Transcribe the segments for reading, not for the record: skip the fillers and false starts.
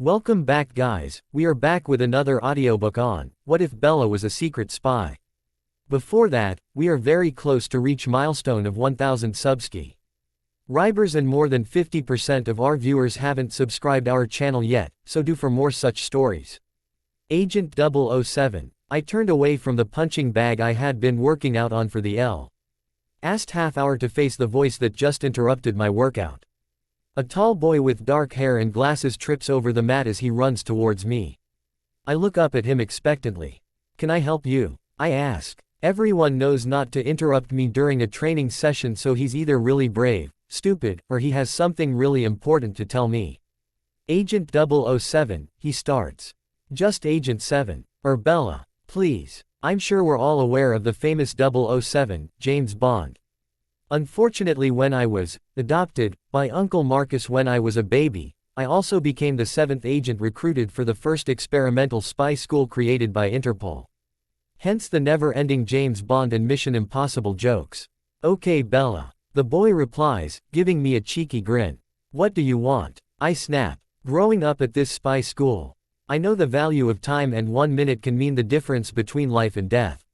Welcome back guys, we are back with another audiobook on, What If Bella Was a Secret Spy? Before that, we are very close to reach milestone of 1000 subscribers and more than 50% of our viewers haven't subscribed our channel yet, so do for more such stories. Agent 007. I turned away from the punching bag I had been working out on for the last half hour to face the voice that just interrupted my workout. A tall boy with dark hair and glasses trips over the mat as he runs towards me. I look up at him expectantly. Can I help you? I ask. Everyone knows not to interrupt me during a training session, so he's either really brave, stupid, or he has something really important to tell me. Agent 007, he starts. Just Agent 7. Or Bella, please. I'm sure we're all aware of the famous 007, James Bond. Unfortunately, when I was adopted by Uncle Marcus when I was a baby, I also became the 7th agent recruited for the first experimental spy school created by Interpol. Hence the never-ending James Bond and Mission Impossible jokes. Okay Bella. The boy replies, giving me a cheeky grin. What do you want? I snap. Growing up at this spy school, I know the value of time, and 1 minute can mean the difference between life and death.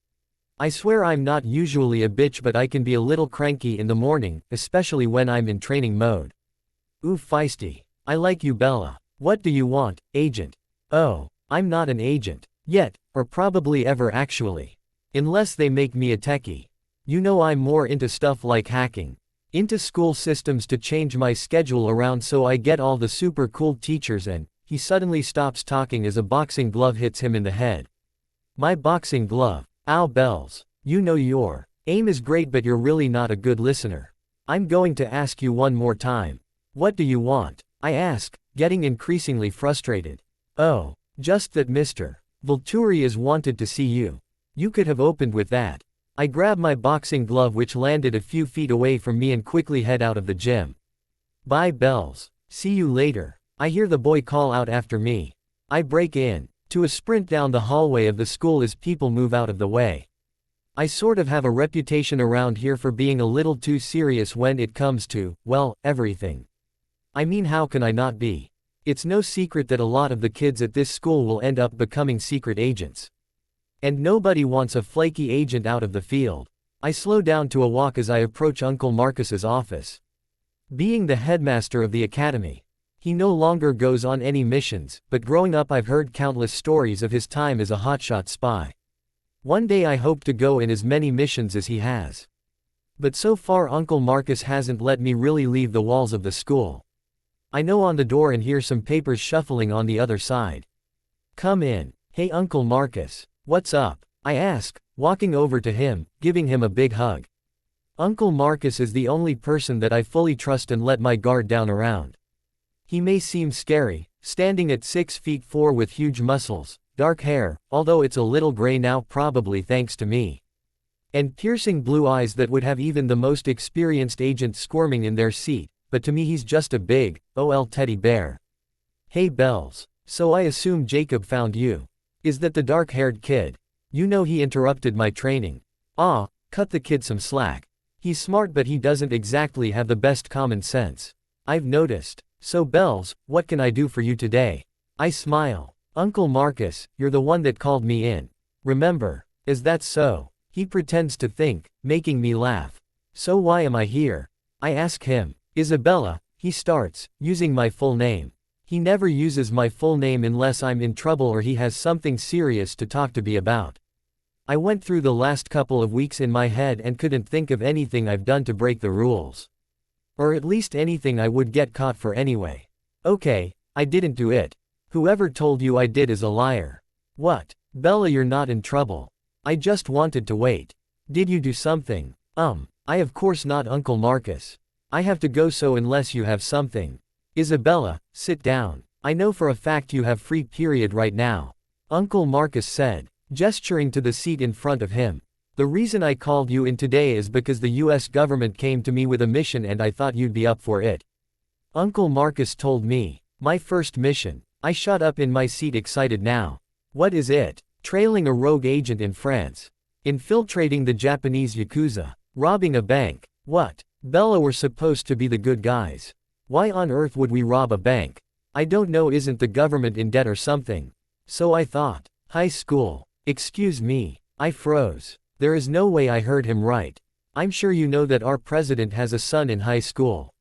I swear I'm not usually a bitch, but I can be a little cranky in the morning, especially when I'm in training mode. Ooh, feisty. I like you Bella. What do you want, agent? Oh, I'm not an agent. Yet, or probably ever actually. Unless they make me a techie. You know I'm more into stuff like hacking into school systems to change my schedule around so I get all the super cool teachers, and he suddenly stops talking as a boxing glove hits him in the head. My boxing glove. Ow bells. You know your aim is great, but you're really not a good listener. I'm going to ask you one more time. What do you want? I ask, getting increasingly frustrated. Oh, just that Mr. Volturi is wanted to see you. You could have opened with that. I grab my boxing glove, which landed a few feet away from me, and quickly head out of the gym. Bye bells. See you later. I hear the boy call out after me. I break in to a sprint down the hallway of the school as people move out of the way. I sort of have a reputation around here for being a little too serious when it comes to, well, everything. I mean, how can I not be? It's no secret that a lot of the kids at this school will end up becoming secret agents. And nobody wants a flaky agent out of the field. I slow down to a walk as I approach Uncle Marcus's office. Being the headmaster of the academy, he no longer goes on any missions, but growing up I've heard countless stories of his time as a hotshot spy. One day I hope to go in as many missions as he has. But so far Uncle Marcus hasn't let me really leave the walls of the school. I know on the door and hear some papers shuffling on the other side. Come in. Hey Uncle Marcus. What's up? I ask, walking over to him, giving him a big hug. Uncle Marcus is the only person that I fully trust and let my guard down around. He may seem scary, standing at 6'4" with huge muscles, dark hair, although it's a little gray now probably thanks to me, and piercing blue eyes that would have even the most experienced agent squirming in their seat, but to me he's just a big, OL teddy bear. Hey bells. So I assume Jacob found you. Is that the dark-haired kid? You know, he interrupted my training. Ah, cut the kid some slack. He's smart, but he doesn't exactly have the best common sense. I've noticed. So bells, what can I do for you today? I smile. Uncle Marcus, you're the one that called me in. Remember? Is that so? He pretends to think, making me laugh. So why am I here? I ask him. Isabella, he starts, using my full name. He never uses my full name unless I'm in trouble or he has something serious to talk to me about. I went through the last couple of weeks in my head and couldn't think of anything I've done to break the rules. Or at least anything I would get caught for anyway. Okay, I didn't do it. Whoever told you I did is a liar. What? Bella, you're not in trouble. I just wanted to wait. Did you do something? I of course not, Uncle Marcus. I have to go, so unless you have something. Isabella, sit down. I know for a fact you have free period right now. Uncle Marcus said, gesturing to the seat in front of him. The reason I called you in today is because the US government came to me with a mission and I thought you'd be up for it. Uncle Marcus told me. My first mission. I shot up in my seat, excited now. What is it? Trailing a rogue agent in France. Infiltrating the Japanese Yakuza. Robbing a bank. What? Bella, we're supposed to be the good guys. Why on earth would we rob a bank? I don't know, isn't the government in debt or something? So I thought. High school. Excuse me. I froze. There is no way I heard him right. I'm sure you know that our president has a son in high school.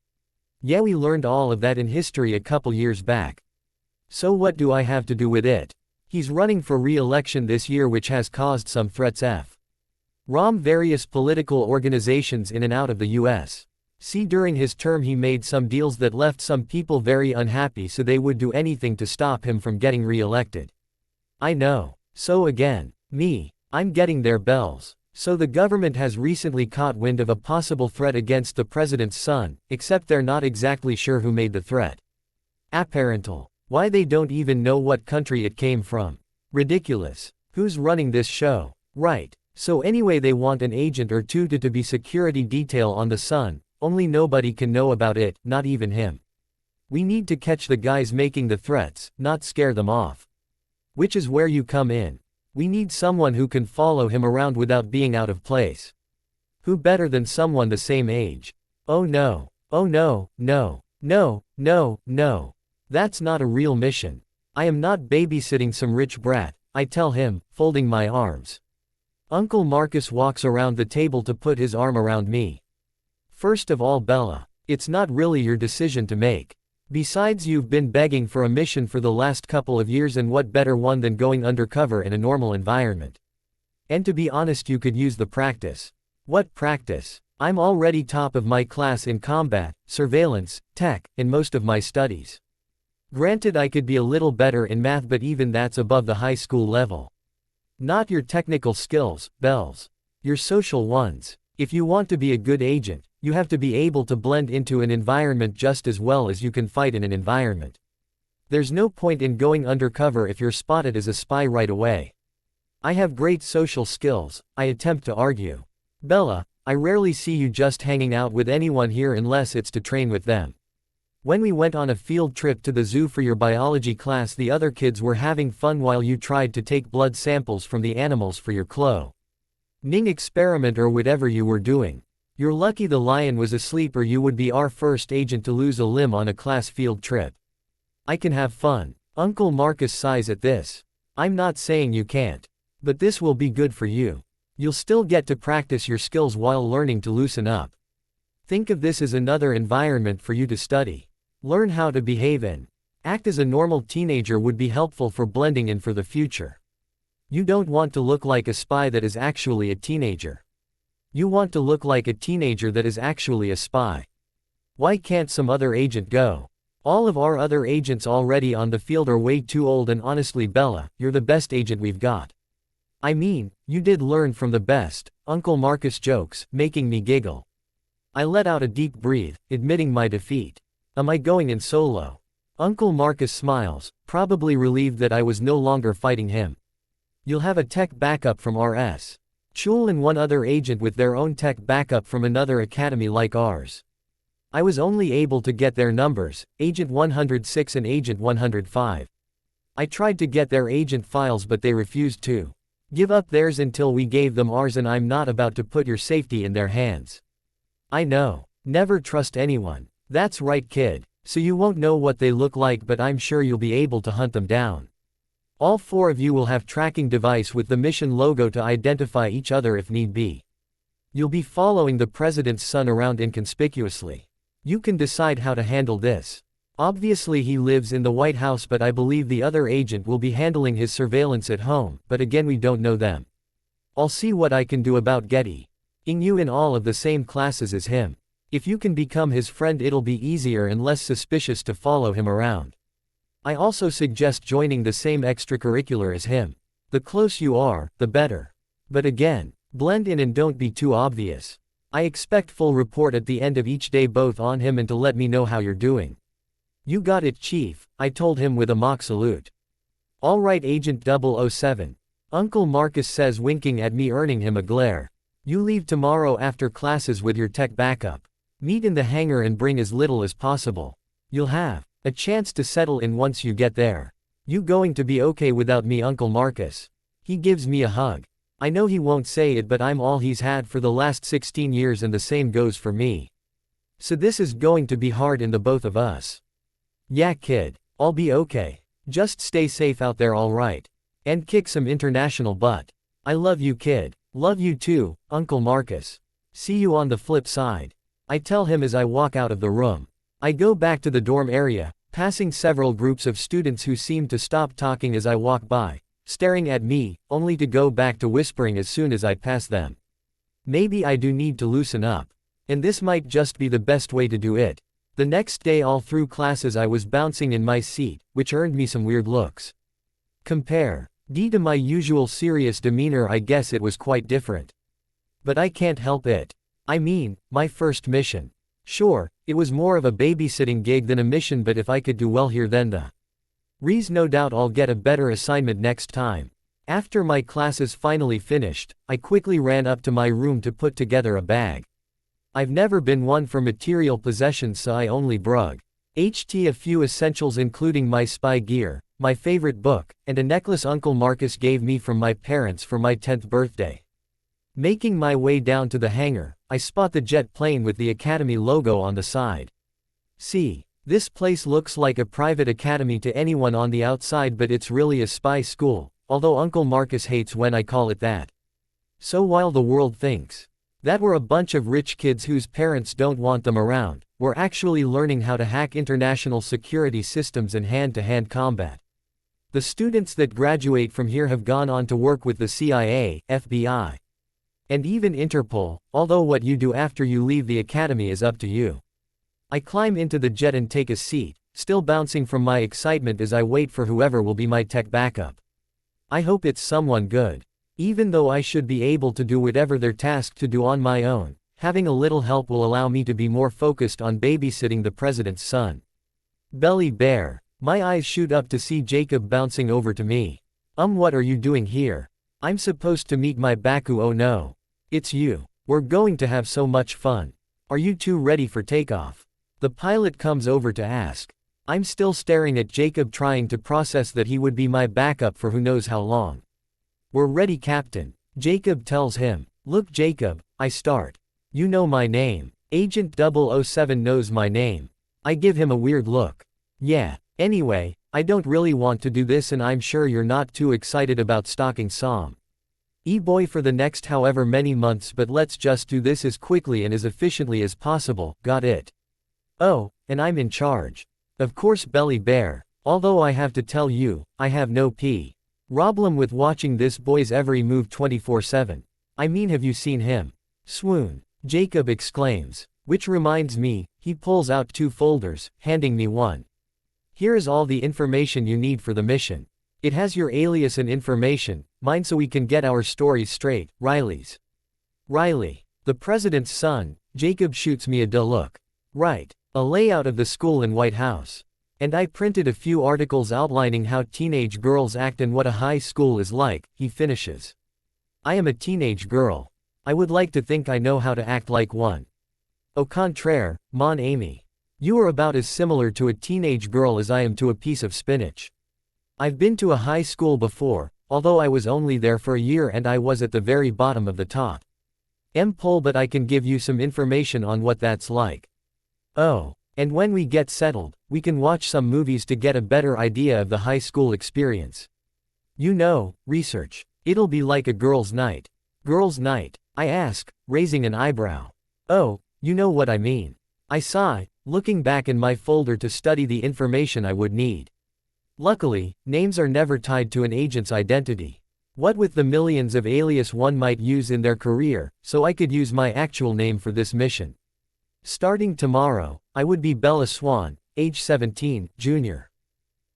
Yeah, we learned all of that in history a couple years back. So what do I have to do with it? He's running for re-election this year, which has caused some threats from various political organizations in and out of the US. See, during his term he made some deals that left some people very unhappy, so they would do anything to stop him from getting re-elected. I know. So again, I'm getting their bells. So the government has recently caught wind of a possible threat against the president's son, except they're not exactly sure who made the threat. Apparental. Why, they don't even know what country it came from. Ridiculous. Who's running this show? Right. So anyway, they want an agent or two to be security detail on the son, only nobody can know about it, not even him. We need to catch the guys making the threats, not scare them off. Which is where you come in. We need someone who can follow him around without being out of place. Who better than someone the same age? Oh no. Oh no, no, no, no, no. That's not a real mission. I am not babysitting some rich brat, I tell him, folding my arms. Uncle Marcus walks around the table to put his arm around me. First of all, Bella, it's not really your decision to make. Besides, you've been begging for a mission for the last couple of years, and what better one than going undercover in a normal environment? And to be honest, you could use the practice. What practice? I'm already top of my class in combat, surveillance, tech, in most of my studies. Granted, I could be a little better in math, but even that's above the high school level. Not your technical skills, Bells. Your social ones. If you want to be a good agent, you have to be able to blend into an environment just as well as you can fight in an environment. There's no point in going undercover if you're spotted as a spy right away. I have great social skills, I attempt to argue. Bella, I rarely see you just hanging out with anyone here unless it's to train with them. When we went on a field trip to the zoo for your biology class, the other kids were having fun while you tried to take blood samples from the animals for your cloning experiment or whatever you were doing. You're lucky the lion was asleep, or you would be our first agent to lose a limb on a class field trip. I can have fun. Uncle Marcus sighs at this. I'm not saying you can't. But this will be good for you. You'll still get to practice your skills while learning to loosen up. Think of this as another environment for you to study. Learn how to behave in. Act as a normal teenager would be helpful for blending in for the future. You don't want to look like a spy that is actually a teenager. You want to look like a teenager that is actually a spy. Why can't some other agent go? All of our other agents already on the field are way too old, and honestly, Bella, you're the best agent we've got. I mean, you did learn from the best, Uncle Marcus jokes, making me giggle. I let out a deep breath, admitting my defeat. Am I going in solo? Uncle Marcus smiles, probably relieved that I was no longer fighting him. You'll have a tech backup from RS. Chul and one other agent with their own tech backup from another academy like ours. I was only able to get their numbers, Agent 106 and Agent 105. I tried to get their agent files, but they refused to give up theirs until we gave them ours, and I'm not about to put your safety in their hands. I know. Never trust anyone. That's right, kid. So you won't know what they look like, but I'm sure you'll be able to hunt them down. All four of you will have tracking device with the mission logo to identify each other if need be. You'll be following the president's son around inconspicuously. You can decide how to handle this. Obviously he lives in the White House, but I believe the other agent will be handling his surveillance at home, but again, we don't know them. I'll see what I can do about getting you in all of the same classes as him. If you can become his friend, it'll be easier and less suspicious to follow him around. I also suggest joining the same extracurricular as him. The closer you are, the better. But again, blend in and don't be too obvious. I expect full report at the end of each day, both on him and to let me know how you're doing. You got it, Chief, I told him with a mock salute. All right, Agent 007. Uncle Marcus says, winking at me, earning him a glare. You leave tomorrow after classes with your tech backup. Meet in the hangar and bring as little as possible. You'll have a chance to settle in once you get there. You going to be okay without me, Uncle Marcus? He gives me a hug. I know he won't say it, but I'm all he's had for the last 16 years, and the same goes for me. So this is going to be hard in the both of us. Yeah, kid. I'll be okay. Just stay safe out there, alright? And kick some international butt. I love you, kid. Love you too, Uncle Marcus. See you on the flip side. I tell him as I walk out of the room. I go back to the dorm area, passing several groups of students who seem to stop talking as I walk by, staring at me, only to go back to whispering as soon as I pass them. Maybe I do need to loosen up. And this might just be the best way to do it. The next day all through classes I was bouncing in my seat, which earned me some weird looks. Compare to my usual serious demeanor, I guess it was quite different. But I can't help it. I mean, my first mission. Sure, it was more of a babysitting gig than a mission, but if I could do well here then the no doubt I'll get a better assignment next time. After my classes finally finished, I quickly ran up to my room to put together a bag. I've never been one for material possessions, so I only brought a few essentials including my spy gear, my favorite book, and a necklace Uncle Marcus gave me from my parents for my 10th birthday. Making my way down to the hangar, I spot the jet plane with the Academy logo on the side. See, this place looks like a private academy to anyone on the outside, but it's really a spy school, although Uncle Marcus hates when I call it that. So while the world thinks that we're a bunch of rich kids whose parents don't want them around, we're actually learning how to hack international security systems and hand-to-hand combat. The students that graduate from here have gone on to work with the CIA, FBI, and even Interpol, although what you do after you leave the academy is up to you. I climb into the jet and take a seat, still bouncing from my excitement as I wait for whoever will be my tech backup. I hope it's someone good. Even though I should be able to do whatever they're tasked to do on my own, having a little help will allow me to be more focused on babysitting the president's son. Belly bear. My eyes shoot up to see Jacob bouncing over to me. What are you doing here? I'm supposed to meet my Baku. Oh no. It's you. We're going to have so much fun. Are you two ready for takeoff? The pilot comes over to ask. I'm still staring at Jacob, trying to process that he would be my backup for who knows how long. We're ready, Captain. Jacob tells him. Look, Jacob, I start. You know my name. Agent 007 knows my name. I give him a weird look. Yeah. Anyway, I don't really want to do this, and I'm sure you're not too excited about stalking Som. E-boy for the next however many months, but let's just do this as quickly and as efficiently as possible, got it? Oh, and I'm in charge. Of course, Belly Bear, although I have to tell you, I have no problem with watching this boy's every move 24/7. I mean, have you seen him? Swoon. Jacob exclaims. Which reminds me, he pulls out 2 folders, handing me one. Here is all the information you need for the mission. It has your alias and information, mine, so we can get our stories straight. Riley's. Riley. The president's son. Jacob shoots me a duh look. Right. A layout of the school and White House. And I printed a few articles outlining how teenage girls act and what a high school is like, he finishes. I am a teenage girl. I would like to think I know how to act like one. Au contraire, mon ami. You are about as similar to a teenage girl as I am to a piece of spinach. I've been to a high school before, although I was only there for a year and I was at the very bottom of the top pole, but I can give you some information on what that's like. Oh, and when we get settled, we can watch some movies to get a better idea of the high school experience. You know, research. It'll be like a girls' night. Girls' night? I ask, raising an eyebrow. Oh, you know what I mean. I sigh, looking back in my folder to study the information I would need. Luckily, names are never tied to an agent's identity. What with the millions of alias one might use in their career, so I could use my actual name for this mission. Starting tomorrow, I would be Bella Swan, age 17, junior.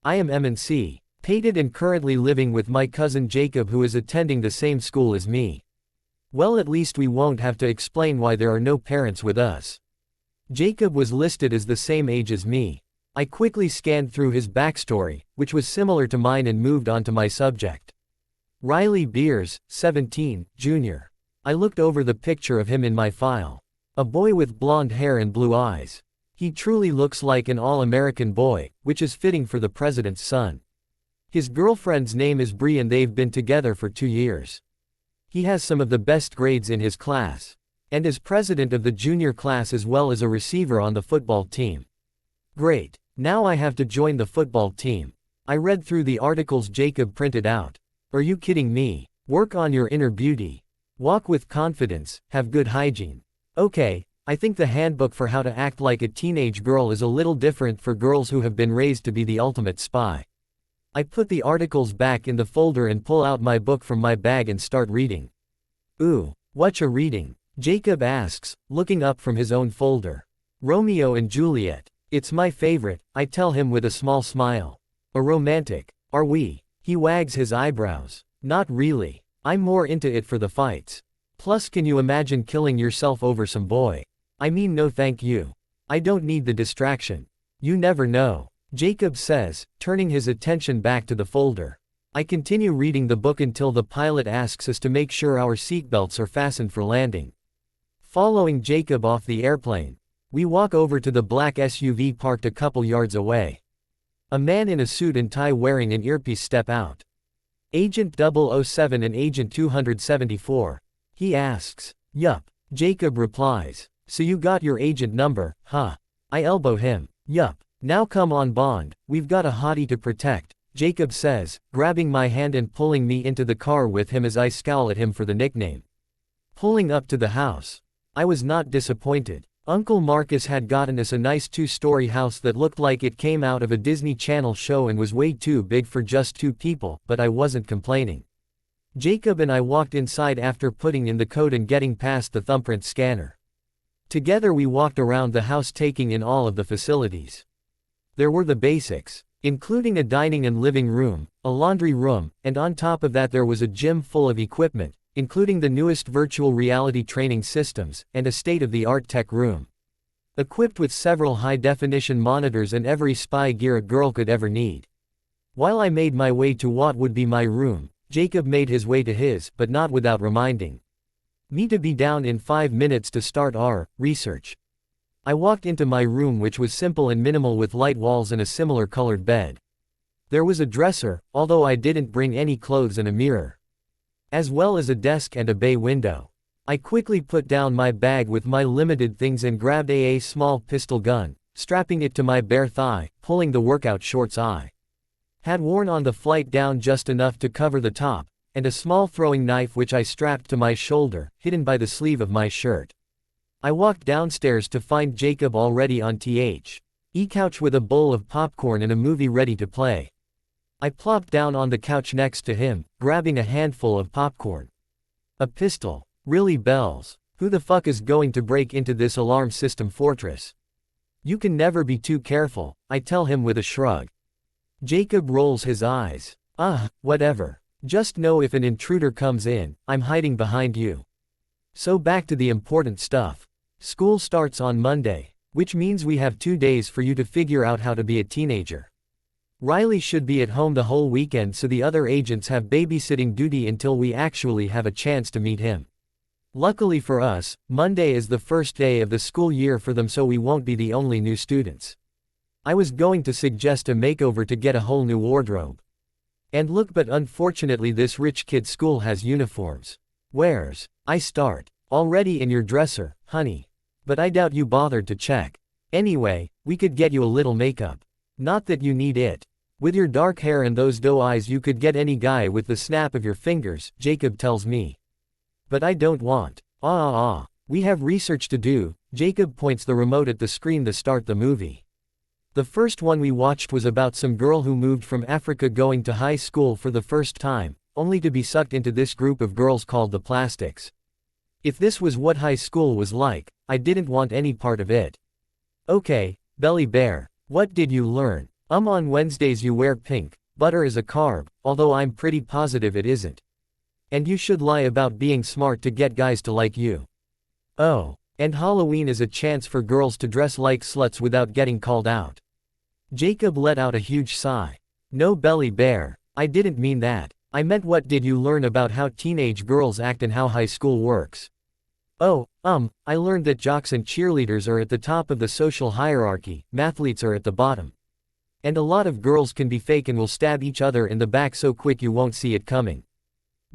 I am MNC, pated and currently living with my cousin Jacob, who is attending the same school as me. Well, at least we won't have to explain why there are no parents with us. Jacob was listed as the same age as me. I quickly scanned through his backstory, which was similar to mine, and moved on to my subject. Riley Beers, 17, junior. I looked over the picture of him in my file. A boy with blonde hair and blue eyes. He truly looks like an all-American boy, which is fitting for the president's son. His girlfriend's name is Bree and they've been together for 2 years. He has some of the best grades in his class. And is president of the junior class as well as a receiver on the football team. Great. Now I have to join the football team. I read through the articles Jacob printed out. Are you kidding me? Work on your inner beauty. Walk with confidence, have good hygiene. Okay, I think the handbook for how to act like a teenage girl is a little different for girls who have been raised to be the ultimate spy. I put the articles back in the folder and pull out my book from my bag and start reading. Ooh, whatcha reading? Jacob asks, looking up from his own folder. Romeo and Juliet. It's my favorite, I tell him with a small smile. A romantic, are we? He wags his eyebrows. Not really. I'm more into it for the fights. Plus, can you imagine killing yourself over some boy? I mean, no thank you. I don't need the distraction. You never know, Jacob says, turning his attention back to the folder. I continue reading the book until the pilot asks us to make sure our seatbelts are fastened for landing. Following Jacob off the airplane, we walk over to the black SUV parked a couple yards away. A man in a suit and tie wearing an earpiece step out. Agent 007 and Agent 274. He asks. Yup. Jacob replies. So you got your agent number, huh? I elbow him. Yup. Now come on Bond, we've got a hottie to protect, Jacob says, grabbing my hand and pulling me into the car with him as I scowl at him for the nickname. Pulling up to the house. I was not disappointed. Uncle Marcus had gotten us a nice 2-story house that looked like it came out of a Disney Channel show and was way too big for just 2 people, but I wasn't complaining. Jacob and I walked inside after putting in the code and getting past the thumbprint scanner. Together we walked around the house taking in all of the facilities. There were the basics, including a dining and living room, a laundry room, and on top of that there was a gym full of equipment, including the newest virtual reality training systems, and a state-of-the-art tech room. Equipped with several high-definition monitors and every spy gear a girl could ever need. While I made my way to what would be my room, Jacob made his way to his, but not without reminding me to be down in 5 minutes to start our research. I walked into my room, which was simple and minimal, with light walls and a similar colored bed. There was a dresser, although I didn't bring any clothes, and a mirror, as well as a desk and a bay window. I quickly put down my bag with my limited things and grabbed a small pistol gun, strapping it to my bare thigh, pulling the workout shorts I had worn on the flight down just enough to cover the top, and a small throwing knife which I strapped to my shoulder, hidden by the sleeve of my shirt. I walked downstairs to find Jacob already on the couch with a bowl of popcorn and a movie ready to play. I plopped down on the couch next to him, grabbing a handful of popcorn. A pistol? Really, Bells? Who the fuck is going to break into this alarm system fortress? You can never be too careful, I tell him with a shrug. Jacob rolls his eyes. Whatever. Just know if an intruder comes in, I'm hiding behind you. So back to the important stuff. School starts on Monday, which means we have 2 days for you to figure out how to be a teenager. Riley should be at home the whole weekend, so the other agents have babysitting duty until we actually have a chance to meet him. Luckily for us, Monday is the first day of the school year for them, so we won't be the only new students. I was going to suggest a makeover to get a whole new wardrobe and look, but unfortunately this rich kid's school has uniforms. Where's I start? Already in your dresser, honey. But I doubt you bothered to check. Anyway, we could get you a little makeup. Not that you need it. With your dark hair and those doe eyes you could get any guy with the snap of your fingers, Jacob tells me. But I don't want. We have research to do. Jacob points the remote at the screen to start the movie. The first one we watched was about some girl who moved from Africa going to high school for the first time, only to be sucked into this group of girls called the Plastics. If this was what high school was like, I didn't want any part of it. Okay, Belly Bear, what did you learn? On Wednesdays you wear pink, butter is a carb, although I'm pretty positive it isn't. And you should lie about being smart to get guys to like you. Oh, and Halloween is a chance for girls to dress like sluts without getting called out. Jacob let out a huge sigh. No, Belly Bear, I didn't mean that. I meant, what did you learn about how teenage girls act and how high school works? I learned that jocks and cheerleaders are at the top of the social hierarchy, mathletes are at the bottom. And a lot of girls can be fake and will stab each other in the back so quick you won't see it coming.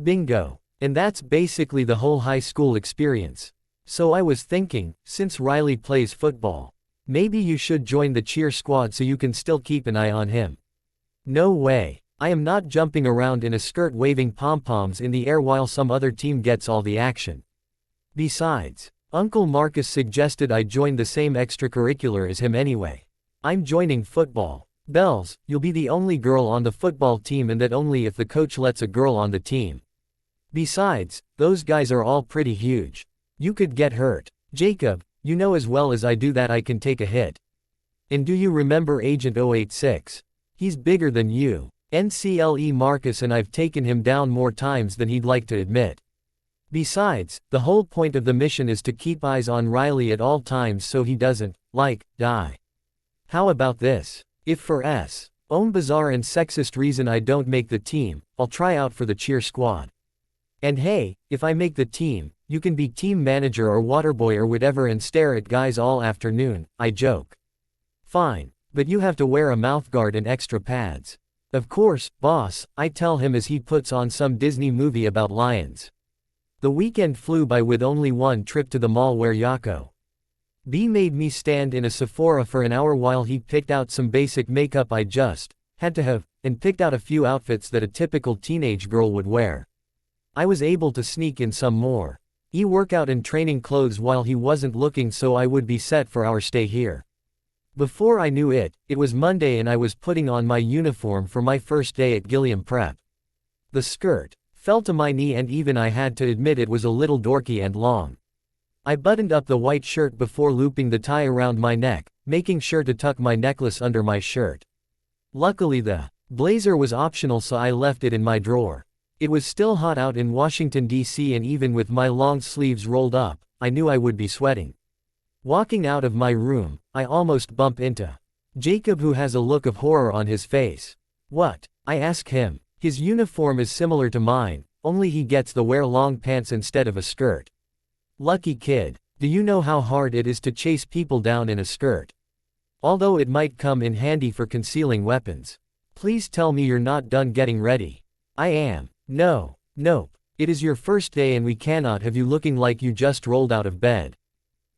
Bingo. And that's basically the whole high school experience. So I was thinking, since Riley plays football, Maybe you should join the cheer squad so you can still keep an eye on him. No way. I am not jumping around in a skirt waving pom-poms in the air while some other team gets all the action. Besides, Uncle Marcus suggested I join the same extracurricular as him anyway. I'm joining football. Bells, you'll be the only girl on the football team, and that only if the coach lets a girl on the team. Besides, those guys are all pretty huge. You could get hurt. Jacob, you know as well as I do that I can take a hit. And do you remember Agent 086? He's bigger than you. NCLE Marcus, and I've taken him down more times than he'd like to admit. Besides, the whole point of the mission is to keep eyes on Riley at all times so he doesn't, die. How about this? If for own bizarre and sexist reason I don't make the team, I'll try out for the cheer squad. And hey, if I make the team, you can be team manager or waterboy or whatever and stare at guys all afternoon, I joke. Fine, but you have to wear a mouthguard and extra pads. Of course, boss, I tell him as he puts on some Disney movie about lions. The weekend flew by with only one trip to the mall where Yako B made me stand in a Sephora for an hour while he picked out some basic makeup I just had to have, and picked out a few outfits that a typical teenage girl would wear. I was able to sneak in some more workout and training clothes while he wasn't looking so I would be set for our stay here. Before I knew it, it was Monday and I was putting on my uniform for my first day at Gilliam Prep. The skirt fell to my knee and even I had to admit it was a little dorky and long. I buttoned up the white shirt before looping the tie around my neck, making sure to tuck my necklace under my shirt. Luckily the blazer was optional so I left it in my drawer. It was still hot out in Washington, D.C. and even with my long sleeves rolled up, I knew I would be sweating. Walking out of my room, I almost bump into Jacob, who has a look of horror on his face. What? I ask him. His uniform is similar to mine, only he gets to wear long pants instead of a skirt. Lucky kid. Do you know how hard it is to chase people down in a skirt? Although it might come in handy for concealing weapons. Please tell me you're not done getting ready. I am. No. Nope. It is your first day and we cannot have you looking like you just rolled out of bed.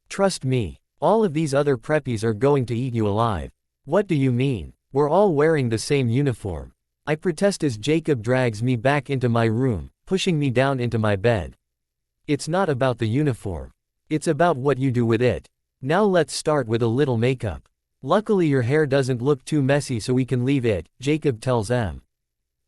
Trust me. All of these other preppies are going to eat you alive. What do you mean? We're all wearing the same uniform. I protest as Jacob drags me back into my room, pushing me down into my bed. It's not about the uniform. It's about what you do with it. Now let's start with a little makeup. Luckily your hair doesn't look too messy so we can leave it, Jacob tells M.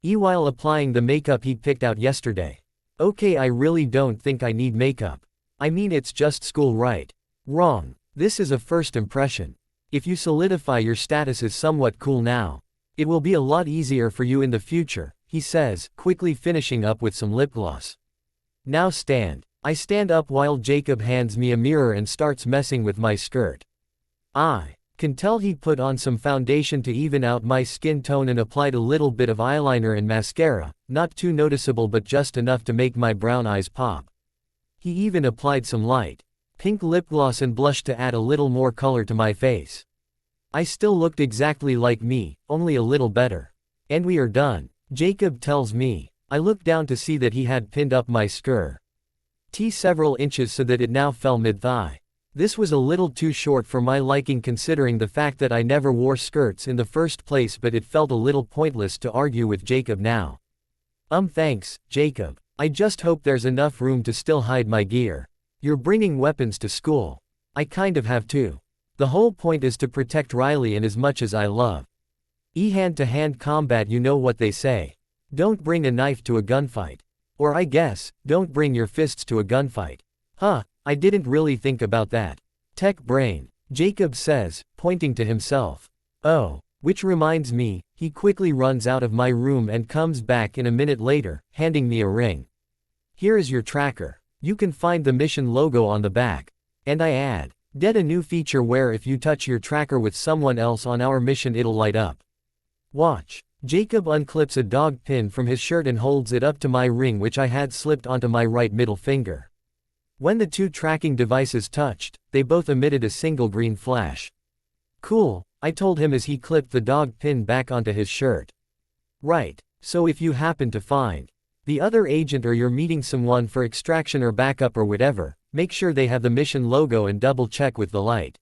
While applying the makeup he picked out yesterday. Okay, I really don't think I need makeup. I mean it's just school, right? Wrong. This is a first impression. If you solidify your status as somewhat cool now, it will be a lot easier for you in the future, he says, quickly finishing up with some lip gloss. Now stand. I stand up while Jacob hands me a mirror and starts messing with my skirt. I can tell he put on some foundation to even out my skin tone and applied a little bit of eyeliner and mascara, not too noticeable but just enough to make my brown eyes pop. He even applied some light pink lip gloss and blush to add a little more color to my face. I still looked exactly like me, only a little better. And we are done, Jacob tells me. I looked down to see that he had pinned up my skirt several inches so that it now fell mid-thigh. This was a little too short for my liking considering the fact that I never wore skirts in the first place, but it felt a little pointless to argue with Jacob now. Thanks, Jacob. I just hope there's enough room to still hide my gear. You're bringing weapons to school. I kind of have to. The whole point is to protect Riley, and as much as I love hand-to-hand combat, you know what they say. Don't bring a knife to a gunfight. Or I guess, don't bring your fists to a gunfight. Huh, I didn't really think about that. Tech brain, Jacob says, pointing to himself. Oh, which reminds me, he quickly runs out of my room and comes back in a minute later, handing me a ring. Here is your tracker. You can find the mission logo on the back. And I add, a new feature where if you touch your tracker with someone else on our mission it'll light up. Watch. Jacob unclips a dog pin from his shirt and holds it up to my ring, which I had slipped onto my right middle finger. When the two tracking devices touched, they both emitted a single green flash. Cool, I told him as he clipped the dog pin back onto his shirt. Right, so if you happen to find the other agent or you're meeting someone for extraction or backup or whatever, make sure they have the mission logo and double check with the light.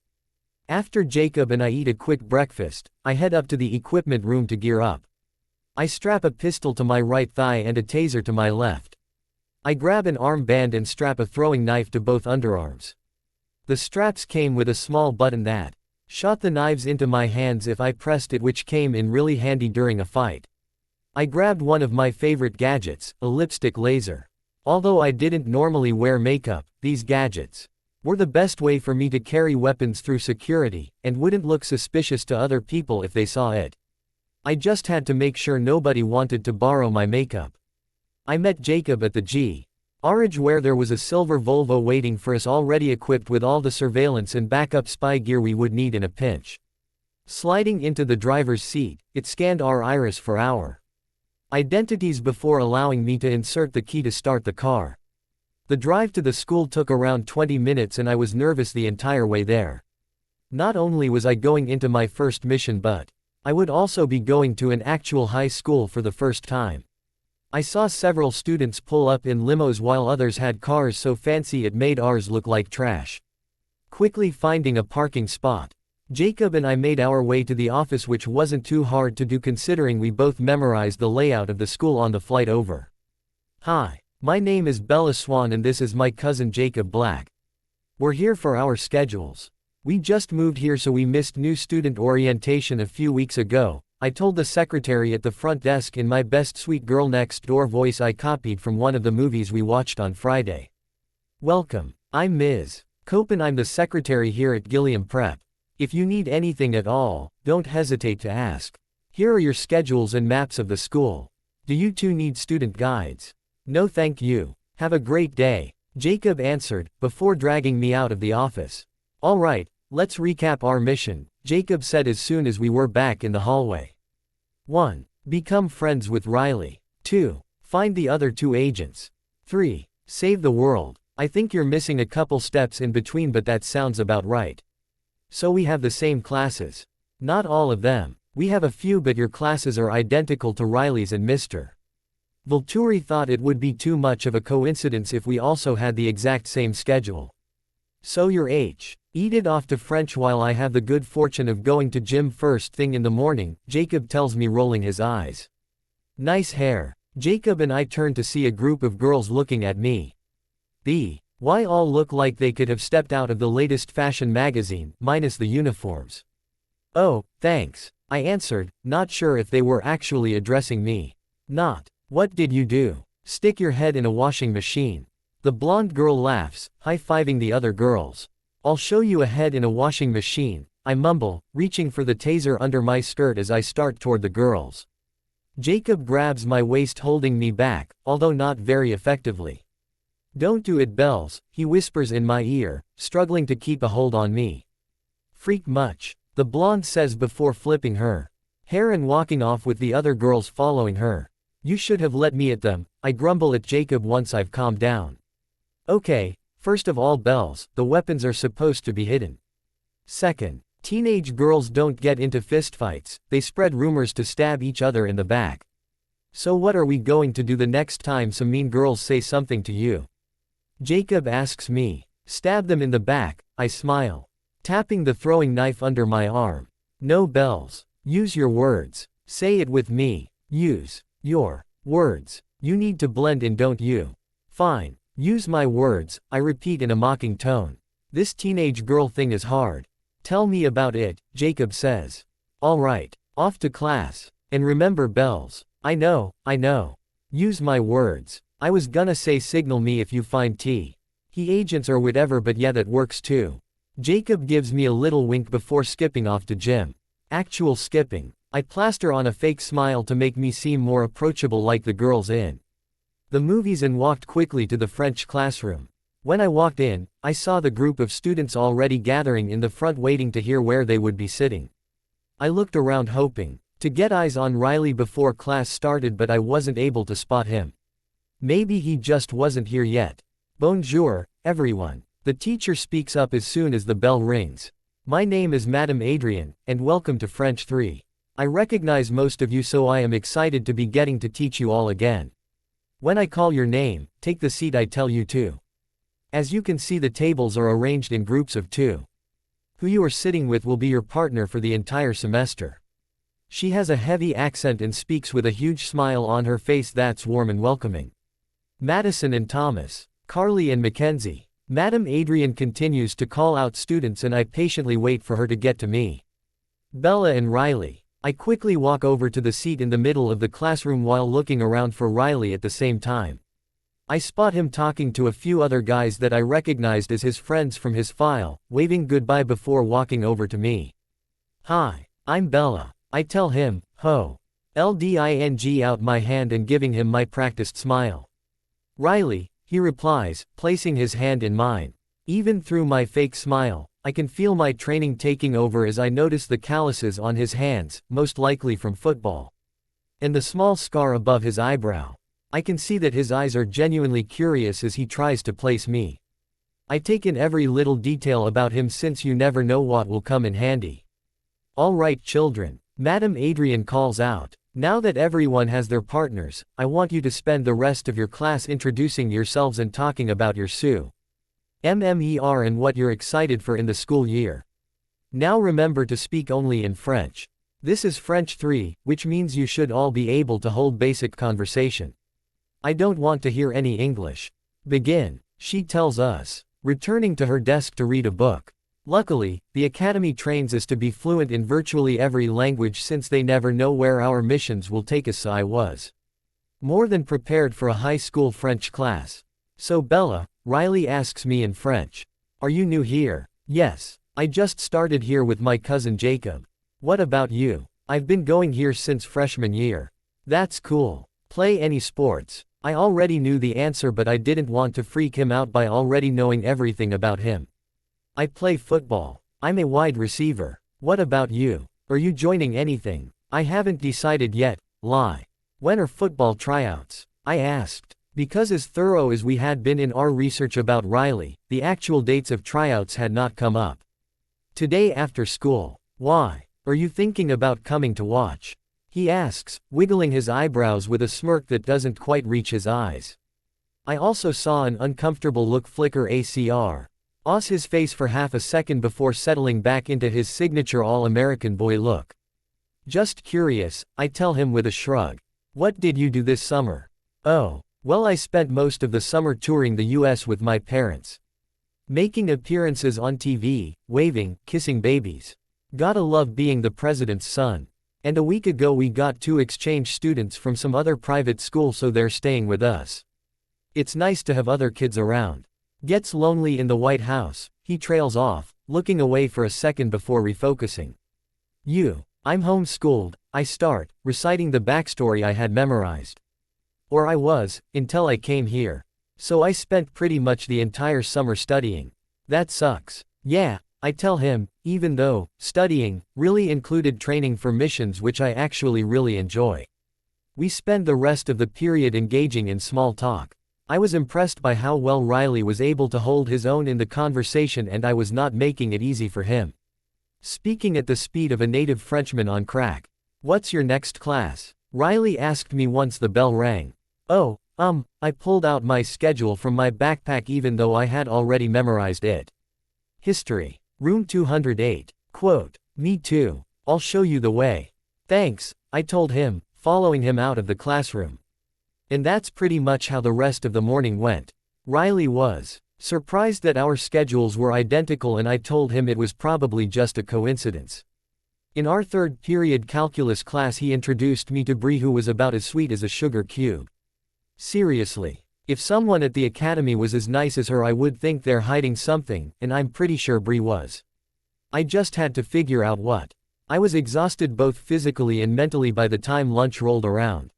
After Jacob and I eat a quick breakfast, I head up to the equipment room to gear up. I strap a pistol to my right thigh and a taser to my left. I grab an armband and strap a throwing knife to both underarms. The straps came with a small button that shot the knives into my hands if I pressed it, which came in really handy during a fight. I grabbed one of my favorite gadgets, a lipstick laser. Although I didn't normally wear makeup, these gadgets were the best way for me to carry weapons through security, and wouldn't look suspicious to other people if they saw it. I just had to make sure nobody wanted to borrow my makeup. I met Jacob at the garage where there was a silver Volvo waiting for us, already equipped with all the surveillance and backup spy gear we would need in a pinch. Sliding into the driver's seat, it scanned our iris for our identities before allowing me to insert the key to start the car. The drive to the school took around 20 minutes and I was nervous the entire way there. Not only was I going into my first mission, but I would also be going to an actual high school for the first time. I saw several students pull up in limos while others had cars so fancy it made ours look like trash. Quickly finding a parking spot, Jacob and I made our way to the office, which wasn't too hard to do considering we both memorized the layout of the school on the flight over. Hi, my name is Bella Swan and this is my cousin Jacob Black. We're here for our schedules. We just moved here so we missed new student orientation a few weeks ago, I told the secretary at the front desk in my best sweet girl next door voice I copied from one of the movies we watched on Friday. Welcome, I'm Ms. Cope and I'm the secretary here at Gilliam Prep. If you need anything at all, don't hesitate to ask. Here are your schedules and maps of the school. Do you two need student guides? No thank you. Have a great day, Jacob answered, before dragging me out of the office. Alright, let's recap our mission, Jacob said as soon as we were back in the hallway. 1. Become friends with Riley. 2. Find the other 2 agents. 3. Save the world. I think you're missing a couple steps in between, but that sounds about right. So we have the same classes. Not all of them. We have a few, but your classes are identical to Riley's and Mr. Volturi thought it would be too much of a coincidence if we also had the exact same schedule. So you're Eat it off to French while I have the good fortune of going to gym first thing in the morning, Jacob tells me, rolling his eyes. Nice hair. Jacob and I turn to see a group of girls looking at me. Why all look like they could have stepped out of the latest fashion magazine, minus the uniforms. Oh, thanks, I answered, not sure if they were actually addressing me. Not. What did you do? Stick your head in a washing machine. The blonde girl laughs, high-fiving the other girls. I'll show you a head in a washing machine, I mumble, reaching for the taser under my skirt as I start toward the girls. Jacob grabs my waist, holding me back, although not very effectively. Don't do it, Bells, he whispers in my ear, struggling to keep a hold on me. Freak much, the blonde says before flipping her hair and walking off with the other girls following her. You should have let me at them, I grumble at Jacob once I've calmed down. Okay. First of all, Bells, the weapons are supposed to be hidden. Second, teenage girls don't get into fistfights, they spread rumors to stab each other in the back. So what are we going to do the next time some mean girls say something to you? Jacob asks me. Stab them in the back, I smile, tapping the throwing knife under my arm. No, Bells. Use your words. Say it with me. Use your words. You need to blend in, don't you? Fine. Use my words, I repeat in a mocking tone. This teenage girl thing is hard. Tell me about it, Jacob says. Alright, off to class. And remember, Bells. I know. Use my words. I was gonna say signal me if you find he agents or whatever, but yeah, that works too. Jacob gives me a little wink before skipping off to gym. Actual skipping. I plaster on a fake smile to make me seem more approachable like the girls in the movies and walked quickly to the French classroom. When I walked in, I saw the group of students already gathering in the front waiting to hear where they would be sitting. I looked around hoping to get eyes on Riley before class started, but I wasn't able to spot him. Maybe he just wasn't here yet. Bonjour, everyone. The teacher speaks up as soon as the bell rings. My name is Madame Adrienne, and welcome to French 3. I recognize most of you, so I am excited to be getting to teach you all again. When I call your name, take the seat I tell you to. As you can see, the tables are arranged in groups of 2. Who you are sitting with will be your partner for the entire semester. She has a heavy accent and speaks with a huge smile on her face that's warm and welcoming. Madison and Thomas. Carly and Mackenzie. Madam Adrian continues to call out students and I patiently wait for her to get to me. Bella and Riley. I quickly walk over to the seat in the middle of the classroom while looking around for Riley at the same time. I spot him talking to a few other guys that I recognized as his friends from his file, waving goodbye before walking over to me. Hi, I'm Bella. I tell him, ho. LDING out my hand and giving him my practiced smile. Riley, he replies, placing his hand in mine. Even through my fake smile, I can feel my training taking over as I notice the calluses on his hands, most likely from football. And the small scar above his eyebrow. I can see that his eyes are genuinely curious as he tries to place me. I take in every little detail about him since you never know what will come in handy. All right, children, Madam Adrian calls out. Now that everyone has their partners, I want you to spend the rest of your class introducing yourselves and talking about your MMER and what you're excited for in the school year. Now remember to speak only in French. This is French 3, which means you should all be able to hold basic conversation. I don't want to hear any English. Begin, she tells us, returning to her desk to read a book. Luckily, the Academy trains us to be fluent in virtually every language since they never know where our missions will take us, so I was more than prepared for a high school French class. So Bella, Riley asks me in French. Are you new here? Yes, I just started here with my cousin Jacob. What about you? I've been going here since freshman year. That's cool. Play any sports? I already knew the answer but I didn't want to freak him out by already knowing everything about him. I play football. I'm a wide receiver. What about you? Are you joining anything? I haven't decided yet. Lie. When are football tryouts? I asked. Because as thorough as we had been in our research about Riley, the actual dates of tryouts had not come up. Today after school. Why? Are you thinking about coming to watch? He asks, wiggling his eyebrows with a smirk that doesn't quite reach his eyes. I also saw an uncomfortable look flicker across his face for half a second before settling back into his signature all-American boy look. Just curious, I tell him with a shrug. What did you do this summer? Oh, well, I spent most of the summer touring the US with my parents. Making appearances on TV, waving, kissing babies. Gotta love being the president's son. And a week ago we got 2 exchange students from some other private school, so they're staying with us. It's nice to have other kids around. Gets lonely in the White House, he trails off, looking away for a second before refocusing. I'm homeschooled, I start, reciting the backstory I had memorized. Or I was, until I came here. So I spent pretty much the entire summer studying. That sucks. Yeah, I tell him, even though, studying, really included training for missions which I actually really enjoy. We spend the rest of the period engaging in small talk. I was impressed by how well Riley was able to hold his own in the conversation and I was not making it easy for him. Speaking at the speed of a native Frenchman on crack. What's your next class? Riley asked me once the bell rang. Oh, I pulled out my schedule from my backpack even though I had already memorized it. History. Room 208. Quote, me too. I'll show you the way. Thanks, I told him, following him out of the classroom. And that's pretty much how the rest of the morning went. Riley was surprised that our schedules were identical and I told him it was probably just a coincidence. In our third period calculus class he introduced me to Bree, who was about as sweet as a sugar cube. Seriously, if someone at the academy was as nice as her I would think they're hiding something, and I'm pretty sure Bree was. I just had to figure out what. I was exhausted both physically and mentally by the time lunch rolled around.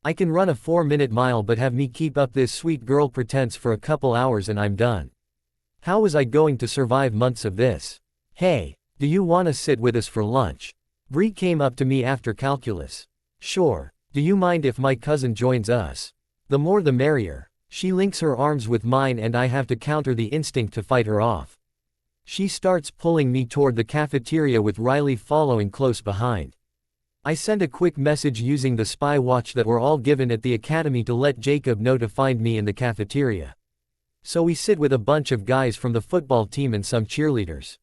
I can run a 4-minute mile but have me keep up this sweet girl pretense for a couple hours and I'm done. How was I going to survive months of this? Hey, do you want to sit with us for lunch? Bree came up to me after calculus. Sure, do you mind if my cousin joins us? The more the merrier. She links her arms with mine and I have to counter the instinct to fight her off. She starts pulling me toward the cafeteria with Riley following close behind. I send a quick message using the spy watch that we're all given at the academy to let Jacob know to find me in the cafeteria. So we sit with a bunch of guys from the football team and some cheerleaders.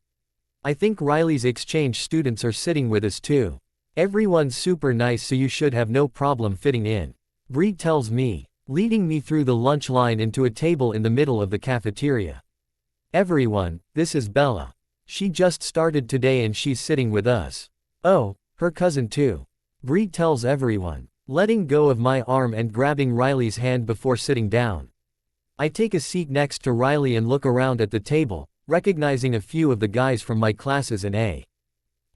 I think Riley's exchange students are sitting with us too. Everyone's super nice, so you should have no problem fitting in. Bree tells me, leading me through the lunch line into a table in the middle of the cafeteria. Everyone, this is Bella. She just started today and she's sitting with us. Oh, her cousin too. Bree tells everyone, letting go of my arm and grabbing Riley's hand before sitting down. I take a seat next to Riley and look around at the table, recognizing a few of the guys from my classes and a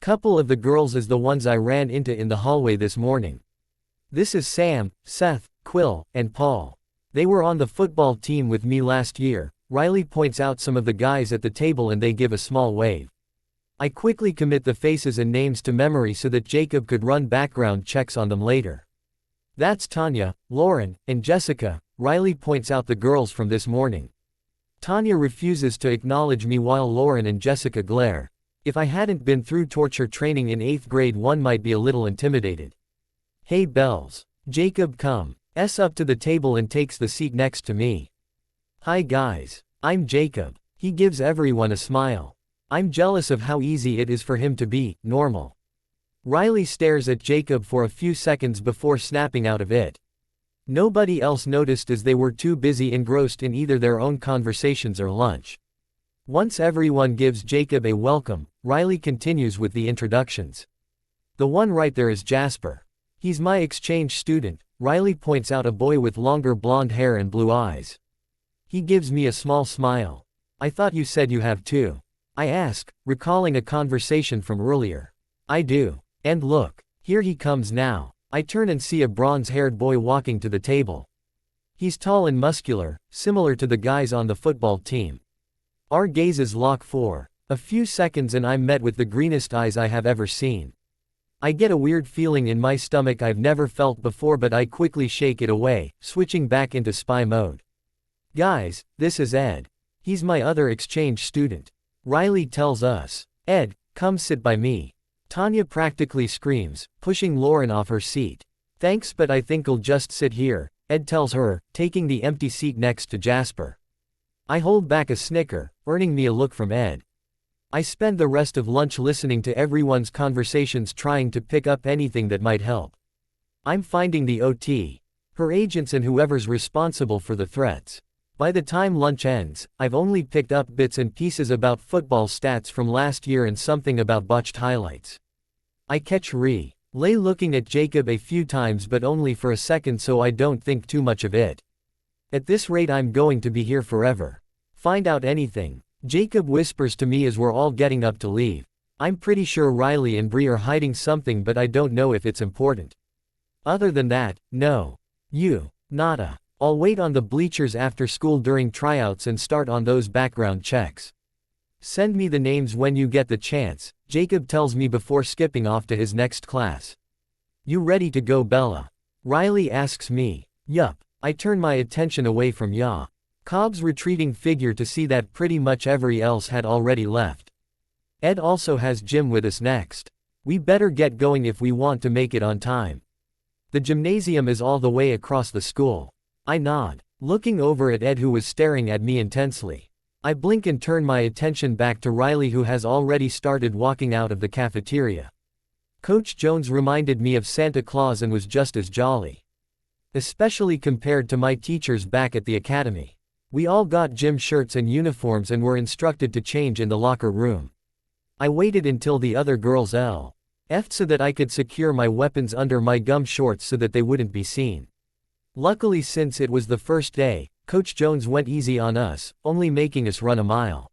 couple of the girls as the ones I ran into in the hallway this morning. This is Sam, Seth, Quill, and Paul. They were on the football team with me last year. Riley points out some of the guys at the table and they give a small wave. I quickly commit the faces and names to memory so that Jacob could run background checks on them later. That's Tanya, Lauren, and Jessica. Riley points out the girls from this morning. Tanya refuses to acknowledge me while Lauren and Jessica glare. If I hadn't been through torture training in 8th grade, one might be a little intimidated. Hey Bells. Jacob comes up to the table and takes the seat next to me. Hi guys. I'm Jacob. He gives everyone a smile. I'm jealous of how easy it is for him to be normal. Riley stares at Jacob for a few seconds before snapping out of it. Nobody else noticed as they were too busy engrossed in either their own conversations or lunch. Once everyone gives Jacob a welcome, Riley continues with the introductions. The one right there is Jasper. He's my exchange student. Riley points out a boy with longer blonde hair and blue eyes. He gives me a small smile. I thought you said you have too. I ask, recalling a conversation from earlier. I do. And look, here he comes now. I turn and see a bronze-haired boy walking to the table. He's tall and muscular, similar to the guys on the football team. Our gazes lock for a few seconds and I'm met with the greenest eyes I have ever seen. I get a weird feeling in my stomach I've never felt before, but I quickly shake it away, switching back into spy mode. Guys, this is Ed. He's my other exchange student. Riley tells us. Ed, come sit by me. Tanya practically screams, pushing Lauren off her seat. Thanks, but I think I'll just sit here, Ed tells her, taking the empty seat next to Jasper. I hold back a snicker, earning me a look from Ed. I spend the rest of lunch listening to everyone's conversations, trying to pick up anything that might help. I'm finding the OT, her agents, and whoever's responsible for the threats. By the time lunch ends, I've only picked up bits and pieces about football stats from last year and something about botched highlights. I catch Riley looking at Jacob a few times, but only for a second, so I don't think too much of it. At this rate I'm going to be here forever. Find out anything? Jacob whispers to me as we're all getting up to leave. I'm pretty sure Riley and Bree are hiding something, but I don't know if it's important. Other than that, no. Nada. I'll wait on the bleachers after school during tryouts and start on those background checks. Send me the names when you get the chance, Jacob tells me before skipping off to his next class. You ready to go, Bella? Riley asks me. Yup. I turn my attention away from Cobb's retreating figure to see that pretty much every else had already left. Ed also has gym with us next. We better get going if we want to make it on time. The gymnasium is all the way across the school. I nod, looking over at Ed, who was staring at me intensely. I blink and turn my attention back to Riley, who has already started walking out of the cafeteria. Coach Jones reminded me of Santa Claus and was just as jolly. Especially compared to my teachers back at the academy. We all got gym shirts and uniforms and were instructed to change in the locker room. I waited until the other girls left so that I could secure my weapons under my gum shorts so that they wouldn't be seen. Luckily, since it was the first day, Coach Jones went easy on us, only making us run a mile.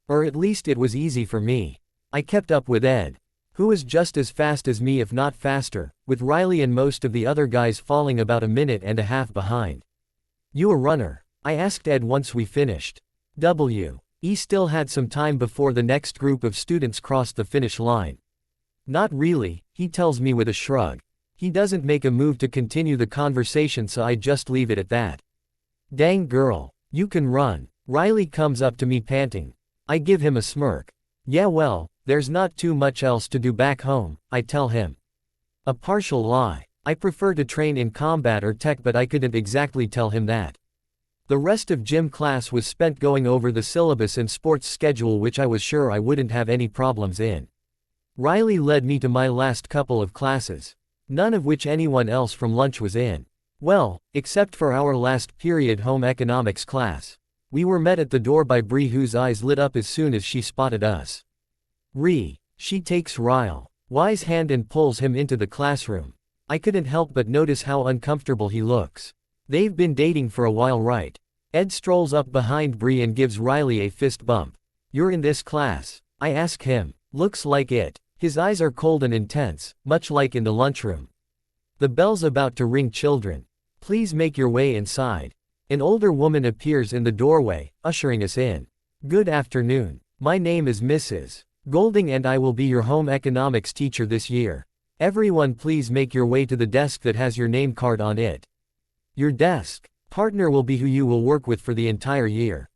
Or at least it was easy for me. I kept up with Ed, who was just as fast as me if not faster, with Riley and most of the other guys falling about a minute and a half behind. You a runner? I asked Ed once we finished. He still had some time before the next group of students crossed the finish line. Not really, he tells me with a shrug. He doesn't make a move to continue the conversation, so I just leave it at that. Dang girl, you can run. Riley comes up to me panting. I give him a smirk. Yeah, well, there's not too much else to do back home, I tell him. A partial lie. I prefer to train in combat or tech, but I couldn't exactly tell him that. The rest of gym class was spent going over the syllabus and sports schedule, which I was sure I wouldn't have any problems in. Riley led me to my last couple of classes, none of which anyone else from lunch was in. Well, except for our last period home economics class. We were met at the door by Bree, whose eyes lit up as soon as she spotted us. She takes Riley's hand and pulls him into the classroom. I couldn't help but notice how uncomfortable he looks. They've been dating for a while, right? Ed strolls up behind Bree and gives Riley a fist bump. You're in this class? I ask him. Looks like it. His eyes are cold and intense, much like in the lunchroom. The bell's about to ring. Children, please make your way inside. An older woman appears in the doorway, ushering us in. Good afternoon. My name is Mrs. Golding and I will be your home economics teacher this year. Everyone please make your way to the desk that has your name card on it. Your desk partner will be who you will work with for the entire year.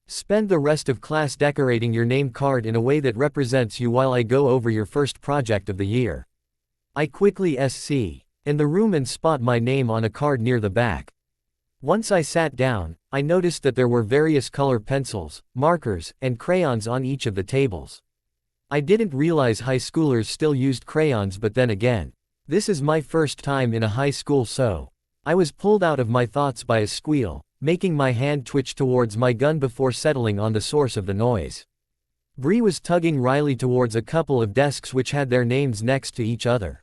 Spend the rest of class decorating your name card in a way that represents you while I go over your first project of the year. I quickly sc in the room and spot my name on a card near the back. Once I sat down, I noticed that there were various color pencils, markers, and crayons on each of the tables. I didn't realize high schoolers still used crayons, but then again, this is my first time in a high school, so I was pulled out of my thoughts by a squeal, making my hand twitch towards my gun before settling on the source of the noise. Bree was tugging Riley towards a couple of desks which had their names next to each other.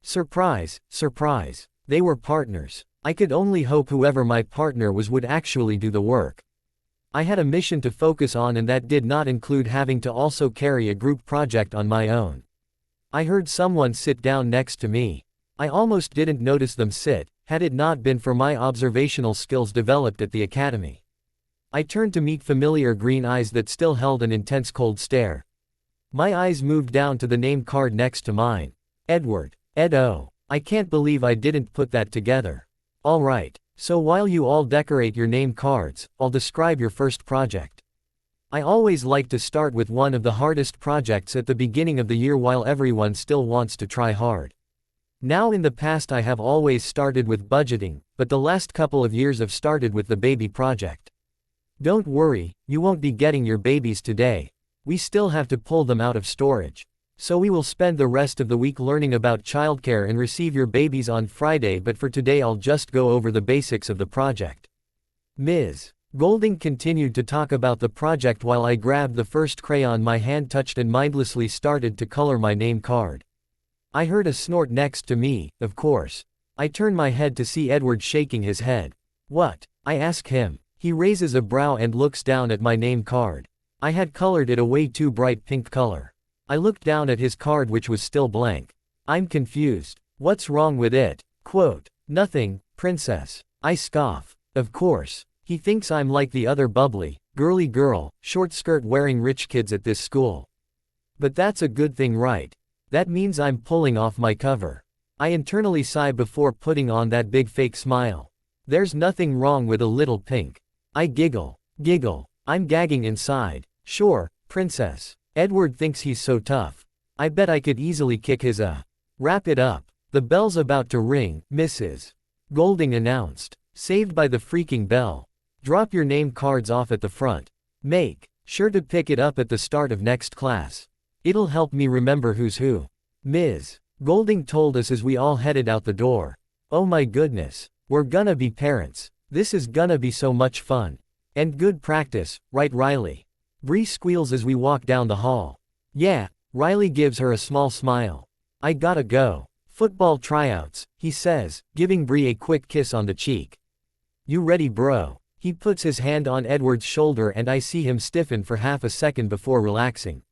Surprise, surprise, they were partners. I could only hope whoever my partner was would actually do the work. I had a mission to focus on, and that did not include having to also carry a group project on my own. I heard someone sit down next to me. I almost didn't notice them sit, had it not been for my observational skills developed at the academy. I turned to meet familiar green eyes that still held an intense cold stare. My eyes moved down to the name card next to mine. Edward. Ed-o. I can't believe I didn't put that together. Alright, so while you all decorate your name cards, I'll describe your first project. I always like to start with one of the hardest projects at the beginning of the year while everyone still wants to try hard. Now in the past I have always started with budgeting, but the last couple of years I've started with the baby project. Don't worry, you won't be getting your babies today. We still have to pull them out of storage. So we will spend the rest of the week learning about childcare and receive your babies on Friday, but for today I'll just go over the basics of the project. Ms. Golding continued to talk about the project while I grabbed the first crayon my hand touched and mindlessly started to color my name card. I heard a snort next to me, of course. I turn my head to see Edward shaking his head. What? I ask him. He raises a brow and looks down at my name card. I had colored it a way too bright pink color. I looked down at his card, which was still blank. I'm confused. What's wrong with it? Quote, nothing, princess. I scoff. Of course. He thinks I'm like the other bubbly, girly girl, short skirt wearing rich kids at this school. But that's a good thing, right? That means I'm pulling off my cover. I internally sigh before putting on that big fake smile. There's nothing wrong with a little pink. I giggle. I'm gagging inside. Sure, princess. Edward thinks he's so tough. I bet I could easily kick his Wrap it up. The bell's about to ring, Mrs. Golding announced. Saved by the freaking bell. Drop your name cards off at the front. Make sure to pick it up at the start of next class. It'll help me remember who's who. Ms. Golding told us as we all headed out the door. Oh my goodness. We're gonna be parents. This is gonna be so much fun. And good practice, right Riley? Bree squeals as we walk down the hall. Yeah, Riley gives her a small smile. I gotta go. Football tryouts, he says, giving Bree a quick kiss on the cheek. You ready, bro? He puts his hand on Edward's shoulder and I see him stiffen for half a second before relaxing.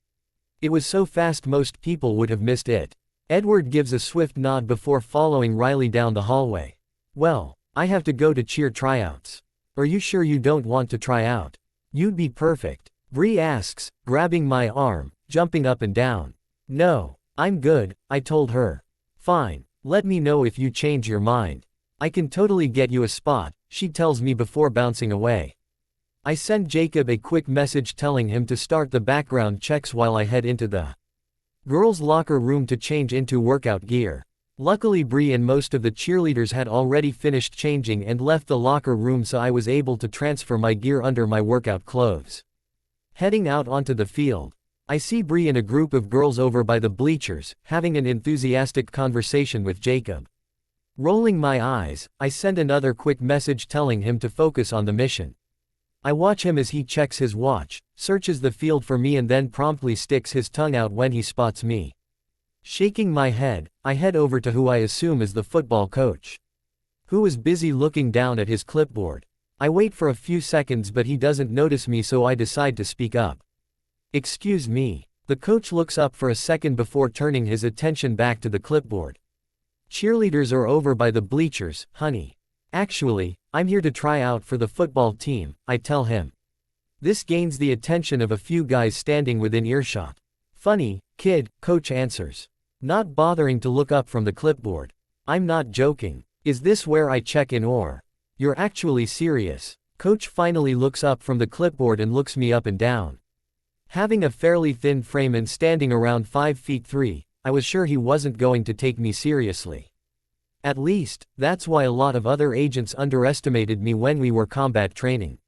It was so fast most people would have missed it. Edward gives a swift nod before following Riley down the hallway. Well, I have to go to cheer tryouts. Are you sure you don't want to try out? You'd be perfect. Bree asks, grabbing my arm, jumping up and down. No, I'm good, I told her. Fine, let me know if you change your mind. I can totally get you a spot, she tells me before bouncing away. I send Jacob a quick message telling him to start the background checks while I head into the girls' locker room to change into workout gear. Luckily Bree and most of the cheerleaders had already finished changing and left the locker room, so I was able to transfer my gear under my workout clothes. Heading out onto the field, I see Bree and a group of girls over by the bleachers, having an enthusiastic conversation with Jacob. Rolling my eyes, I send another quick message telling him to focus on the mission. I watch him as he checks his watch, searches the field for me and then promptly sticks his tongue out when he spots me. Shaking my head, I head over to who I assume is the football coach, who is busy looking down at his clipboard. I wait for a few seconds but he doesn't notice me, so I decide to speak up. "Excuse me." The coach looks up for a second before turning his attention back to the clipboard. "Cheerleaders are over by the bleachers, honey. Actually, I'm here to try out for the football team," I tell him. This gains the attention of a few guys standing within earshot. "Funny, kid," coach answers, not bothering to look up from the clipboard. "I'm not joking. Is this where I check in, or you're actually serious?" Coach finally looks up from the clipboard and looks me up and down. Having a fairly thin frame and standing around 5 feet 3, I was sure he wasn't going to take me seriously. At least, that's why a lot of other agents underestimated me when we were combat training.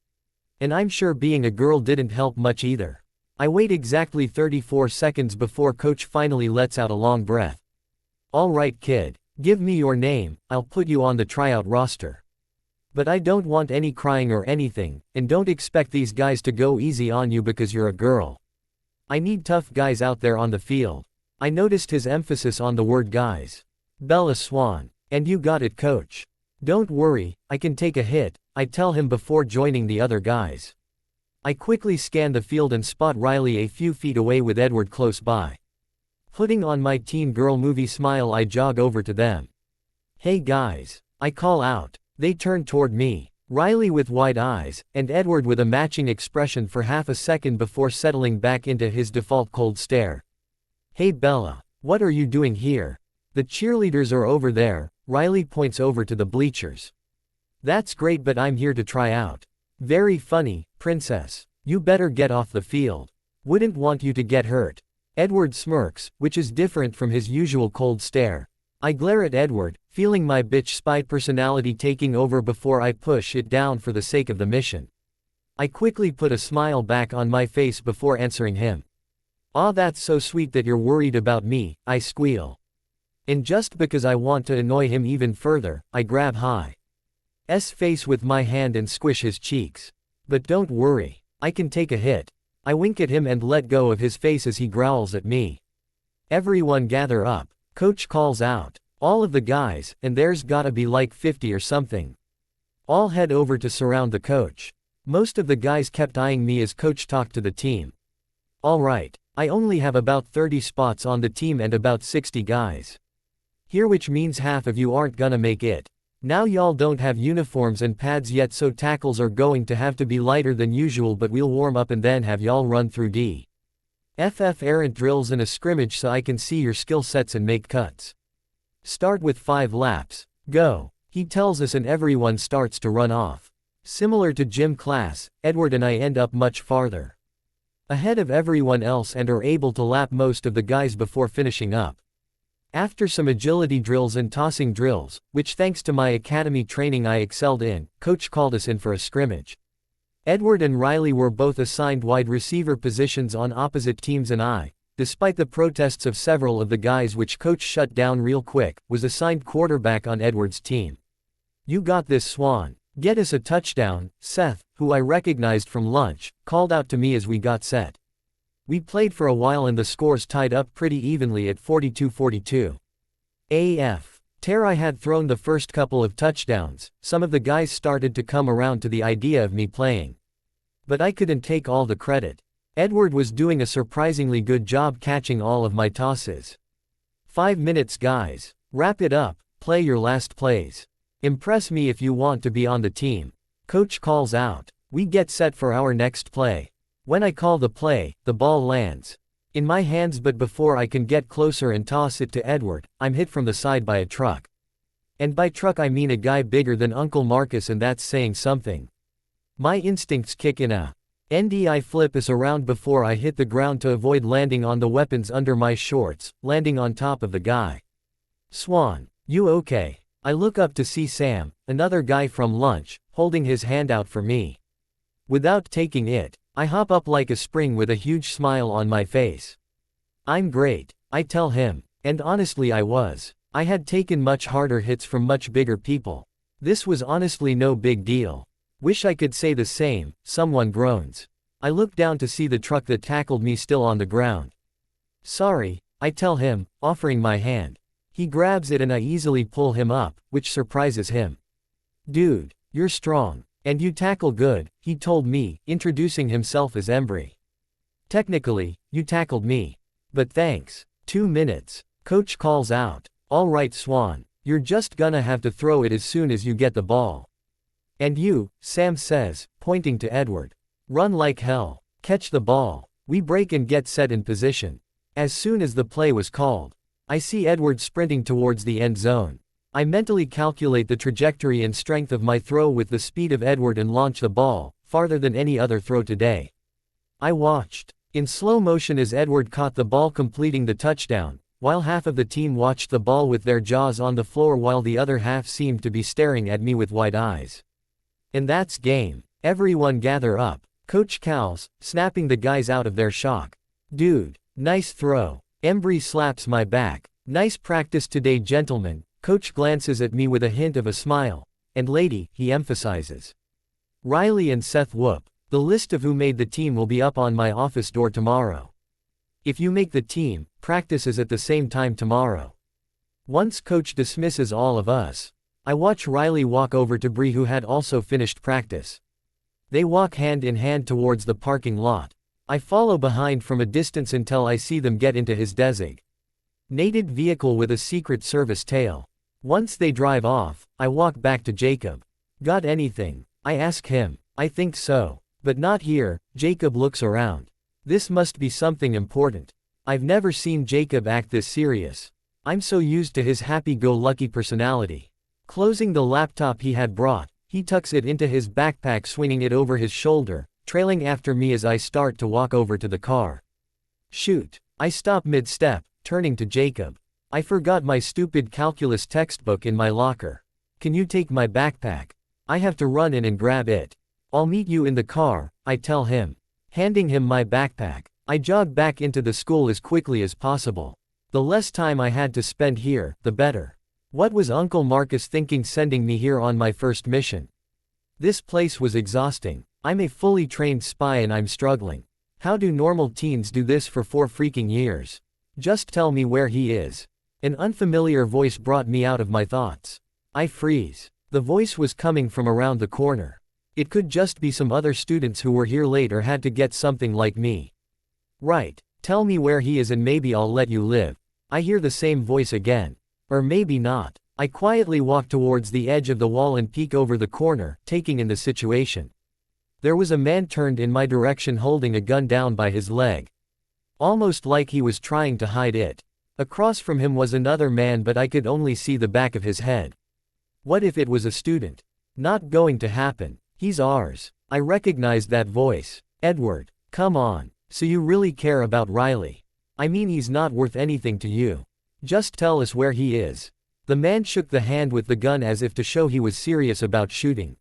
And I'm sure being a girl didn't help much either. I wait exactly 34 seconds before coach finally lets out a long breath. "All right, kid. Give me your name, I'll put you on the tryout roster. But I don't want any crying or anything, and don't expect these guys to go easy on you because you're a girl. I need tough guys out there on the field." I noticed his emphasis on the word guys. "Bella Swan. And you got it, coach. Don't worry, I can take a hit," I tell him before joining the other guys. I quickly scan the field and spot Riley a few feet away with Edward close by. Putting on my teen girl movie smile, I jog over to them. "Hey guys," I call out. They turn toward me, Riley with wide eyes, and Edward with a matching expression for half a second before settling back into his default cold stare. "Hey Bella, what are you doing here?" "The cheerleaders are over there," Riley points over to the bleachers. "That's great, but I'm here to try out." "Very funny, princess. You better get off the field. Wouldn't want you to get hurt." Edward smirks, which is different from his usual cold stare. I glare at Edward, feeling my bitch spy personality taking over before I push it down for the sake of the mission. I quickly put a smile back on my face before answering him. "Aw, that's so sweet that you're worried about me," I squeal. And just because I want to annoy him even further, I grab Hi's face with my hand and squish his cheeks. "But don't worry, I can take a hit." I wink at him and let go of his face as he growls at me. "Everyone gather up," coach calls out. All of the guys, and there's gotta be like 50 or something, all head over to surround the coach. Most of the guys kept eyeing me as coach talked to the team. "Alright, I only have about 30 spots on the team and about 60 guys here, which means half of you aren't gonna make it. Now y'all don't have uniforms and pads yet, so tackles are going to have to be lighter than usual, but we'll warm up and then have y'all run through DFF errant drills and a scrimmage so I can see your skill sets and make cuts. Start with 5 laps. Go," he tells us, and everyone starts to run off. Similar to gym class, Edward and I end up much farther ahead of everyone else and are able to lap most of the guys before finishing up. After some agility drills and tossing drills, which thanks to my academy training I excelled in, coach called us in for a scrimmage. Edward and Riley were both assigned wide receiver positions on opposite teams, and I, despite the protests of several of the guys which coach shut down real quick, was assigned quarterback on Edward's team. "You got this, Swan. Get us a touchdown," Seth, who I recognized from lunch, called out to me as we got set. We played for a while and the scores tied up pretty evenly at 42-42. After I had thrown the first couple of touchdowns, some of the guys started to come around to the idea of me playing. But I couldn't take all the credit. Edward was doing a surprisingly good job catching all of my tosses. 5 minutes, guys. Wrap it up, play your last plays. Impress me if you want to be on the team. Coach calls out. We get set for our next play. When I call the play, the ball lands in my hands, but before I can get closer and toss it to Edward, I'm hit from the side by a truck. And by truck I mean a guy bigger than Uncle Marcus, and that's saying something. My instincts kick in a I flip us around before I hit the ground to avoid landing on the weapons under my shorts, landing on top of the guy. Swan, you okay? I look up to see Sam, another guy from lunch, holding his hand out for me. Without taking it, I hop up like a spring with a huge smile on my face. I'm great, I tell him, and honestly I was. I had taken much harder hits from much bigger people. This was honestly no big deal. Wish I could say the same, someone groans. I look down to see the truck that tackled me still on the ground. Sorry, I tell him, offering my hand. He grabs it and I easily pull him up, which surprises him. Dude, you're strong. And you tackle good, he told me, introducing himself as Embry. Technically, you tackled me. But thanks. 2 minutes. Coach calls out. All right Swan, you're just gonna have to throw it as soon as you get the ball. And you, Sam says, pointing to Edward. Run like hell. Catch the ball. We break and get set in position. As soon as the play was called, I see Edward sprinting towards the end zone. I mentally calculate the trajectory and strength of my throw with the speed of Edward and launch the ball, farther than any other throw today. I watched, in slow motion as Edward caught the ball completing the touchdown, while half of the team watched the ball with their jaws on the floor while the other half seemed to be staring at me with wide eyes. And that's game. Everyone gather up. Coach calls, snapping the guys out of their shock. Dude, nice throw. Embry slaps my back. Nice practice today gentlemen. Coach glances at me with a hint of a smile. And lady, he emphasizes. Riley and Seth whoop. The list of who made the team will be up on my office door tomorrow. If you make the team, practice is at the same time tomorrow. Once coach dismisses all of us, I watch Riley walk over to Bree who had also finished practice. They walk hand in hand towards the parking lot. I follow behind from a distance until I see them get into his designated vehicle with a Secret Service tail. Once they drive off, I walk back to Jacob. Got anything? I ask him. I think so. But not here. Jacob looks around. This must be something important. I've never seen Jacob act this serious. I'm so used to his happy-go-lucky personality. Closing the laptop he had brought, he tucks it into his backpack swinging it over his shoulder, trailing after me as I start to walk over to the car. Shoot. I stop mid-step, turning to Jacob. I forgot my stupid calculus textbook in my locker. Can you take my backpack? I have to run in and grab it. I'll meet you in the car, I tell him. Handing him my backpack, I jog back into the school as quickly as possible. The less time I had to spend here, the better. What was Uncle Marcus thinking sending me here on my first mission? This place was exhausting. I'm a fully trained spy and I'm struggling. How do normal teens do this for 4 freaking years? Just tell me where he is. An unfamiliar voice brought me out of my thoughts. I freeze. The voice was coming from around the corner. It could just be some other students who were here late or had to get something like me. Right, tell me where he is and maybe I'll let you live. I hear the same voice again. Or maybe not. I quietly walk towards the edge of the wall and peek over the corner, taking in the situation. There was a man turned in my direction holding a gun down by his leg. Almost like he was trying to hide it. Across from him was another man but I could only see the back of his head. What if it was a student? Not going to happen. He's ours. I recognized that voice. Edward, come on. So you really care about Riley? I mean he's not worth anything to you. Just tell us where he is. The man shook the hand with the gun as if to show he was serious about shooting.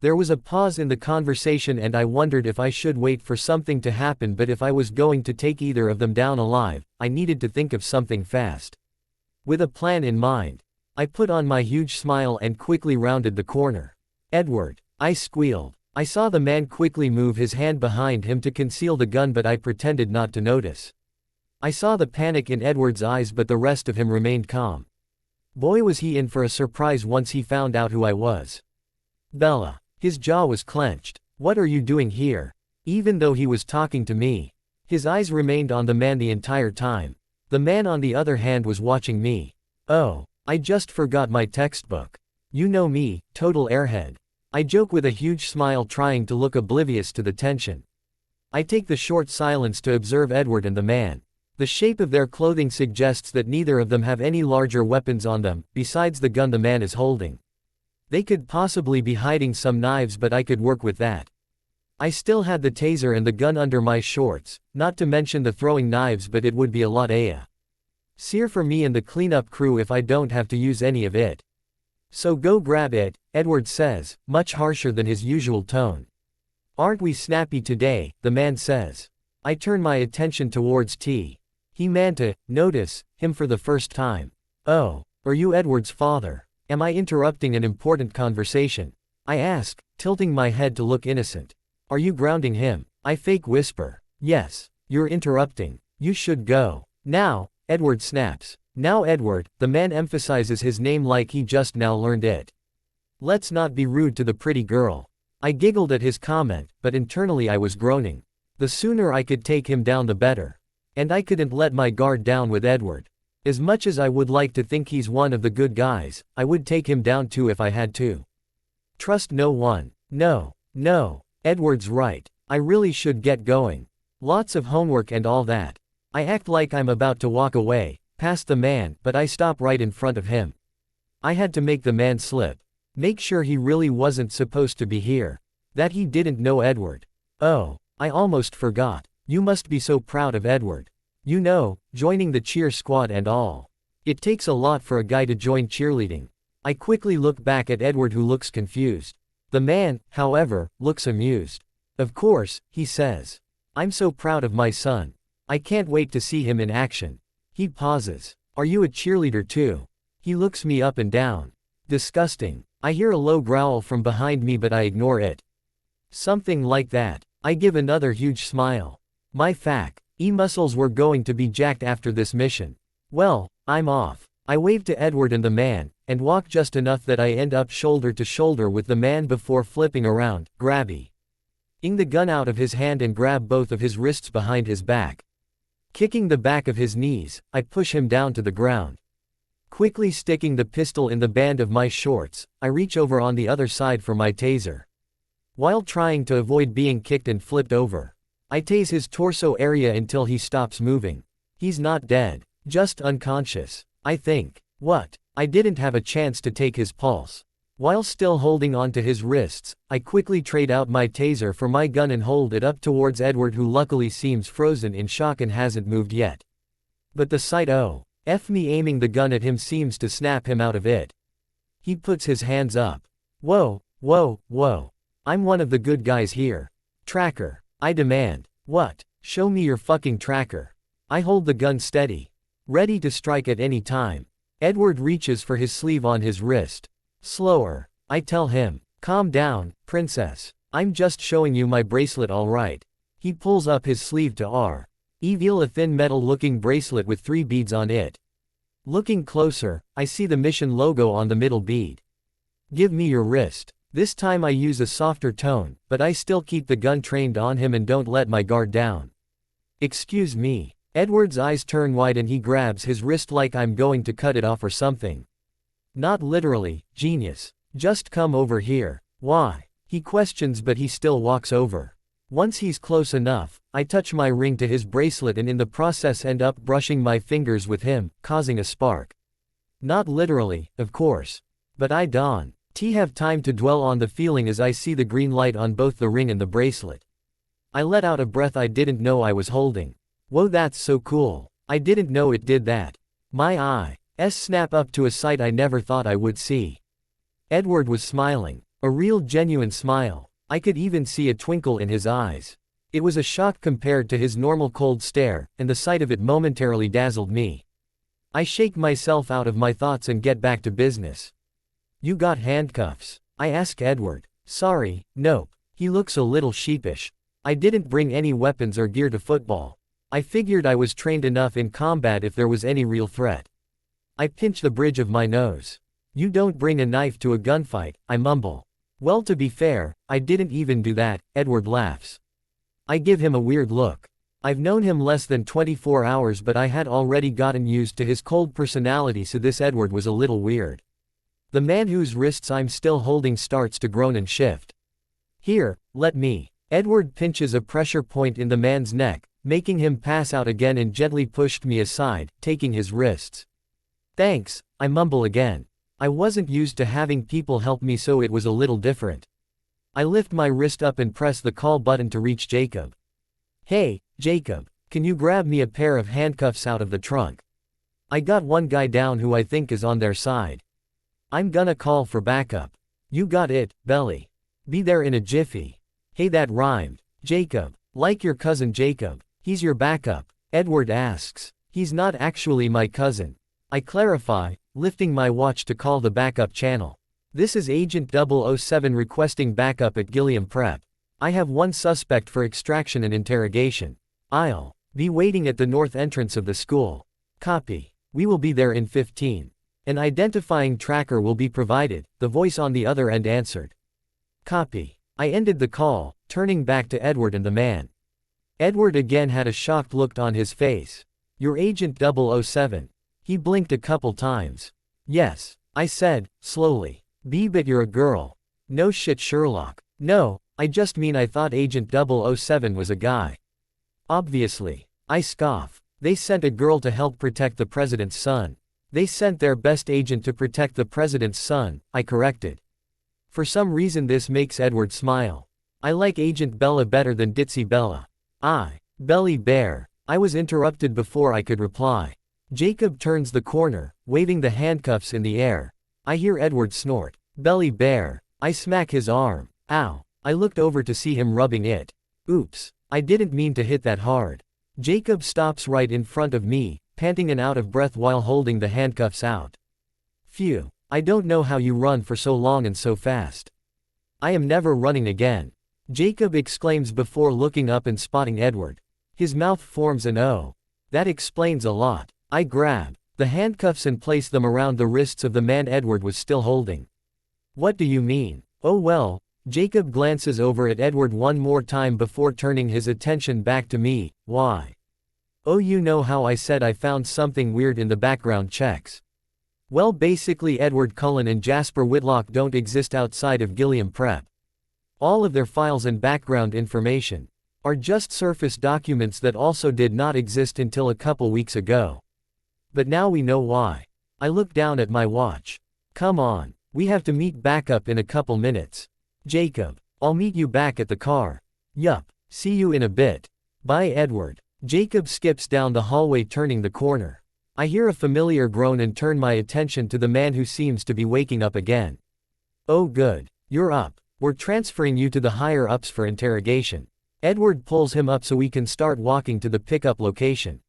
There was a pause in the conversation and I wondered if I should wait for something to happen, but if I was going to take either of them down alive, I needed to think of something fast. With a plan in mind, I put on my huge smile and quickly rounded the corner. Edward, I squealed. I saw the man quickly move his hand behind him to conceal the gun but I pretended not to notice. I saw the panic in Edward's eyes but the rest of him remained calm. Boy was he in for a surprise once he found out who I was. Bella. His jaw was clenched. What are you doing here? Even though he was talking to me. His eyes remained on the man the entire time. The man on the other hand was watching me. Oh, I just forgot my textbook. You know me, total airhead. I joke with a huge smile trying to look oblivious to the tension. I take the short silence to observe Edward and the man. The shape of their clothing suggests that neither of them have any larger weapons on them, besides the gun the man is holding. They could possibly be hiding some knives but I could work with that. I still had the taser and the gun under my shorts, not to mention the throwing knives but it would be a lot. Sear for me and the cleanup crew if I don't have to use any of it. So go grab it, Edward says, much harsher than his usual tone. Aren't we snappy today, the man says. I turn my attention towards T. He man to notice him for the first time. Oh, are you Edward's father? Am I interrupting an important conversation? I ask, tilting my head to look innocent. Are you grounding him? I fake whisper. Yes, you're interrupting. You should go. Now, Edward snaps. Now Edward, the man emphasizes his name like he just now learned it. Let's not be rude to the pretty girl. I giggled at his comment, but internally I was groaning. The sooner I could take him down the better. And I couldn't let my guard down with Edward. As much as I would like to think he's one of the good guys, I would take him down too if I had to. Trust no one. No, Edward's right. I really should get going. Lots of homework and all that. I act like I'm about to walk away, past the man, but I stop right in front of him. I had to make the man slip. Make sure he really wasn't supposed to be here. That he didn't know Edward. Oh, I almost forgot. You must be so proud of Edward. You know, joining the cheer squad and all. It takes a lot for a guy to join cheerleading. I quickly look back at Edward who looks confused. The man, however, looks amused. Of course, he says. I'm so proud of my son. I can't wait to see him in action. He pauses. Are you a cheerleader too? He looks me up and down. Disgusting. I hear a low growl from behind me but I ignore it. Something like that. I give another huge smile. My muscles were going to be jacked after this mission. Well, I'm off. I wave to Edward and the man, and walk just enough that I end up shoulder to shoulder with the man before flipping around, grabbing the gun out of his hand and grab both of his wrists behind his back. Kicking the back of his knees, I push him down to the ground. Quickly sticking the pistol in the band of my shorts, I reach over on the other side for my taser. While trying to avoid being kicked and flipped over, I tase his torso area until he stops moving. He's not dead, just unconscious, I think. What? I didn't have a chance to take his pulse. While still holding on to his wrists, I quickly trade out my taser for my gun and hold it up towards Edward who luckily seems frozen in shock and hasn't moved yet. But the sight of me aiming the gun at him seems to snap him out of it. He puts his hands up. Whoa. I'm one of the good guys here. Tracker. I demand. What? Show me your fucking tracker. I hold the gun steady. Ready to strike at any time. Edward reaches for his sleeve on his wrist. Slower. I tell him. Calm down, princess. I'm just showing you my bracelet alright. He pulls up his sleeve to reveal a thin metal-looking bracelet with 3 beads on it. Looking closer, I see the mission logo on the middle bead. Give me your wrist. This time I use a softer tone, but I still keep the gun trained on him and don't let my guard down. Excuse me. Edward's eyes turn wide and he grabs his wrist like I'm going to cut it off or something. Not literally, genius. Just come over here. Why? He questions but he still walks over. Once he's close enough, I touch my ring to his bracelet and in the process end up brushing my fingers with him, causing a spark. Not literally, of course. But I don't have time to dwell on the feeling as I see the green light on both the ring and the bracelet. I let out a breath I didn't know I was holding. Whoa, that's so cool. I didn't know it did that. My eyes snap up to a sight I never thought I would see. Edward was smiling. A real genuine smile. I could even see a twinkle in his eyes. It was a shock compared to his normal cold stare, and the sight of it momentarily dazzled me. I shake myself out of my thoughts and get back to business. You got handcuffs? I ask Edward. Sorry, nope. He looks a little sheepish. I didn't bring any weapons or gear to football. I figured I was trained enough in combat if there was any real threat. I pinch the bridge of my nose. You don't bring a knife to a gunfight, I mumble. Well, to be fair, I didn't even do that, Edward laughs. I give him a weird look. I've known him less than 24 hours but I had already gotten used to his cold personality, so this Edward was a little weird. The man whose wrists I'm still holding starts to groan and shift. Here, let me. Edward pinches a pressure point in the man's neck, making him pass out again and gently pushed me aside, taking his wrists. Thanks, I mumble again. I wasn't used to having people help me, so it was a little different. I lift my wrist up and press the call button to reach Jacob. Hey, Jacob, can you grab me a pair of handcuffs out of the trunk? I got one guy down who I think is on their side. I'm gonna call for backup. You got it, Belly. Be there in a jiffy. Hey, that rhymed. Jacob. Like your cousin Jacob. He's your backup. Edward asks. He's not actually my cousin. I clarify, lifting my watch to call the backup channel. This is Agent 007 requesting backup at Gilliam Prep. I have one suspect for extraction and interrogation. I'll be waiting at the north entrance of the school. Copy. We will be there in 15. An identifying tracker will be provided, the voice on the other end answered. Copy. I ended the call, turning back to Edward and the man. Edward again had a shocked look on his face. You're Agent 007. He blinked a couple times. Yes, I said, slowly. But you're a girl. No shit, Sherlock. No, I just mean I thought Agent 007 was a guy. Obviously. I scoff. They sent a girl to help protect the president's son. They sent their best agent to protect the president's son, I corrected. For some reason this makes Edward smile. I like Agent Bella better than Ditzy Bella. Belly Bear. I was interrupted before I could reply. Jacob turns the corner, waving the handcuffs in the air. I hear Edward snort. Belly Bear. I smack his arm. Ow. I looked over to see him rubbing it. Oops. I didn't mean to hit that hard. Jacob stops right in front of me, panting and out of breath while holding the handcuffs out. Phew. I don't know how you run for so long and so fast. I am never running again. Jacob exclaims before looking up and spotting Edward. His mouth forms an O. That explains a lot. I grab the handcuffs and place them around the wrists of the man Edward was still holding. What do you mean? Oh well. Jacob glances over at Edward one more time before turning his attention back to me. Why? Oh, you know how I said I found something weird in the background checks. Well, basically Edward Cullen and Jasper Whitlock don't exist outside of Gilliam Prep. All of their files and background information are just surface documents that also did not exist until a couple weeks ago. But now we know why. I look down at my watch. Come on, we have to meet backup in a couple minutes. Jacob, I'll meet you back at the car. Yup, see you in a bit. Bye, Edward. Jacob skips down the hallway, turning the corner. I hear a familiar groan and turn my attention to the man who seems to be waking up again. Oh good, you're up. We're transferring you to the higher ups for interrogation. Edward pulls him up so we can start walking to the pickup location.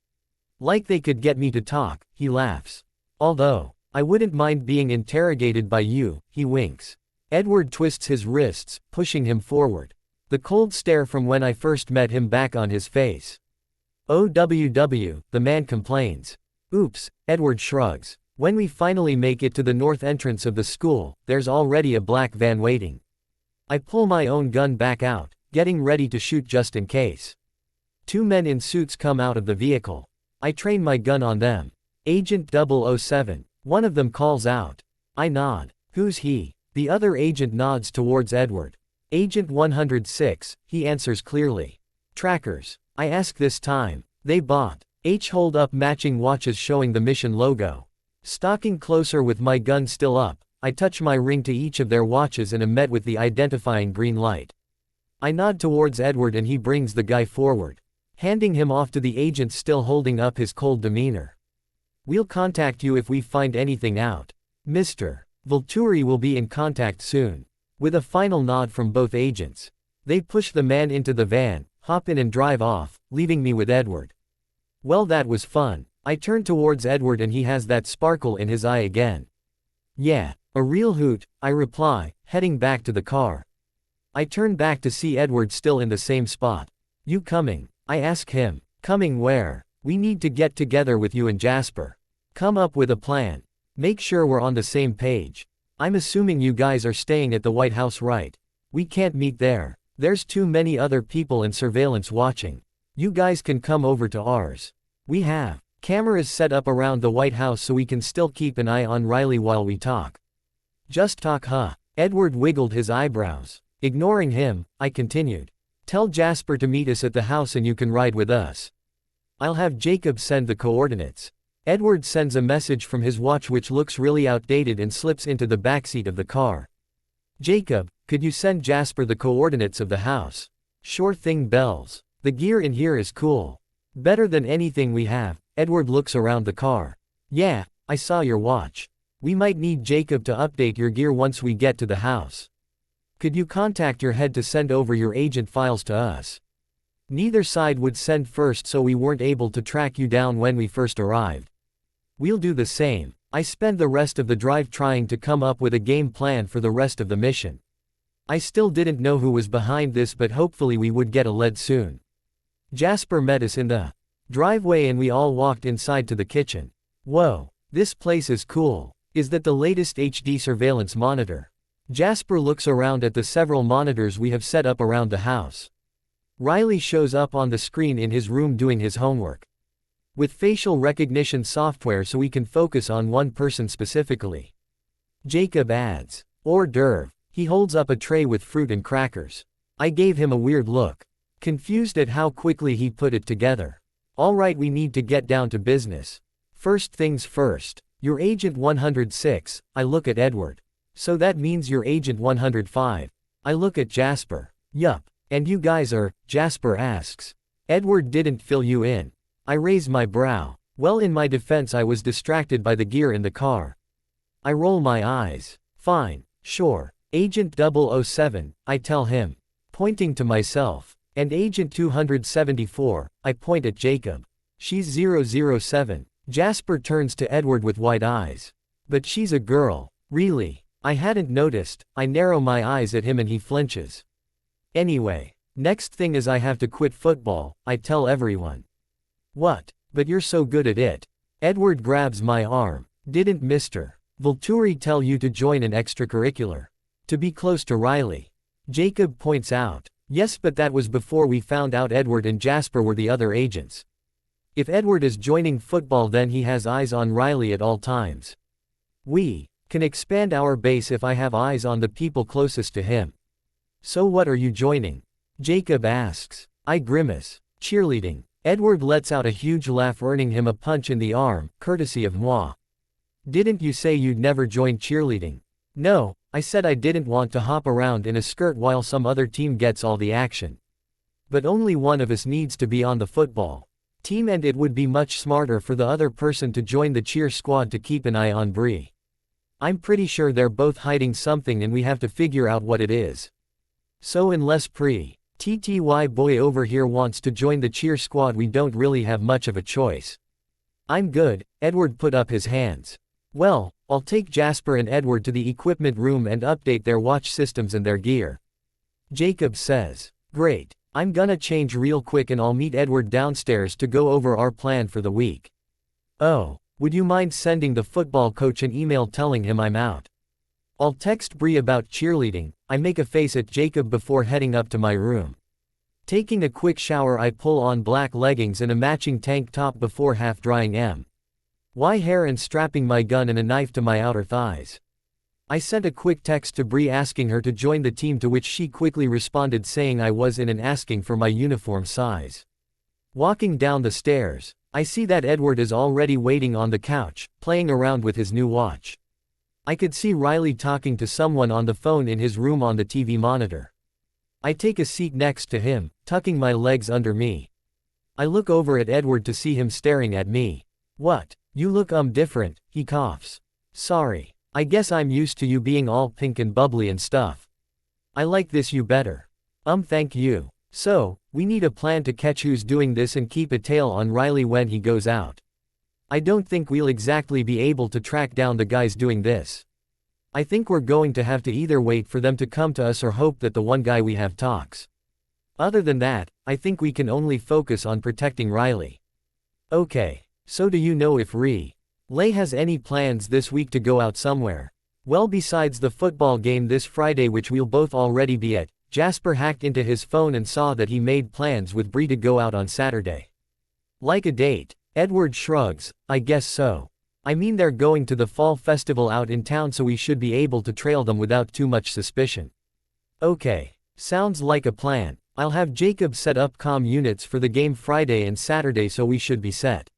Like they could get me to talk, he laughs. Although, I wouldn't mind being interrogated by you, he winks. Edward twists his wrists, pushing him forward. The cold stare from when I first met him back on his face. OWW, the man complains. Oops, Edward shrugs. When we finally make it to the north entrance of the school, there's already a black van waiting. I pull my own gun back out, getting ready to shoot just in case. Two men in suits come out of the vehicle. I train my gun on them. Agent 007. One of them calls out. I nod. Who's he? The other agent nods towards Edward. Agent 106, he answers clearly. Trackers. I ask this time. They bought. Hold up matching watches showing the mission logo. Stalking closer with my gun still up, I touch my ring to each of their watches and am met with the identifying green light. I nod towards Edward and he brings the guy forward, handing him off to the agent still holding up his cold demeanor. We'll contact you if we find anything out. Mr. Volturi will be in contact soon. With a final nod from both agents, they push the man into the van, hop in and drive off, leaving me with Edward. Well, that was fun. I turn towards Edward and he has that sparkle in his eye again. Yeah, a real hoot, I reply, heading back to the car. I turn back to see Edward still in the same spot. You coming? I ask him. Coming where? We need to get together with you and Jasper. Come up with a plan. Make sure we're on the same page. I'm assuming you guys are staying at the White House, right? We can't meet there. There's too many other people and surveillance watching. You guys can come over to ours. We have cameras set up around the White House so we can still keep an eye on Riley while we talk. Just talk, huh? Edward wiggled his eyebrows. Ignoring him, I continued. Tell Jasper to meet us at the house and you can ride with us. I'll have Jacob send the coordinates. Edward sends a message from his watch which looks really outdated and slips into the backseat of the car. Jacob, could you send Jasper the coordinates of the house? Sure thing, Bells. The gear in here is cool. Better than anything we have. Edward looks around the car. Yeah, I saw your watch. We might need Jacob to update your gear once we get to the house. Could you contact your head to send over your agent files to us? Neither side would send first, so we weren't able to track you down when we first arrived. We'll do the same. I spent the rest of the drive trying to come up with a game plan for the rest of the mission. I still didn't know who was behind this, but hopefully we would get a lead soon. Jasper met us in the driveway and we all walked inside to the kitchen. Whoa, this place is cool. Is that the latest HD surveillance monitor? Jasper looks around at the several monitors we have set up around the house. Riley shows up on the screen in his room doing his homework. With facial recognition software so we can focus on one person specifically. Jacob adds, hors d'oeuvre. He holds up a tray with fruit and crackers. I gave him a weird look. Confused at how quickly he put it together. Alright, we need to get down to business. First things first. You're Agent 106, I look at Edward. So that means you're Agent 105. I look at Jasper. Yup. And you guys are, Jasper asks. Edward didn't fill you in. I raise my brow. Well, in my defense, I was distracted by the gear in the car. I roll my eyes. Fine, sure. Agent 007, I tell him. Pointing to myself. And Agent 274, I point at Jacob. She's 007. Jasper turns to Edward with wide eyes. But she's a girl. Really? I hadn't noticed. I narrow my eyes at him and he flinches. Anyway, next thing is I have to quit football, I tell everyone. What? But you're so good at it. Edward grabs my arm. Didn't Mr. Vulturi tell you to join an extracurricular? To be close to Riley. Jacob points out. Yes, but that was before we found out Edward and Jasper were the other agents. If Edward is joining football, then he has eyes on Riley at all times. We can expand our base if I have eyes on the people closest to him. So what are you joining? Jacob asks. I grimace. Cheerleading. Edward lets out a huge laugh, earning him a punch in the arm, courtesy of moi. Didn't you say you'd never join cheerleading? No, I said I didn't want to hop around in a skirt while some other team gets all the action. But only one of us needs to be on the football team, and it would be much smarter for the other person to join the cheer squad to keep an eye on Bree. I'm pretty sure they're both hiding something and we have to figure out what it is. So unless TTY boy over here wants to join the cheer squad, we don't really have much of a choice. I'm good, Edward put up his hands. Well, I'll take Jasper and Edward to the equipment room and update their watch systems and their gear. Jacob says. Great. I'm gonna change real quick and I'll meet Edward downstairs to go over our plan for the week. Oh, would you mind sending the football coach an email telling him I'm out? I'll text Bree about cheerleading. I make a face at Jacob before heading up to my room. Taking a quick shower, I pull on black leggings and a matching tank top before half-drying my hair and strapping my gun and a knife to my outer thighs. I sent a quick text to Bree asking her to join the team, to which she quickly responded saying I was in and asking for my uniform size. Walking down the stairs, I see that Edward is already waiting on the couch, playing around with his new watch. I could see Riley talking to someone on the phone in his room on the TV monitor. I take a seat next to him, tucking my legs under me. I look over at Edward to see him staring at me. What? You look different, he coughs. Sorry. I guess I'm used to you being all pink and bubbly and stuff. I like this you better. Thank you. So, we need a plan to catch who's doing this and keep a tail on Riley when he goes out. I don't think we'll exactly be able to track down the guys doing this. I think we're going to have to either wait for them to come to us or hope that the one guy we have talks. Other than that, I think we can only focus on protecting Riley. Okay, so do you know if Lay has any plans this week to go out somewhere? Well, besides the football game this Friday, which we'll both already be at, Jasper hacked into his phone and saw that he made plans with Bree to go out on Saturday. Like a date? Edward shrugs. I guess so. I mean, they're going to the fall festival out in town, so we should be able to trail them without too much suspicion. Okay. Sounds like a plan. I'll have Jacob set up comm units for the game Friday and Saturday, so we should be set.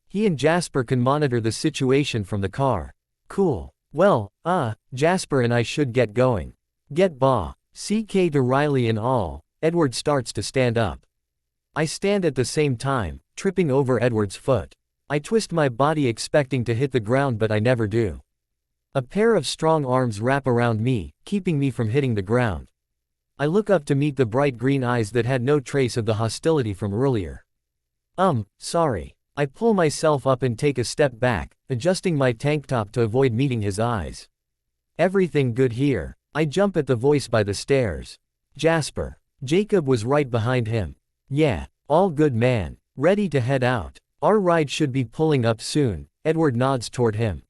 He and Jasper can monitor the situation from the car. Cool. Well, Jasper and I should get going. Get CK to Riley and all. Edward starts to stand up. I stand at the same time, tripping over Edward's foot. I twist my body expecting to hit the ground but I never do. A pair of strong arms wrap around me, keeping me from hitting the ground. I look up to meet the bright green eyes that had no trace of the hostility from earlier. Sorry. I pull myself up and take a step back, adjusting my tank top to avoid meeting his eyes. Everything good here? I jump at the voice by the stairs. Jasper. Jacob was right behind him. Yeah, all good man. Ready to head out. Our ride should be pulling up soon. Edward nods toward him.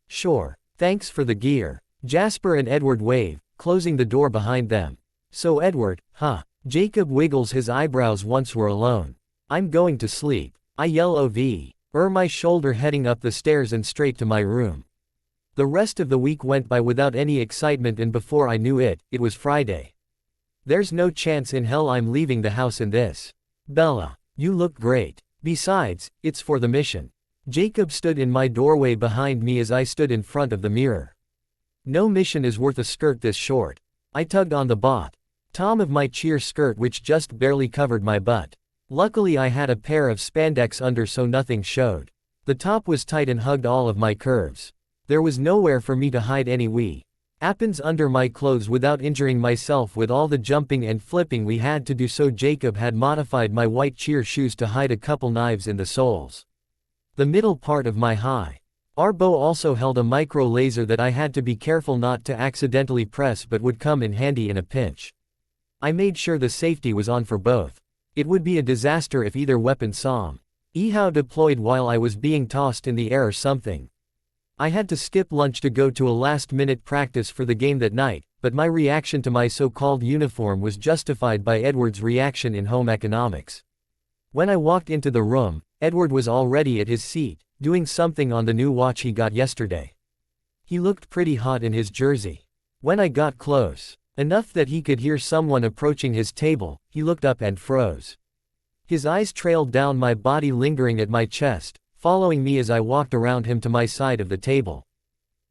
Sure. Thanks for the gear. Jasper and Edward wave, closing the door behind them. So Edward, huh? Jacob wiggles his eyebrows once we're alone. I'm going to sleep. I yell over my shoulder heading up the stairs and straight to my room. The rest of the week went by without any excitement and before I knew it, it was Friday. There's no chance in hell I'm leaving the house in this. Bella, you look great. Besides, it's for the mission. Jacob stood in my doorway behind me as I stood in front of the mirror. No mission is worth a skirt this short. I tugged on the bottom of my cheer skirt which just barely covered my butt. Luckily I had a pair of spandex under so nothing showed. The top was tight and hugged all of my curves. There was nowhere for me to hide any wee appens under my clothes without injuring myself. With all the jumping and flipping we had to do, so Jacob had modified my white cheer shoes to hide a couple knives in the soles. The middle part of my our bow also held a micro laser that I had to be careful not to accidentally press but would come in handy in a pinch. I made sure the safety was on for both. It would be a disaster if either weapon saw how deployed while I was being tossed in the air or something. I had to skip lunch to go to a last-minute practice for the game that night, but my reaction to my so-called uniform was justified by Edward's reaction in home economics. When I walked into the room, Edward was already at his seat, doing something on the new watch he got yesterday. He looked pretty hot in his jersey. When I got close enough that he could hear someone approaching his table, he looked up and froze. His eyes trailed down my body, lingering at my chest, following me as I walked around him to my side of the table.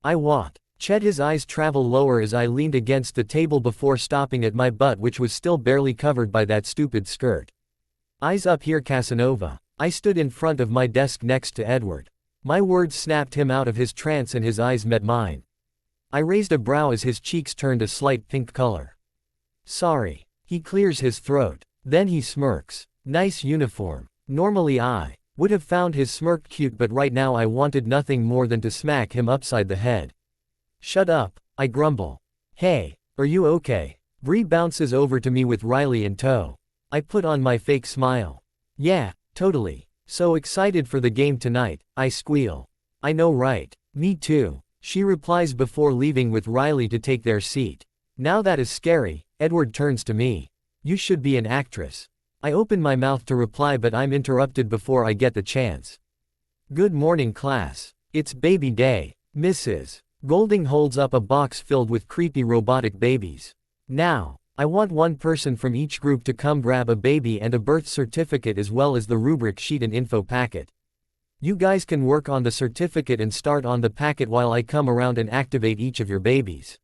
I watched his eyes travel lower as I leaned against the table before stopping at my butt, which was still barely covered by that stupid skirt. Eyes up here, Casanova. I stood in front of my desk next to Edward. My words snapped him out of his trance and his eyes met mine. I raised a brow as his cheeks turned a slight pink color. Sorry. He clears his throat. Then he smirks. Nice uniform. Normally I would have found his smirk cute, but right now I wanted nothing more than to smack him upside the head. Shut up, I grumble. Hey, are you okay? Bree bounces over to me with Riley in tow. I put on my fake smile. Yeah, totally. So excited for the game tonight, I squeal. I know, right? Me too. She replies before leaving with Riley to take their seat. Now that is scary. Edward turns to me. You should be an actress. I open my mouth to reply but I'm interrupted before I get the chance. Good morning, class. It's baby day. Mrs. Golding holds up a box filled with creepy robotic babies. Now, I want one person from each group to come grab a baby and a birth certificate as well as the rubric sheet and info packet. You guys can work on the certificate and start on the packet while I come around and activate each of your babies.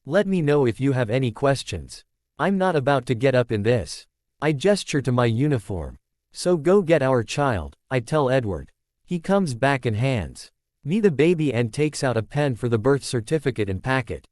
Let me know if you have any questions. I'm not about to get up in this. I gesture to my uniform. So go get our child, I tell Edward. He comes back and hands me the baby and takes out a pen for the birth certificate and packet.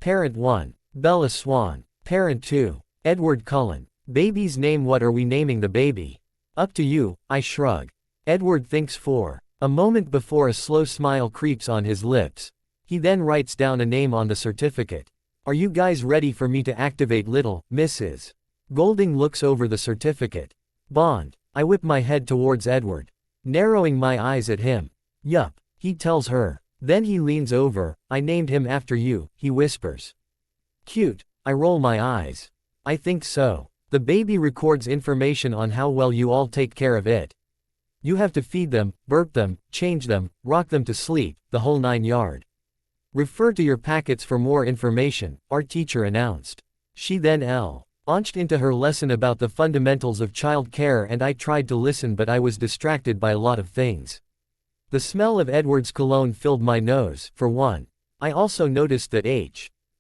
Parent 1, Bella Swan. Parent 2, Edward Cullen. Baby's name. What are we naming the baby? Up to you, I shrug. Edward thinks for a moment before a slow smile creeps on his lips. He then writes down a name on the certificate. Are you guys ready for me to activate little Mrs. Golding looks over the certificate. Bond. I whip my head towards Edward, narrowing my eyes at him. Yup, he tells her. Then he leans over. I named him after you, he whispers. Cute. I roll my eyes. I think so. The baby records information on how well you all take care of it. You have to feed them, burp them, change them, rock them to sleep, the whole 9 yards. Refer to your packets for more information, our teacher announced. She then launched into her lesson about the fundamentals of child care and I tried to listen but I was distracted by a lot of things. The smell of Edward's cologne filled my nose, for one. I also noticed that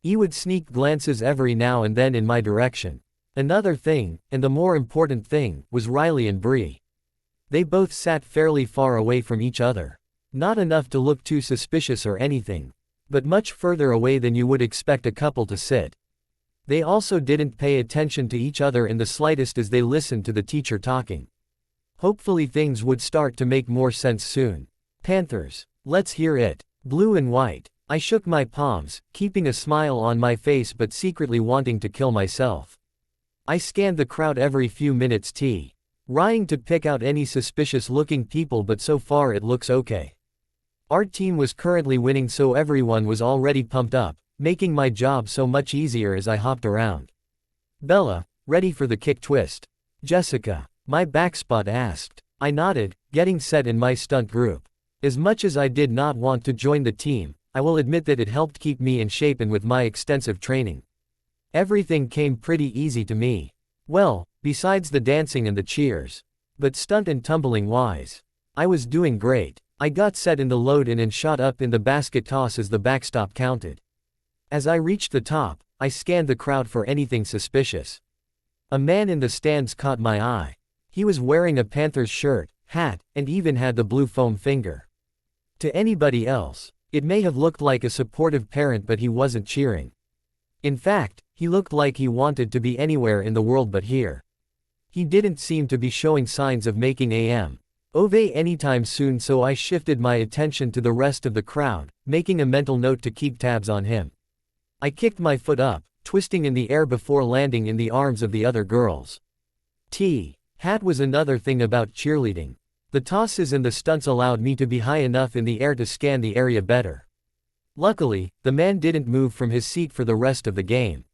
he would sneak glances every now and then in my direction. Another thing, and the more important thing, was Riley and Bree. They both sat fairly far away from each other. Not enough to look too suspicious or anything, but much further away than you would expect a couple to sit. They also didn't pay attention to each other in the slightest as they listened to the teacher talking. Hopefully things would start to make more sense soon. Panthers. Let's hear it. Blue and white. I shook my palms, keeping a smile on my face but secretly wanting to kill myself. I scanned the crowd every few minutes trying to pick out any suspicious-looking people, but so far it looks okay. Our team was currently winning, so everyone was already pumped up, making my job so much easier as I hopped around. Bella, ready for the kick twist? Jessica, my backspot asked. I nodded, getting set in my stunt group. As much as I did not want to join the team, I will admit that it helped keep me in shape, and with my extensive training, everything came pretty easy to me. Well, besides the dancing and the cheers. But stunt and tumbling wise, I was doing great. I got set in the load-in and shot up in the basket toss as the backstop counted. As I reached the top, I scanned the crowd for anything suspicious. A man in the stands caught my eye. He was wearing a Panthers shirt, hat, and even had the blue foam finger. To anybody else, it may have looked like a supportive parent, but he wasn't cheering. In fact, he looked like he wanted to be anywhere in the world but here. He didn't seem to be showing signs of making Ove anytime soon, so I shifted my attention to the rest of the crowd, making a mental note to keep tabs on him. I kicked my foot up, twisting in the air before landing in the arms of the other girls. Hat was another thing about cheerleading. The tosses and the stunts allowed me to be high enough in the air to scan the area better. Luckily, the man didn't move from his seat for the rest of the game.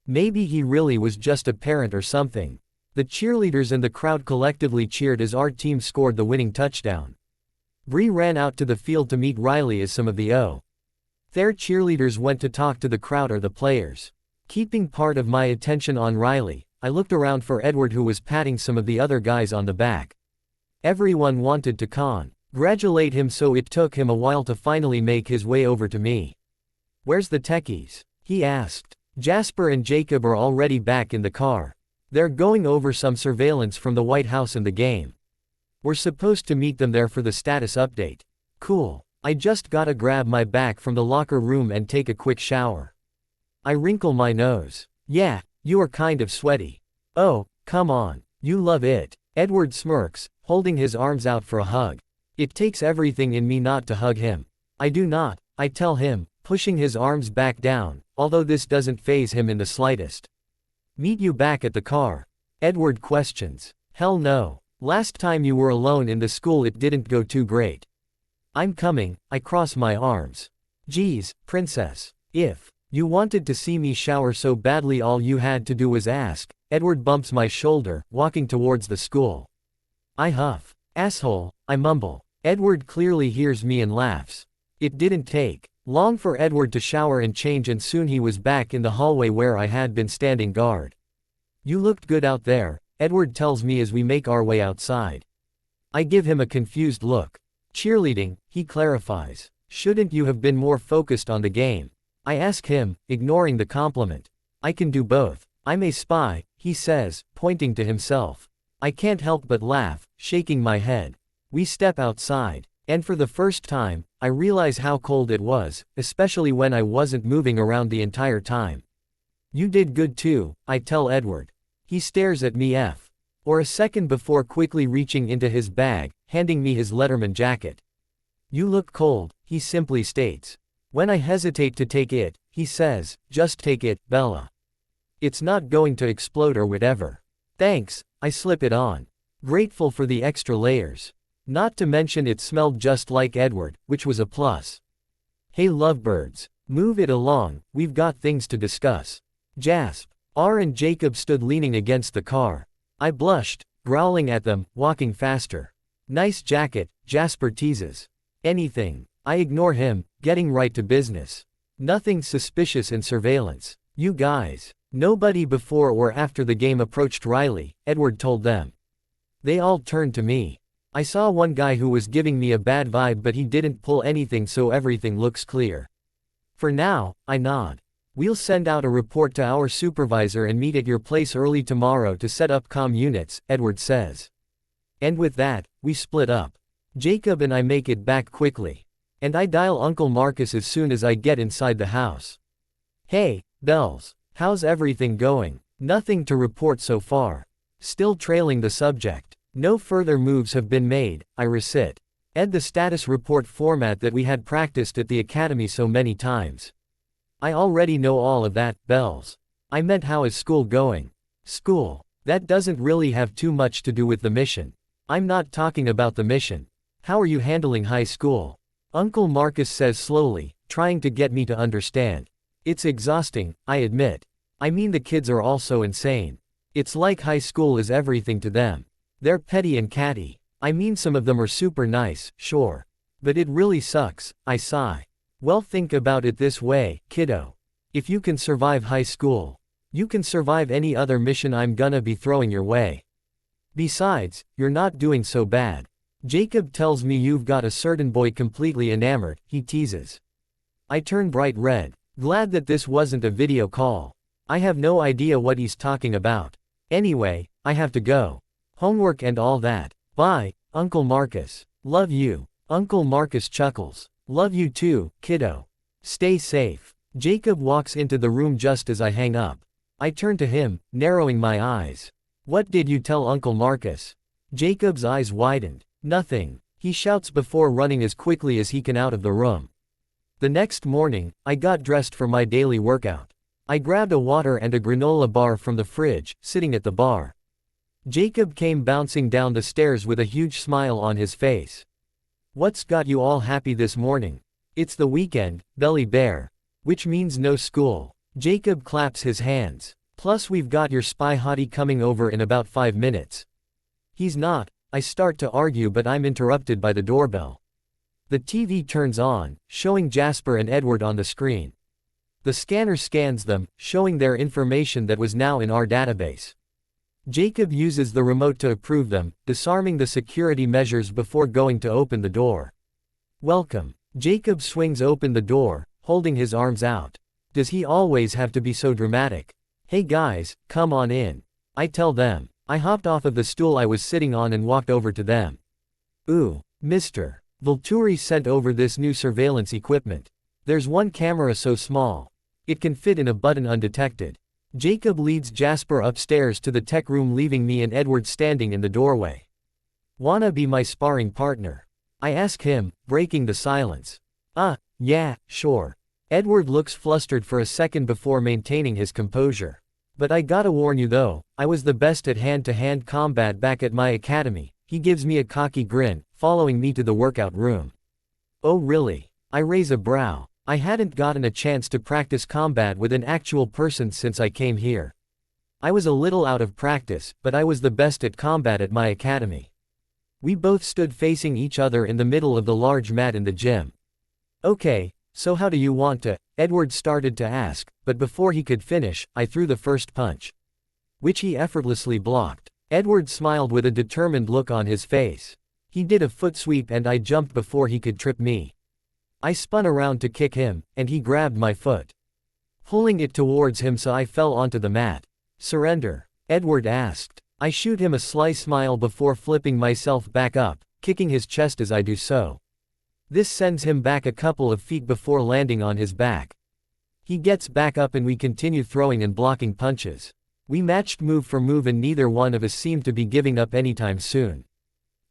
Maybe he really was just a parent or something. The cheerleaders and the crowd collectively cheered as our team scored the winning touchdown. Bree ran out to the field to meet Riley as some of the their cheerleaders went to talk to the crowd or the players. Keeping part of my attention on Riley, I looked around for Edward, who was patting some of the other guys on the back. Everyone wanted to congratulate him, so it took him a while to finally make his way over to me. "Where's the techies?" he asked. "Jasper and Jacob are already back in the car. They're going over some surveillance from the White House and the game. We're supposed to meet them there for the status update." "Cool. I just gotta grab my bag from the locker room and take a quick shower." I wrinkle my nose. "Yeah, you are kind of sweaty." "Oh, come on. You love it." Edward smirks, holding his arms out for a hug. It takes everything in me not to hug him. "I do not," I tell him, pushing his arms back down, although this doesn't faze him in the slightest. "Meet you back at the car?" Edward questions. "Hell no. Last time you were alone in the school it didn't go too great." "I'm coming." I cross my arms. "Geez, princess. If you wanted to see me shower so badly all you had to do was ask." Edward bumps my shoulder, walking towards the school. I huff. "Asshole," I mumble. Edward clearly hears me and laughs. It didn't take long for Edward to shower and change, and soon he was back in the hallway where I had been standing guard. "You looked good out there," Edward tells me as we make our way outside. I give him a confused look. "Cheerleading," he clarifies. "Shouldn't you have been more focused on the game?" I ask him, ignoring the compliment. "I can do both. I'm a spy," he says, pointing to himself. I can't help but laugh, shaking my head. We step outside, and for the first time, I realize how cold it was, especially when I wasn't moving around the entire time. "You did good too," I tell Edward. He stares at me for a second before quickly reaching into his bag, handing me his Letterman jacket. "You look cold," he simply states. When I hesitate to take it, he says, "Just take it, Bella. It's not going to explode or whatever." "Thanks," I slip it on, grateful for the extra layers. Not to mention it smelled just like Edward, which was a plus. "Hey lovebirds. Move it along, we've got things to discuss." Jasp. R and Jacob stood leaning against the car. I blushed, growling at them, walking faster. "Nice jacket," Jasper teases. "Anything." I ignore him, getting right to business. "Nothing suspicious in surveillance. You guys." "Nobody before or after the game approached Riley," Edward told them. They all turned to me. "I saw one guy who was giving me a bad vibe, but he didn't pull anything, so everything looks clear." "For now," I nod. "We'll send out a report to our supervisor and meet at your place early tomorrow to set up comm units," Edward says. And with that, we split up. Jacob and I make it back quickly. And I dial Uncle Marcus as soon as I get inside the house. Hey, Bells, how's everything going? Nothing to report so far. Still trailing the subject. No further moves have been made, I recite. The status report format that we had practiced at the academy so many times. I already know all of that, Bells. I meant how is school going? School. That doesn't really have too much to do with the mission. I'm not talking about the mission. How are you handling high school? Uncle Marcus says slowly, trying to get me to understand. It's exhausting, I admit. I mean the kids are all so insane. It's like high school is everything to them. They're petty and catty. I mean some of them are super nice, sure. But it really sucks, I sigh. Well, think about it this way, kiddo. If you can survive high school, you can survive any other mission I'm gonna be throwing your way. Besides, you're not doing so bad. Jacob tells me you've got a certain boy completely enamored, he teases. I turn bright red, glad that this wasn't a video call. I have no idea what he's talking about. Anyway, I have to go. Homework and all that. Bye, Uncle Marcus. Love you. Uncle Marcus chuckles. Love you too, kiddo. Stay safe. Jacob walks into the room just as I hang up. I turn to him, narrowing my eyes. What did you tell Uncle Marcus? Jacob's eyes widened. Nothing, he shouts before running as quickly as he can out of the room. The next morning, I got dressed for my daily workout. I grabbed a water and a granola bar from the fridge, sitting at the bar. Jacob came bouncing down the stairs with a huge smile on his face. What's got you all happy this morning? It's the weekend, Belly Bear. Which means no school. Jacob claps his hands. Plus we've got your spy hottie coming over in about 5 minutes. He's not. I start to argue but I'm interrupted by the doorbell. The TV turns on, showing Jasper and Edward on the screen. The scanner scans them, showing their information that was now in our database. Jacob uses the remote to approve them, disarming the security measures before going to open the door. Welcome. Jacob swings open the door, holding his arms out. Does he always have to be so dramatic? Hey guys, come on in. I tell them. I hopped off of the stool I was sitting on and walked over to them. Ooh, Mr. Vulturi sent over this new surveillance equipment. There's one camera so small. It can fit in a button undetected. Jacob leads Jasper upstairs to the tech room, leaving me and Edward standing in the doorway. Wanna be my sparring partner? I ask him, breaking the silence. Yeah, sure. Edward looks flustered for a second before maintaining his composure. But I gotta warn you though, I was the best at hand-to-hand combat back at my academy. He gives me a cocky grin, following me to the workout room. Oh really? I raise a brow. I hadn't gotten a chance to practice combat with an actual person since I came here. I was a little out of practice, but I was the best at combat at my academy. We both stood facing each other in the middle of the large mat in the gym. Okay, so how do you want to? Edward started to ask, but before he could finish, I threw the first punch, which he effortlessly blocked. Edward smiled with a determined look on his face. He did a foot sweep and I jumped before he could trip me. I spun around to kick him, and he grabbed my foot, pulling it towards him so I fell onto the mat. Surrender? Edward asked. I shoot him a sly smile before flipping myself back up, kicking his chest as I do so. This sends him back a couple of feet before landing on his back. He gets back up and we continue throwing and blocking punches. We matched move for move and neither one of us seemed to be giving up anytime soon.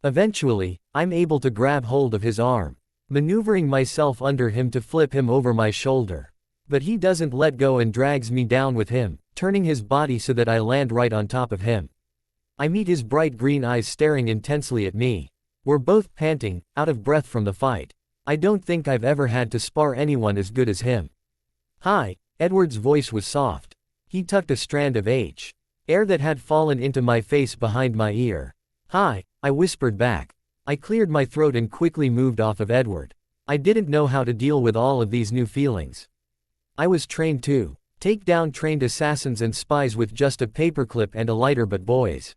Eventually, I'm able to grab hold of his arm, maneuvering myself under him to flip him over my shoulder. But he doesn't let go and drags me down with him, turning his body so that I land right on top of him. I meet his bright green eyes staring intensely at me. We're both panting, out of breath from the fight. I don't think I've ever had to spar anyone as good as him. Hi, Edward's voice was soft. He tucked a strand of air that had fallen into my face behind my ear. Hi, I whispered back. I cleared my throat and quickly moved off of Edward. I didn't know how to deal with all of these new feelings. I was trained to take down trained assassins and spies with just a paperclip and a lighter, but boys,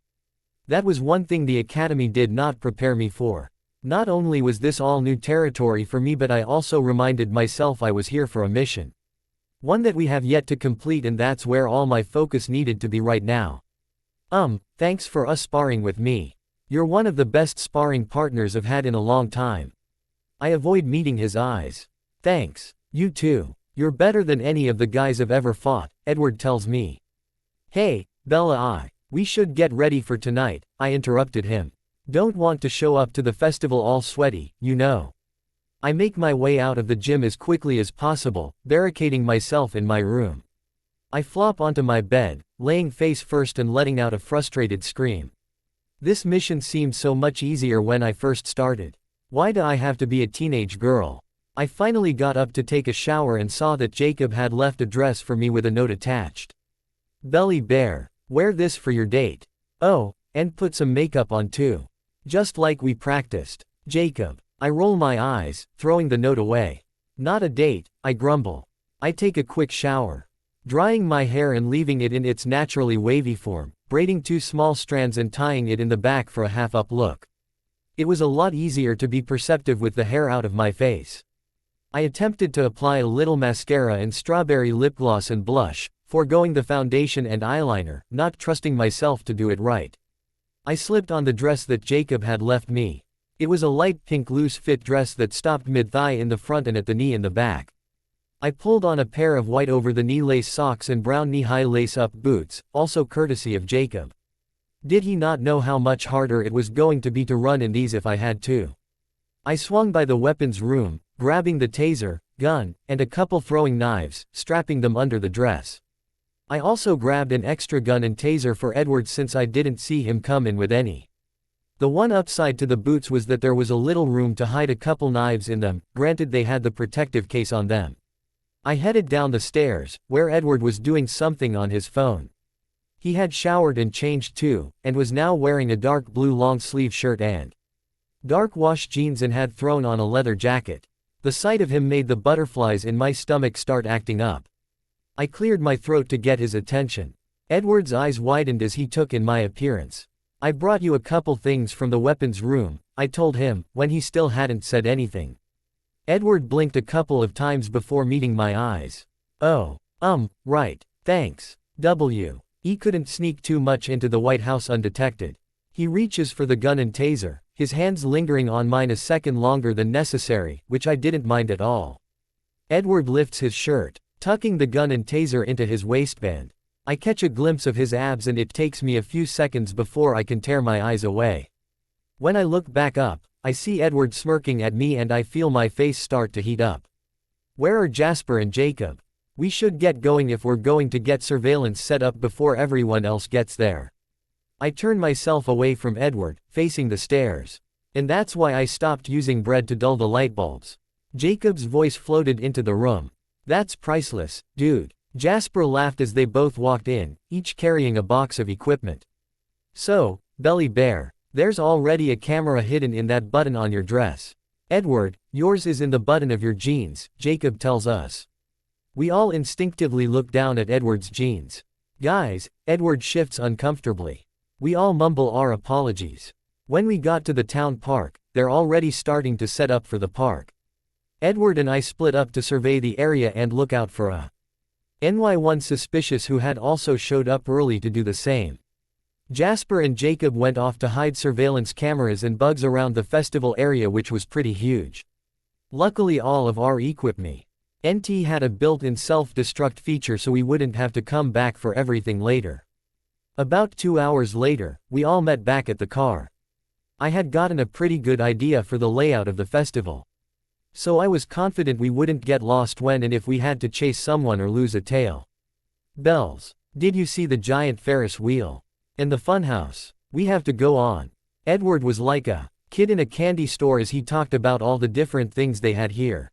that was one thing the academy did not prepare me for. Not only was this all new territory for me, but I also reminded myself I was here for a mission. One that we have yet to complete, and that's where all my focus needed to be right now. Thanks for sparring with me. You're one of the best sparring partners I've had in a long time. I avoid meeting his eyes. Thanks. You too. You're better than any of the guys I've ever fought, Edward tells me. Hey, Bella, we should get ready for tonight, I interrupted him. Don't want to show up to the festival all sweaty, you know. I make my way out of the gym as quickly as possible, barricading myself in my room. I flop onto my bed, laying face first and letting out a frustrated scream. This mission seemed so much easier when I first started. Why do I have to be a teenage girl? I finally got up to take a shower and saw that Jacob had left a dress for me with a note attached. Belly Bear, wear this for your date. Oh, and put some makeup on too. Just like we practiced. Jacob. I roll my eyes, throwing the note away. Not a date, I grumble. I take a quick shower. Drying my hair and leaving it in its naturally wavy form, braiding 2 small strands and tying it in the back for a half-up look. It was a lot easier to be perceptive with the hair out of my face. I attempted to apply a little mascara and strawberry lip gloss and blush, foregoing the foundation and eyeliner, not trusting myself to do it right. I slipped on the dress that Jacob had left me. It was a light pink loose-fit dress that stopped mid-thigh in the front and at the knee in the back. I pulled on a pair of white over-the-knee lace socks and brown knee-high lace-up boots, also courtesy of Jacob. Did he not know how much harder it was going to be to run in these if I had to? I swung by the weapons room, grabbing the taser, gun, and a couple throwing knives, strapping them under the dress. I also grabbed an extra gun and taser for Edward since I didn't see him come in with any. The one upside to the boots was that there was a little room to hide a couple knives in them, granted they had the protective case on them. I headed down the stairs, where Edward was doing something on his phone. He had showered and changed too, and was now wearing a dark blue long-sleeve shirt and dark wash jeans and had thrown on a leather jacket. The sight of him made the butterflies in my stomach start acting up. I cleared my throat to get his attention. Edward's eyes widened as he took in my appearance. I brought you a couple things from the weapons room, I told him, when he still hadn't said anything. Edward blinked a couple of times before meeting my eyes. Oh, right, thanks. He couldn't sneak too much into the White House undetected. He reaches for the gun and taser, his hands lingering on mine a second longer than necessary, which I didn't mind at all. Edward lifts his shirt, tucking the gun and taser into his waistband. I catch a glimpse of his abs and it takes me a few seconds before I can tear my eyes away. When I look back up, I see Edward smirking at me and I feel my face start to heat up. Where are Jasper and Jacob? We should get going if we're going to get surveillance set up before everyone else gets there. I turn myself away from Edward, facing the stairs. And that's why I stopped using bread to dull the light bulbs. Jacob's voice floated into the room. That's priceless, dude. Jasper laughed as they both walked in, each carrying a box of equipment. So, Belly Bear, there's already a camera hidden in that button on your dress. Edward, yours is in the button of your jeans, Jacob tells us. We all instinctively look down at Edward's jeans. Guys, Edward shifts uncomfortably. We all mumble our apologies. When we got to the town park, they're already starting to set up for the park. Edward and I split up to survey the area and look out for a NY1 suspicious who had also showed up early to do the same. Jasper and Jacob went off to hide surveillance cameras and bugs around the festival area, which was pretty huge. Luckily all of our equipment NT had a built-in self-destruct feature so we wouldn't have to come back for everything later. About 2 hours later, we all met back at the car. I had gotten a pretty good idea for the layout of the festival. So I was confident we wouldn't get lost when and if we had to chase someone or lose a tail. Bells. Did you see the giant Ferris wheel? And the funhouse? We have to go on. Edward was like a kid in a candy store as he talked about all the different things they had here.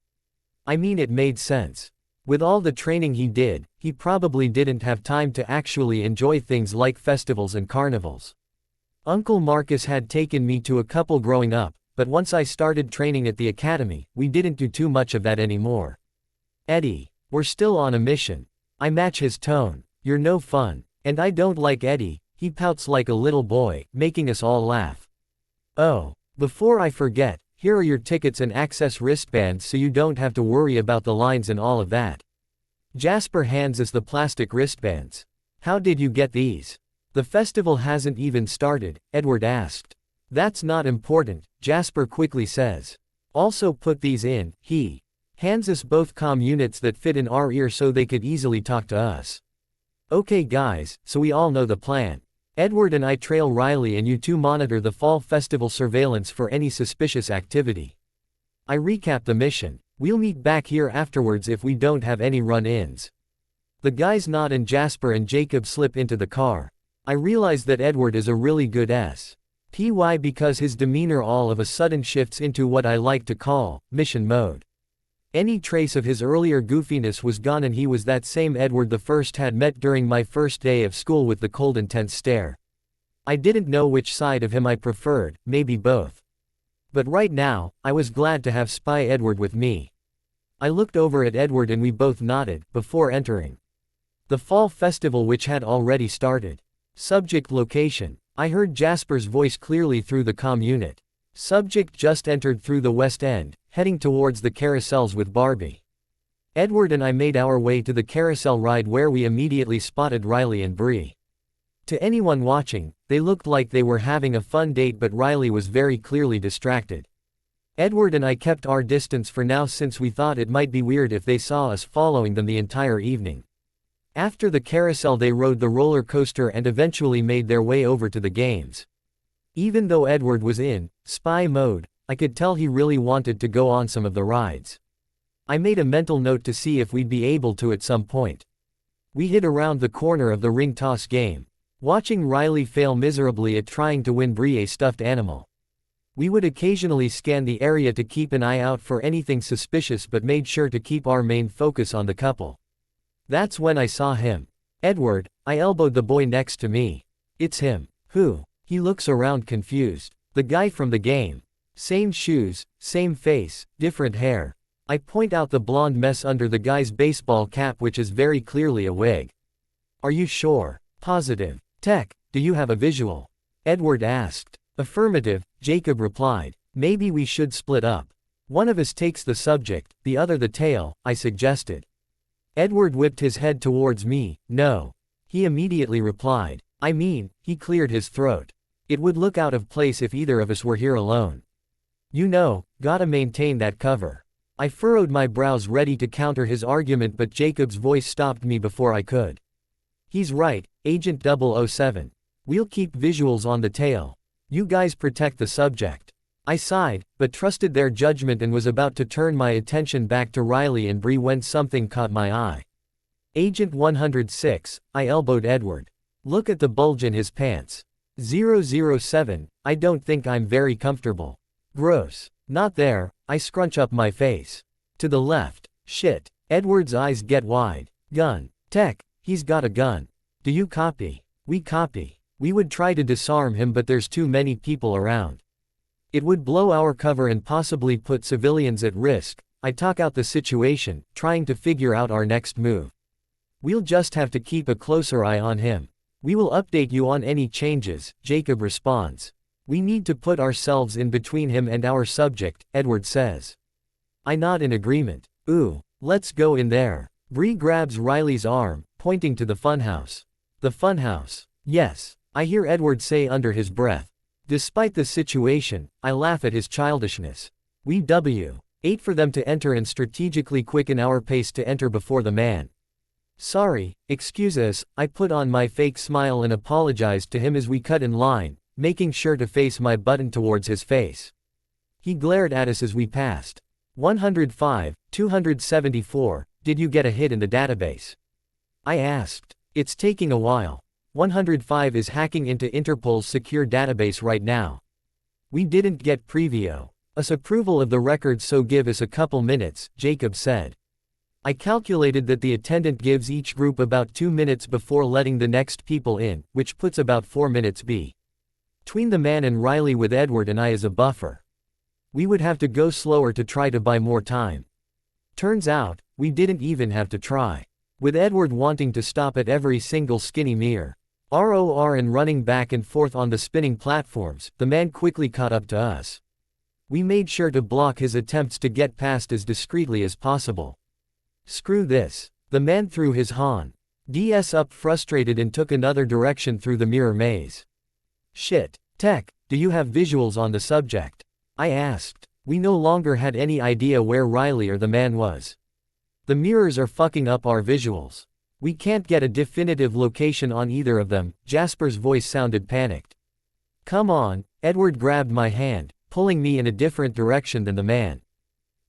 I mean, it made sense. With all the training he did, he probably didn't have time to actually enjoy things like festivals and carnivals. Uncle Marcus had taken me to a couple growing up, but once I started training at the academy, we didn't do too much of that anymore. Eddie, we're still on a mission. I match his tone. You're no fun. And I don't like Eddie, he pouts like a little boy, making us all laugh. Oh, before I forget, here are your tickets and access wristbands so you don't have to worry about the lines and all of that. Jasper hands us the plastic wristbands. How did you get these? The festival hasn't even started, Edward asked. That's not important, Jasper quickly says. Also put these in, he hands us both comm units that fit in our ear so they could easily talk to us. Okay guys, so we all know the plan. Edward and I trail Riley and you two monitor the fall festival surveillance for any suspicious activity. I recap the mission. We'll meet back here afterwards if we don't have any run-ins. The guys nod and Jasper and Jacob slip into the car. I realize that Edward is a really good SPY because his demeanor all of a sudden shifts into what I like to call mission mode. Any trace of his earlier goofiness was gone and he was that same Edward the first had met during my first day of school with the cold intense stare. I didn't know which side of him I preferred, maybe both. But right now, I was glad to have Spy Edward with me. I looked over at Edward and we both nodded, before entering the fall festival which had already started. Subject location. I heard Jasper's voice clearly through the comm unit. Subject just entered through the west end, heading towards the carousels with Barbie. Edward and I made our way to the carousel ride where we immediately spotted Riley and Bree. To anyone watching, they looked like they were having a fun date but Riley was very clearly distracted. Edward and I kept our distance for now since we thought it might be weird if they saw us following them the entire evening. After the carousel they rode the roller coaster and eventually made their way over to the games. Even though Edward was in spy mode, I could tell he really wanted to go on some of the rides. I made a mental note to see if we'd be able to at some point. We hid around the corner of the ring toss game, watching Riley fail miserably at trying to win Bree a stuffed animal. We would occasionally scan the area to keep an eye out for anything suspicious but made sure to keep our main focus on the couple. That's when I saw him. Edward, I elbowed the boy next to me. It's him. Who? He looks around confused. The guy from the game. Same shoes, same face, different hair. I point out the blonde mess under the guy's baseball cap which is very clearly a wig. Are you sure? Positive. Tech, do you have a visual? Edward asked. Affirmative, Jacob replied. Maybe we should split up. One of us takes the subject, the other the tail, I suggested. Edward whipped his head towards me. No. He immediately replied. I mean, he cleared his throat. It would look out of place if either of us were here alone. You know, gotta maintain that cover. I furrowed my brows ready to counter his argument but Jacob's voice stopped me before I could. He's right, Agent 007. We'll keep visuals on the tail. You guys protect the subject. I sighed, but trusted their judgment and was about to turn my attention back to Riley and Bree when something caught my eye. Agent 106, I elbowed Edward. Look at the bulge in his pants. 007, I don't think I'm very comfortable. Gross. Not there, I scrunch up my face. To the left. Shit. Edward's eyes get wide. Gun. Tech, he's got a gun. Do you copy? We copy. We would try to disarm him but there's too many people around. It would blow our cover and possibly put civilians at risk. I talk out the situation, trying to figure out our next move. We'll just have to keep a closer eye on him. We will update you on any changes, Jacob responds. We need to put ourselves in between him and our subject, Edward says. I nod in agreement. Ooh, let's go in there. Bree grabs Riley's arm, pointing to the funhouse. The funhouse. Yes, I hear Edward say under his breath. Despite the situation, I laugh at his childishness. We wait for them to enter and strategically quicken our pace to enter before the man. Sorry, excuse us, I put on my fake smile and apologized to him as we cut in line, making sure to face my button towards his face. He glared at us as we passed. 105, 274, did you get a hit in the database? I asked. It's taking a while. 105 is hacking into Interpol's secure database right now. We didn't get preview. Us approval of the record so give us a couple minutes, Jacob said. I calculated that the attendant gives each group about 2 minutes before letting the next people in, which puts about 4 minutes between the man and Riley with Edward and I as a buffer. We would have to go slower to try to buy more time. Turns out, we didn't even have to try. With Edward wanting to stop at every single skinny mirror, ROR and running back and forth on the spinning platforms, the man quickly caught up to us. We made sure to block his attempts to get past as discreetly as possible. Screw this. The man threw his DS up frustrated and took another direction through the mirror maze. Shit. Tech, do you have visuals on the subject? I asked. We no longer had any idea where Riley or the man was. The mirrors are fucking up our visuals. We can't get a definitive location on either of them. Jasper's voice sounded panicked. Come on, Edward grabbed my hand, pulling me in a different direction than the man.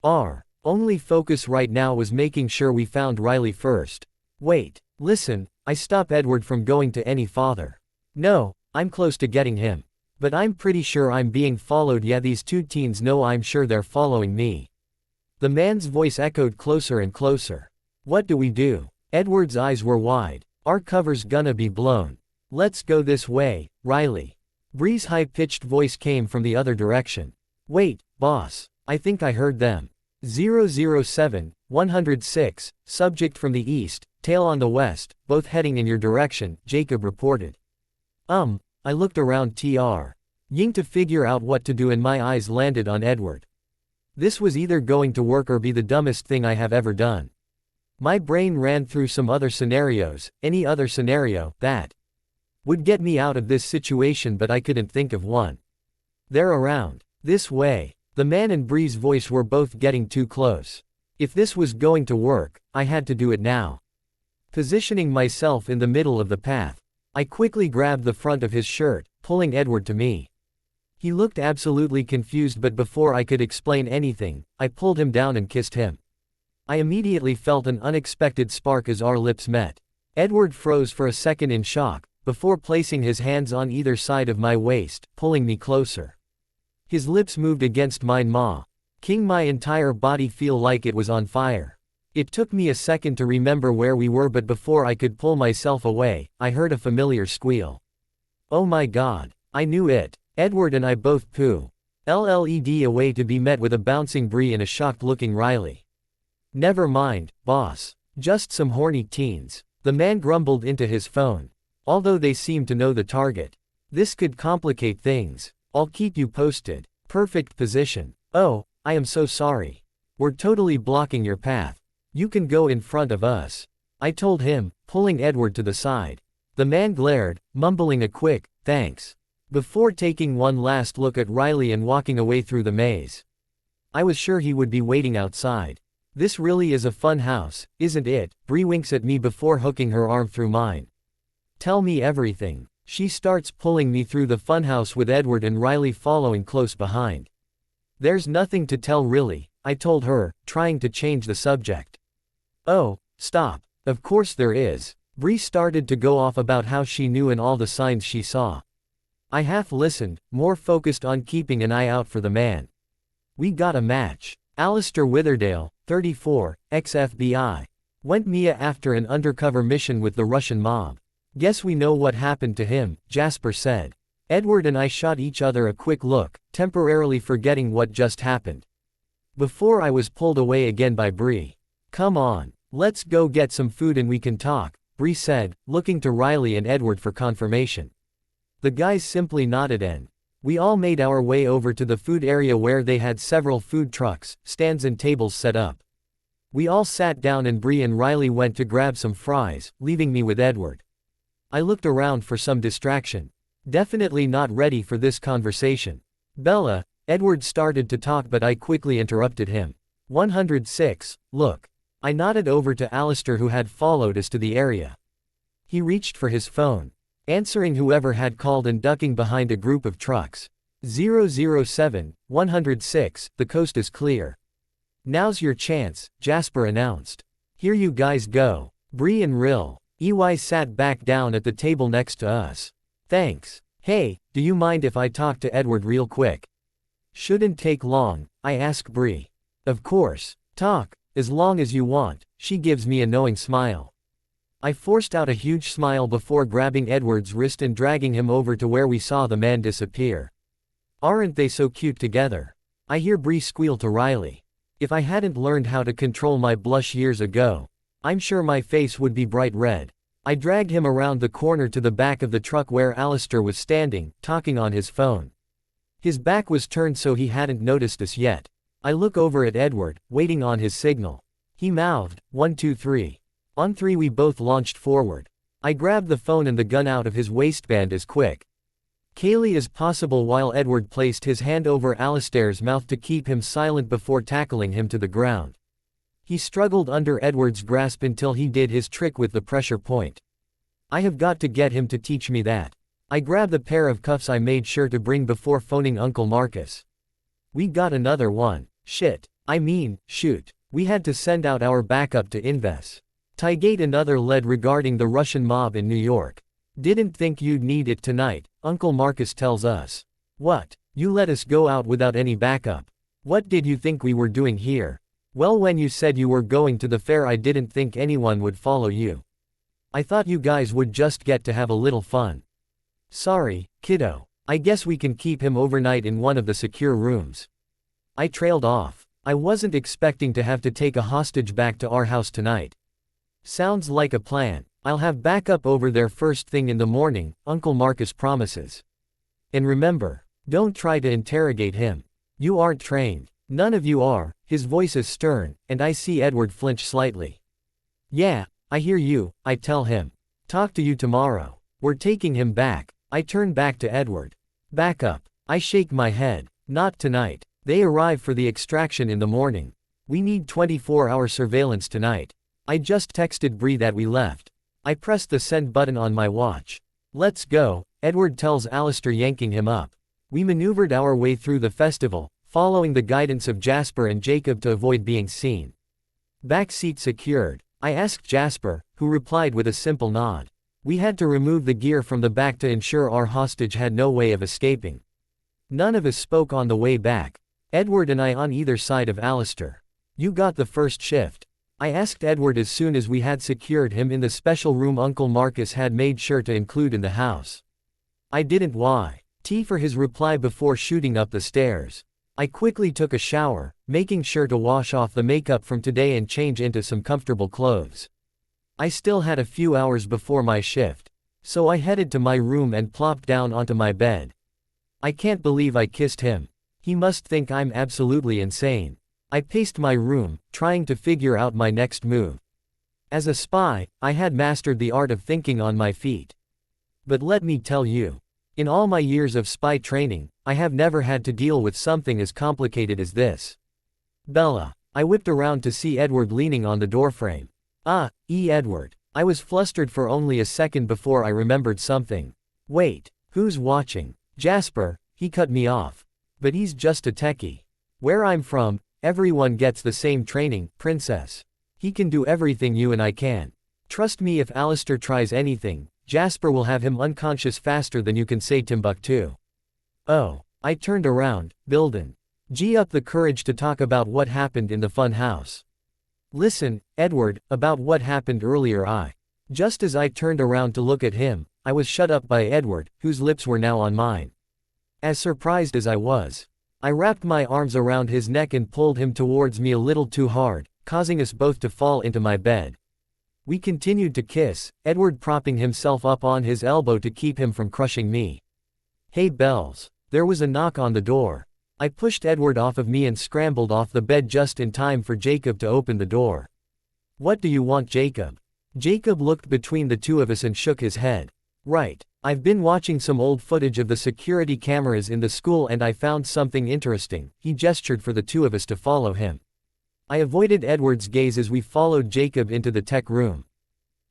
Our only focus right now was making sure we found Riley first. Wait, listen, I stop Edward from going to any farther. No, I'm close to getting him. But I'm pretty sure I'm being followed. Yeah, these two teens know I'm sure they're following me. The man's voice echoed closer and closer. What do we do? Edward's eyes were wide. Our cover's gonna be blown. Let's go this way, Riley. Bree's high-pitched voice came from the other direction. Wait, boss. I think I heard them. 007, 106, subject from the east, tail on the west, both heading in your direction, Jacob reported. I looked around Ying to figure out what to do and my eyes landed on Edward. This was either going to work or be the dumbest thing I have ever done. My brain ran through some other scenarios, any other scenario, that would get me out of this situation, but I couldn't think of one. They're around. This way. The man and Bree's voice were both getting too close. If this was going to work, I had to do it now. Positioning myself in the middle of the path, I quickly grabbed the front of his shirt, pulling Edward to me. He looked absolutely confused, but before I could explain anything, I pulled him down and kissed him. I immediately felt an unexpected spark as our lips met. Edward froze for a second in shock, before placing his hands on either side of my waist, pulling me closer. His lips moved against mine, making my entire body feel like it was on fire. It took me a second to remember where we were, but before I could pull myself away, I heard a familiar squeal. Oh my god, I knew it. Edward and I both LLED away to be met with a bouncing Bree and a shocked-looking Riley. Never mind, boss. Just some horny teens. The man grumbled into his phone. Although they seemed to know the target. This could complicate things. I'll keep you posted. Perfect position. Oh, I am so sorry. We're totally blocking your path. You can go in front of us. I told him, pulling Edward to the side. The man glared, mumbling a quick, thanks, before taking one last look at Riley and walking away through the maze. I was sure he would be waiting outside. This really is a fun house, isn't it? Bree winks at me before hooking her arm through mine. Tell me everything. She starts pulling me through the funhouse with Edward and Riley following close behind. There's nothing to tell really, I told her, trying to change the subject. Oh, stop. Of course there is. Bree started to go off about how she knew and all the signs she saw. I half listened, more focused on keeping an eye out for the man. We got a match. Alistair Witherdale, 34, ex-FBI. Went Mia after an undercover mission with the Russian mob. Guess we know what happened to him, Jasper said. Edward and I shot each other a quick look, temporarily forgetting what just happened. Before I was pulled away again by Bree. Come on, let's go get some food and we can talk, Bree said, looking to Riley and Edward for confirmation. The guys simply nodded and we all made our way over to the food area where they had several food trucks, stands and tables set up. We all sat down and Bree and Riley went to grab some fries, leaving me with Edward. I looked around for some distraction. Definitely not ready for this conversation. Bella, Edward started to talk but I quickly interrupted him. 106, look. I nodded over to Alistair who had followed us to the area. He reached for his phone, answering whoever had called and ducking behind a group of trucks. 007, 106, the coast is clear. Now's your chance, Jasper announced. Here you guys go. Bree and EY sat back down at the table next to us. Thanks. Hey, do you mind if I talk to Edward real quick? Shouldn't take long, I ask Bree. Of course. Talk, as long as you want, she gives me a knowing smile. I forced out a huge smile before grabbing Edward's wrist and dragging him over to where we saw the man disappear. Aren't they so cute together? I hear Bree squeal to Riley. If I hadn't learned how to control my blush years ago, I'm sure my face would be bright red. I dragged him around the corner to the back of the truck where Alistair was standing, talking on his phone. His back was turned so he hadn't noticed us yet. I look over at Edward, waiting on his signal. He mouthed, 1 2 3. On 3 we both launched forward. I grabbed the phone and the gun out of his waistband as quick Kaylee as possible while Edward placed his hand over Alistair's mouth to keep him silent before tackling him to the ground. He struggled under Edward's grasp until he did his trick with the pressure point. I have got to get him to teach me that. I grabbed the pair of cuffs I made sure to bring before phoning Uncle Marcus. We got another one. Shit. I mean, shoot. We had to send out our backup to investigate another lead regarding the Russian mob in New York. Didn't think you'd need it tonight, Uncle Marcus tells us. What? You let us go out without any backup? What did you think we were doing here? Well, when you said you were going to the fair, I didn't think anyone would follow you. I thought you guys would just get to have a little fun. Sorry, kiddo. I guess we can keep him overnight in one of the secure rooms. I trailed off. I wasn't expecting to have to take a hostage back to our house tonight. Sounds like a plan. I'll have backup over there first thing in the morning, Uncle Marcus promises. And remember, don't try to interrogate him. You aren't trained. None of you are. His voice is stern, and I see Edward flinch slightly. Yeah, I hear you, I tell him. Talk to you tomorrow. We're taking him back. I turn back to Edward. Back up. I shake my head. Not tonight. They arrive for the extraction in the morning. We need 24-hour surveillance tonight. I just texted Bree that we left. I pressed the send button on my watch. Let's go, Edward tells Alistair, yanking him up. We maneuvered our way through the festival, following the guidance of Jasper and Jacob to avoid being seen. Back seat secured. I asked Jasper, who replied with a simple nod. We had to remove the gear from the back to ensure our hostage had no way of escaping. None of us spoke on the way back. Edward and I on either side of Alistair. You got the first shift. I asked Edward as soon as we had secured him in the special room Uncle Marcus had made sure to include in the house. I didn't wait for his reply before shooting up the stairs. I quickly took a shower, making sure to wash off the makeup from today and change into some comfortable clothes. I still had a few hours before my shift, so I headed to my room and plopped down onto my bed. I can't believe I kissed him. He must think I'm absolutely insane. I paced my room, trying to figure out my next move. As a spy, I had mastered the art of thinking on my feet. But let me tell you, in all my years of spy training, I have never had to deal with something as complicated as this. Bella. I whipped around to see Edward leaning on the doorframe. Edward. I was flustered for only a second before I remembered something. Wait, who's watching? Jasper, he cut me off. But he's just a techie. Where I'm from, everyone gets the same training, princess. He can do everything you and I can. Trust me, if Alistair tries anything, Jasper will have him unconscious faster than you can say Timbuktu. Oh. I turned around, Bilden. Gee up the courage to talk about what happened in the fun house. Listen, Edward, about what happened earlier. Just as I turned around to look at him, I was shut up by Edward, whose lips were now on mine. As surprised as I was, I wrapped my arms around his neck and pulled him towards me a little too hard, causing us both to fall into my bed. We continued to kiss, Edward propping himself up on his elbow to keep him from crushing me. Hey Bells. There was a knock on the door. I pushed Edward off of me and scrambled off the bed just in time for Jacob to open the door. What do you want, Jacob? Jacob looked between the two of us and shook his head. Right. I've been watching some old footage of the security cameras in the school and I found something interesting. He gestured for the two of us to follow him. I avoided Edward's gaze as we followed Jacob into the tech room.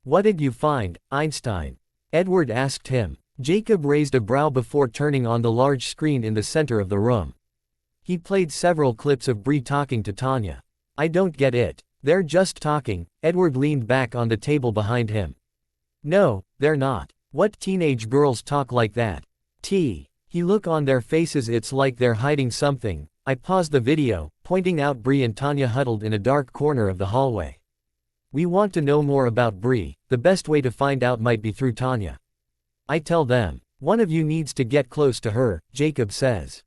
What did you find, Einstein? Edward asked him. Jacob raised a brow before turning on the large screen in the center of the room. He played several clips of Bree talking to Tanya. I don't get it. They're just talking. Edward leaned back on the table behind him. No, they're not. What teenage girls talk like that? He look on their faces, it's like they're hiding something. I paused the video, pointing out Bree and Tanya huddled in a dark corner of the hallway. We want to know more about Bree. The best way to find out might be through Tanya. I tell them. One of you needs to get close to her, Jacob says.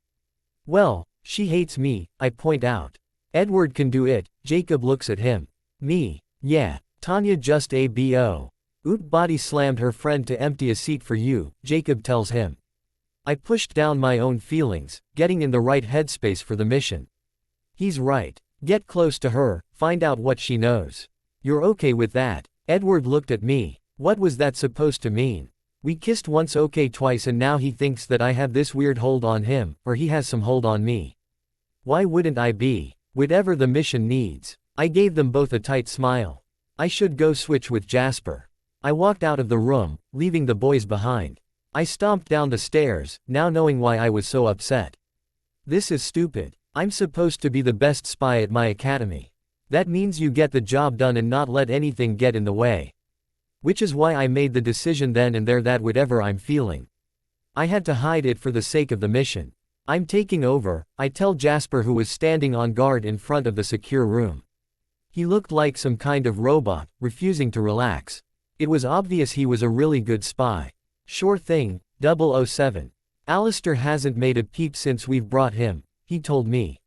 Well, she hates me, I point out. Edward can do it. Jacob looks at him. Me? Yeah. Tanya just abo. Oot body slammed her friend to empty a seat for you, Jacob tells him. I pushed down my own feelings, getting in the right headspace for the mission. He's right. Get close to her, find out what she knows. You're okay with that? Edward looked at me. What was that supposed to mean? We kissed once, okay, twice, and now he thinks that I have this weird hold on him, or he has some hold on me. Why wouldn't I be? Whatever the mission needs. I gave them both a tight smile. I should go switch with Jasper. I walked out of the room, leaving the boys behind. I stomped down the stairs, now knowing why I was so upset. This is stupid. I'm supposed to be the best spy at my academy. That means you get the job done and not let anything get in the way. Which is why I made the decision then and there that whatever I'm feeling, I had to hide it for the sake of the mission. I'm taking over, I tell Jasper, who was standing on guard in front of the secure room. He looked like some kind of robot, refusing to relax. It was obvious he was a really good spy. Sure thing, 007. Alistair hasn't made a peep since we've brought him, he told me.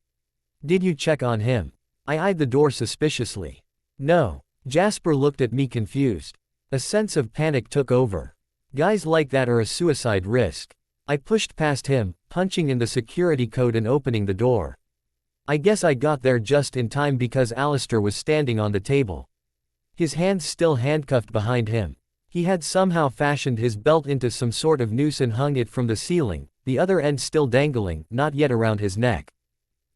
Did you check on him? I eyed the door suspiciously. No. Jasper looked at me confused. A sense of panic took over. Guys like that are a suicide risk. I pushed past him, punching in the security code and opening the door. I guess I got there just in time because Alistair was standing on the table. His hands still handcuffed behind him. He had somehow fashioned his belt into some sort of noose and hung it from the ceiling, the other end still dangling, not yet around his neck.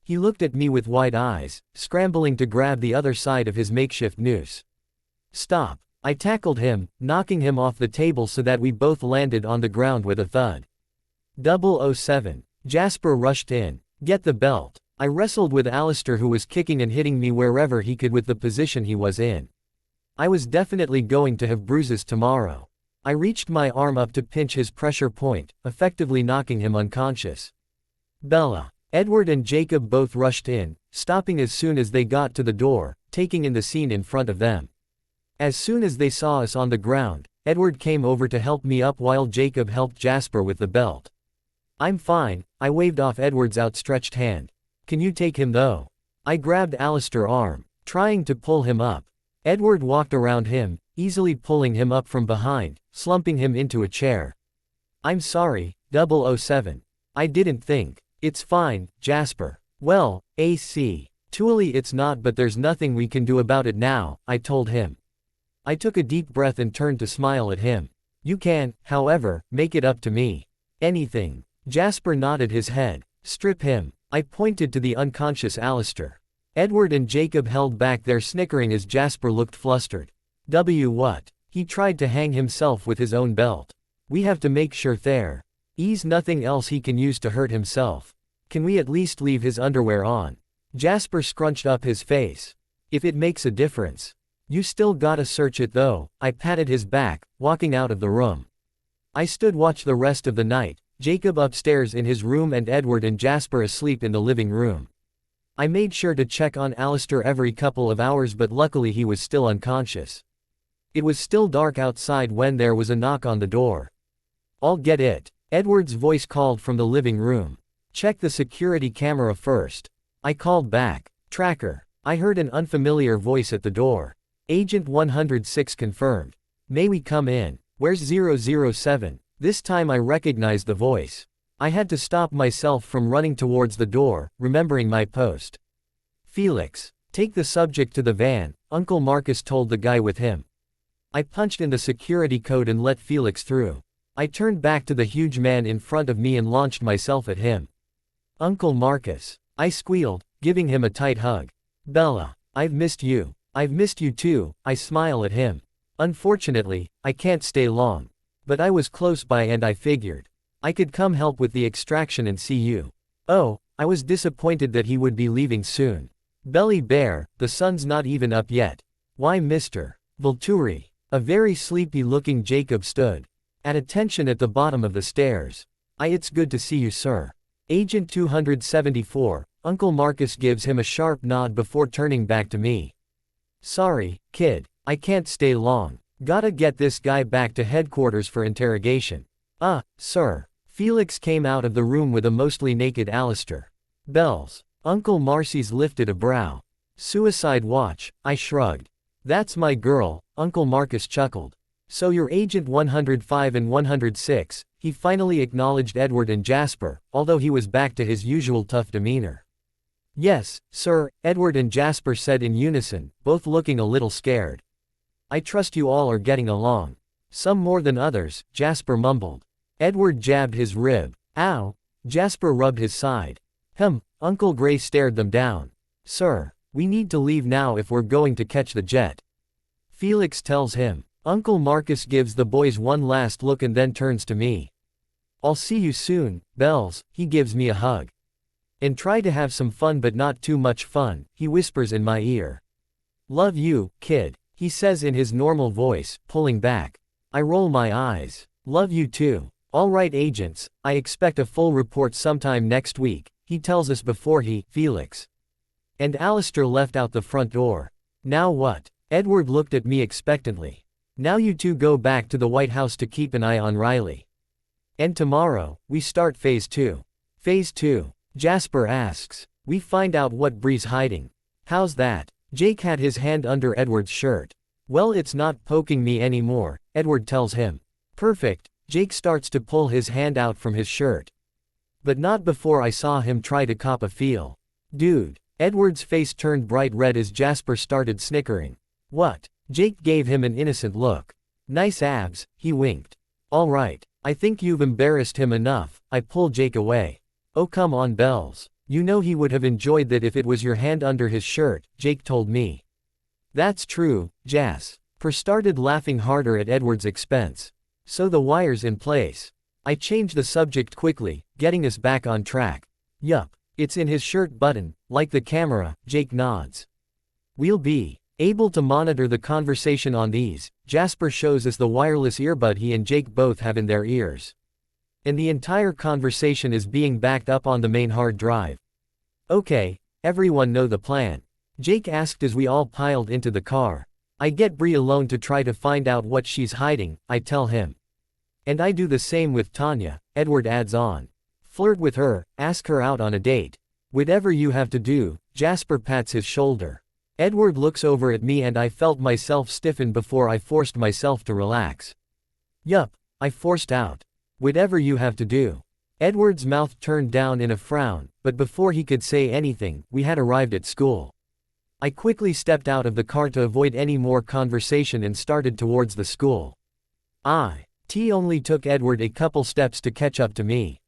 He looked at me with wide eyes, scrambling to grab the other side of his makeshift noose. Stop. I tackled him, knocking him off the table so that we both landed on the ground with a thud. 007. Jasper rushed in. Get the belt. I wrestled with Alistair, who was kicking and hitting me wherever he could with the position he was in. I was definitely going to have bruises tomorrow. I reached my arm up to pinch his pressure point, effectively knocking him unconscious. Bella, Edward and Jacob both rushed in, stopping as soon as they got to the door, taking in the scene in front of them. As soon as they saw us on the ground, Edward came over to help me up while Jacob helped Jasper with the belt. I'm fine, I waved off Edward's outstretched hand. Can you take him though? I grabbed Alistair's arm, trying to pull him up. Edward walked around him, easily pulling him up from behind, slumping him into a chair. I'm sorry, 007. I didn't think. It's fine, Jasper. Well, Actually it's not, but there's nothing we can do about it now, I told him. I took a deep breath and turned to smile at him. You can, however, make it up to me. Anything. Jasper nodded his head. Strip him. I pointed to the unconscious Alistair. Edward and Jacob held back their snickering as Jasper looked flustered. What? He tried to hang himself with his own belt. We have to make sure there's nothing else he can use to hurt himself. Can we at least leave his underwear on? Jasper scrunched up his face. If it makes a difference. You still gotta search it though. I patted his back, walking out of the room. I stood watch the rest of the night, Jacob upstairs in his room and Edward and Jasper asleep in the living room. I made sure to check on Alistair every couple of hours, but luckily he was still unconscious. It was still dark outside when there was a knock on the door. I'll get it. Edward's voice called from the living room. Check the security camera first. I called back. Tracker. I heard an unfamiliar voice at the door. Agent 106 confirmed. May we come in? Where's 007? This time I recognized the voice. I had to stop myself from running towards the door, remembering my post. Felix. Take the subject to the van, Uncle Marcus told the guy with him. I punched in the security code and let Felix through. I turned back to the huge man in front of me and launched myself at him. Uncle Marcus. I squealed, giving him a tight hug. Bella. I've missed you. I've missed you too, I smile at him. Unfortunately, I can't stay long. But I was close by and I figured I could come help with the extraction and see you. Oh, I was disappointed that he would be leaving soon. Belly bear, the sun's not even up yet. Why Mr. Volturi? A very sleepy-looking Jacob stood at attention at the bottom of the stairs. It's good to see you, sir. Agent 274, Uncle Marcus gives him a sharp nod before turning back to me. Sorry, kid, I can't stay long. Gotta get this guy back to headquarters for interrogation. Sir. Felix came out of the room with a mostly naked Alistair. Bells. Uncle Marcy's lifted a brow. Suicide watch, I shrugged. That's my girl, Uncle Marcus chuckled. So you're Agent 105 and 106, he finally acknowledged Edward and Jasper, although he was back to his usual tough demeanor. Yes, sir, Edward and Jasper said in unison, both looking a little scared. I trust you all are getting along. Some more than others, Jasper mumbled. Edward jabbed his rib. Ow! Jasper rubbed his side. Uncle Gray stared them down. Sir, we need to leave now if we're going to catch the jet. Felix tells him. Uncle Marcus gives the boys one last look and then turns to me. I'll see you soon, Bells, he gives me a hug. And try to have some fun but not too much fun, he whispers in my ear. Love you, kid, he says in his normal voice, pulling back. I roll my eyes. Love you too. All right agents, I expect a full report sometime next week, he tells us before Felix. And Alistair left out the front door. Now what? Edward looked at me expectantly. Now you two go back to the White House to keep an eye on Riley. And tomorrow, we start phase 2. Phase 2? Jasper asks. We find out what Bree's hiding. How's that? Jake had his hand under Edward's shirt. Well, it's not poking me anymore, Edward tells him. Perfect. Jake starts to pull his hand out from his shirt. But not before I saw him try to cop a feel. Dude. Edward's face turned bright red as Jasper started snickering. What? Jake gave him an innocent look. Nice abs, he winked. All right. I think you've embarrassed him enough, I pull Jake away. Oh come on Bells. You know he would have enjoyed that if it was your hand under his shirt, Jake told me. That's true, Jasper started laughing harder at Edward's expense. So the wire's in place. I changed the subject quickly, getting us back on track. Yup. It's in his shirt button, like the camera, Jake nods. We'll be able to monitor the conversation on these, Jasper shows us the wireless earbud he and Jake both have in their ears. And the entire conversation is being backed up on the main hard drive. Okay, everyone know the plan. Jake asked as we all piled into the car. I get Bree alone to try to find out what she's hiding, I tell him. And I do the same with Tanya, Edward adds on. Flirt with her, ask her out on a date. Whatever you have to do, Jasper pats his shoulder. Edward looks over at me and I felt myself stiffen before I forced myself to relax. Yup, I forced out. Whatever you have to do. Edward's mouth turned down in a frown, but before he could say anything, we had arrived at school. I quickly stepped out of the car to avoid any more conversation and started towards the school. It only took Edward a couple steps to catch up to me.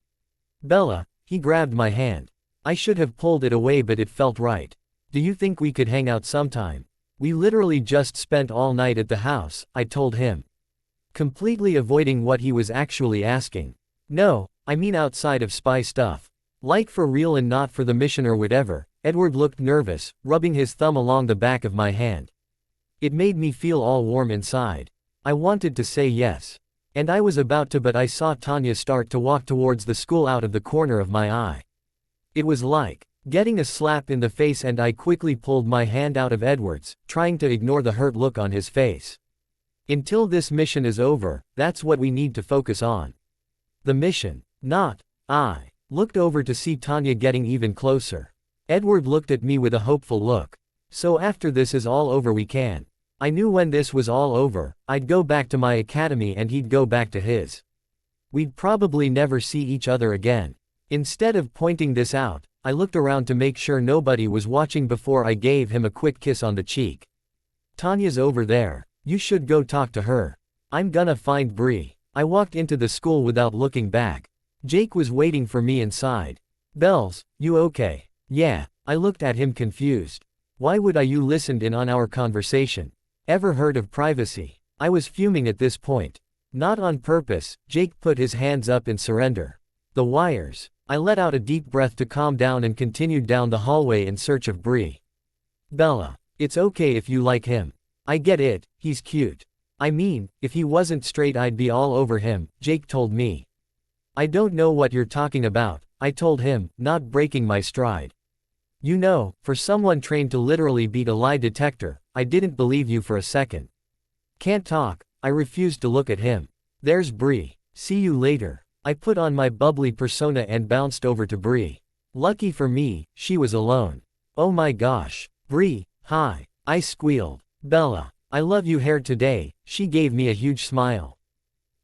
Bella, he grabbed my hand. I should have pulled it away but it felt right. Do you think we could hang out sometime? We literally just spent all night at the house, I told him. Completely avoiding what he was actually asking. No, I mean outside of spy stuff. Like for real and not for the mission or whatever. Edward looked nervous, rubbing his thumb along the back of my hand. It made me feel all warm inside. I wanted to say yes. And I was about to but I saw Tanya start to walk towards the school out of the corner of my eye. It was like getting a slap in the face and I quickly pulled my hand out of Edward's, trying to ignore the hurt look on his face. Until this mission is over, that's what we need to focus on. The mission. Not. I looked over to see Tanya getting even closer. Edward looked at me with a hopeful look. So after this is all over we can. I knew when this was all over, I'd go back to my academy and he'd go back to his. We'd probably never see each other again. Instead of pointing this out, I looked around to make sure nobody was watching before I gave him a quick kiss on the cheek. Tanya's over there. You should go talk to her. I'm gonna find Bree. I walked into the school without looking back. Jake was waiting for me inside. Bells, you okay? Yeah, I looked at him confused. Why would you listened in on our conversation? Ever heard of privacy? I was fuming at this point. Not on purpose, Jake put his hands up in surrender. The wires. I let out a deep breath to calm down and continued down the hallway in search of Bree. Bella, it's okay if you like him. I get it, he's cute. I mean, if he wasn't straight I'd be all over him, Jake told me. I don't know what you're talking about, I told him, not breaking my stride. You know, for someone trained to literally beat a lie detector, I didn't believe you for a second. Can't talk, I refused to look at him. There's Bree. See you later. I put on my bubbly persona and bounced over to Bree. Lucky for me, she was alone. Oh my gosh. Bree, hi. I squealed. Bella, I love you hair today, she gave me a huge smile.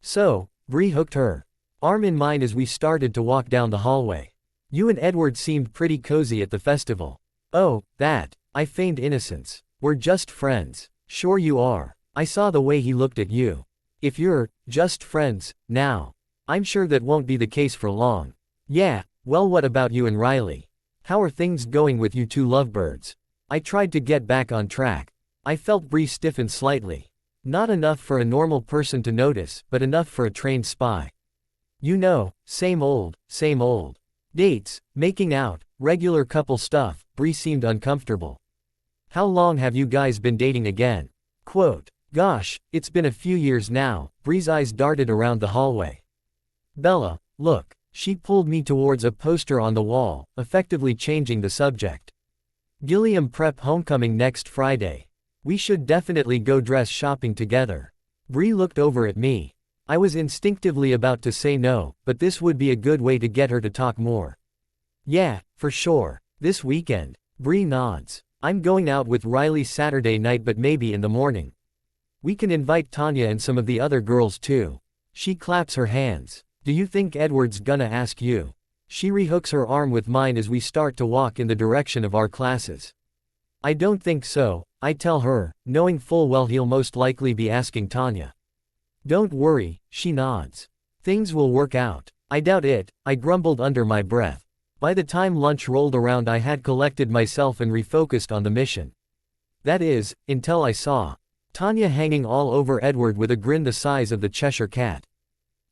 So, Bree hooked her arm in mine as we started to walk down the hallway. You and Edward seemed pretty cozy at the festival. Oh, that. I feigned innocence. We're just friends. Sure you are. I saw the way he looked at you. If you're just friends now, I'm sure that won't be the case for long. Yeah, well, what about you and Riley? How are things going with you two lovebirds? I tried to get back on track. I felt Bree stiffen slightly. Not enough for a normal person to notice, but enough for a trained spy. You know, same old, same old. Dates, making out, regular couple stuff. Bree seemed uncomfortable. How long have you guys been dating again? Quote, gosh, it's been a few years now. Bree's eyes darted around the hallway. Bella, look. She pulled me towards a poster on the wall, effectively changing the subject. Gilliam Prep homecoming next Friday. We should definitely go dress shopping together. Bree looked over at me. I was instinctively about to say no, but this would be a good way to get her to talk more. Yeah, for sure. This weekend. Bree nods. I'm going out with Riley Saturday night, but maybe in the morning. We can invite Tanya and some of the other girls too. She claps her hands. Do you think Edward's gonna ask you? She rehooks her arm with mine as we start to walk in the direction of our classes. I don't think so, I tell her, knowing full well he'll most likely be asking Tanya. Don't worry, she nods. Things will work out. I doubt it, I grumbled under my breath. By the time lunch rolled around, I had collected myself and refocused on the mission. That is, until I saw Tanya hanging all over Edward with a grin the size of the Cheshire Cat.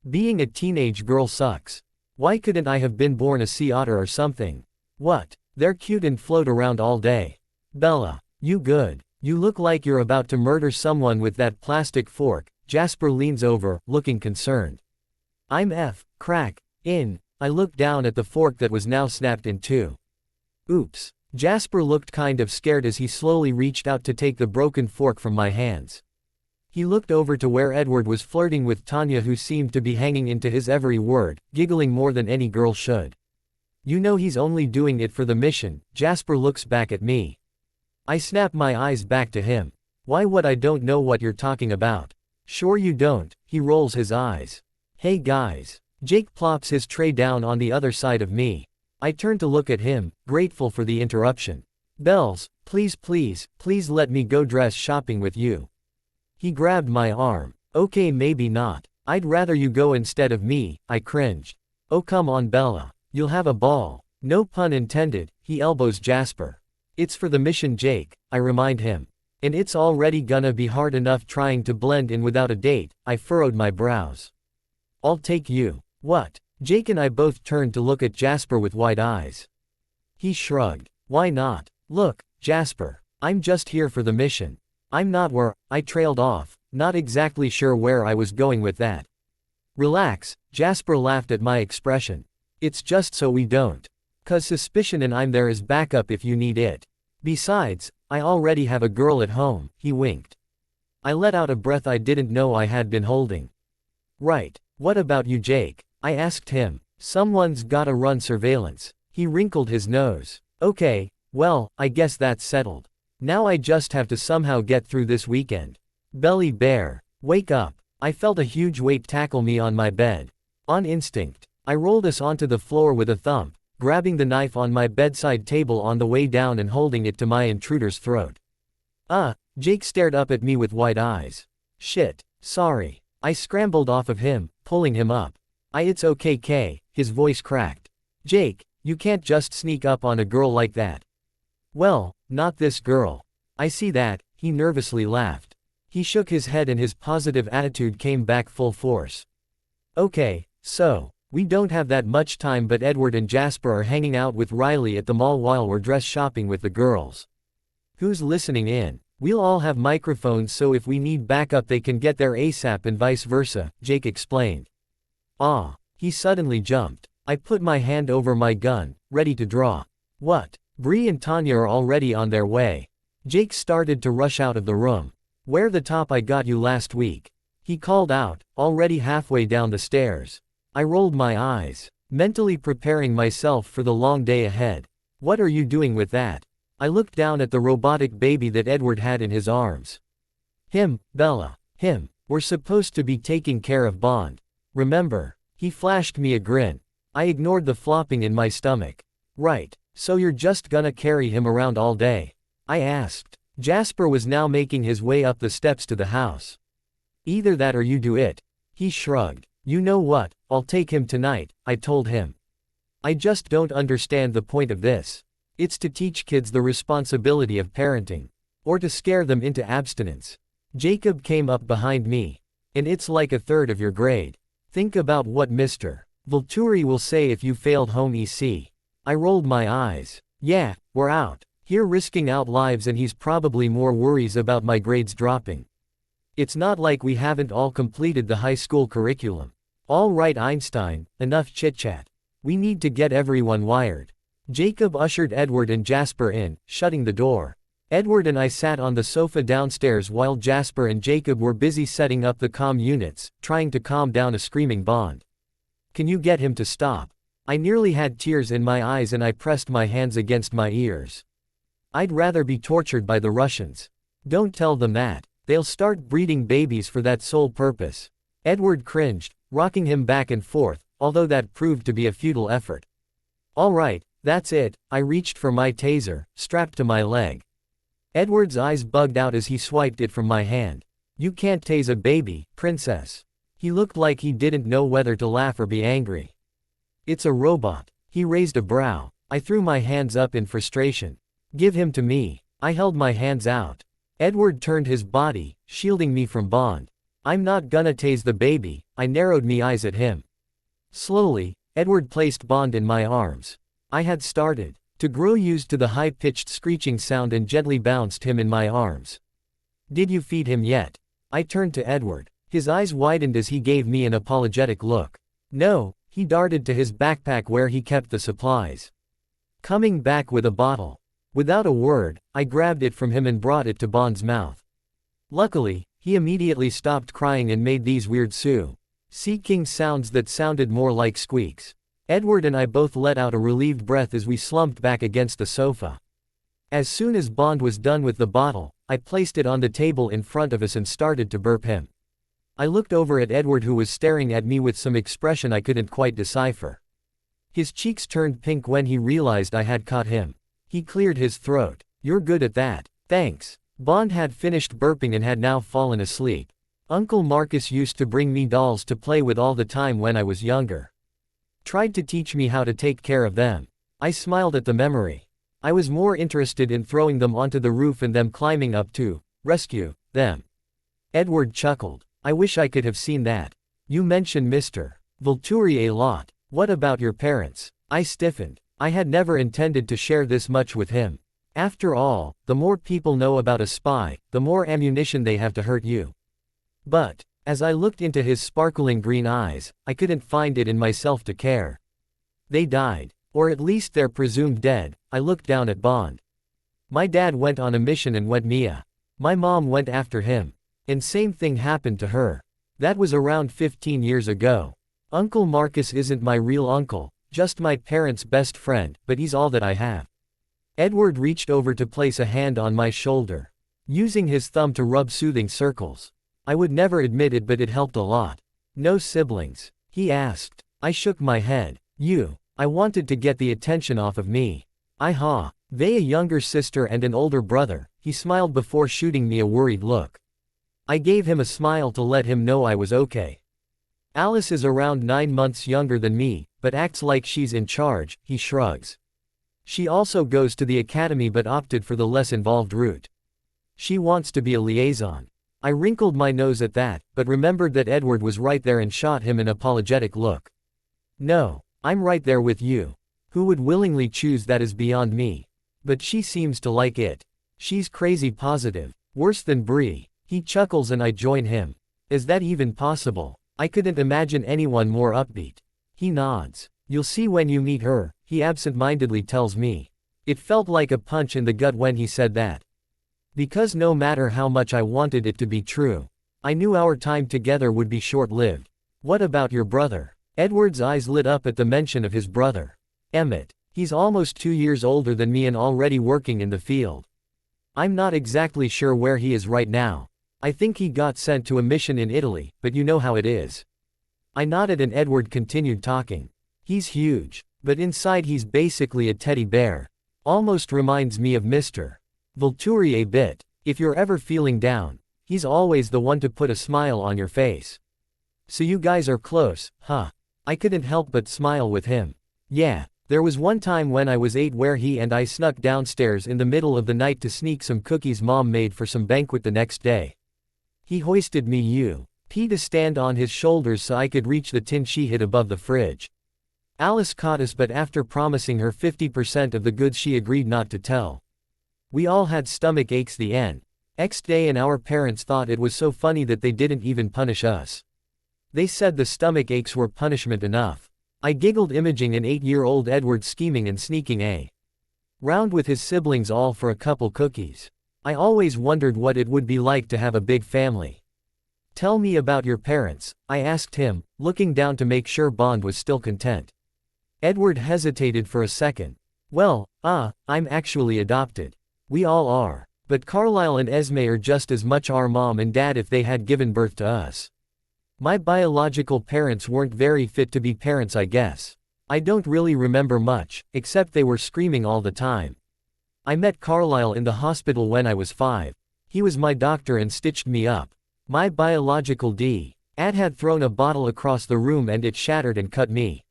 Being a teenage girl sucks. Why couldn't I have been born a sea otter or something? What? They're cute and float around all day. Bella, you good? You look like you're about to murder someone with that plastic fork. Jasper leans over, looking concerned. I'm in. I looked down at the fork that was now snapped in two. Oops. Jasper looked kind of scared as he slowly reached out to take the broken fork from my hands. He looked over to where Edward was flirting with Tanya, who seemed to be hanging into his every word, giggling more than any girl should. You know he's only doing it for the mission. Jasper looks back at me. I snap my eyes back to him. Why would I? Don't know what you're talking about. Sure you don't, he rolls his eyes. Hey guys. Jake plops his tray down on the other side of me. I turn to look at him, grateful for the interruption. Bells, please let me go dress shopping with you. He grabbed my arm. Okay, maybe not. I'd rather you go instead of me, I cringed. Oh come on Bella. You'll have a ball. No pun intended, he elbows Jasper. It's for the mission, Jake, I remind him. And it's already gonna be hard enough trying to blend in without a date. I furrowed my brows. I'll take you. What? Jake and I both turned to look at Jasper with wide eyes. He shrugged. Why not? Look, Jasper, I'm just here for the mission. I'm not where. I trailed off, not exactly sure where I was going with that. Relax, Jasper laughed at my expression. It's just so we don't. 'Cause suspicion and I'm there as backup if you need it. Besides, I already have a girl at home, he winked. I let out a breath I didn't know I had been holding. Right, what about you, Jake? I asked him. Someone's gotta run surveillance. He wrinkled his nose. Okay, well, I guess that's settled. Now I just have to somehow get through this weekend. Belly bear, wake up. I felt a huge weight tackle me on my bed. On instinct, I rolled us onto the floor with a thump, grabbing the knife on my bedside table on the way down and holding it to my intruder's throat. Jake stared up at me with wide eyes. Shit, sorry. I scrambled off of him, pulling him up. It's okay, Kay, his voice cracked. Jake, you can't just sneak up on a girl like that. Well, not this girl. I see that, he nervously laughed. He shook his head and his positive attitude came back full force. Okay, so, we don't have that much time, but Edward and Jasper are hanging out with Riley at the mall while we're dress shopping with the girls. Who's listening in? We'll all have microphones, so if we need backup they can get there ASAP and vice versa, Jake explained. He suddenly jumped. I put my hand over my gun, ready to draw. What? Bree and Tanya are already on their way. Jake started to rush out of the room. Wear the top I got you last week. He called out, already halfway down the stairs. I rolled my eyes, mentally preparing myself for the long day ahead. What are you doing with that? I looked down at the robotic baby that Edward had in his arms. Him, Bella, him. We're supposed to be taking care of Bond. Remember? He flashed me a grin. I ignored the flopping in my stomach. Right. So you're just gonna carry him around all day? I asked. Jasper was now making his way up the steps to the house. Either that or you do it. He shrugged. You know what, I'll take him tonight, I told him. I just don't understand the point of this. It's to teach kids the responsibility of parenting. Or to scare them into abstinence. Jacob came up behind me. And it's like a third of your grade. Think about what Mr. Vulturi will say if you failed home EC. I rolled my eyes. Yeah, we're out. Here risking out lives and he's probably more worries about my grades dropping. It's not like we haven't all completed the high school curriculum. All right Einstein, enough chit-chat. We need to get everyone wired. Jacob ushered Edward and Jasper in, shutting the door. Edward and I sat on the sofa downstairs while Jasper and Jacob were busy setting up the comm units, trying to calm down a screaming Bond. Can you get him to stop? I nearly had tears in my eyes and I pressed my hands against my ears. I'd rather be tortured by the Russians. Don't tell them that. They'll start breeding babies for that sole purpose. Edward cringed, rocking him back and forth, although that proved to be a futile effort. All right, that's it, I reached for my taser, strapped to my leg. Edward's eyes bugged out as he swiped it from my hand. You can't tase a baby, princess. He looked like he didn't know whether to laugh or be angry. It's a robot. He raised a brow. I threw my hands up in frustration. Give him to me. I held my hands out. Edward turned his body, shielding me from Bond. I'm not gonna tase the baby, I narrowed me eyes at him. Slowly, Edward placed Bond in my arms. I had started to grow used to the high-pitched screeching sound and gently bounced him in my arms. Did you feed him yet? I turned to Edward. His eyes widened as he gave me an apologetic look. No, he darted to his backpack where he kept the supplies. Coming back with a bottle. Without a word, I grabbed it from him and brought it to Bond's mouth. Luckily, he immediately stopped crying and made these weird seeking sounds that sounded more like squeaks. Edward and I both let out a relieved breath as we slumped back against the sofa. As soon as Bond was done with the bottle, I placed it on the table in front of us and started to burp him. I looked over at Edward who was staring at me with some expression I couldn't quite decipher. His cheeks turned pink when he realized I had caught him. He cleared his throat. You're good at that. Thanks. Bond had finished burping and had now fallen asleep. Uncle Marcus used to bring me dolls to play with all the time when I was younger. Tried to teach me how to take care of them. I smiled at the memory. I was more interested in throwing them onto the roof and them climbing up to rescue them. Edward chuckled. I wish I could have seen that. You mentioned Mr. Vulturi a lot. What about your parents? I stiffened. I had never intended to share this much with him. After all, the more people know about a spy, the more ammunition they have to hurt you. But, as I looked into his sparkling green eyes, I couldn't find it in myself to care. They died. Or at least they're presumed dead. I looked down at Bond. My dad went on a mission and went Mia. My mom went after him. And same thing happened to her. That was around 15 years ago. Uncle Marcus isn't my real uncle, just my parents' best friend, but he's all that I have. Edward reached over to place a hand on my shoulder, using his thumb to rub soothing circles. I would never admit it, but it helped a lot. No siblings? He asked. I shook my head. I wanted to get the attention off of me. They a younger sister and an older brother. He smiled before shooting me a worried look. I gave him a smile to let him know I was okay. Alice is around 9 months younger than me, but acts like she's in charge, he shrugs. She also goes to the academy but opted for the less involved route. She wants to be a liaison. I wrinkled my nose at that, but remembered that Edward was right there and shot him an apologetic look. No, I'm right there with you. Who would willingly choose that is beyond me. But she seems to like it. She's crazy positive. Worse than Bree. He chuckles and I join him. Is that even possible? I couldn't imagine anyone more upbeat. He nods. You'll see when you meet her, he absent-mindedly tells me. It felt like a punch in the gut when he said that. Because no matter how much I wanted it to be true, I knew our time together would be short-lived. What about your brother? Edward's eyes lit up at the mention of his brother. Emmett. He's almost 2 years older than me and already working in the field. I'm not exactly sure where he is right now. I think he got sent to a mission in Italy, but you know how it is. I nodded and Edward continued talking. He's huge, but inside he's basically a teddy bear. Almost reminds me of Mr. Vulturi a bit. If you're ever feeling down, He's always the one to put a smile on your face. So you guys are close, huh? I couldn't help but smile with him. Yeah, there was one time when I was 8 where he and I snuck downstairs in the middle of the night to sneak some cookies Mom made for some banquet the next day. He hoisted me to stand on his shoulders so I could reach the tin she hid above the fridge. Alice caught us, but after promising her 50% of the goods she agreed not to tell. We all had stomach aches the next day, and our parents thought it was so funny that they didn't even punish us. They said the stomach aches were punishment enough. I giggled, imaging an 8-year-old Edward scheming and sneaking around with his siblings all for a couple cookies. I always wondered what it would be like to have a big family. Tell me about your parents, I asked him, looking down to make sure Bond was still content. Edward hesitated for a second. Well, I'm actually adopted. We all are. But Carlisle and Esme are just as much our mom and dad if they had given birth to us. My biological parents weren't very fit to be parents, I guess. I don't really remember much, except they were screaming all the time. I met Carlisle in the hospital when I was 5. He was my doctor and stitched me up. My biological dad had thrown a bottle across the room and it shattered and cut me.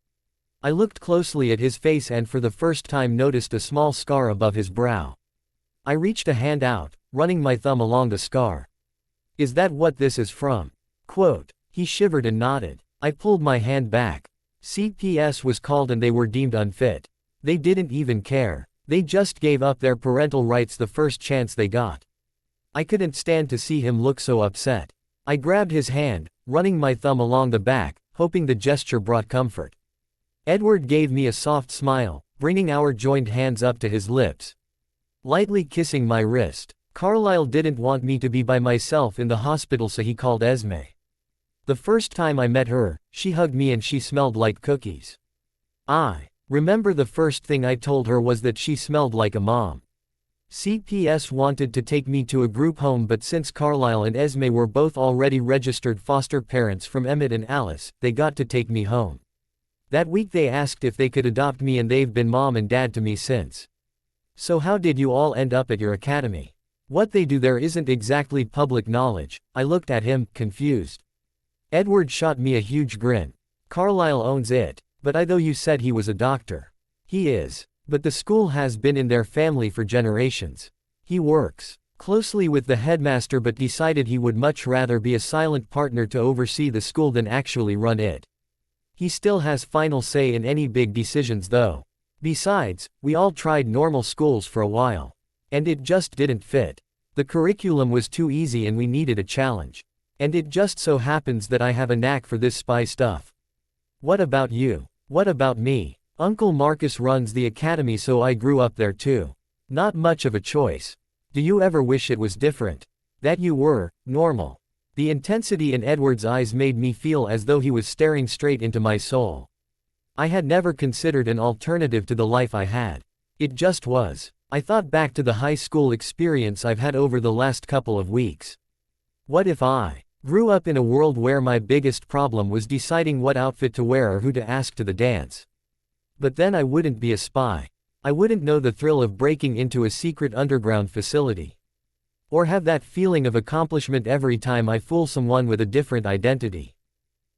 I looked closely at his face and for the first time noticed a small scar above his brow. I reached a hand out, running my thumb along the scar. Is that what this is from? Quote. He shivered and nodded. I pulled my hand back. CPS was called and they were deemed unfit. They didn't even care. They just gave up their parental rights the first chance they got. I couldn't stand to see him look so upset. I grabbed his hand, running my thumb along the back, hoping the gesture brought comfort. Edward gave me a soft smile, bringing our joined hands up to his lips, lightly kissing my wrist. Carlisle didn't want me to be by myself in the hospital, so he called Esme. The first time I met her, she hugged me and she smelled like cookies. I remember the first thing I told her was that she smelled like a mom. CPS wanted to take me to a group home, but since Carlisle and Esme were both already registered foster parents from Emmett and Alice, they got to take me home. That week they asked if they could adopt me, and they've been mom and dad to me since. So how did you all end up at your academy? What they do there isn't exactly public knowledge. I looked at him, confused. Edward shot me a huge grin. Carlisle owns it. But I, though you said he was a doctor. He is. But the school has been in their family for generations. He works closely with the headmaster but decided he would much rather be a silent partner to oversee the school than actually run it. He still has final say in any big decisions though. Besides, we all tried normal schools for a while. And it just didn't fit. The curriculum was too easy and we needed a challenge. And it just so happens that I have a knack for this spy stuff. What about you? What about me? Uncle Marcus runs the academy, so I grew up there too. Not much of a choice. Do you ever wish it was different? That you were normal? The intensity in Edward's eyes made me feel as though he was staring straight into my soul. I had never considered an alternative to the life I had. It just was. I thought back to the high school experience I've had over the last couple of weeks. What if I grew up in a world where my biggest problem was deciding what outfit to wear or who to ask to the dance? But then I wouldn't be a spy. I wouldn't know the thrill of breaking into a secret underground facility. Or have that feeling of accomplishment every time I fool someone with a different identity.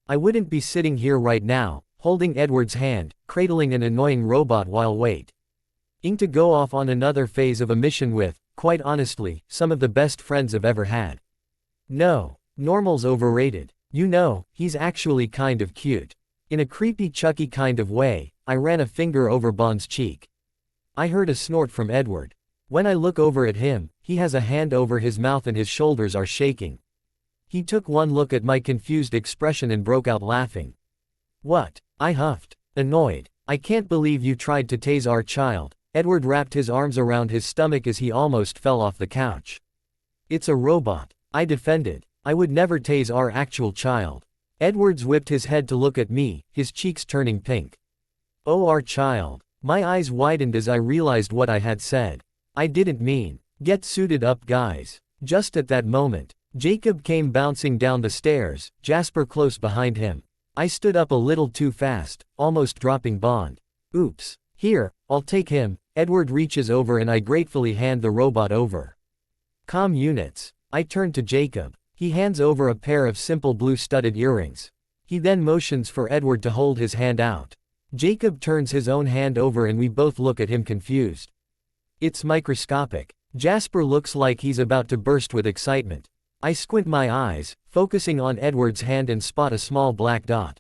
I wouldn't be sitting here right now, holding Edward's hand, cradling an annoying robot while waiting to go off on another phase of a mission with, quite honestly, some of the best friends I've ever had. No. Normal's overrated. You know, he's actually kind of cute. In a creepy Chucky kind of way. I ran a finger over Bond's cheek. I heard a snort from Edward. When I look over at him, he has a hand over his mouth and his shoulders are shaking. He took one look at my confused expression and broke out laughing. What? I huffed. Annoyed. I can't believe you tried to tase our child. Edward wrapped his arms around his stomach as he almost fell off the couch. It's a robot. I defended. I would never tase our actual child. Edwards whipped his head to look at me, his cheeks turning pink. Oh, our child. My eyes widened as I realized what I had said. I didn't mean, get suited up, guys. Just at that moment, Jacob came bouncing down the stairs, Jasper close behind him. I stood up a little too fast, almost dropping Bond. Oops. Here, I'll take him. Edward reaches over and I gratefully hand the robot over. Comm units. I turn to Jacob. He hands over a pair of simple blue studded earrings. He then motions for Edward to hold his hand out. Jacob turns his own hand over and we both look at him confused. It's microscopic. Jasper looks like he's about to burst with excitement. I squint my eyes, focusing on Edward's hand and spot a small black dot.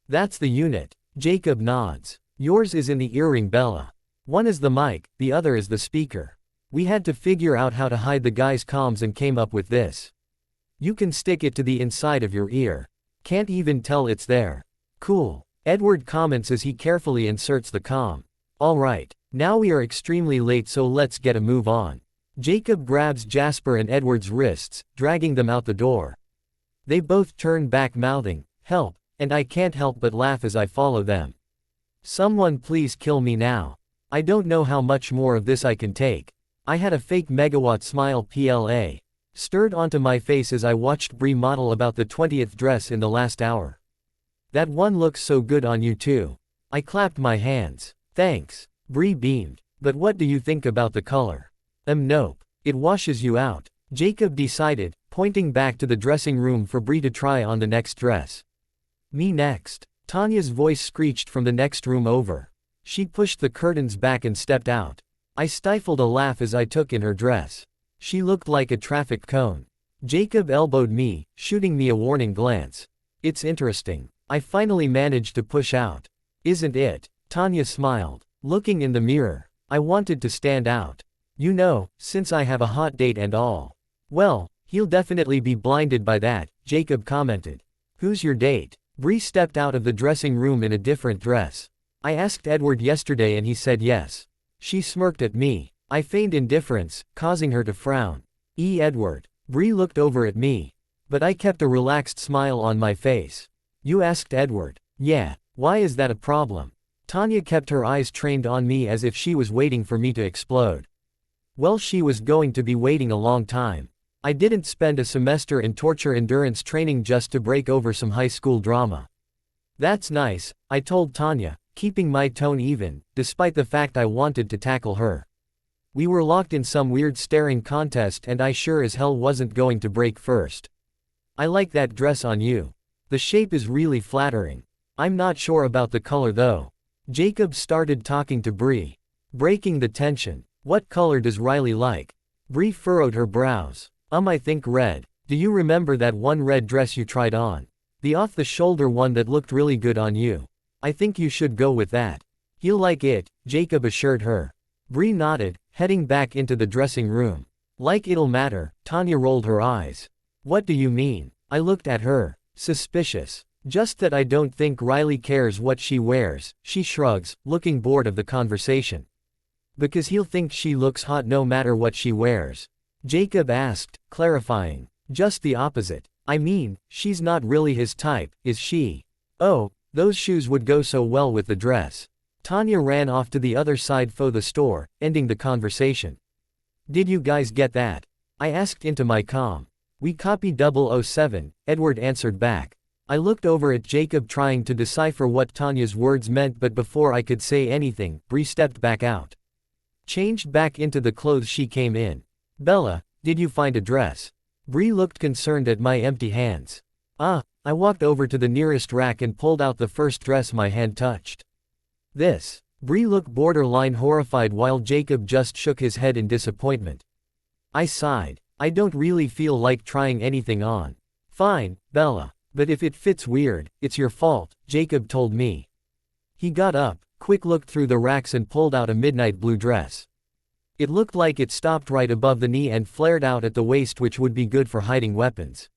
That's the unit. Jacob nods. Yours is in the earring, Bella. One is the mic, the other is the speaker. We had to figure out how to hide the guy's comms and came up with this. You can stick it to the inside of your ear. Can't even tell it's there. Cool. Edward comments as he carefully inserts the comm. Alright, now we are extremely late, so let's get a move on. Jacob grabs Jasper and Edward's wrists, dragging them out the door. They both turn back mouthing, "Help," and I can't help but laugh as I follow them. Someone please kill me now. I don't know how much more of this I can take. I had a fake megawatt smile PLA stirred onto my face as I watched Bree model about the 20th dress in the last hour. That one looks so good on you too. I clapped my hands. Thanks. Bree beamed. But what do you think about the color? Nope. It washes you out. Jacob decided, pointing back to the dressing room for Bree to try on the next dress. Me next. Tanya's voice screeched from the next room over. She pushed the curtains back and stepped out. I stifled a laugh as I took in her dress. She looked like a traffic cone. Jacob elbowed me, shooting me a warning glance. It's interesting. I finally managed to push out. Isn't it? Tanya smiled. Looking in the mirror, I wanted to stand out. You know, since I have a hot date and all. Well, he'll definitely be blinded by that, Jacob commented. Who's your date? Bree stepped out of the dressing room in a different dress. I asked Edward yesterday and he said yes. She smirked at me. I feigned indifference, causing her to frown. Edward. Bree looked over at me. But I kept a relaxed smile on my face. You asked Edward? Yeah. Why is that a problem? Tanya kept her eyes trained on me as if she was waiting for me to explode. Well, she was going to be waiting a long time. I didn't spend a semester in torture endurance training just to break over some high school drama. That's nice, I told Tanya, keeping my tone even, despite the fact I wanted to tackle her. We were locked in some weird staring contest and I sure as hell wasn't going to break first. I like that dress on you. The shape is really flattering. I'm not sure about the color though. Jacob started talking to Bree. Breaking the tension. What color does Riley like? Bree furrowed her brows. I think red. Do you remember that one red dress you tried on? The off-the-shoulder one that looked really good on you. I think you should go with that. He'll like it, Jacob assured her. Bree nodded, heading back into the dressing room. Like it'll matter, Tanya rolled her eyes. What do you mean? I looked at her, suspicious. Just that I don't think Riley cares what she wears, she shrugs, looking bored of the conversation. Because he'll think she looks hot no matter what she wears. Jacob asked, clarifying. Just the opposite. I mean, she's not really his type, is she? Oh, those shoes would go so well with the dress. Tanya ran off to the other side of the store, ending the conversation. Did you guys get that? I asked into my comm. We copy 007, Edward answered back. I looked over at Jacob trying to decipher what Tanya's words meant, but before I could say anything, Bree stepped back out. Changed back into the clothes she came in. Bella, did you find a dress? Bree looked concerned at my empty hands. I walked over to the nearest rack and pulled out the first dress my hand touched. This. Bree looked borderline horrified while Jacob just shook his head in disappointment. I sighed. I don't really feel like trying anything on. Fine, Bella. But if it fits weird, it's your fault, Jacob told me. He got up, quick looked through the racks and pulled out a midnight blue dress. It looked like it stopped right above the knee and flared out at the waist, which would be good for hiding weapons.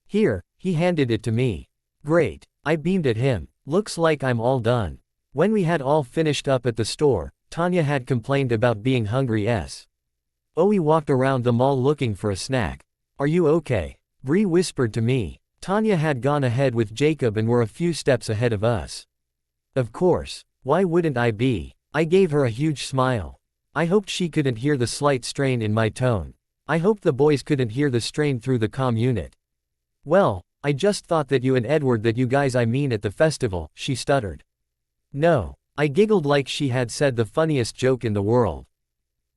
Here, he handed it to me. Great. I beamed at him. Looks like I'm all done. When we had all finished up at the store, Tanya had complained about being hungry. We walked around the mall looking for a snack. Are you okay? Bree whispered to me. Tanya had gone ahead with Jacob and were a few steps ahead of us. Of course. Why wouldn't I be? I gave her a huge smile. I hoped she couldn't hear the slight strain in my tone. I hoped the boys couldn't hear the strain through the comm unit. Well, I just thought that you and Edward at the festival, she stuttered. No. I giggled like she had said the funniest joke in the world.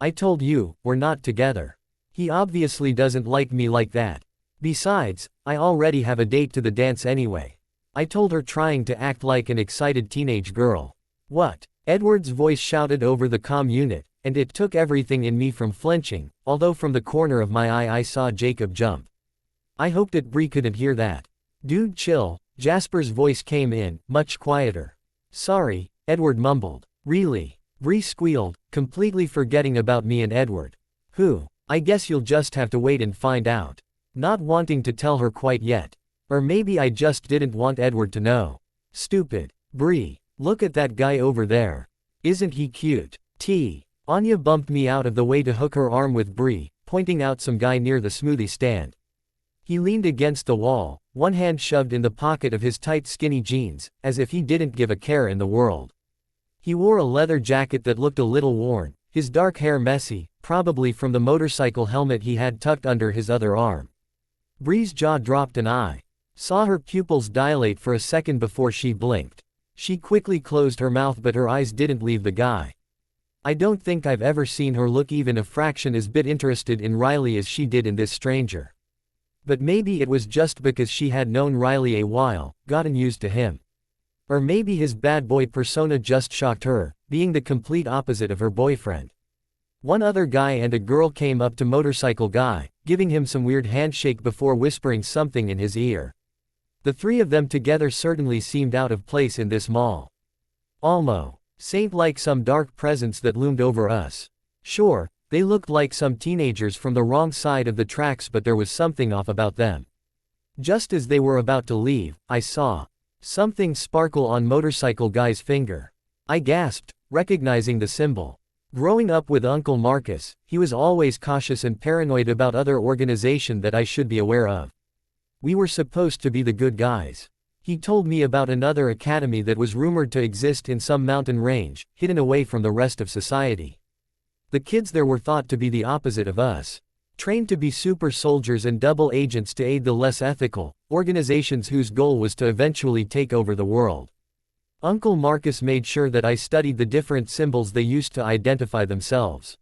I told you, we're not together. He obviously doesn't like me like that. Besides, I already have a date to the dance anyway. I told her, trying to act like an excited teenage girl. What? Edward's voice shouted over the comm unit, and it took everything in me from flinching, although from the corner of my eye I saw Jacob jump. I hoped that Bree couldn't hear that. Dude, chill. Jasper's voice came in, much quieter. Sorry, Edward mumbled. Really? Bree squealed, completely forgetting about me and Edward. Who? I guess you'll just have to wait and find out. Not wanting to tell her quite yet. Or maybe I just didn't want Edward to know. Stupid. Bree, look at that guy over there. Isn't he cute? Anya bumped me out of the way to hook her arm with Bree, pointing out some guy near the smoothie stand. He leaned against the wall, one hand shoved in the pocket of his tight skinny jeans, as if he didn't give a care in the world. He wore a leather jacket that looked a little worn, his dark hair messy, probably from the motorcycle helmet he had tucked under his other arm. Bree's jaw dropped and I saw her pupils dilate for a second before she blinked. She quickly closed her mouth, but her eyes didn't leave the guy. I don't think I've ever seen her look even a fraction as bit interested in Riley as she did in this stranger. But maybe it was just because she had known Riley a while, gotten used to him. Or maybe his bad boy persona just shocked her, being the complete opposite of her boyfriend. One other guy and a girl came up to motorcycle guy, giving him some weird handshake before whispering something in his ear. The three of them together certainly seemed out of place in this mall. Almost saint-like, some dark presence that loomed over us. Sure, they looked like some teenagers from the wrong side of the tracks, but there was something off about them. Just as they were about to leave, I saw something sparkle on motorcycle guy's finger. I gasped, recognizing the symbol. Growing up with Uncle Marcus, he was always cautious and paranoid about other organization that I should be aware of. We were supposed to be the good guys. He told me about another academy that was rumored to exist in some mountain range, hidden away from the rest of society. The kids there were thought to be the opposite of us. Trained to be super soldiers and double agents to aid the less ethical organizations whose goal was to eventually take over the world. Uncle Marcus made sure that I studied the different symbols they used to identify themselves.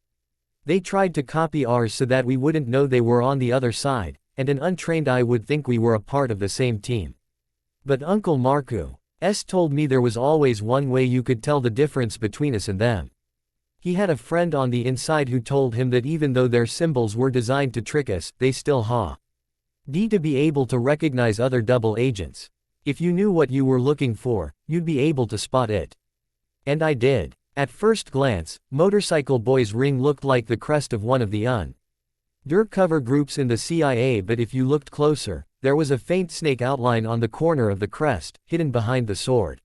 They tried to copy ours so that we wouldn't know they were on the other side, and an untrained eye would think we were a part of the same team. But Uncle Marcus told me there was always one way you could tell the difference between us and them. He had a friend on the inside who told him that even though their symbols were designed to trick us, they still to be able to recognize other double agents. If you knew what you were looking for, you'd be able to spot it. And I did. At first glance, Motorcycle Boy's ring looked like the crest of one of the undercover groups in the CIA, but if you looked closer, there was a faint snake outline on the corner of the crest, hidden behind the sword.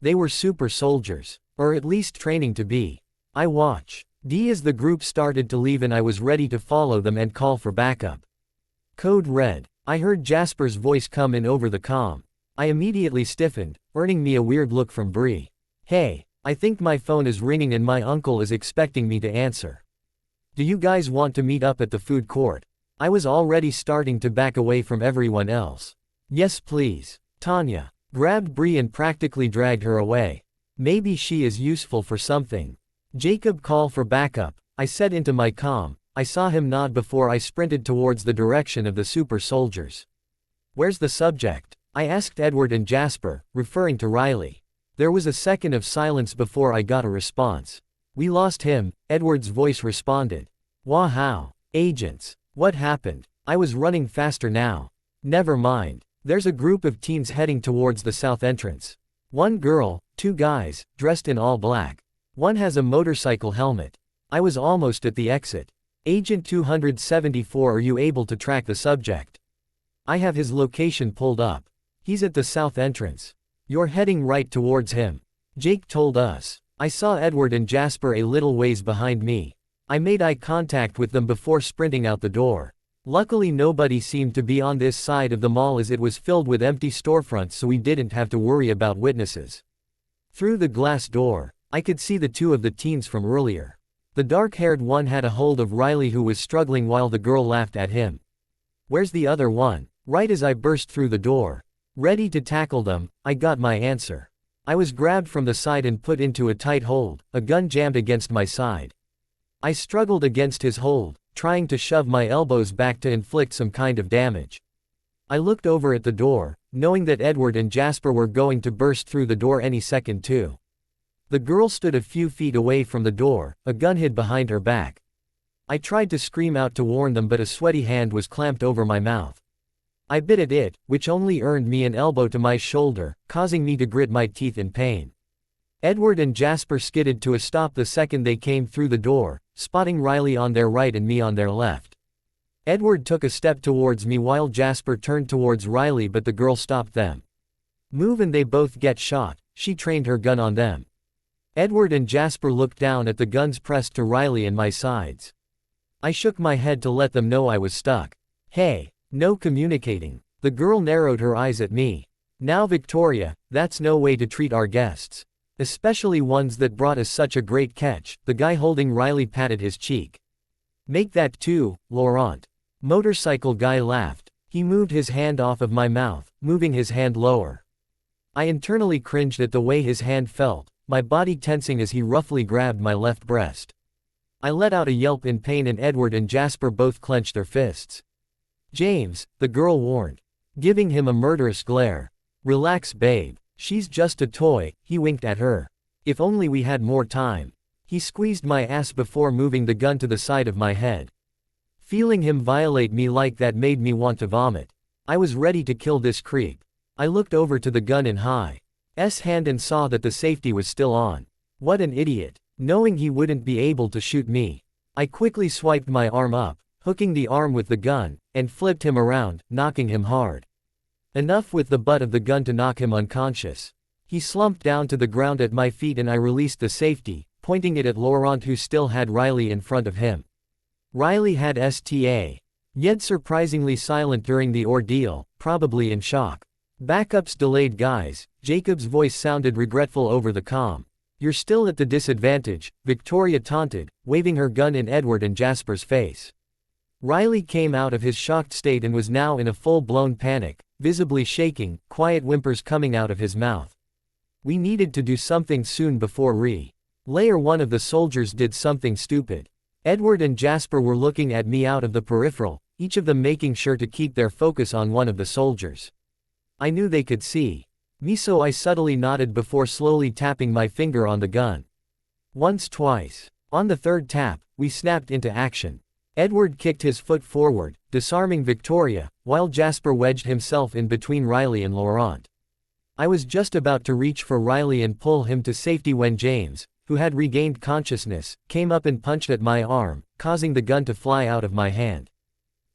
They were super soldiers. Or at least training to be. I watched as the group started to leave, and I was ready to follow them and call for backup. Code Red. I heard Jasper's voice come in over the comm. I immediately stiffened, earning me a weird look from Bree. Hey, I think my phone is ringing and my uncle is expecting me to answer. Do you guys want to meet up at the food court? I was already starting to back away from everyone else. Yes please. Tanya grabbed Bree and practically dragged her away. Maybe she is useful for something. Jacob, call for backup, I said into my comm. I saw him nod before I sprinted towards the direction of the super soldiers. Where's the subject? I asked Edward and Jasper, referring to Riley. There was a second of silence before I got a response. We lost him, Edward's voice responded. Wow. Agents. What happened? I was running faster now. Never mind. There's a group of teens heading towards the south entrance. One girl, two guys, dressed in all black. One has a motorcycle helmet. I was almost at the exit. Agent 274, are you able to track the subject? I have his location pulled up. He's at the south entrance. You're heading right towards him. Jake told us. I saw Edward and Jasper a little ways behind me. I made eye contact with them before sprinting out the door. Luckily nobody seemed to be on this side of the mall as it was filled with empty storefronts, so we didn't have to worry about witnesses. Through the glass door, I could see the two of the teens from earlier. The dark-haired one had a hold of Riley, who was struggling while the girl laughed at him. Where's the other one? Right as I burst through the door, ready to tackle them, I got my answer. I was grabbed from the side and put into a tight hold, a gun jammed against my side. I struggled against his hold, trying to shove my elbows back to inflict some kind of damage. I looked over at the door, knowing that Edward and Jasper were going to burst through the door any second too. The girl stood a few feet away from the door, a gun hid behind her back. I tried to scream out to warn them, but a sweaty hand was clamped over my mouth. I bit at it, which only earned me an elbow to my shoulder, causing me to grit my teeth in pain. Edward and Jasper skidded to a stop the second they came through the door, spotting Riley on their right and me on their left. Edward took a step towards me while Jasper turned towards Riley, but the girl stopped them. "Move and they both get shot," she trained her gun on them. Edward and Jasper looked down at the guns pressed to Riley and my sides. I shook my head to let them know I was stuck. "Hey, no communicating." The girl narrowed her eyes at me. "Now Victoria, that's no way to treat our guests. Especially ones that brought us such a great catch." The guy holding Riley patted his cheek. "Make that too, Laurent." Motorcycle guy laughed. He moved his hand off of my mouth, moving his hand lower. I internally cringed at the way his hand felt, my body tensing as he roughly grabbed my left breast. I let out a yelp in pain and Edward and Jasper both clenched their fists. "James," the girl warned, giving him a murderous glare. "Relax babe, she's just a toy," he winked at her. "If only we had more time." He squeezed my ass before moving the gun to the side of my head. Feeling him violate me like that made me want to vomit. I was ready to kill this creep. I looked over to the gun in Hi's hand and saw that the safety was still on. What an idiot. Knowing he wouldn't be able to shoot me, I quickly swiped my arm up, hooking the arm with the gun, and flipped him around, knocking him hard. Enough with the butt of the gun to knock him unconscious. He slumped down to the ground at my feet and I released the safety, pointing it at Laurent, who still had Riley in front of him. Riley had yet surprisingly silent during the ordeal, probably in shock. "Backups delayed guys," Jacob's voice sounded regretful over the comm. "You're still at the disadvantage," Victoria taunted, waving her gun in Edward and Jasper's face. Riley came out of his shocked state and was now in a full-blown panic, visibly shaking, quiet whimpers coming out of his mouth. We needed to do something soon before Later one of the soldiers did something stupid. Edward and Jasper were looking at me out of the peripheral, each of them making sure to keep their focus on one of the soldiers. I knew they could see me, so I subtly nodded before slowly tapping my finger on the gun. Once, twice. On the third tap, we snapped into action. Edward kicked his foot forward, disarming Victoria, while Jasper wedged himself in between Riley and Laurent. I was just about to reach for Riley and pull him to safety when James, who had regained consciousness, came up and punched at my arm, causing the gun to fly out of my hand.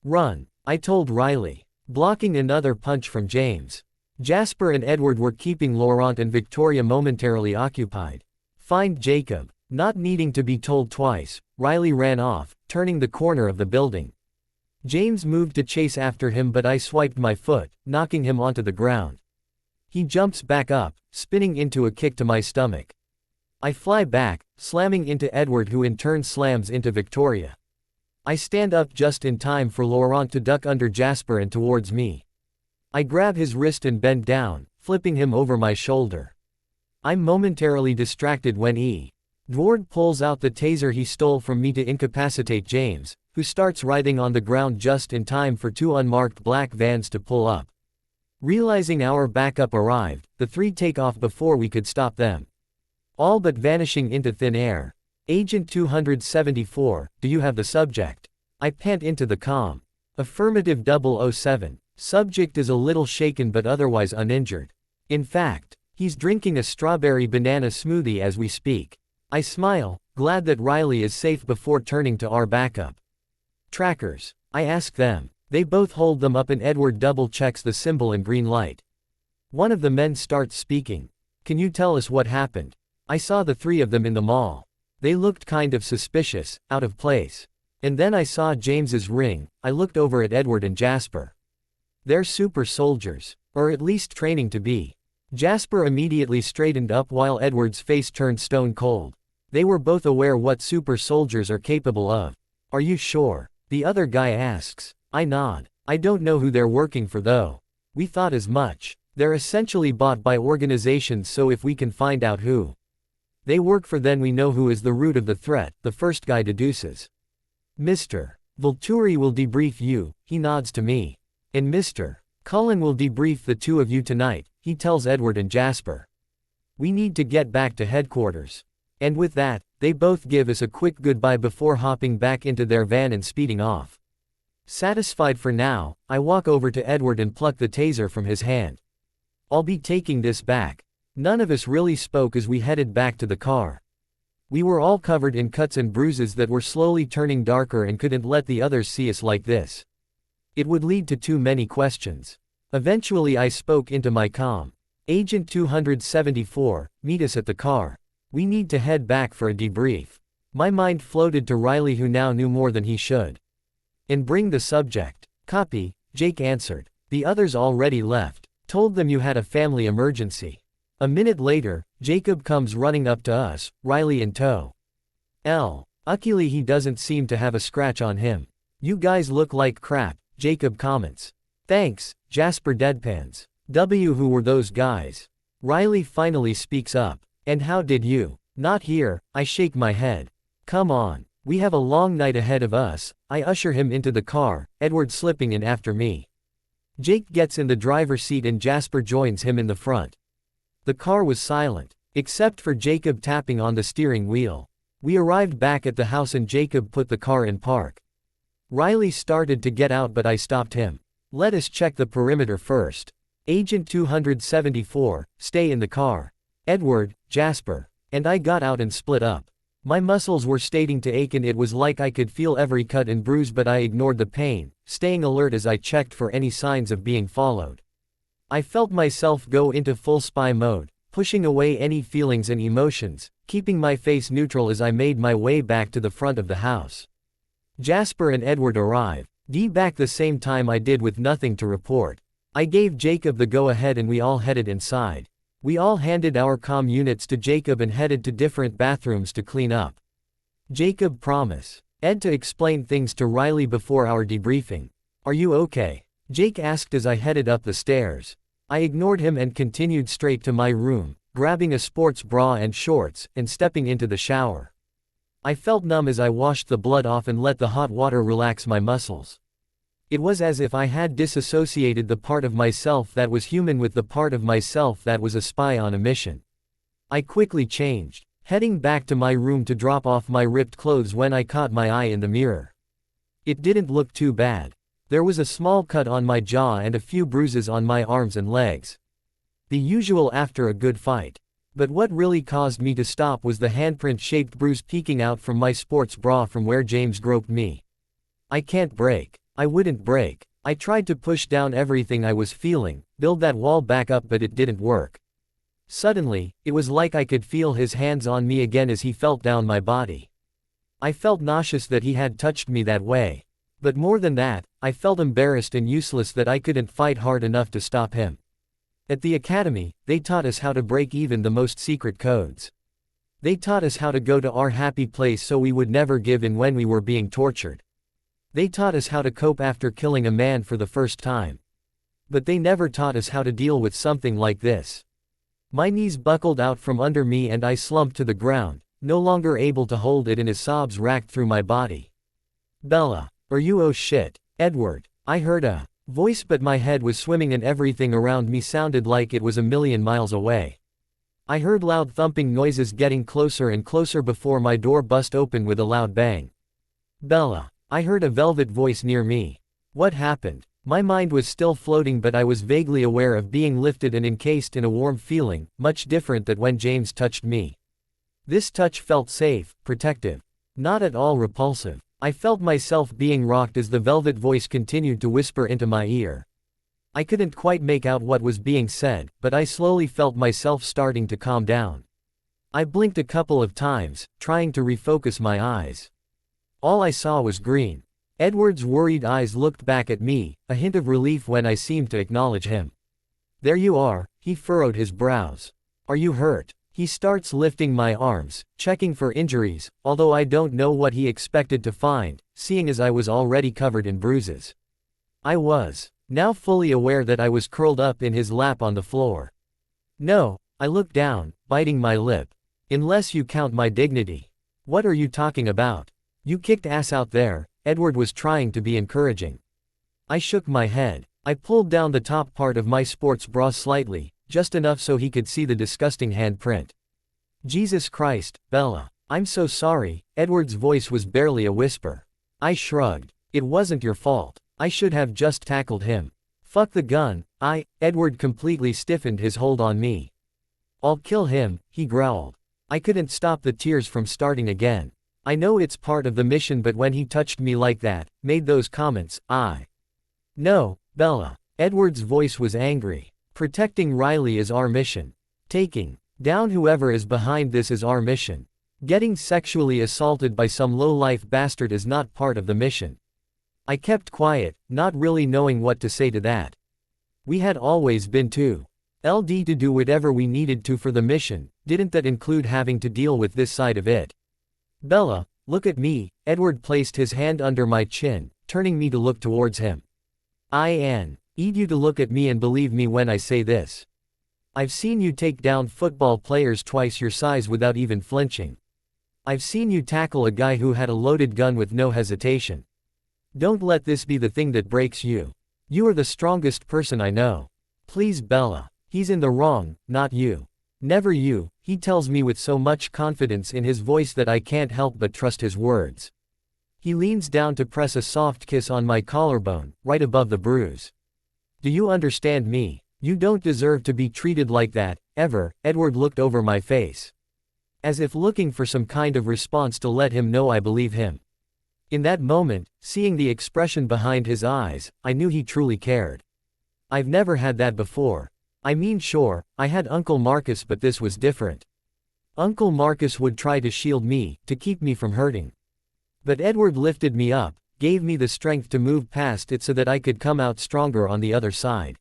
"Run," I told Riley, blocking another punch from James. Jasper and Edward were keeping Laurent and Victoria momentarily occupied. "Find Jacob." Not needing to be told twice, Riley ran off, turning the corner of the building. James moved to chase after him, but I swiped my foot, knocking him onto the ground. He jumps back up, spinning into a kick to my stomach. I fly back, slamming into Edward, who in turn slams into Victoria. I stand up just in time for Laurent to duck under Jasper and towards me. I grab his wrist and bend down, flipping him over my shoulder. I'm momentarily distracted when Edward pulls out the taser he stole from me to incapacitate James, who starts writhing on the ground just in time for two unmarked black vans to pull up. Realizing our backup arrived, the three take off before we could stop them. All but vanishing into thin air. "Agent 274, do you have the subject?" I pant into the comm. "Affirmative 007. Subject is a little shaken but otherwise uninjured. In fact, he's drinking a strawberry banana smoothie as we speak." I smile, glad that Riley is safe before turning to our backup. "Trackers?" I ask them. They both hold them up and Edward double checks the symbol in green light. One of the men starts speaking. "Can you tell us what happened? I saw the three of them in the mall. They looked kind of suspicious, out of place. And then I saw James's ring." I looked over at Edward and Jasper. "They're super soldiers. Or at least training to be." Jasper immediately straightened up while Edward's face turned stone cold. They were both aware what super soldiers are capable of. "Are you sure?" the other guy asks. I nod. "I don't know who they're working for though. We thought as much. They're essentially bought by organizations, so if we can find out who they work for, then we know who is the root of the threat," the first guy deduces. "Mr. Volturi will debrief you, he nods to me. And Mr. Cullen will debrief the two of you tonight, he tells Edward and Jasper. We need to get back to headquarters. And with that, they both give us a quick goodbye before hopping back into their van and speeding off. Satisfied for now, I walk over to Edward and pluck the taser from his hand. I'll be taking this back. None of us really spoke as we headed back to the car. We were all covered in cuts and bruises that were slowly turning darker and couldn't let the others see us like this. It would lead to too many questions. Eventually I spoke into my comm. Agent 274, meet us at the car. We need to head back for a debrief. My mind floated to Riley, who now knew more than he should. And bring the subject. Copy, Jake answered. The others already left. Told them you had a family emergency. A minute later, Jacob comes running up to us, Riley in tow. Luckily he doesn't seem to have a scratch on him. You guys look like crap, Jacob comments. Thanks, Jasper deadpans. Who were those guys? Riley finally speaks up. And how did you? Not here, I shake my head. Come on, we have a long night ahead of us. I usher him into the car, Edward slipping in after me. Jake gets in the driver's seat and Jasper joins him in the front. The car was silent, except for Jacob tapping on the steering wheel. We arrived back at the house and Jacob put the car in park. Riley started to get out, but I stopped him. Let us check the perimeter first. Agent 274, stay in the car. Edward, Jasper, and I got out and split up. My muscles were starting to ache and it was like I could feel every cut and bruise, but I ignored the pain, staying alert as I checked for any signs of being followed. I felt myself go into full spy mode, pushing away any feelings and emotions, keeping my face neutral as I made my way back to the front of the house. Jasper and Edward arrived, back the same time I did, with nothing to report. I gave Jacob the go-ahead and we all headed inside. We all handed our comm units to Jacob and headed to different bathrooms to clean up. Jacob promise Ed to explain things to Riley before our debriefing. Are you okay? Jake asked as I headed up the stairs. I ignored him and continued straight to my room, grabbing a sports bra and shorts, and stepping into the shower. I felt numb as I washed the blood off and let the hot water relax my muscles. It was as if I had disassociated the part of myself that was human with the part of myself that was a spy on a mission. I quickly changed, heading back to my room to drop off my ripped clothes when I caught my eye in the mirror. It didn't look too bad. There was a small cut on my jaw and a few bruises on my arms and legs. The usual after a good fight. But what really caused me to stop was the handprint-shaped bruise peeking out from my sports bra from where James groped me. I can't break. I wouldn't break. I tried to push down everything I was feeling, build that wall back up, but it didn't work. Suddenly, it was like I could feel his hands on me again as he felt down my body. I felt nauseous that he had touched me that way. But more than that, I felt embarrassed and useless that I couldn't fight hard enough to stop him. At the academy, they taught us how to break even the most secret codes. They taught us how to go to our happy place so we would never give in when we were being tortured. They taught us how to cope after killing a man for the first time. But they never taught us how to deal with something like this. My knees buckled out from under me and I slumped to the ground, no longer able to hold it, and his sobs racked through my body. Bella. Are you? Oh shit. Edward. I heard a voice, but my head was swimming and everything around me sounded like it was a million miles away. I heard loud thumping noises getting closer and closer before my door bust open with a loud bang. Bella. I heard a velvet voice near me. What happened? My mind was still floating, but I was vaguely aware of being lifted and encased in a warm feeling, much different than when James touched me. This touch felt safe, protective. Not at all repulsive. I felt myself being rocked as the velvet voice continued to whisper into my ear. I couldn't quite make out what was being said, but I slowly felt myself starting to calm down. I blinked a couple of times, trying to refocus my eyes. All I saw was green. Edward's worried eyes looked back at me, a hint of relief when I seemed to acknowledge him. There you are, he furrowed his brows. Are you hurt? He starts lifting my arms, checking for injuries, although I don't know what he expected to find, seeing as I was already covered in bruises. I was, now fully aware that I was curled up in his lap on the floor. No, I looked down, biting my lip. Unless you count my dignity. What are you talking about? You kicked ass out there, Edward was trying to be encouraging. I shook my head. I pulled down the top part of my sports bra slightly, just enough so he could see the disgusting handprint. Jesus Christ, Bella. I'm so sorry. Edward's voice was barely a whisper. I shrugged. It wasn't your fault. I should have just tackled him. Fuck the gun. Edward completely stiffened his hold on me. I'll kill him, he growled. I couldn't stop the tears from starting again. I know it's part of the mission, but when he touched me like that, made those comments, No, Bella. Edward's voice was angry. Protecting Riley is our mission. Taking down whoever is behind this is our mission. Getting sexually assaulted by some low-life bastard is not part of the mission. I kept quiet, not really knowing what to say to that. We had always been too LD to do whatever we needed to for the mission. Didn't that include having to deal with this side of it? Bella, look at me. Edward placed his hand under my chin, turning me to look towards him. I need you to look at me and believe me when I say this. I've seen you take down football players twice your size without even flinching. I've seen you tackle a guy who had a loaded gun with no hesitation. Don't let this be the thing that breaks you. You are the strongest person I know. Please, Bella. He's in the wrong, not you. Never you, he tells me with so much confidence in his voice that I can't help but trust his words. He leans down to press a soft kiss on my collarbone, right above the bruise. Do you understand me? You don't deserve to be treated like that, ever. Edward looked over my face, as if looking for some kind of response to let him know I believe him. In that moment, seeing the expression behind his eyes, I knew he truly cared. I've never had that before. I mean, sure, I had Uncle Marcus, but this was different. Uncle Marcus would try to shield me, to keep me from hurting. But Edward lifted me up, gave me the strength to move past it so that I could come out stronger on the other side.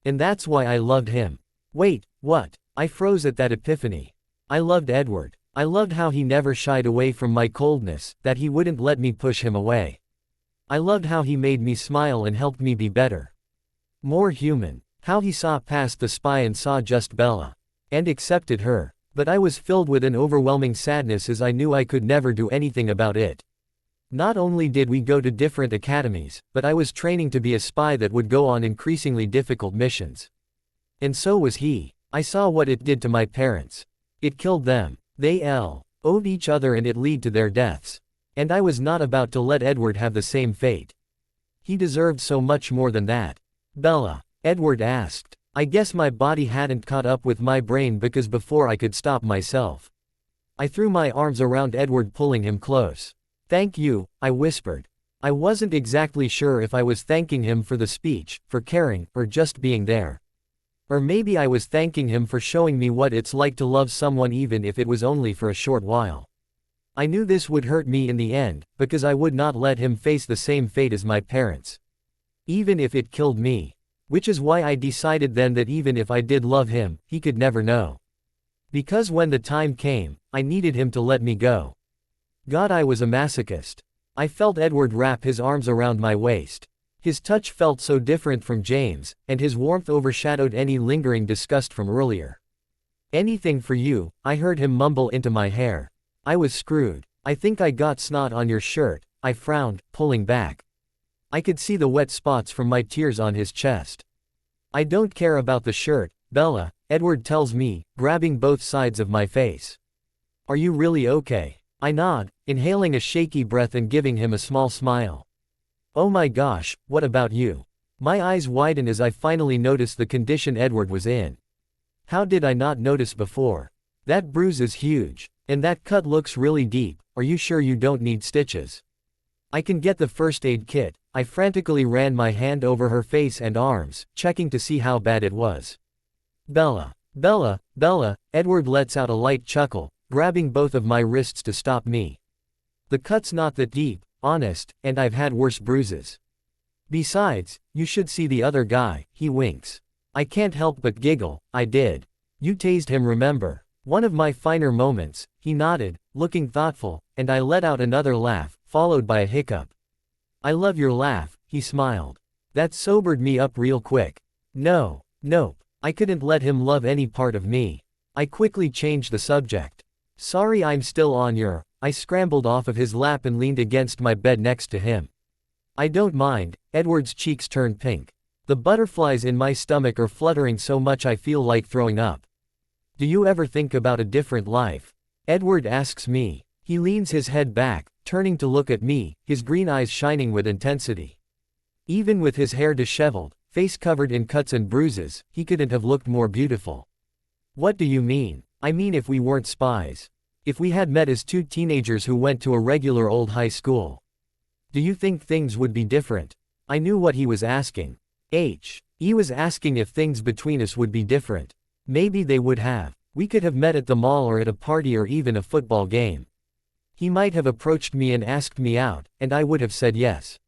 And that's why I loved him. Wait, what? I froze at that epiphany. I loved Edward. I loved how he never shied away from my coldness, that he wouldn't let me push him away. I loved how he made me smile and helped me be better. More human. How he saw past the spy and saw just Bella. And accepted her. But I was filled with an overwhelming sadness as I knew I could never do anything about it. Not only did we go to different academies, but I was training to be a spy that would go on increasingly difficult missions. And so was he. I saw what it did to my parents. It killed them. They owed each other and it led to their deaths. And I was not about to let Edward have the same fate. He deserved so much more than that. Bella, Edward asked. I guess my body hadn't caught up with my brain because before I could stop myself, I threw my arms around Edward, pulling him close. Thank you, I whispered. I wasn't exactly sure if I was thanking him for the speech, for caring, or just being there. Or maybe I was thanking him for showing me what it's like to love someone even if it was only for a short while. I knew this would hurt me in the end, because I would not let him face the same fate as my parents. Even if it killed me. Which is why I decided then that even if I did love him, he could never know. Because when the time came, I needed him to let me go. God, I was a masochist. I felt Edward wrap his arms around my waist. His touch felt so different from James, and his warmth overshadowed any lingering disgust from earlier. Anything for you, I heard him mumble into my hair. I was screwed. I think I got snot on your shirt, I frowned, pulling back. I could see the wet spots from my tears on his chest. I don't care about the shirt, Bella, Edward tells me, grabbing both sides of my face. Are you really okay? I nod, inhaling a shaky breath and giving him a small smile. Oh my gosh, what about you? My eyes widen as I finally notice the condition Edward was in. How did I not notice before? That bruise is huge. And that cut looks really deep. Are you sure you don't need stitches? I can get the first aid kit. I frantically ran my hand over her face and arms, checking to see how bad it was. Bella, Bella, Bella, Edward lets out a light chuckle, grabbing both of my wrists to stop me. The cut's not that deep, honest, and I've had worse bruises. Besides, you should see the other guy, he winks. I can't help but giggle. I did. You tased him, remember? One of my finer moments, he nodded, looking thoughtful, and I let out another laugh, followed by a hiccup. I love your laugh, he smiled. That sobered me up real quick. Nope. I couldn't let him love any part of me. I quickly changed the subject. Sorry I'm still on your I scrambled off of his lap and leaned against my bed next to him. I don't mind. Edward's cheeks turned pink. The butterflies in my stomach are fluttering so much I feel like throwing up. Do you ever think about a different life? Edward asks me. He leans his head back, turning to look at me, his green eyes shining with intensity. Even with his hair disheveled, face covered in cuts and bruises, he couldn't have looked more beautiful. What do you mean? I mean if we weren't spies. If we had met as two teenagers who went to a regular old high school. Do you think things would be different? I knew what he was asking. He was asking if things between us would be different. Maybe they would have. We could have met at the mall or at a party or even a football game. He might have approached me and asked me out, and I would have said yes.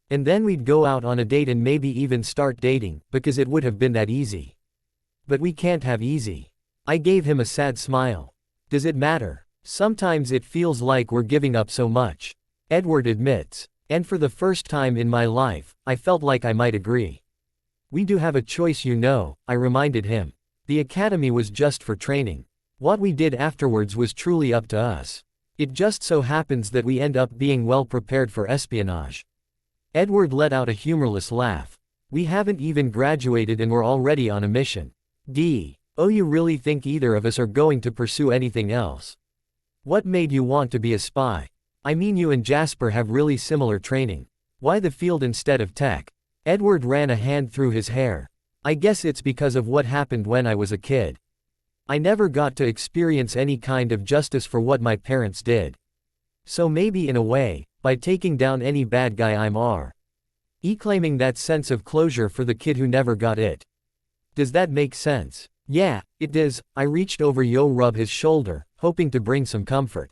And then we'd go out on a date and maybe even start dating, because it would have been that easy. But we can't have easy. I gave him a sad smile. Does it matter? Sometimes it feels like we're giving up so much. Edward admits. And for the first time in my life, I felt like I might agree. We do have a choice, you know, I reminded him. The academy was just for training. What we did afterwards was truly up to us. It just so happens that we end up being well prepared for espionage. Edward let out a humorless laugh. We haven't even graduated and we're already on a mission. Oh, you really think either of us are going to pursue anything else? What made you want to be a spy? I mean, you and Jasper have really similar training. Why the field instead of tech? Edward ran a hand through his hair. I guess it's because of what happened when I was a kid. I never got to experience any kind of justice for what my parents did. So maybe in a way, by taking down any bad guy I'm claiming that sense of closure for the kid who never got it. Does that make sense? Yeah, it does. I reached over rub his shoulder, hoping to bring some comfort.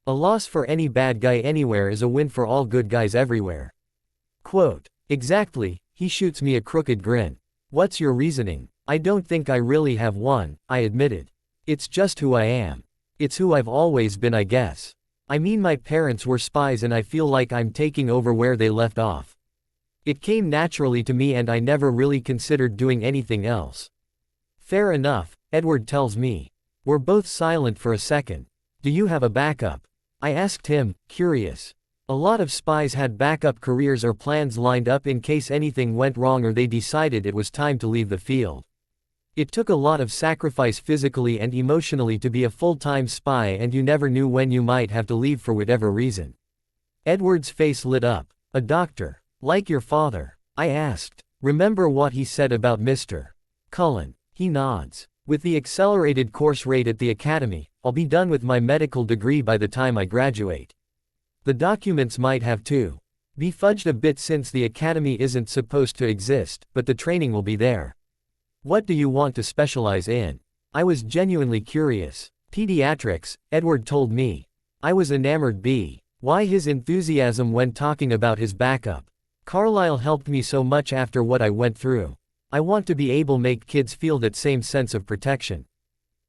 A loss for any bad guy anywhere is a win for all good guys everywhere. Quote. Exactly, he shoots me a crooked grin. What's your reasoning? I don't think I really have one, I admitted. It's just who I am. It's who I've always been, I guess. I mean, my parents were spies and I feel like I'm taking over where they left off. It came naturally to me and I never really considered doing anything else. Fair enough, Edward tells me. We're both silent for a second. Do you have a backup? I asked him, curious. A lot of spies had backup careers or plans lined up in case anything went wrong or they decided it was time to leave the field. It took a lot of sacrifice physically and emotionally to be a full-time spy, and you never knew when you might have to leave for whatever reason. Edward's face lit up. A doctor. Like your father? I asked. Remember what he said about Mr. Cullen? He nods. With the accelerated course rate at the academy, I'll be done with my medical degree by the time I graduate. The documents might have to be fudged a bit since the academy isn't supposed to exist, but the training will be there. What do you want to specialize in? I was genuinely curious. Pediatrics, Edward told me. I was enamored why his enthusiasm when talking about his backup. Carlisle helped me so much after what I went through. I want to be able to make kids feel that same sense of protection.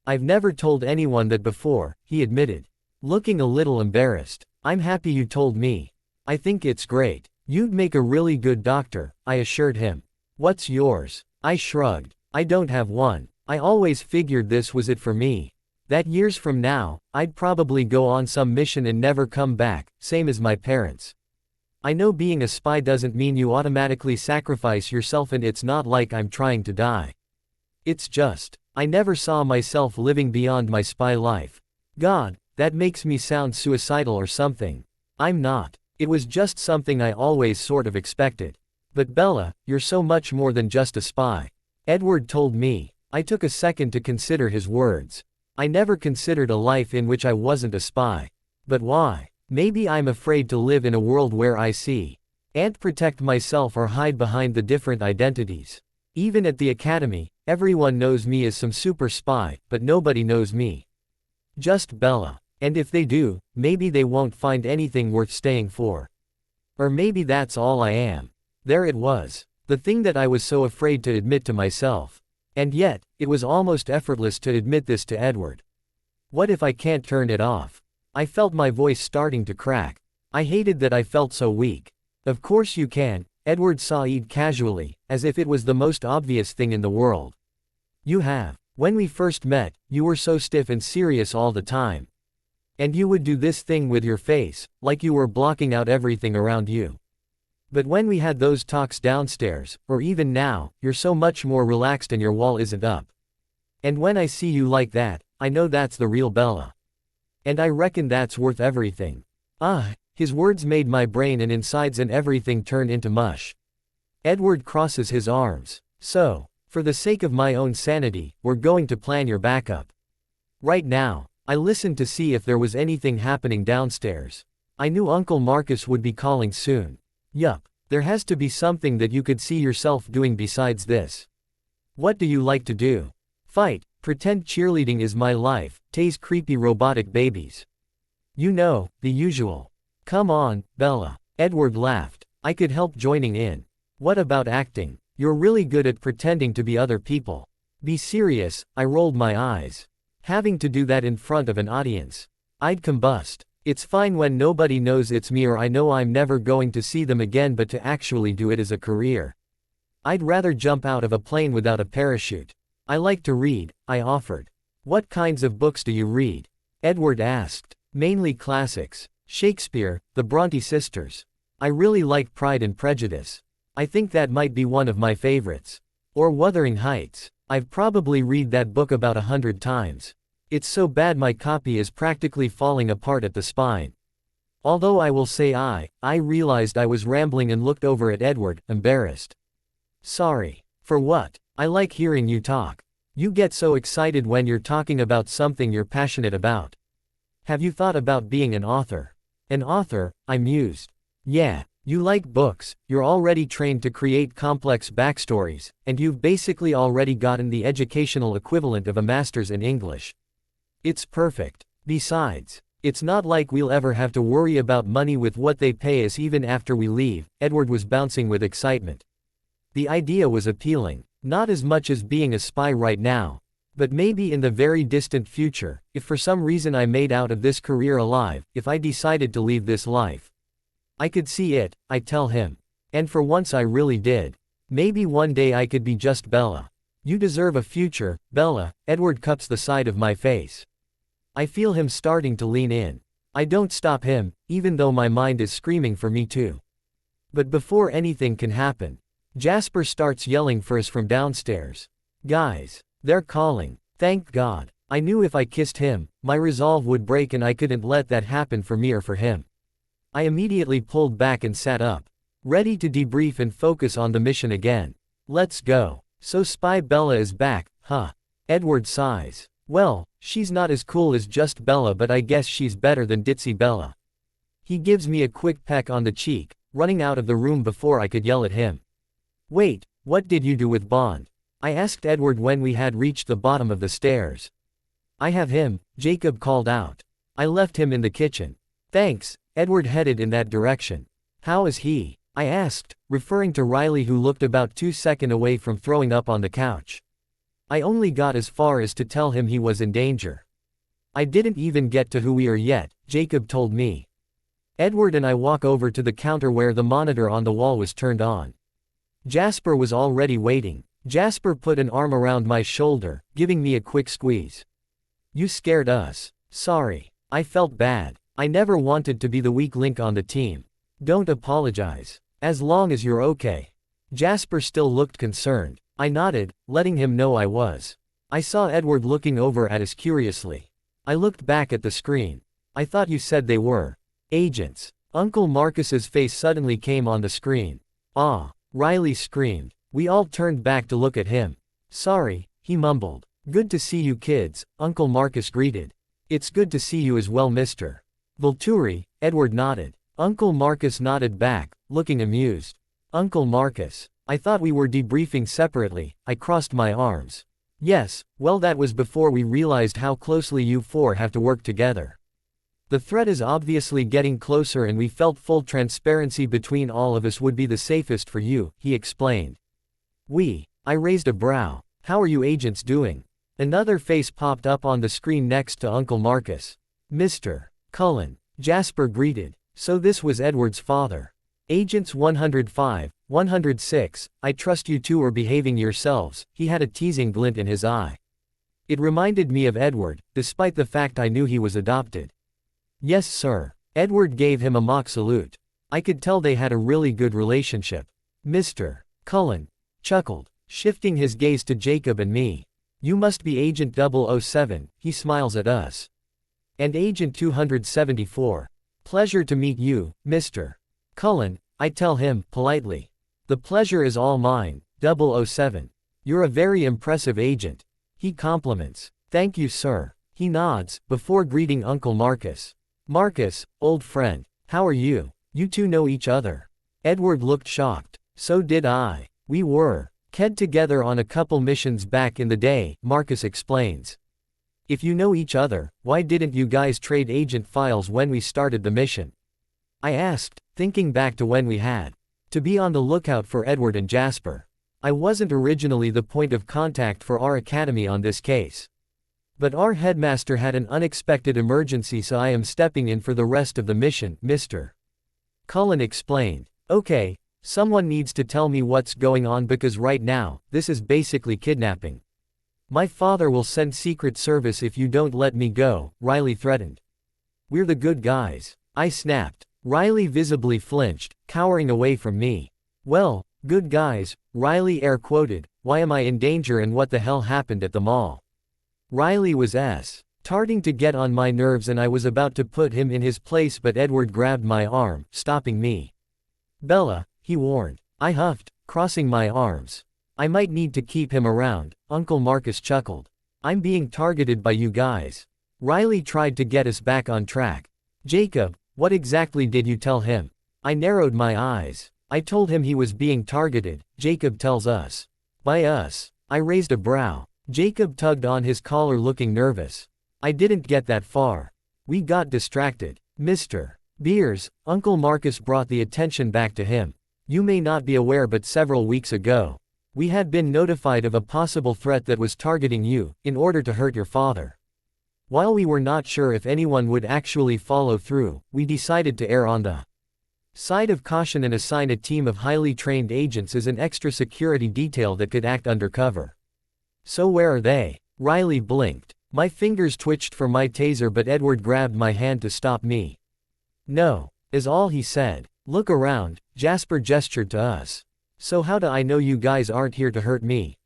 I've never told anyone that before, he admitted. Looking a little embarrassed. I'm happy you told me. I think it's great. You'd make a really good doctor, I assured him. What's yours? I shrugged. I don't have one. I always figured this was it for me. That years from now, I'd probably go on some mission and never come back, same as my parents. I know being a spy doesn't mean you automatically sacrifice yourself, and it's not like I'm trying to die. It's just, I never saw myself living beyond my spy life. God, that makes me sound suicidal or something. I'm not. It was just something I always sort of expected. But Bella, you're so much more than just a spy. Edward told me. I took a second to consider his words. I never considered a life in which I wasn't a spy. But why? Maybe I'm afraid to live in a world where I can't protect myself or hide behind the different identities. Even at the academy, everyone knows me as some super spy, but nobody knows me. Just Bella. And if they do, maybe they won't find anything worth staying for. Or maybe that's all I am. There it was. The thing that I was so afraid to admit to myself. And yet, it was almost effortless to admit this to Edward. What if I can't turn it off? I felt my voice starting to crack. I hated that I felt so weak. Of course you can, Edward sighed casually, as if it was the most obvious thing in the world. You have. When we first met, you were so stiff and serious all the time. And you would do this thing with your face, like you were blocking out everything around you. But when we had those talks downstairs, or even now, you're so much more relaxed and your wall isn't up. And when I see you like that, I know that's the real Bella. And I reckon that's worth everything. Ah, his words made my brain and insides and everything turn into mush. Edward crosses his arms. So, for the sake of my own sanity, we're going to plan your backup. Right now. I listened to see if there was anything happening downstairs. I knew Uncle Marcus would be calling soon. Yup, there has to be something that you could see yourself doing besides this. What do you like to do? Fight, pretend cheerleading is my life, tase creepy robotic babies. You know, the usual. Come on, Bella. Edward laughed. I could help joining in. What about acting? You're really good at pretending to be other people. Be serious, I rolled my eyes. Having to do that in front of an audience. I'd combust. It's fine when nobody knows it's me or I know I'm never going to see them again, but to actually do it as a career. I'd rather jump out of a plane without a parachute. I like to read, I offered. What kinds of books do you read? Edward asked. Mainly classics. Shakespeare, the Bronte sisters. I really like Pride and Prejudice. I think that might be one of my favorites. Or Wuthering Heights. I've probably read that book about 100 times. It's so bad my copy is practically falling apart at the spine. Although I will say I realized I was rambling and looked over at Edward, embarrassed. Sorry. For what? I like hearing you talk. You get so excited when you're talking about something you're passionate about. Have you thought about being an author? An author, I mused. Yeah. You like books, you're already trained to create complex backstories, and you've basically already gotten the educational equivalent of a master's in English. It's perfect. Besides, it's not like we'll ever have to worry about money with what they pay us even after we leave. Edward was bouncing with excitement. The idea was appealing, not as much as being a spy right now, but maybe in the very distant future, if for some reason I made out of this career alive, if I decided to leave this life. I could see it, I tell him. And for once I really did. Maybe one day I could be just Bella. You deserve a future, Bella. Edward cups the side of my face. I feel him starting to lean in. I don't stop him, even though my mind is screaming for me too. But before anything can happen, Jasper starts yelling for us from downstairs. Guys, they're calling. Thank God. I knew if I kissed him, my resolve would break and I couldn't let that happen for me or for him. I immediately pulled back and sat up, ready to debrief and focus on the mission again. Let's go. So Spy Bella is back, huh? Edward sighs. Well, she's not as cool as just Bella, but I guess she's better than Ditzy Bella. He gives me a quick peck on the cheek, running out of the room before I could yell at him. Wait, what did you do with Bond? I asked Edward when we had reached the bottom of the stairs. I have him, Jacob called out. I left him in the kitchen. Thanks. Edward headed in that direction. How is he? I asked, referring to Riley, who looked about 2 seconds away from throwing up on the couch. I only got as far as to tell him he was in danger. I didn't even get to who we are yet, Jacob told me. Edward and I walk over to the counter where the monitor on the wall was turned on. Jasper was already waiting. Jasper put an arm around my shoulder, giving me a quick squeeze. You scared us. Sorry. I felt bad. I never wanted to be the weak link on the team. Don't apologize. As long as you're okay. Jasper still looked concerned. I nodded, letting him know I was. I saw Edward looking over at us curiously. I looked back at the screen. I thought you said they were agents. Uncle Marcus's face suddenly came on the screen. Ah, Riley screamed. We all turned back to look at him. Sorry, he mumbled. Good to see you kids, Uncle Marcus greeted. It's good to see you as well, Mr. Volturi, Edward nodded. Uncle Marcus nodded back, looking amused. Uncle Marcus, I thought we were debriefing separately. I crossed my arms. Yes, well, that was before we realized how closely you four have to work together. The threat is obviously getting closer and we felt full transparency between all of us would be the safest for you, he explained. I raised a brow. How are you agents doing? Another face popped up on the screen next to Uncle Marcus. Mr. Cullen, Jasper greeted. So this was Edward's father. Agents 105, 106, I trust you two are behaving yourselves, he had a teasing glint in his eye. It reminded me of Edward, despite the fact I knew he was adopted. Yes, sir. Edward gave him a mock salute. I could tell they had a really good relationship. Mr. Cullen chuckled, shifting his gaze to Jacob and me. You must be Agent 007, he smiles at us. And Agent 274. Pleasure to meet you, Mr. Cullen, I tell him, politely. The pleasure is all mine, 007. You're a very impressive agent. He compliments. Thank you, sir. He nods, before greeting Uncle Marcus. Marcus, old friend, how are you? You two know each other. Edward looked shocked. So did I. We were ked together on a couple missions back in the day, Marcus explains. If you know each other, why didn't you guys trade agent files when we started the mission? I asked, thinking back to when we had to be on the lookout for Edward and Jasper. I wasn't originally the point of contact for our academy on this case. But our headmaster had an unexpected emergency, so I am stepping in for the rest of the mission, Mr. Cullen explained. Okay, someone needs to tell me what's going on because right now, this is basically kidnapping. My father will send Secret Service if you don't let me go, Riley threatened. We're the good guys. I snapped. Riley visibly flinched, cowering away from me. Well, good guys, Riley air quoted, why am I in danger and what the hell happened at the mall? Riley was starting to get on my nerves and I was about to put him in his place, but Edward grabbed my arm, stopping me. Bella, he warned. I huffed, crossing my arms. I might need to keep him around, Uncle Marcus chuckled. I'm being targeted by you guys. Riley tried to get us back on track. Jacob, what exactly did you tell him? I narrowed my eyes. I told him he was being targeted, Jacob tells us. By us. I raised a brow. Jacob tugged on his collar looking nervous. I didn't get that far. We got distracted. Mr. Beers, Uncle Marcus brought the attention back to him. You may not be aware, but several weeks ago, we had been notified of a possible threat that was targeting you, in order to hurt your father. While we were not sure if anyone would actually follow through, we decided to err on the side of caution and assign a team of highly trained agents as an extra security detail that could act undercover. So where are they? Riley blinked. My fingers twitched for my taser, but Edward grabbed my hand to stop me. No, is all he said. Look around, Jasper gestured to us. So how do I know you guys aren't here to hurt me?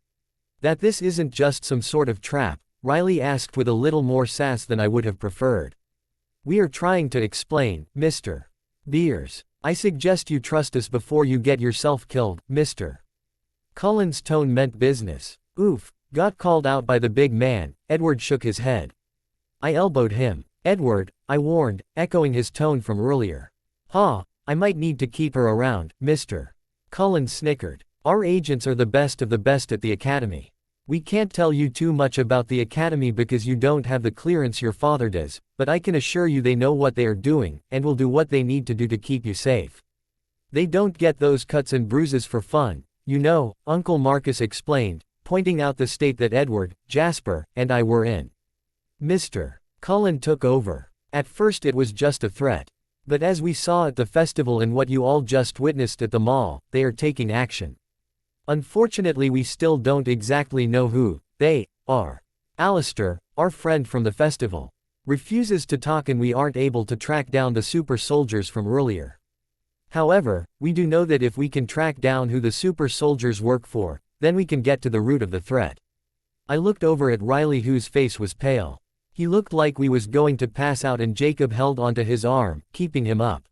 That this isn't just some sort of trap, Riley asked with a little more sass than I would have preferred. We are trying to explain, Mr. Beers. I suggest you trust us before you get yourself killed, Mr. Cullen's tone meant business. Oof, got called out by the big man, Edward shook his head. I elbowed him. Edward, I warned, echoing his tone from earlier. I might need to keep her around, Mr. Cullen snickered. Our agents are the best of the best at the academy. We can't tell you too much about the academy because you don't have the clearance your father does, but I can assure you they know what they are doing, and will do what they need to do to keep you safe. They don't get those cuts and bruises for fun, you know, Uncle Marcus explained, pointing out the state that Edward, Jasper, and I were in. Mr. Cullen took over. At first it was just a threat. But as we saw at the festival and what you all just witnessed at the mall, they are taking action. Unfortunately, we still don't exactly know who they are. Alistair, our friend from the festival, refuses to talk and we aren't able to track down the super soldiers from earlier. However, we do know that if we can track down who the super soldiers work for, then we can get to the root of the threat. I looked over at Riley, whose face was pale. He looked like we was going to pass out, and Jacob held onto his arm, keeping him up.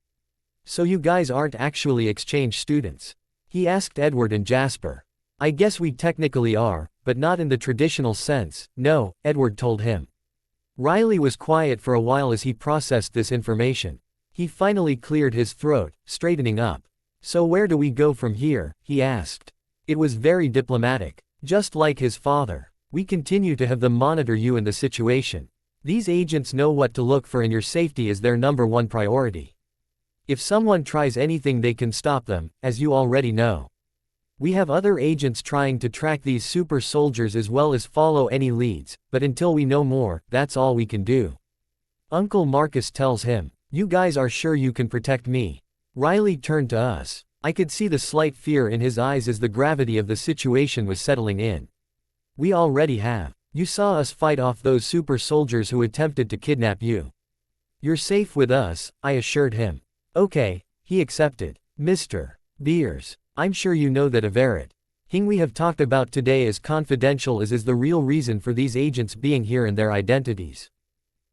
So you guys aren't actually exchange students? He asked Edward and Jasper. I guess we technically are, but not in the traditional sense, no, Edward told him. Riley was quiet for a while as he processed this information. He finally cleared his throat, straightening up. So where do we go from here? He asked. It was very diplomatic. Just like his father. We continue to have them monitor you and the situation. These agents know what to look for and your safety is their #1 priority. If someone tries anything they can stop them, as you already know. We have other agents trying to track these super soldiers as well as follow any leads, but until we know more, that's all we can do. Uncle Marcus tells him, you guys are sure you can protect me? Riley turned to us. I could see the slight fear in his eyes as the gravity of the situation was settling in. We already have. You saw us fight off those super soldiers who attempted to kidnap you. You're safe with us, I assured him. Okay, he accepted. Mr. Beers, I'm sure you know that Everett thing we have talked about today is confidential as is the real reason for these agents being here and their identities.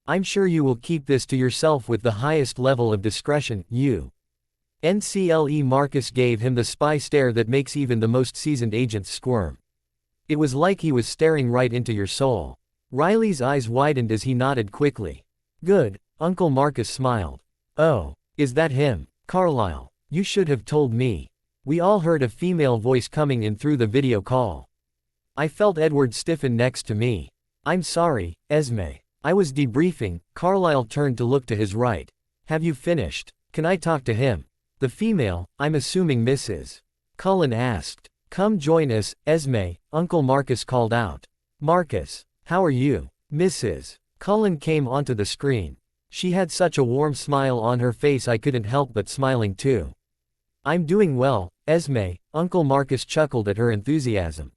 I'm sure you will keep this to yourself with the highest level of discretion, you. NCLE Marcus gave him the spy stare that makes even the most seasoned agents squirm. It was like he was staring right into your soul. Riley's eyes widened as he nodded quickly. Good, Uncle Marcus smiled. Oh, is that him? Carlisle, you should have told me. We all heard a female voice coming in through the video call. I felt Edward stiffen next to me. I'm sorry, Esme. I was debriefing. Carlisle turned to look to his right. Have you finished? Can I talk to him? The female, I'm assuming Mrs. Cullen asked. Come join us, Esme, Uncle Marcus called out. Marcus, how are you? Mrs. Cullen came onto the screen. She had such a warm smile on her face I couldn't help but smiling too. I'm doing well, Esme, Uncle Marcus chuckled at her enthusiasm.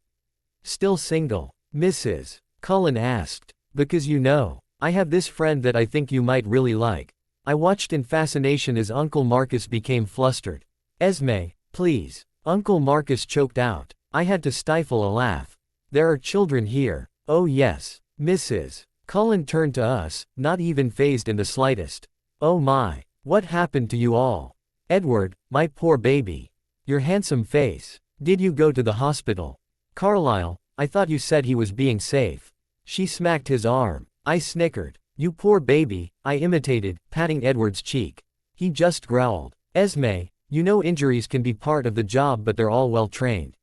Still single? Mrs. Cullen asked. Because you know, I have this friend that I think you might really like. I watched in fascination as Uncle Marcus became flustered. Esme, please. Uncle Marcus choked out. I had to stifle a laugh. There are children here. Oh yes. Mrs. Cullen turned to us, not even fazed in the slightest. Oh my. What happened to you all? Edward, my poor baby. Your handsome face. Did you go to the hospital? Carlisle, I thought you said he was being safe. She smacked his arm. I snickered. You poor baby, I imitated, patting Edward's cheek. He just growled. Esme, you know injuries can be part of the job but they're all well trained.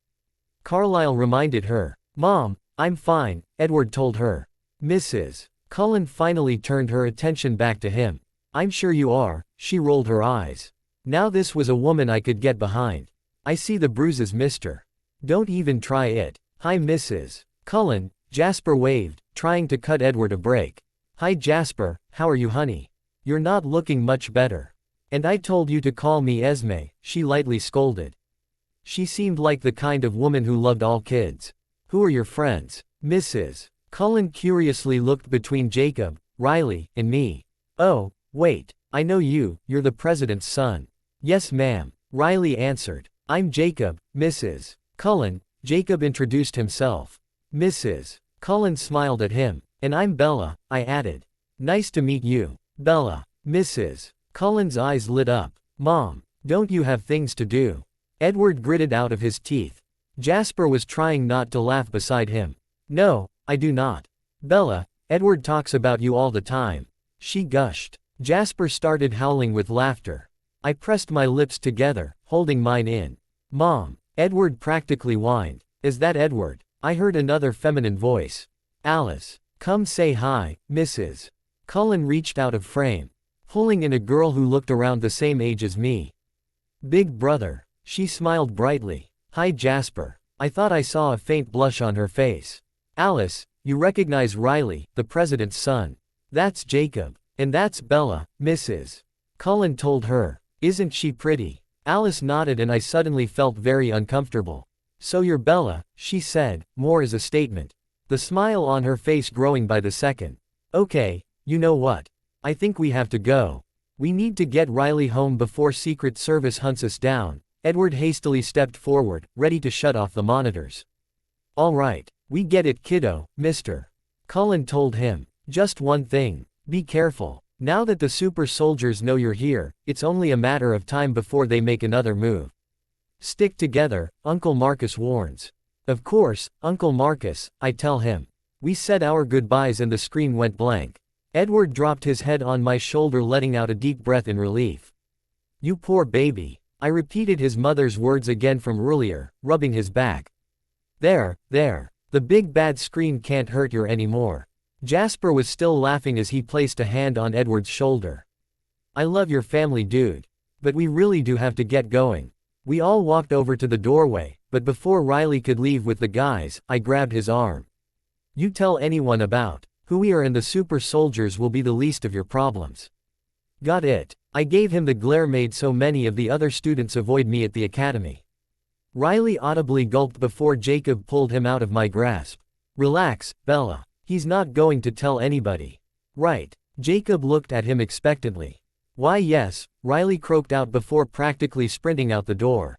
Carlisle reminded her. Mom, I'm fine, Edward told her. Mrs. Cullen finally turned her attention back to him. I'm sure you are, she rolled her eyes. Now this was a woman I could get behind. I see the bruises, mister. Don't even try it. Hi Mrs. Cullen, Jasper waved, trying to cut Edward a break. Hi Jasper, how are you honey? You're not looking much better. And I told you to call me Esme, she lightly scolded. She seemed like the kind of woman who loved all kids. Who are your friends? Mrs. Cullen curiously looked between Jacob, Riley, and me. Oh, wait, I know you, you're the president's son. Yes ma'am, Riley answered. I'm Jacob, Mrs. Cullen. Jacob introduced himself. Mrs. Cullen smiled at him. And I'm Bella, I added. Nice to meet you, Bella. Mrs. Cullen's eyes lit up. Mom, don't you have things to do? Edward gritted out of his teeth. Jasper was trying not to laugh beside him. No, I do not. Bella, Edward talks about you all the time. She gushed. Jasper started howling with laughter. I pressed my lips together, holding mine in. Mom, Edward practically whined. Is that Edward? I heard another feminine voice. Alice, come say hi, Mrs. Cullen reached out of frame, pulling in a girl who looked around the same age as me. Big brother, she smiled brightly. Hi Jasper. I thought I saw a faint blush on her face. Alice, you recognize Riley, the president's son. That's Jacob. And that's Bella, Mrs. Cullen told her. Isn't she pretty? Alice nodded and I suddenly felt very uncomfortable. So you're Bella, she said, more as a statement. The smile on her face growing by the second. Okay, you know what? I think we have to go. We need to get Riley home before Secret Service hunts us down. Edward hastily stepped forward, ready to shut off the monitors. All right, we get it kiddo, Mr. Cullen told him. Just one thing. Be careful. Now that the super soldiers know you're here, it's only a matter of time before they make another move. Stick together, Uncle Marcus warns. Of course, Uncle Marcus, I tell him. We said our goodbyes and the screen went blank. Edward dropped his head on my shoulder, letting out a deep breath in relief. You poor baby. I repeated his mother's words again from earlier, rubbing his back. There, the big bad screen can't hurt you anymore. Jasper was still laughing as he placed a hand on Edward's shoulder. I love your family, dude. But we really do have to get going. We all walked over to the doorway, but before Riley could leave with the guys, I grabbed his arm. You tell anyone about who we are and the super soldiers will be the least of your problems. Got it. I gave him the glare made so many of the other students avoid me at the academy. Riley audibly gulped before Jacob pulled him out of my grasp. Relax, Bella. He's not going to tell anybody. Right. Jacob looked at him expectantly. Why yes, Riley croaked out before practically sprinting out the door.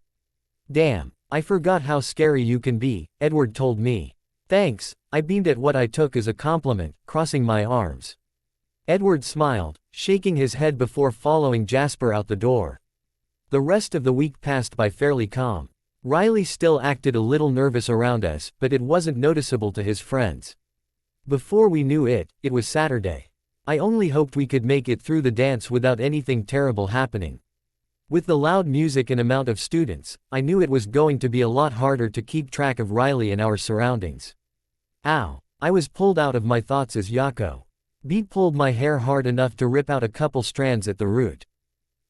Damn, I forgot how scary you can be, Edward told me. Thanks, I beamed at what I took as a compliment, crossing my arms. Edward smiled, shaking his head before following Jasper out the door. The rest of the week passed by fairly calm. Riley still acted a little nervous around us, but it wasn't noticeable to his friends. Before we knew it, it was Saturday. I only hoped we could make it through the dance without anything terrible happening. With the loud music and amount of students, I knew it was going to be a lot harder to keep track of Riley and our surroundings. Ow! I was pulled out of my thoughts as Yako Beat pulled my hair hard enough to rip out a couple strands at the root.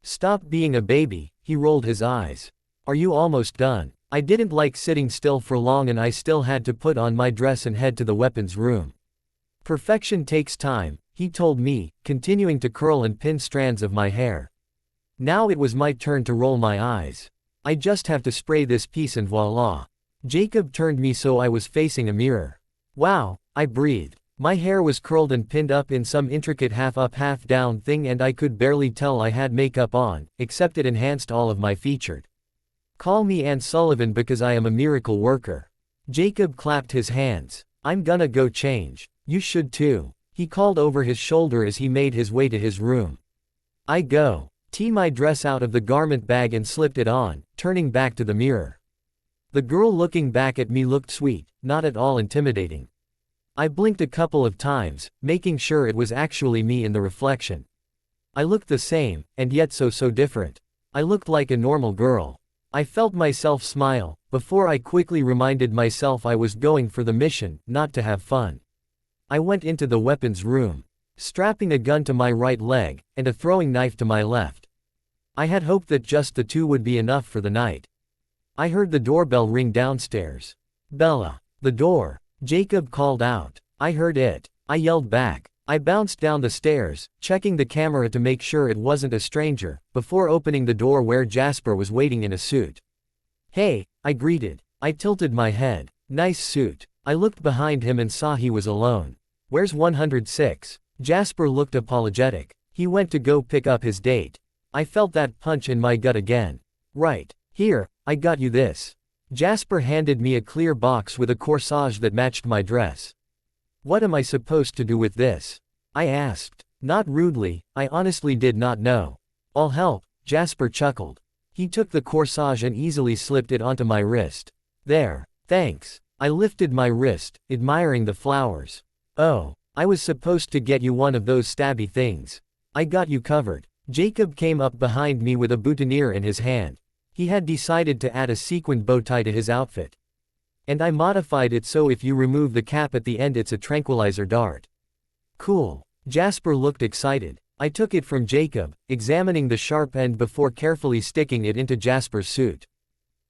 Stop being a baby, he rolled his eyes. Are you almost done? I didn't like sitting still for long and I still had to put on my dress and head to the weapons room. Perfection takes time, he told me, continuing to curl and pin strands of my hair. Now it was my turn to roll my eyes. I just have to spray this piece and voila. Jacob turned me so I was facing a mirror. Wow, I breathed. My hair was curled and pinned up in some intricate half-up half-down thing and I could barely tell I had makeup on, except it enhanced all of my featured. Call me Anne Sullivan because I am a miracle worker. Jacob clapped his hands. I'm gonna go change. You should too, he called over his shoulder as he made his way to his room. I go. Tee my dress out of the garment bag and slipped it on, turning back to the mirror. The girl looking back at me looked sweet, not at all intimidating. I blinked a couple of times, making sure it was actually me in the reflection. I looked the same, and yet so different. I looked like a normal girl. I felt myself smile, before I quickly reminded myself I was going for the mission, not to have fun. I went into the weapons room, strapping a gun to my right leg, and a throwing knife to my left. I had hoped that just the two would be enough for the night. I heard the doorbell ring downstairs. Bella. The door. Jacob called out. I heard it. I yelled back. I bounced down the stairs, checking the camera to make sure it wasn't a stranger, before opening the door where Jasper was waiting in a suit. Hey, I greeted. I tilted my head. Nice suit. I looked behind him and saw he was alone. Where's 106? Jasper looked apologetic. He went to go pick up his date. I felt that punch in my gut again. Right. Here, I got you this. Jasper handed me a clear box with a corsage that matched my dress. What am I supposed to do with this? I asked. Not rudely, I honestly did not know. I'll help, Jasper chuckled. He took the corsage and easily slipped it onto my wrist. There, thanks. I lifted my wrist, admiring the flowers. Oh, I was supposed to get you one of those stabby things. I got you covered. Jacob came up behind me with a boutonniere in his hand. He had decided to add a sequined bow tie to his outfit. And I modified it so if you remove the cap at the end it's a tranquilizer dart. Cool. Jasper looked excited. I took it from Jacob, examining the sharp end before carefully sticking it into Jasper's suit.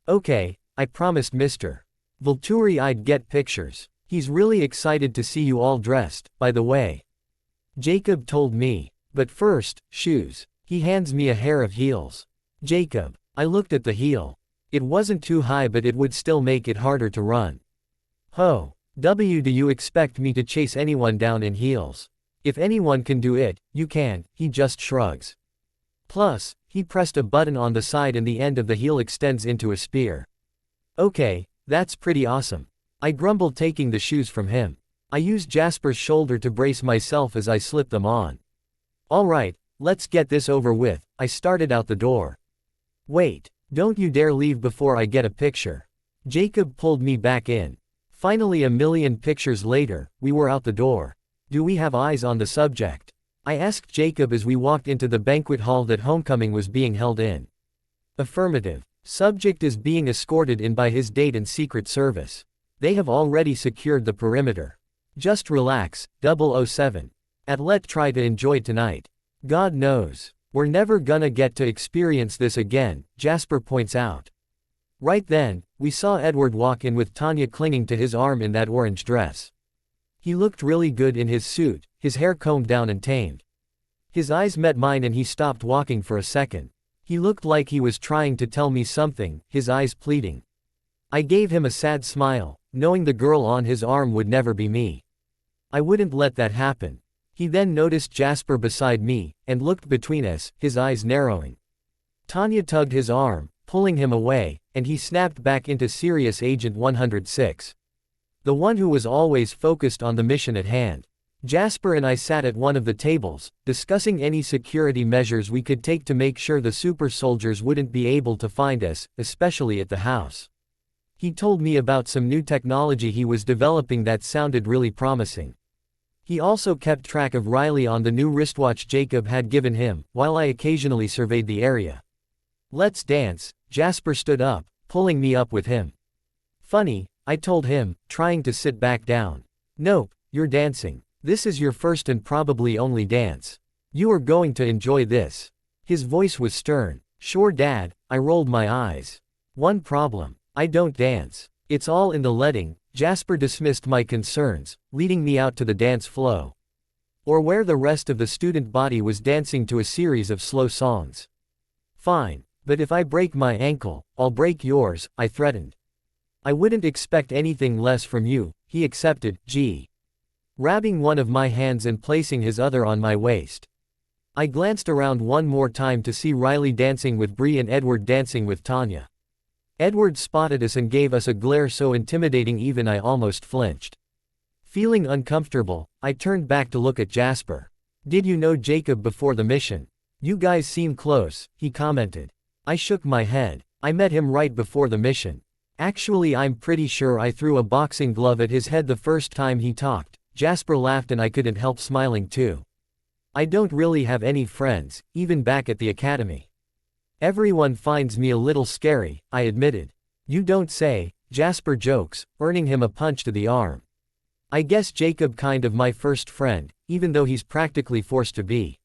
Okay, I promised Mr. Volturi I'd get pictures. He's really excited to see you all dressed, by the way. Jacob told me. But first, shoes. He hands me a pair of heels. Jacob. I looked at the heel. It wasn't too high but it would still make it harder to run. Ho. Do you expect me to chase anyone down in heels? If anyone can do it, you can, he just shrugs. Plus, he pressed a button on the side and the end of the heel extends into a spear. Okay, that's pretty awesome. I grumbled taking the shoes from him. I used Jasper's shoulder to brace myself as I slipped them on. Alright, let's get this over with, I started out the door. Wait, don't you dare leave before I get a picture. Jacob pulled me back in. Finally, a million pictures later, we were out the door. Do we have eyes on the subject? I asked Jacob as we walked into the banquet hall that homecoming was being held in. Affirmative. Subject is being escorted in by his date and Secret Service. They have already secured the perimeter. Just relax, 007. Let try to enjoy tonight. God knows. We're never gonna get to experience this again, Jasper points out. Right then, we saw Edward walk in with Tanya clinging to his arm in that orange dress. He looked really good in his suit, his hair combed down and tamed. His eyes met mine and he stopped walking for a second. He looked like he was trying to tell me something, his eyes pleading. I gave him a sad smile, knowing the girl on his arm would never be me. I wouldn't let that happen. He then noticed Jasper beside me, and looked between us, his eyes narrowing. Tanya tugged his arm, pulling him away, and he snapped back into serious Agent 106. The one who was always focused on the mission at hand. Jasper and I sat at one of the tables, discussing any security measures we could take to make sure the super soldiers wouldn't be able to find us, especially at the house. He told me about some new technology he was developing that sounded really promising. He also kept track of Riley on the new wristwatch Jacob had given him, while I occasionally surveyed the area. "Let's dance." Jasper stood up, pulling me up with him. "Funny," I told him, trying to sit back down. "Nope, you're dancing. This is your first and probably only dance. You are going to enjoy this." His voice was stern. "Sure, Dad," I rolled my eyes. "One problem. I don't dance. It's all in the letting." Jasper dismissed my concerns, leading me out to the dance floor, or where the rest of the student body was dancing to a series of slow songs. "Fine, but if I break my ankle, I'll break yours," I threatened. "I wouldn't expect anything less from you," he accepted, grabbing one of my hands and placing his other on my waist. I glanced around one more time to see Riley dancing with Bree and Edward dancing with Tanya. Edward spotted us and gave us a glare so intimidating even I almost flinched. Feeling uncomfortable, I turned back to look at Jasper. "Did you know Jacob before the mission? You guys seem close," he commented. I shook my head. "I met him right before the mission. Actually, I'm pretty sure I threw a boxing glove at his head the first time he talked." Jasper laughed and I couldn't help smiling too. "I don't really have any friends, even back at the academy. Everyone finds me a little scary," I admitted. "You don't say," Jasper jokes, earning him a punch to the arm. "I guess Jacob kind of my first friend, even though he's practically forced to be.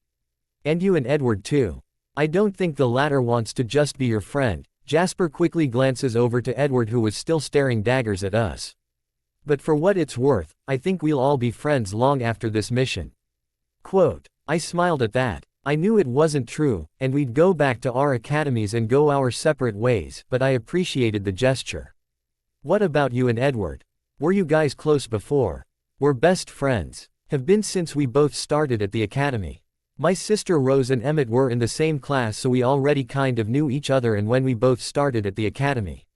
And you and Edward too. I don't think the latter wants to just be your friend." Jasper quickly glances over to Edward who was still staring daggers at us. "But for what it's worth, I think we'll all be friends long after this mission." Quote. I smiled at that. I knew it wasn't true, and we'd go back to our academies and go our separate ways, but I appreciated the gesture. "What about you and Edward? Were you guys close before?" "We're best friends. Have been since we both started at the academy. My sister Rose and Emmett were in the same class, so we already kind of knew each other, and when we both started at the academy,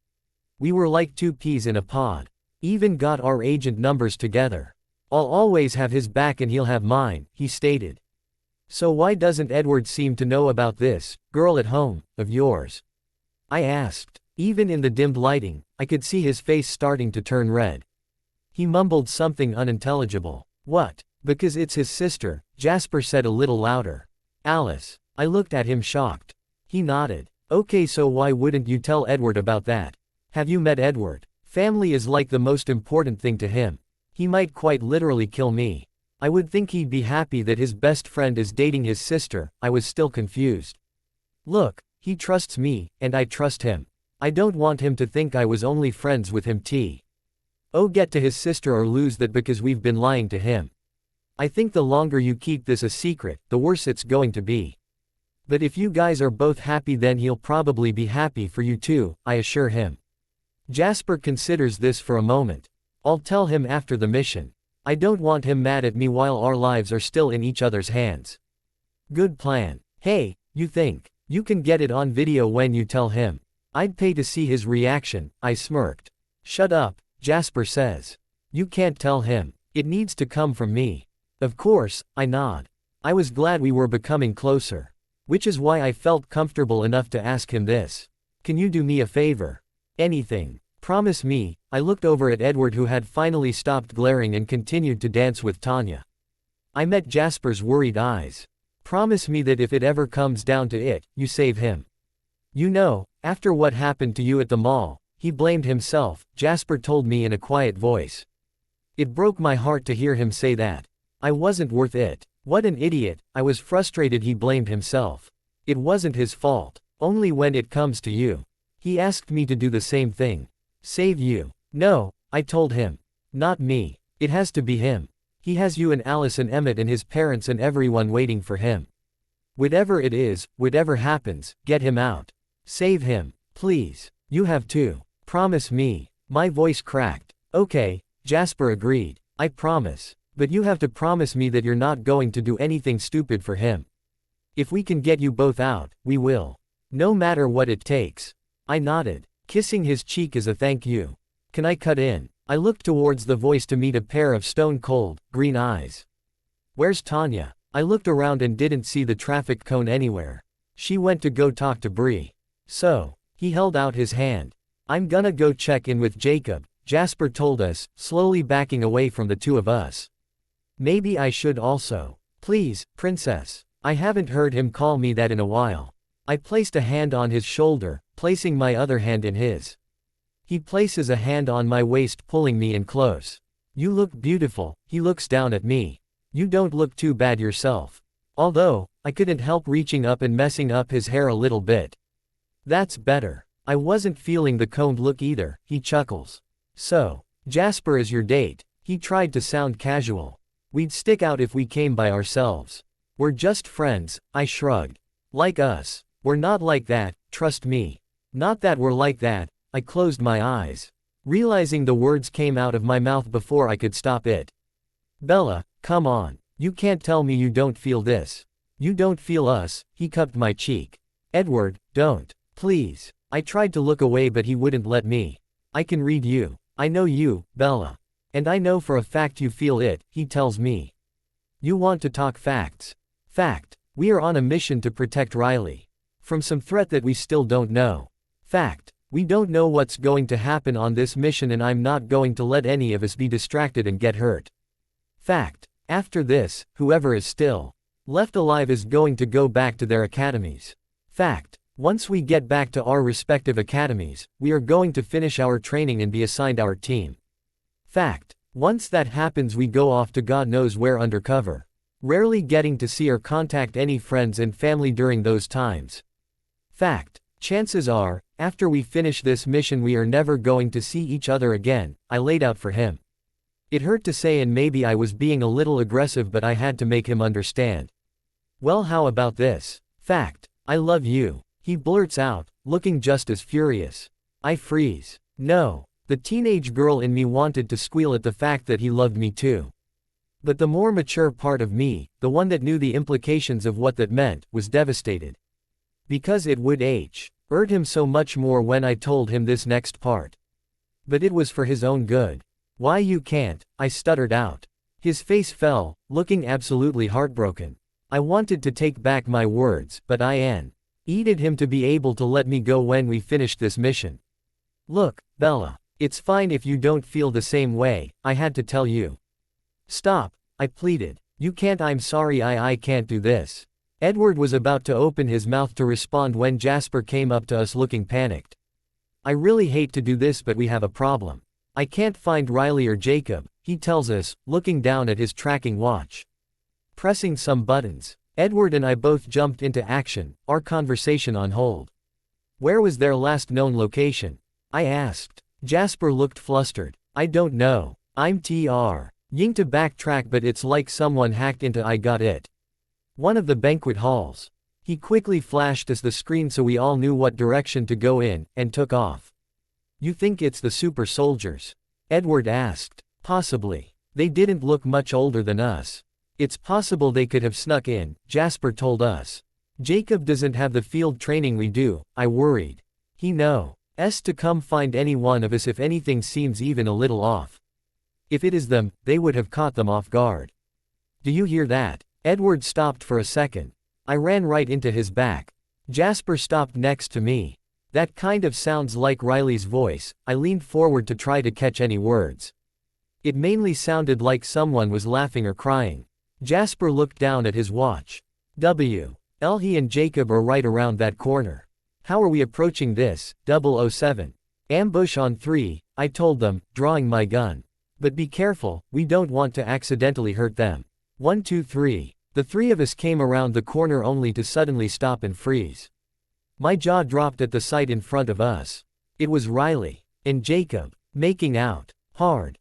we were like two peas in a pod. Even got our agent numbers together. I'll always have his back and he'll have mine," he stated. "So why doesn't Edward seem to know about this girl at home of yours?" I asked. Even in the dimmed lighting, I could see his face starting to turn red. He mumbled something unintelligible. "What?" "Because it's his sister," Jasper said a little louder. "Alice." I looked at him shocked. He nodded. "Okay, so why wouldn't you tell Edward about that? Have you met Edward? Family is like the most important thing to him. He might quite literally kill me. I would think he'd be happy that his best friend is dating his sister." I was still confused. "Look, he trusts me, and I trust him. I don't want him to think I was only friends with him. Get to his sister or lose that because we've been lying to him. I think the longer you keep this a secret, the worse it's going to be. But if you guys are both happy, then he'll probably be happy for you too," I assure him. Jasper considers this for a moment. "I'll tell him after the mission. I don't want him mad at me while our lives are still in each other's hands." "Good plan. Hey, you think you can get it on video when you tell him? I'd pay to see his reaction," I smirked. "Shut up," Jasper says. "You can't tell him. It needs to come from me." "Of course," I nod. I was glad we were becoming closer. Which is why I felt comfortable enough to ask him this. "Can you do me a favor? Anything. Promise me." I looked over at Edward, who had finally stopped glaring and continued to dance with Tanya. I met Jasper's worried eyes. "Promise me that if it ever comes down to it, you save him. You know, after what happened to you at the mall, he blamed himself," Jasper told me in a quiet voice. It broke my heart to hear him say that. I wasn't worth it. What an idiot. I was frustrated he blamed himself. It wasn't his fault. Only when it comes to you. He asked me to do the same thing. Save you. No, I told him. Not me. It has to be him. He has you and Alice and Emmett and his parents and everyone waiting for him. Whatever it is, whatever happens, get him out. Save him, please. You have to. Promise me. My voice cracked. Okay, Jasper agreed. I promise. But you have to promise me that you're not going to do anything stupid for him. If we can get you both out, we will. No matter what it takes. I nodded, kissing his cheek as a thank you. Can I cut in? I looked towards the voice to meet a pair of stone-cold, green eyes. Where's Tanya? I looked around and didn't see the traffic cone anywhere. She went to go talk to Bree. So, he held out his hand. I'm gonna go check in with Jacob, Jasper told us, slowly backing away from the two of us. Maybe I should also. Please, princess. I haven't heard him call me that in a while. I placed a hand on his shoulder, placing my other hand in his. He places a hand on my waist, pulling me in close. You look beautiful, he looks down at me. You don't look too bad yourself. Although, I couldn't help reaching up and messing up his hair a little bit. That's better. I wasn't feeling the combed look either, he chuckles. So, Jasper is your date. He tried to sound casual. We'd stick out if we came by ourselves. We're just friends, I shrugged. Like us. We're not like that, trust me. Not that we're like that. I closed my eyes, realizing the words came out of my mouth before I could stop it. Bella, come on. You can't tell me you don't feel this. You don't feel us, he cupped my cheek. Edward, don't. Please. I tried to look away but he wouldn't let me. I can read you. I know you, Bella. And I know for a fact you feel it, he tells me. You want to talk facts. Fact. We are on a mission to protect Riley. From some threat that we still don't know. Fact. We don't know what's going to happen on this mission and I'm not going to let any of us be distracted and get hurt. Fact. After this, whoever is still left alive is going to go back to their academies. Fact. Once we get back to our respective academies, we are going to finish our training and be assigned our team. Fact. Once that happens we go off to God knows where undercover. Rarely getting to see or contact any friends and family during those times. Fact. Chances are, after we finish this mission we are never going to see each other again, I laid out for him. It hurt to say and maybe I was being a little aggressive but I had to make him understand. Well, how about this? Fact. I love you. He blurts out, looking just as furious. I freeze. No. The teenage girl in me wanted to squeal at the fact that he loved me too. But the more mature part of me, the one that knew the implications of what that meant, was devastated. Because it would hurt him so much more when I told him this next part. But it was for his own good. Why you can't, I stuttered out. His face fell, looking absolutely heartbroken. I wanted to take back my words, but I needed him to be able to let me go when we finished this mission. Look, Bella, it's fine if you don't feel the same way, I had to tell you. Stop, I pleaded. You can't, I'm sorry, I can't do this. Edward was about to open his mouth to respond when Jasper came up to us looking panicked. I really hate to do this but we have a problem. I can't find Riley or Jacob, he tells us, looking down at his tracking watch. Pressing some buttons. Edward and I both jumped into action, our conversation on hold. Where was their last known location? I asked. Jasper looked flustered. I don't know. I'm Ying to backtrack but it's like someone hacked into I got it. One of the banquet halls. He quickly flashed us the screen so we all knew what direction to go in, and took off. You think it's the super soldiers? Edward asked. Possibly. They didn't look much older than us. It's possible they could have snuck in, Jasper told us. Jacob doesn't have the field training we do, I worried. He knows to come find any one of us if anything seems even a little off. If it is them, they would have caught them off guard. Do you hear that? Edward stopped for a second. I ran right into his back. Jasper stopped next to me. That kind of sounds like Riley's voice. I leaned forward to try to catch any words. It mainly sounded like someone was laughing or crying. Jasper looked down at his watch. He and Jacob are right around that corner. How are we approaching this? 007. Ambush on 3, I told them, drawing my gun. But be careful, we don't want to accidentally hurt them. 1 2 3. The three of us came around the corner only to suddenly stop and freeze. My jaw dropped at the sight in front of us. It was Riley and Jacob, making out hard.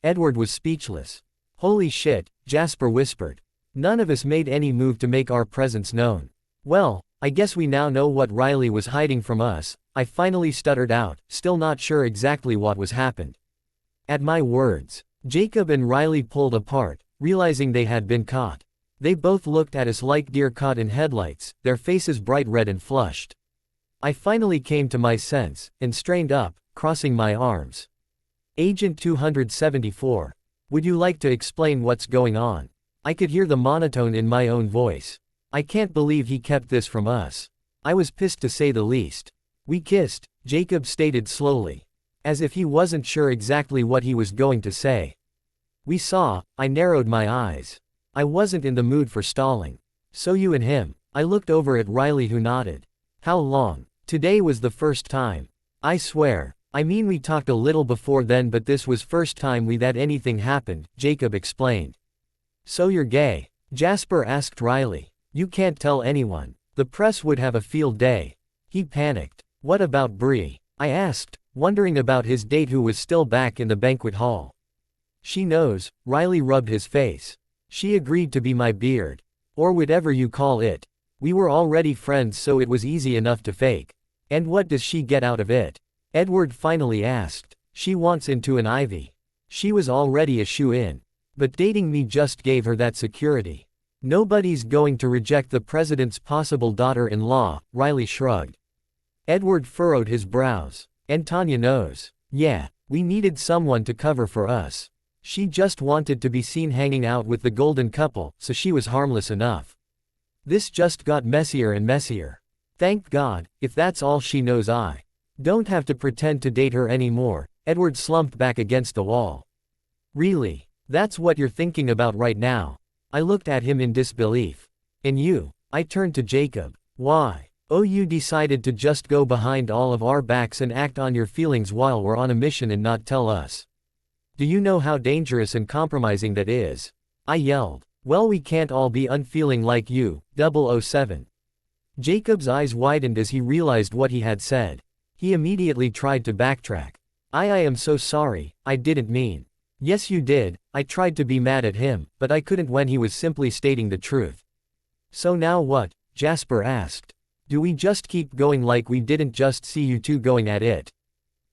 Edward was speechless. Holy shit, Jasper whispered. None of us made any move to make our presence known. Well, I guess we now know what Riley was hiding from us, I finally stuttered out, still not sure exactly what was happened. At my words, Jacob and Riley pulled apart, realizing they had been caught. They both looked at us like deer caught in headlights, their faces bright red and flushed. I finally came to my sense, and strained up, crossing my arms. Agent 274. Would you like to explain what's going on? I could hear the monotone in my own voice. I can't believe he kept this from us. I was pissed to say the least. We kissed, Jacob stated slowly. As if he wasn't sure exactly what he was going to say. We saw, I narrowed my eyes. I wasn't in the mood for stalling. So you and him. I looked over at Riley who nodded. How long? Today was the first time. I swear. I mean we talked a little before then but this was first time we that anything happened, Jacob explained. So you're gay? Jasper asked Riley. You can't tell anyone. The press would have a field day. He panicked. What about Bree? I asked, wondering about his date who was still back in the banquet hall. She knows, Riley rubbed his face. She agreed to be my beard. Or whatever you call it. We were already friends so it was easy enough to fake. And what does she get out of it? Edward finally asked. She wants into an Ivy. She was already a shoe-in. But dating me just gave her that security. Nobody's going to reject the president's possible daughter-in-law, Riley shrugged. Edward furrowed his brows. And Tanya knows. Yeah, we needed someone to cover for us. She just wanted to be seen hanging out with the golden couple, so she was harmless enough. This just got messier and messier. Thank God, if that's all she knows I don't have to pretend to date her anymore. Edward slumped back against the wall. Really? That's what you're thinking about right now? I looked at him in disbelief. And you? I turned to Jacob. Why? Oh, you decided to just go behind all of our backs and act on your feelings while we're on a mission and not tell us. Do you know how dangerous and compromising that is? I yelled. Well, we can't all be unfeeling like you, 007. Jacob's eyes widened as he realized what he had said. He immediately tried to backtrack. I am so sorry, I didn't mean. Yes you did, I tried to be mad at him, but I couldn't when he was simply stating the truth. So now what? Jasper asked. Do we just keep going like we didn't just see you two going at it?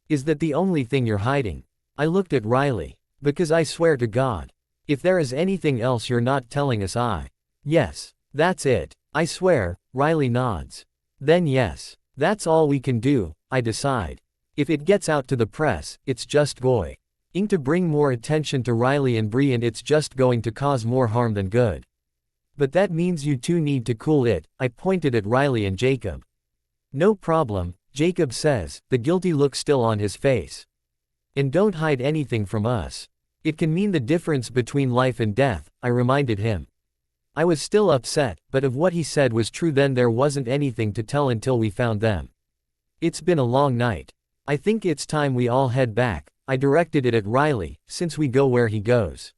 Is that the only thing you're hiding? I looked at Riley. Because I swear to God. If there is anything else you're not telling us Yes, that's it. I swear, Riley nods. Then yes. That's all we can do, I decide. If it gets out to the press, it's just going to bring more attention to Riley and Bree and it's just going to cause more harm than good. But that means you two need to cool it, I pointed at Riley and Jacob. No problem, Jacob says, the guilty look still on his face. And don't hide anything from us. It can mean the difference between life and death, I reminded him. I was still upset, but if what he said was true then there wasn't anything to tell until we found them. It's been a long night. I think it's time we all head back, I directed it at Riley, since we go where he goes.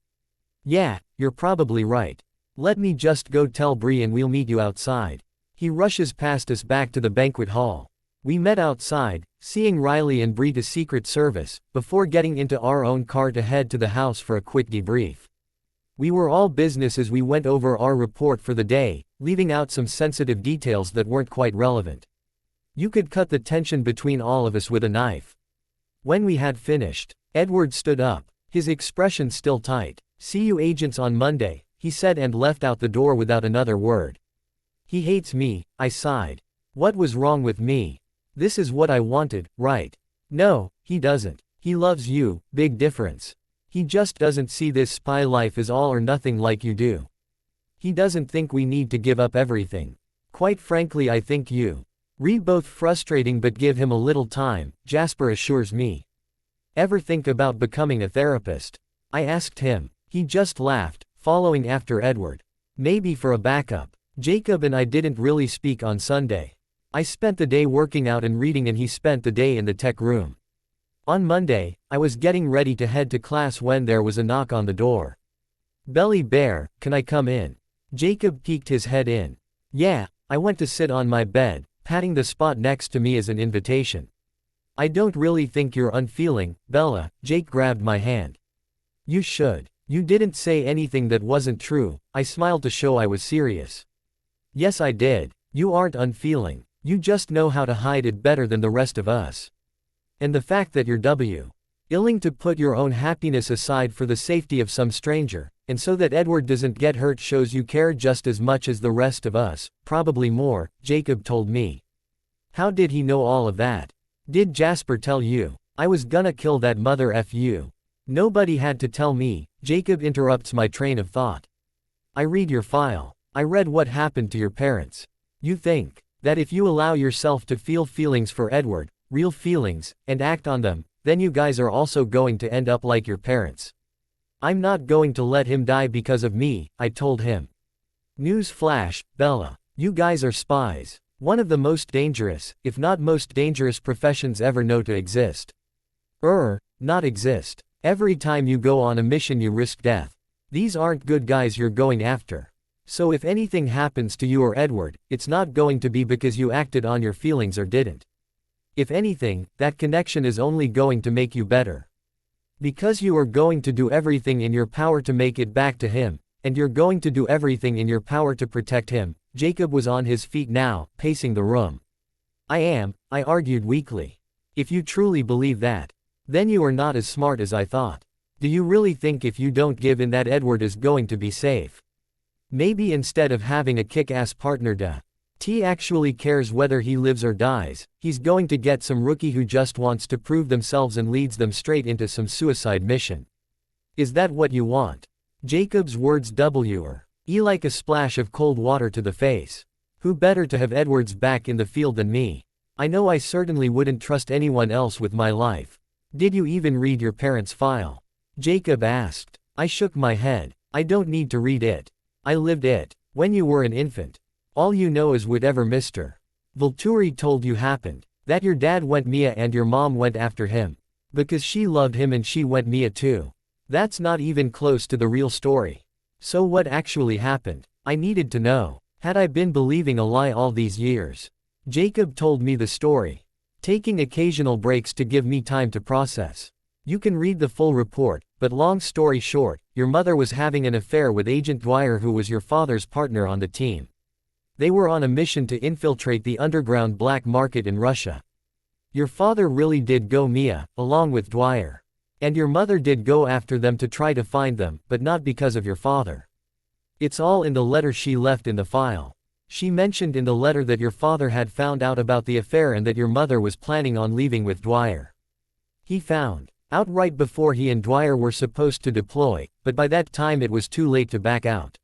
Yeah, you're probably right. Let me just go tell Bree and we'll meet you outside. He rushes past us back to the banquet hall. We met outside, seeing Riley and Bree to Secret Service, before getting into our own car to head to the house for a quick debrief. We were all business as we went over our report for the day, leaving out some sensitive details that weren't quite relevant. You could cut the tension between all of us with a knife. When we had finished, Edward stood up, his expression still tight. See you agents on Monday, he said and left out the door without another word. He hates me, I sighed. What was wrong with me? This is what I wanted, right? No, he doesn't. He loves you, big difference. He just doesn't see this spy life as all or nothing like you do. He doesn't think we need to give up everything. Quite frankly I think you both frustrating but give him a little time, Jasper assures me. Ever think about becoming a therapist? I asked him. He just laughed, following after Edward. Maybe for a backup. Jacob and I didn't really speak on Sunday. I spent the day working out and reading and he spent the day in the tech room. On Monday, I was getting ready to head to class when there was a knock on the door. Belly Bear, can I come in? Jacob peeked his head in. Yeah, I went to sit on my bed, patting the spot next to me as an invitation. I don't really think you're unfeeling, Bella, Jake grabbed my hand. You should. You didn't say anything that wasn't true, I smiled to show I was serious. Yes I did. You aren't unfeeling. You just know how to hide it better than the rest of us. And the fact that you're willing to put your own happiness aside for the safety of some stranger, And so that Edward doesn't get hurt shows you care just as much as the rest of us, probably more, Jacob told me. How did he know all of that? Did Jasper tell you? I was gonna kill that mother fu. Nobody had to tell me, Jacob interrupts my train of thought. I read your file. I read what happened to your parents. You think that if you allow yourself to feel feelings for Edward, real feelings, and act on them, then you guys are also going to end up like your parents. I'm not going to let him die because of me, I told him. News flash, Bella. You guys are spies. One of the most dangerous, if not most dangerous professions ever known to exist. Not exist. Every time you go on a mission you risk death. These aren't good guys you're going after. So if anything happens to you or Edward, it's not going to be because you acted on your feelings or didn't. If anything, that connection is only going to make you better. Because you are going to do everything in your power to make it back to him, and you're going to do everything in your power to protect him. Jacob was on his feet now, pacing the room. I argued weakly. If you truly believe that, then you are not as smart as I thought. Do you really think if you don't give in that Edward is going to be safe? Maybe instead of having a kick-ass partner he actually cares whether he lives or dies, he's going to get some rookie who just wants to prove themselves and leads them straight into some suicide mission. Is that what you want? Jacob's words were like a splash of cold water to the face. Who better to have Edward's back in the field than me? I know I certainly wouldn't trust anyone else with my life. Did you even read your parents' file? Jacob asked. I shook my head. I don't need to read it. I lived it. When you were an infant. All you know is whatever Mr. Volturi told you happened. That your dad went Mia and your mom went after him. Because she loved him and she went Mia too. That's not even close to the real story. So what actually happened? I needed to know. Had I been believing a lie all these years? Jacob told me the story, taking occasional breaks to give me time to process. You can read the full report, but long story short, your mother was having an affair with Agent Dwyer, who was your father's partner on the team. They were on a mission to infiltrate the underground black market in Russia. Your father really did go Mia, along with Dwyer. And your mother did go after them to try to find them, but not because of your father. It's all in the letter she left in the file. She mentioned in the letter that your father had found out about the affair and that your mother was planning on leaving with Dwyer. He found out right before he and Dwyer were supposed to deploy, but by that time it was too late to back out.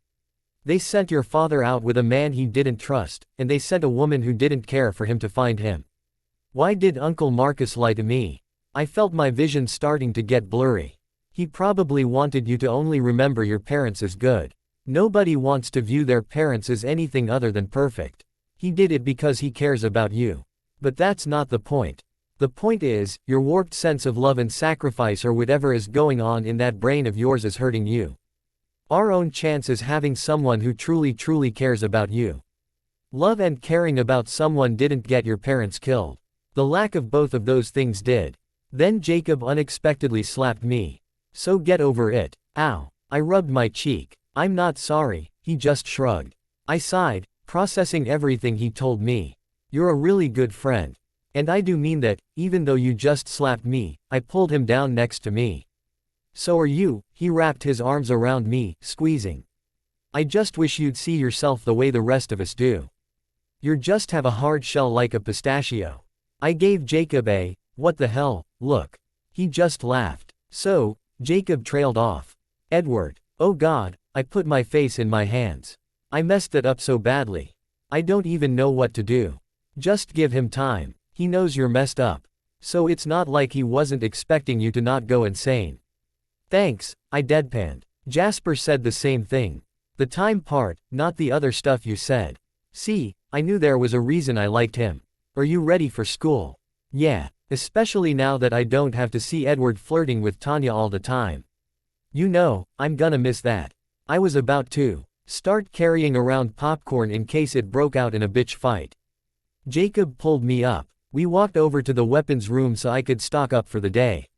They sent your father out with a man he didn't trust, and they sent a woman who didn't care for him to find him. Why did Uncle Marcus lie to me? I felt my vision starting to get blurry. He probably wanted you to only remember your parents as good. Nobody wants to view their parents as anything other than perfect. He did it because he cares about you. But that's not the point. The point is, your warped sense of love and sacrifice or whatever is going on in that brain of yours is hurting you. Our own chance is having someone who truly cares about you. Love and caring about someone didn't get your parents killed. The lack of both of those things did. Then Jacob unexpectedly slapped me. So get over it. Ow. I rubbed my cheek. I'm not sorry, he just shrugged. I sighed, processing everything he told me. You're a really good friend. And I do mean that, even though you just slapped me, I pulled him down next to me. So are you, he wrapped his arms around me, squeezing. I just wish you'd see yourself the way the rest of us do. You just have a hard shell like a pistachio. I gave Jacob a, what the hell, look. He just laughed. So, Jacob trailed off. Edward. Oh God, I put my face in my hands. I messed it up so badly. I don't even know what to do. Just give him time. He knows you're messed up. So it's not like he wasn't expecting you to not go insane. Thanks, I deadpanned. Jasper said the same thing. The time part, not the other stuff you said. See, I knew there was a reason I liked him. Are you ready for school? Yeah, especially now that I don't have to see Edward flirting with Tanya all the time. You know, I'm gonna miss that. I was about to start carrying around popcorn in case it broke out in a bitch fight. Jacob pulled me up. We walked over to the weapons room so I could stock up for the day.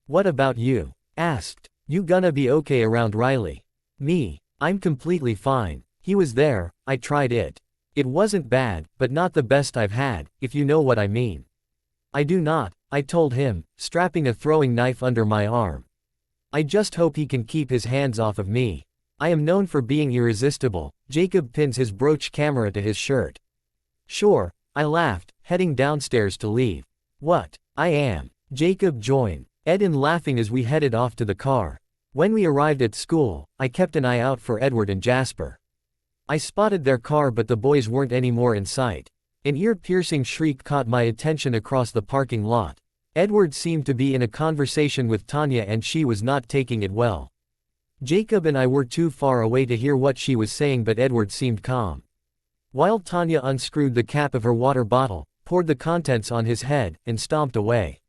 What about you? Asked. You gonna be okay around Riley? Me. I'm completely fine. He was there, I tried it. It wasn't bad, but not the best I've had, if you know what I mean. I do not, I told him, strapping a throwing knife under my arm. I just hope he can keep his hands off of me. I am known for being irresistible. Jacob pins his brooch camera to his shirt. Sure, I laughed, heading downstairs to leave. What? I am. Jacob joined Ed in laughing as we headed off to the car. When we arrived at school, I kept an eye out for Edward and Jasper. I spotted their car, but the boys weren't anymore in sight. An ear-piercing shriek caught my attention across the parking lot. Edward seemed to be in a conversation with Tanya and she was not taking it well. Jacob and I were too far away to hear what she was saying, but Edward seemed calm. While Tanya unscrewed the cap of her water bottle, poured the contents on his head, and stomped away.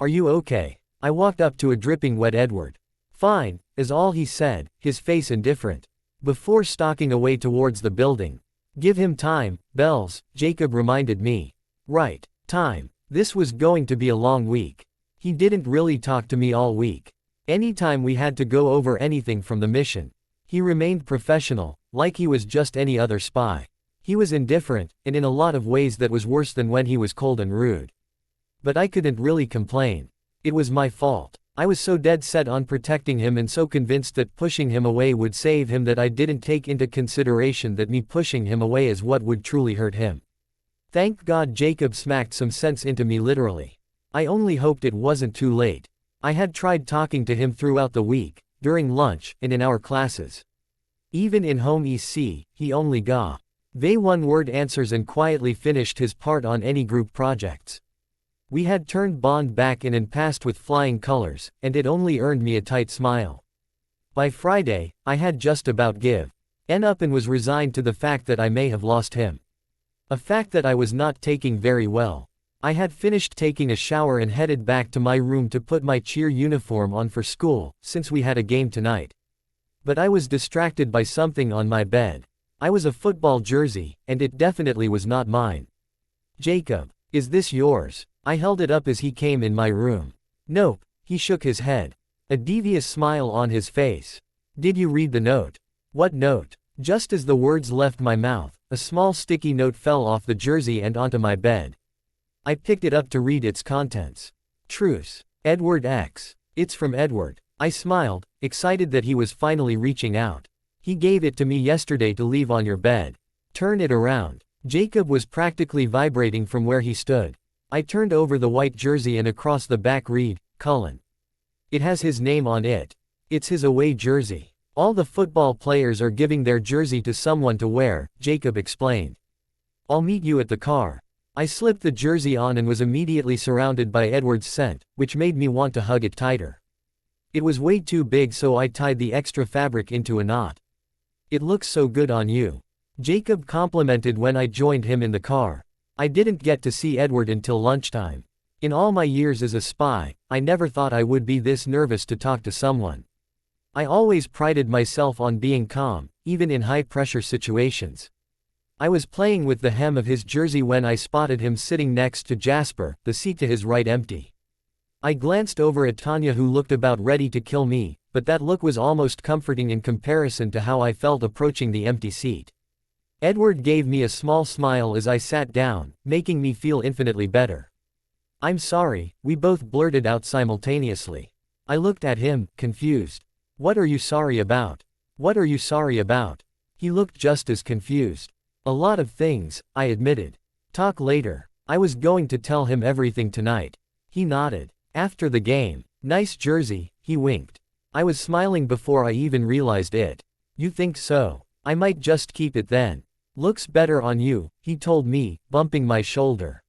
"Are you okay?" I walked up to a dripping wet Edward. "Fine," is all he said, his face indifferent. Before stalking away towards the building. "Give him time, Bells," Jacob reminded me. Right. Time. This was going to be a long week. He didn't really talk to me all week. Anytime we had to go over anything from the mission, he remained professional, like he was just any other spy. He was indifferent, and in a lot of ways that was worse than when he was cold and rude. But I couldn't really complain. It was my fault. I was so dead set on protecting him and so convinced that pushing him away would save him that I didn't take into consideration that me pushing him away is what would truly hurt him. Thank God Jacob smacked some sense into me literally. I only hoped it wasn't too late. I had tried talking to him throughout the week, during lunch, and in our classes. Even in home EC, he only gave one-word answers and quietly finished his part on any group projects. We had turned Bond back in and passed with flying colors, and it only earned me a tight smile. By Friday, I had just about given up and was resigned to the fact that I may have lost him. A fact that I was not taking very well. I had finished taking a shower and headed back to my room to put my cheer uniform on for school, since we had a game tonight. But I was distracted by something on my bed. I was a football jersey, and it definitely was not mine. "Jacob, is this yours?" I held it up as he came in my room. "Nope," he shook his head. A devious smile on his face. "Did you read the note?" "What note?" Just as the words left my mouth, a small sticky note fell off the jersey and onto my bed. I picked it up to read its contents. "Truce. Edward X. It's from Edward." I smiled, excited that he was finally reaching out. "He gave it to me yesterday to leave on your bed. Turn it around." Jacob was practically vibrating from where he stood. I turned over the white jersey and across the back read, Cullen. It has his name on it. It's his away jersey. All the football players are giving their jersey to someone to wear, Jacob explained. "I'll meet you at the car." I slipped the jersey on and was immediately surrounded by Edward's scent, which made me want to hug it tighter. It was way too big, so I tied the extra fabric into a knot. "It looks so good on you," Jacob complimented when I joined him in the car. I didn't get to see Edward until lunchtime. In all my years as a spy, I never thought I would be this nervous to talk to someone. I always prided myself on being calm, even in high-pressure situations. I was playing with the hem of his jersey when I spotted him sitting next to Jasper, the seat to his right empty. I glanced over at Tanya, who looked about ready to kill me, but that look was almost comforting in comparison to how I felt approaching the empty seat. Edward gave me a small smile as I sat down, making me feel infinitely better. "I'm sorry," we both blurted out simultaneously. I looked at him, confused. "What are you sorry about? What are you sorry about?" He looked just as confused. "A lot of things," I admitted. "Talk later." I was going to tell him everything tonight. He nodded. "After the game. Nice jersey," he winked. I was smiling before I even realized it. "You think so? I might just keep it then." "Looks better on you," he told me, bumping my shoulder.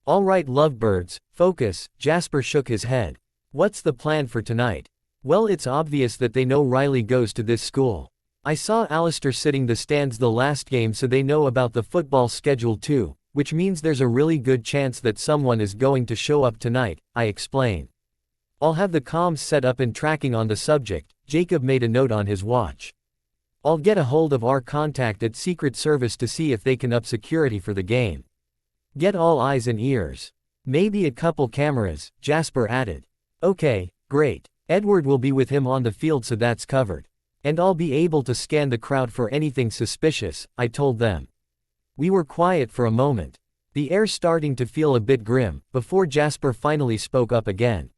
"All right, lovebirds, focus." Jasper shook his head. "What's the plan for tonight?" "Well, it's obvious that they know Riley goes to this school. I saw Alistair sitting the stands the last game, so they know about the football schedule too, which means there's a really good chance that someone is going to show up tonight," I explained. "I'll have the comms set up and tracking on the subject." Jacob made a note on his watch. "I'll get a hold of our contact at Secret Service to see if they can up security for the game. Get all eyes and ears. Maybe a couple cameras," Jasper added. "Okay, great. Edward will be with him on the field, so that's covered. And I'll be able to scan the crowd for anything suspicious," I told them. We were quiet for a moment, the air starting to feel a bit grim, before Jasper finally spoke up again.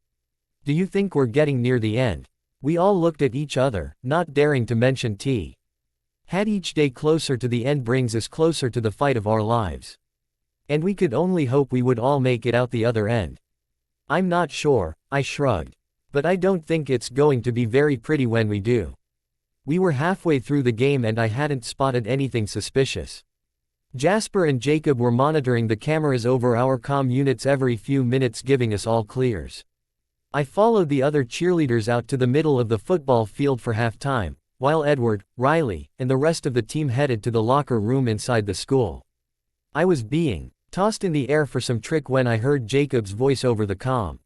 "Do you think we're getting near the end?" We all looked at each other, not daring to mention T. Had each day closer to the end brings us closer to the fight of our lives. And we could only hope we would all make it out the other end. I'm not sure, I shrugged. But I don't think it's going to be very pretty when we do. We were halfway through the game and I hadn't spotted anything suspicious. Jasper and Jacob were monitoring the cameras over our comm units every few minutes, giving us all clears. I followed the other cheerleaders out to the middle of the football field for halftime, while Edward, Riley, and the rest of the team headed to the locker room inside the school. I was being tossed in the air for some trick when I heard Jacob's voice over the comm.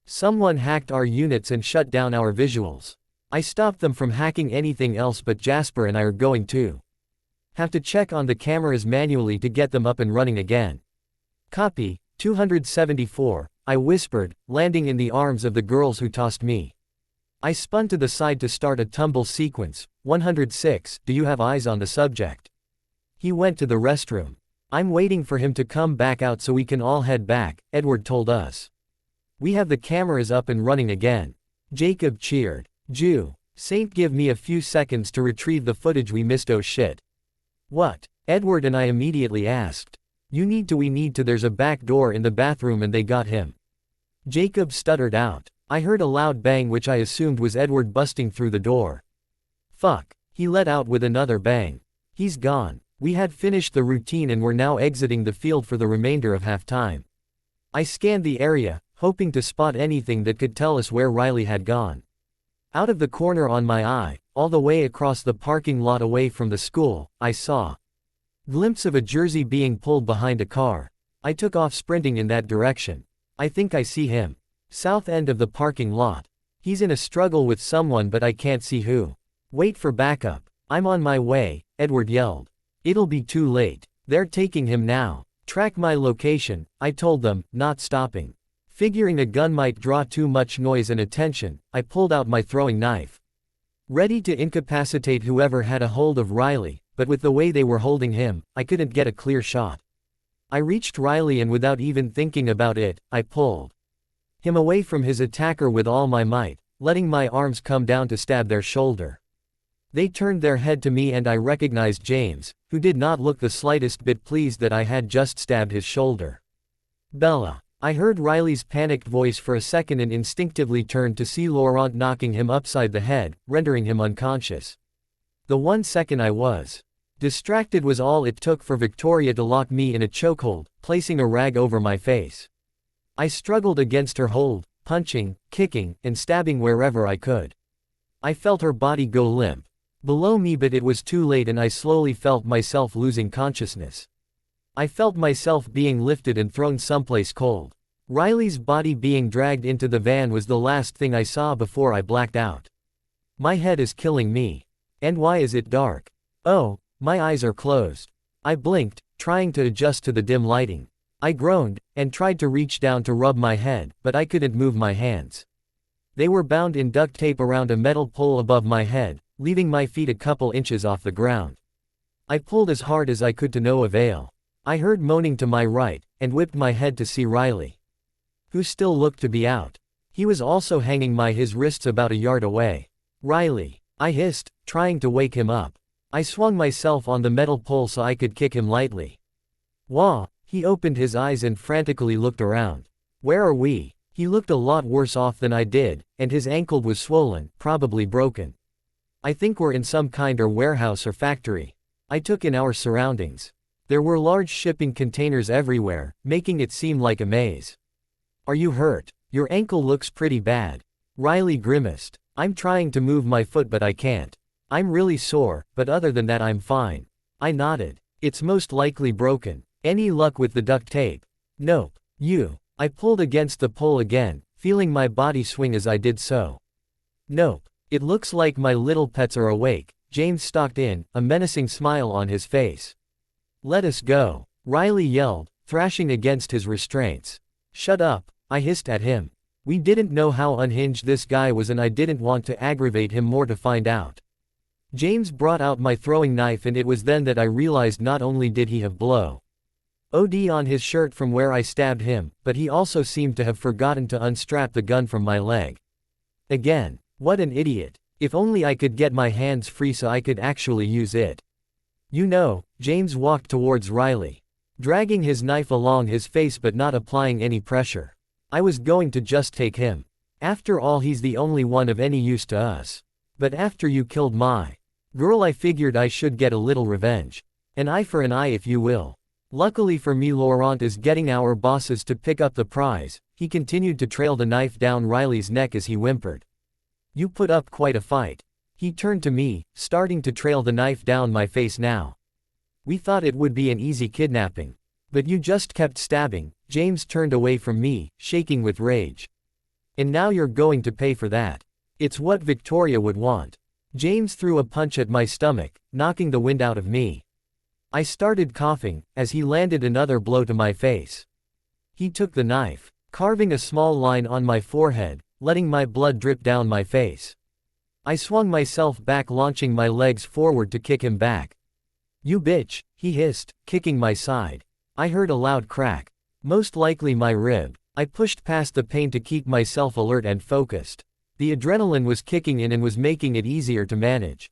Someone hacked our units and shut down our visuals. I stopped them from hacking anything else, but Jasper and I are going to have to check on the cameras manually to get them up and running again. Copy, 274, I whispered, landing in the arms of the girls who tossed me. I spun to the side to start a tumble sequence. 106, do you have eyes on the subject? He went to the restroom. I'm waiting for him to come back out so we can all head back, Edward told us. We have the cameras up and running again. Jacob cheered. Saint, give me a few seconds to retrieve the footage we missed. Oh shit. What? Edward and I immediately asked. We need to, there's a back door in the bathroom and they got him. Jacob stuttered out. I heard a loud bang which I assumed was Edward busting through the door. Fuck. He let out with another bang. He's gone. We had finished the routine and were now exiting the field for the remainder of halftime. I scanned the area, hoping to spot anything that could tell us where Riley had gone. Out of the corner on my eye, all the way across the parking lot away from the school, I saw a glimpse of a jersey being pulled behind a car. I took off sprinting in that direction. I think I see him. South end of the parking lot. He's in a struggle with someone but I can't see who. Wait for backup. I'm on my way, Edward yelled. It'll be too late. They're taking him now. Track my location, I told them, not stopping. Figuring a gun might draw too much noise and attention, I pulled out my throwing knife. Ready to incapacitate whoever had a hold of Riley, but with the way they were holding him, I couldn't get a clear shot. I reached Riley and without even thinking about it, I pulled him away from his attacker with all my might, letting my arms come down to stab their shoulder. They turned their head to me and I recognized James, who did not look the slightest bit pleased that I had just stabbed his shoulder. Bella. I heard Riley's panicked voice for a second and instinctively turned to see Laurent knocking him upside the head, rendering him unconscious. The 1 second I was distracted was all it took for Victoria to lock me in a chokehold, placing a rag over my face. I struggled against her hold, punching, kicking, and stabbing wherever I could. I felt her body go limp below me, but it was too late and I slowly felt myself losing consciousness. I felt myself being lifted and thrown someplace cold. Riley's body being dragged into the van was the last thing I saw before I blacked out. My head is killing me. And why is it dark? Oh, my eyes are closed. I blinked, trying to adjust to the dim lighting. I groaned, and tried to reach down to rub my head, but I couldn't move my hands. They were bound in duct tape around a metal pole above my head, leaving my feet a couple inches off the ground. I pulled as hard as I could to no avail. I heard moaning to my right, and whipped my head to see Riley, who still looked to be out. He was also hanging by his wrists about a yard away. Riley, I hissed, trying to wake him up. I swung myself on the metal pole so I could kick him lightly. Wah! He opened his eyes and frantically looked around. Where are we? He looked a lot worse off than I did, and his ankle was swollen, probably broken. I think we're in some kind of warehouse or factory. I took in our surroundings. There were large shipping containers everywhere, making it seem like a maze. Are you hurt? Your ankle looks pretty bad. Riley grimaced. I'm trying to move my foot but I can't. I'm really sore, but other than that I'm fine. I nodded. It's most likely broken. Any luck with the duct tape? Nope. I pulled against the pole again, feeling my body swing as I did so. Nope. It looks like my little pets are awake. James stalked in, a menacing smile on his face. Let us go, Riley yelled, thrashing against his restraints. Shut up, I hissed at him. We didn't know how unhinged this guy was and I didn't want to aggravate him more to find out. James brought out my throwing knife and it was then that I realized not only did he have blood on his shirt from where I stabbed him, but he also seemed to have forgotten to unstrap the gun from my leg. Again. What an idiot. If only I could get my hands free so I could actually use it. You know, James walked towards Riley, dragging his knife along his face but not applying any pressure. I was going to just take him. After all, he's the only one of any use to us. But after you killed my girl, I figured I should get a little revenge. An eye for an eye, if you will. Luckily for me, Laurent is getting our bosses to pick up the prize. He continued to trail the knife down Riley's neck as he whimpered. You put up quite a fight. He turned to me, starting to trail the knife down my face now. We thought it would be an easy kidnapping. But you just kept stabbing. James turned away from me, shaking with rage. And now you're going to pay for that. It's what Victoria would want. James threw a punch at my stomach, knocking the wind out of me. I started coughing, as he landed another blow to my face. He took the knife, carving a small line on my forehead, letting my blood drip down my face. I swung myself back, launching my legs forward to kick him back. You bitch, he hissed, kicking my side. I heard a loud crack. Most likely my rib. I pushed past the pain to keep myself alert and focused. The adrenaline was kicking in and was making it easier to manage.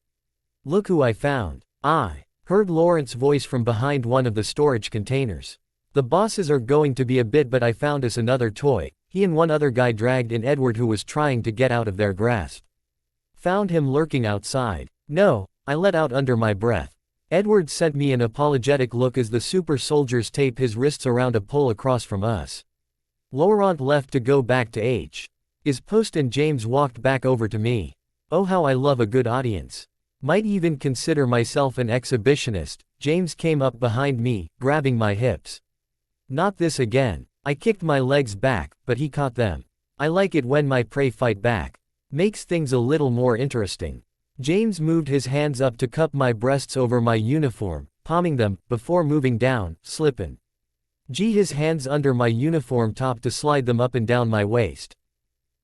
Look who I found. I heard Laurent's voice from behind one of the storage containers. The bosses are going to be a bit, but I found us another toy. He and one other guy dragged in Edward, who was trying to get out of their grasp. Found him lurking outside. No, I let out under my breath. Edward sent me an apologetic look as the super soldiers tape his wrists around a pole across from us. Laurent left to go back to his post and James walked back over to me. Oh, how I love a good audience. Might even consider myself an exhibitionist. James came up behind me, grabbing my hips. Not this again. I kicked my legs back, but he caught them. I like it when my prey fight back. Makes things a little more interesting. James moved his hands up to cup my breasts over my uniform, palming them, before moving down, slippin'. His hands under my uniform top to slide them up and down my waist.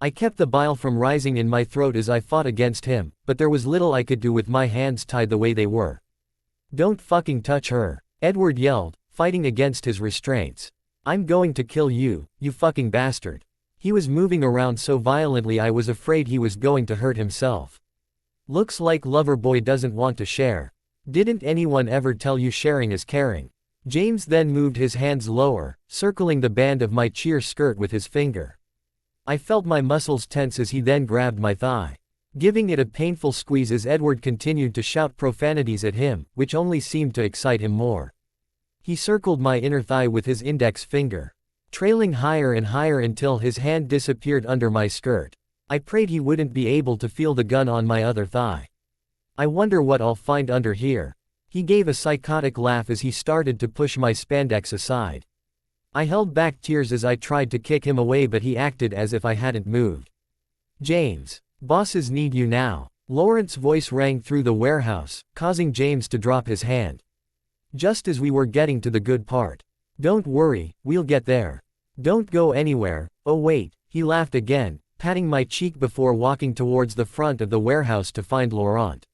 I kept the bile from rising in my throat as I fought against him, but there was little I could do with my hands tied the way they were. Don't fucking touch her, Edward yelled, fighting against his restraints. I'm going to kill you, you fucking bastard. He was moving around so violently I was afraid he was going to hurt himself. Looks like Loverboy doesn't want to share. Didn't anyone ever tell you sharing is caring? James then moved his hands lower, circling the band of my cheer skirt with his finger. I felt my muscles tense as he then grabbed my thigh, giving it a painful squeeze as Edward continued to shout profanities at him, which only seemed to excite him more. He circled my inner thigh with his index finger, trailing higher and higher until his hand disappeared under my skirt. I prayed he wouldn't be able to feel the gun on my other thigh. I wonder what I'll find under here. He gave a psychotic laugh as he started to push my spandex aside. I held back tears as I tried to kick him away, but he acted as if I hadn't moved. James, bosses need you now. Laurent's voice rang through the warehouse, causing James to drop his hand. Just as we were getting to the good part. Don't worry, we'll get there. Don't go anywhere. Oh wait, he laughed again, patting my cheek before walking towards the front of the warehouse to find Laurent.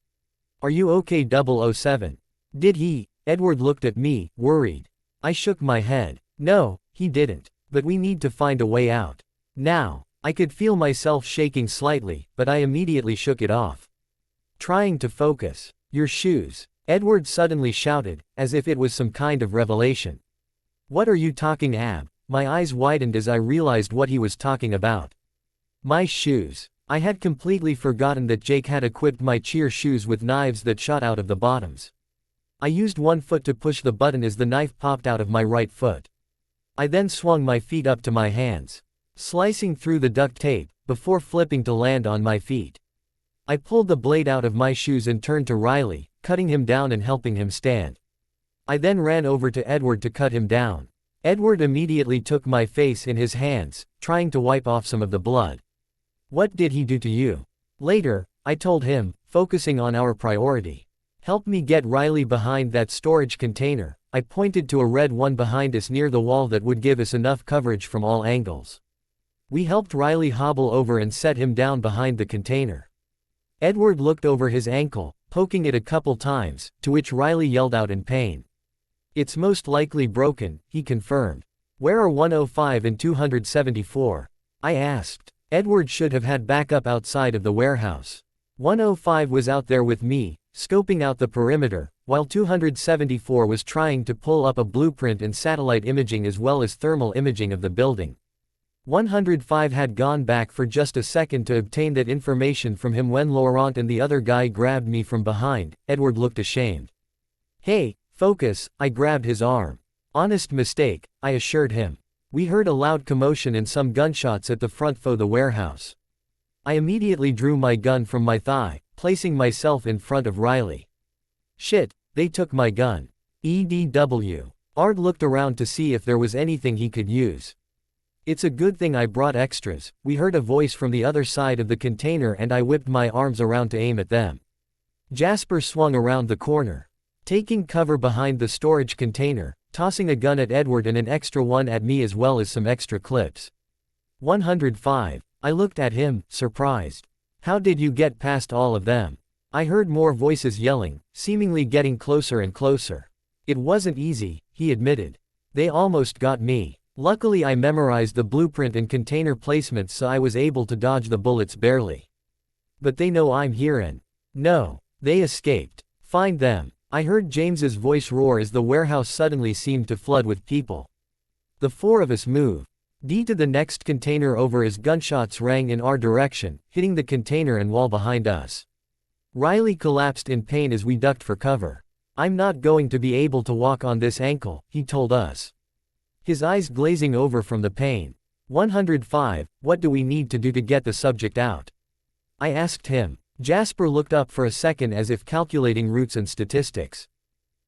Are you okay, 007? Did he? Edward looked at me, worried. I shook my head. No, he didn't. But we need to find a way out. Now. I could feel myself shaking slightly, but I immediately shook it off. Trying to focus. Your shoes. Edward suddenly shouted, as if it was some kind of revelation. What are you talking ab? My eyes widened as I realized what he was talking about. My shoes. I had completely forgotten that Jake had equipped my cheer shoes with knives that shot out of the bottoms. I used one foot to push the button as the knife popped out of my right foot. I then swung my feet up to my hands, slicing through the duct tape, before flipping to land on my feet. I pulled the blade out of my shoes and turned to Riley, cutting him down and helping him stand. I then ran over to Edward to cut him down. Edward immediately took my face in his hands, trying to wipe off some of the blood. What did he do to you? Later, I told him, focusing on our priority. Help me get Riley behind that storage container. I pointed to a red one behind us near the wall that would give us enough coverage from all angles. We helped Riley hobble over and set him down behind the container. Edward looked over his ankle, poking it a couple times, to which Riley yelled out in pain. It's most likely broken, he confirmed. Where are 105 and 274? I asked. Edward should have had backup outside of the warehouse. 105 was out there with me, scoping out the perimeter, while 274 was trying to pull up a blueprint and satellite imaging as well as thermal imaging of the building. 105 had gone back for just a second to obtain that information from him when Laurent and the other guy grabbed me from behind. Edward looked ashamed. "Hey, focus," I grabbed his arm. "Honest mistake," I assured him. We heard a loud commotion and some gunshots at the front of the warehouse. I immediately drew my gun from my thigh, placing myself in front of Riley. "Shit, they took my gun." EDW. Art looked around to see if there was anything he could use. "It's a good thing I brought extras." We heard a voice from the other side of the container and I whipped my arms around to aim at them. Jasper swung around the corner, taking cover behind the storage container, tossing a gun at Edward and an extra one at me as well as some extra clips. 105. I looked at him, surprised. "How did you get past all of them?" I heard more voices yelling, seemingly getting closer and closer. "It wasn't easy," he admitted. "They almost got me. Luckily I memorized the blueprint and container placements so I was able to dodge the bullets barely. But they know I'm here and..." "No. They escaped. Find them." I heard James's voice roar as the warehouse suddenly seemed to flood with people. The four of us moved to the next container over as gunshots rang in our direction, hitting the container and wall behind us. Riley collapsed in pain as we ducked for cover. "I'm not going to be able to walk on this ankle," he told us, his eyes glazing over from the pain. 105, what do we need to do to get the subject out? I asked him. Jasper looked up for a second as if calculating routes and statistics.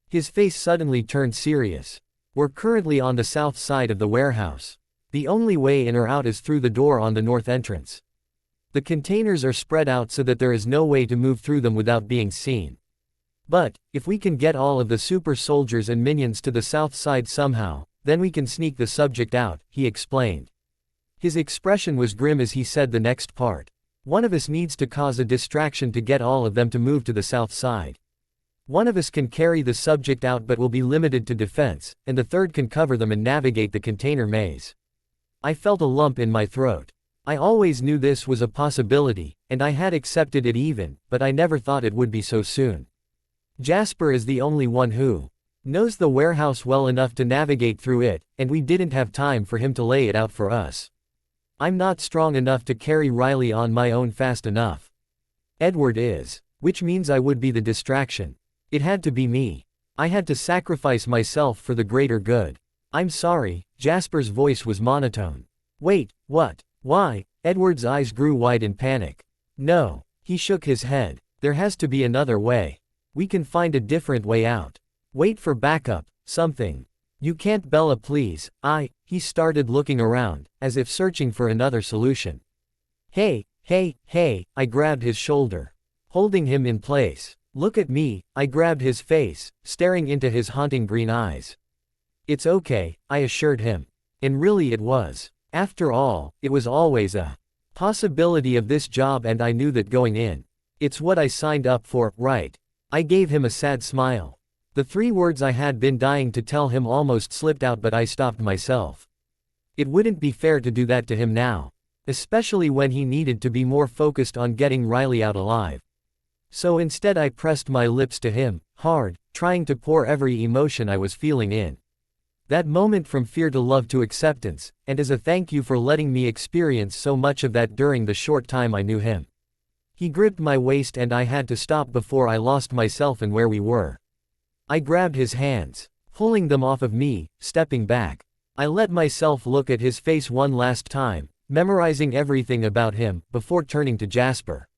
His face suddenly turned serious. "We're currently on the south side of the warehouse. The only way in or out is through the door on the north entrance. The containers are spread out so that there is no way to move through them without being seen. But, if we can get all of the super soldiers and minions to the south side somehow, then we can sneak the subject out," he explained. His expression was grim as he said the next part. "One of us needs to cause a distraction to get all of them to move to the south side. One of us can carry the subject out but will be limited to defense, and the third can cover them and navigate the container maze." I felt a lump in my throat. I always knew this was a possibility, and I had accepted it even, but I never thought it would be so soon. Jasper is the only one who knows the warehouse well enough to navigate through it, and we didn't have time for him to lay it out for us. I'm not strong enough to carry Riley on my own fast enough. Edward is, which means I would be the distraction. It had to be me. I had to sacrifice myself for the greater good. "I'm sorry," Jasper's voice was monotone. "Wait, what? Why?" Edward's eyes grew wide in panic. "No." He shook his head. "There has to be another way. We can find a different way out. Wait for backup, something. You can't, Bella, please." He started looking around, as if searching for another solution. Hey, I grabbed his shoulder, holding him in place. "Look at me," I grabbed his face, staring into his haunting green eyes. "It's okay," I assured him. And really it was. After all, it was always a possibility of this job and I knew that going in. It's what I signed up for, right? I gave him a sad smile. The 3 words I had been dying to tell him almost slipped out but I stopped myself. It wouldn't be fair to do that to him now. Especially when he needed to be more focused on getting Riley out alive. So instead I pressed my lips to him, hard, trying to pour every emotion I was feeling in. That moment from fear to love to acceptance, and as a thank you for letting me experience so much of that during the short time I knew him. He gripped my waist and I had to stop before I lost myself in where we were. I grabbed his hands, pulling them off of me, stepping back. I let myself look at his face one last time, memorizing everything about him, before turning to Jasper.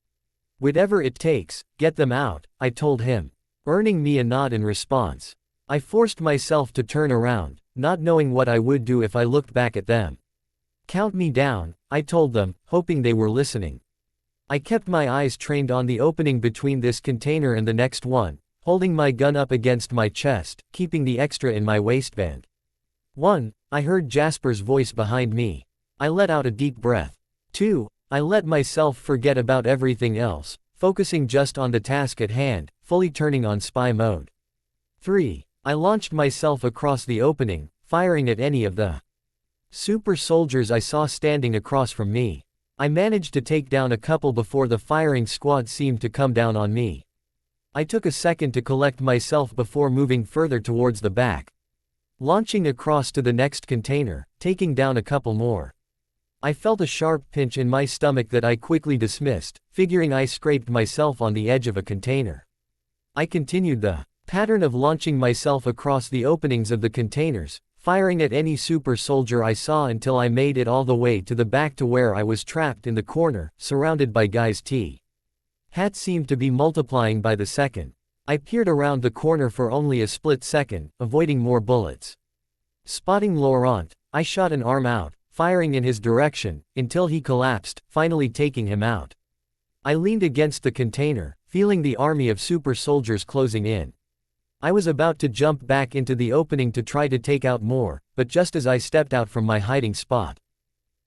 "Whatever it takes, get them out," I told him, earning me a nod in response. I forced myself to turn around, not knowing what I would do if I looked back at them. "Count me down," I told them, hoping they were listening. I kept my eyes trained on the opening between this container and the next one, holding my gun up against my chest, keeping the extra in my waistband. 1. I heard Jasper's voice behind me. I let out a deep breath. 2. I let myself forget about everything else, focusing just on the task at hand, fully turning on spy mode. 3. I launched myself across the opening, firing at any of the super soldiers I saw standing across from me. I managed to take down a couple before the firing squad seemed to come down on me. I took a second to collect myself before moving further towards the back. Launching across to the next container, taking down a couple more. I felt a sharp pinch in my stomach that I quickly dismissed, figuring I scraped myself on the edge of a container. I continued the pattern of launching myself across the openings of the containers, firing at any super soldier I saw until I made it all the way to the back to where I was trapped in the corner, surrounded by guys. Hats seemed to be multiplying by the second. I peered around the corner for only a split second, avoiding more bullets. Spotting Laurent, I shot an arm out, firing in his direction, until he collapsed, finally taking him out. I leaned against the container, feeling the army of super soldiers closing in. I was about to jump back into the opening to try to take out more, but just as I stepped out from my hiding spot,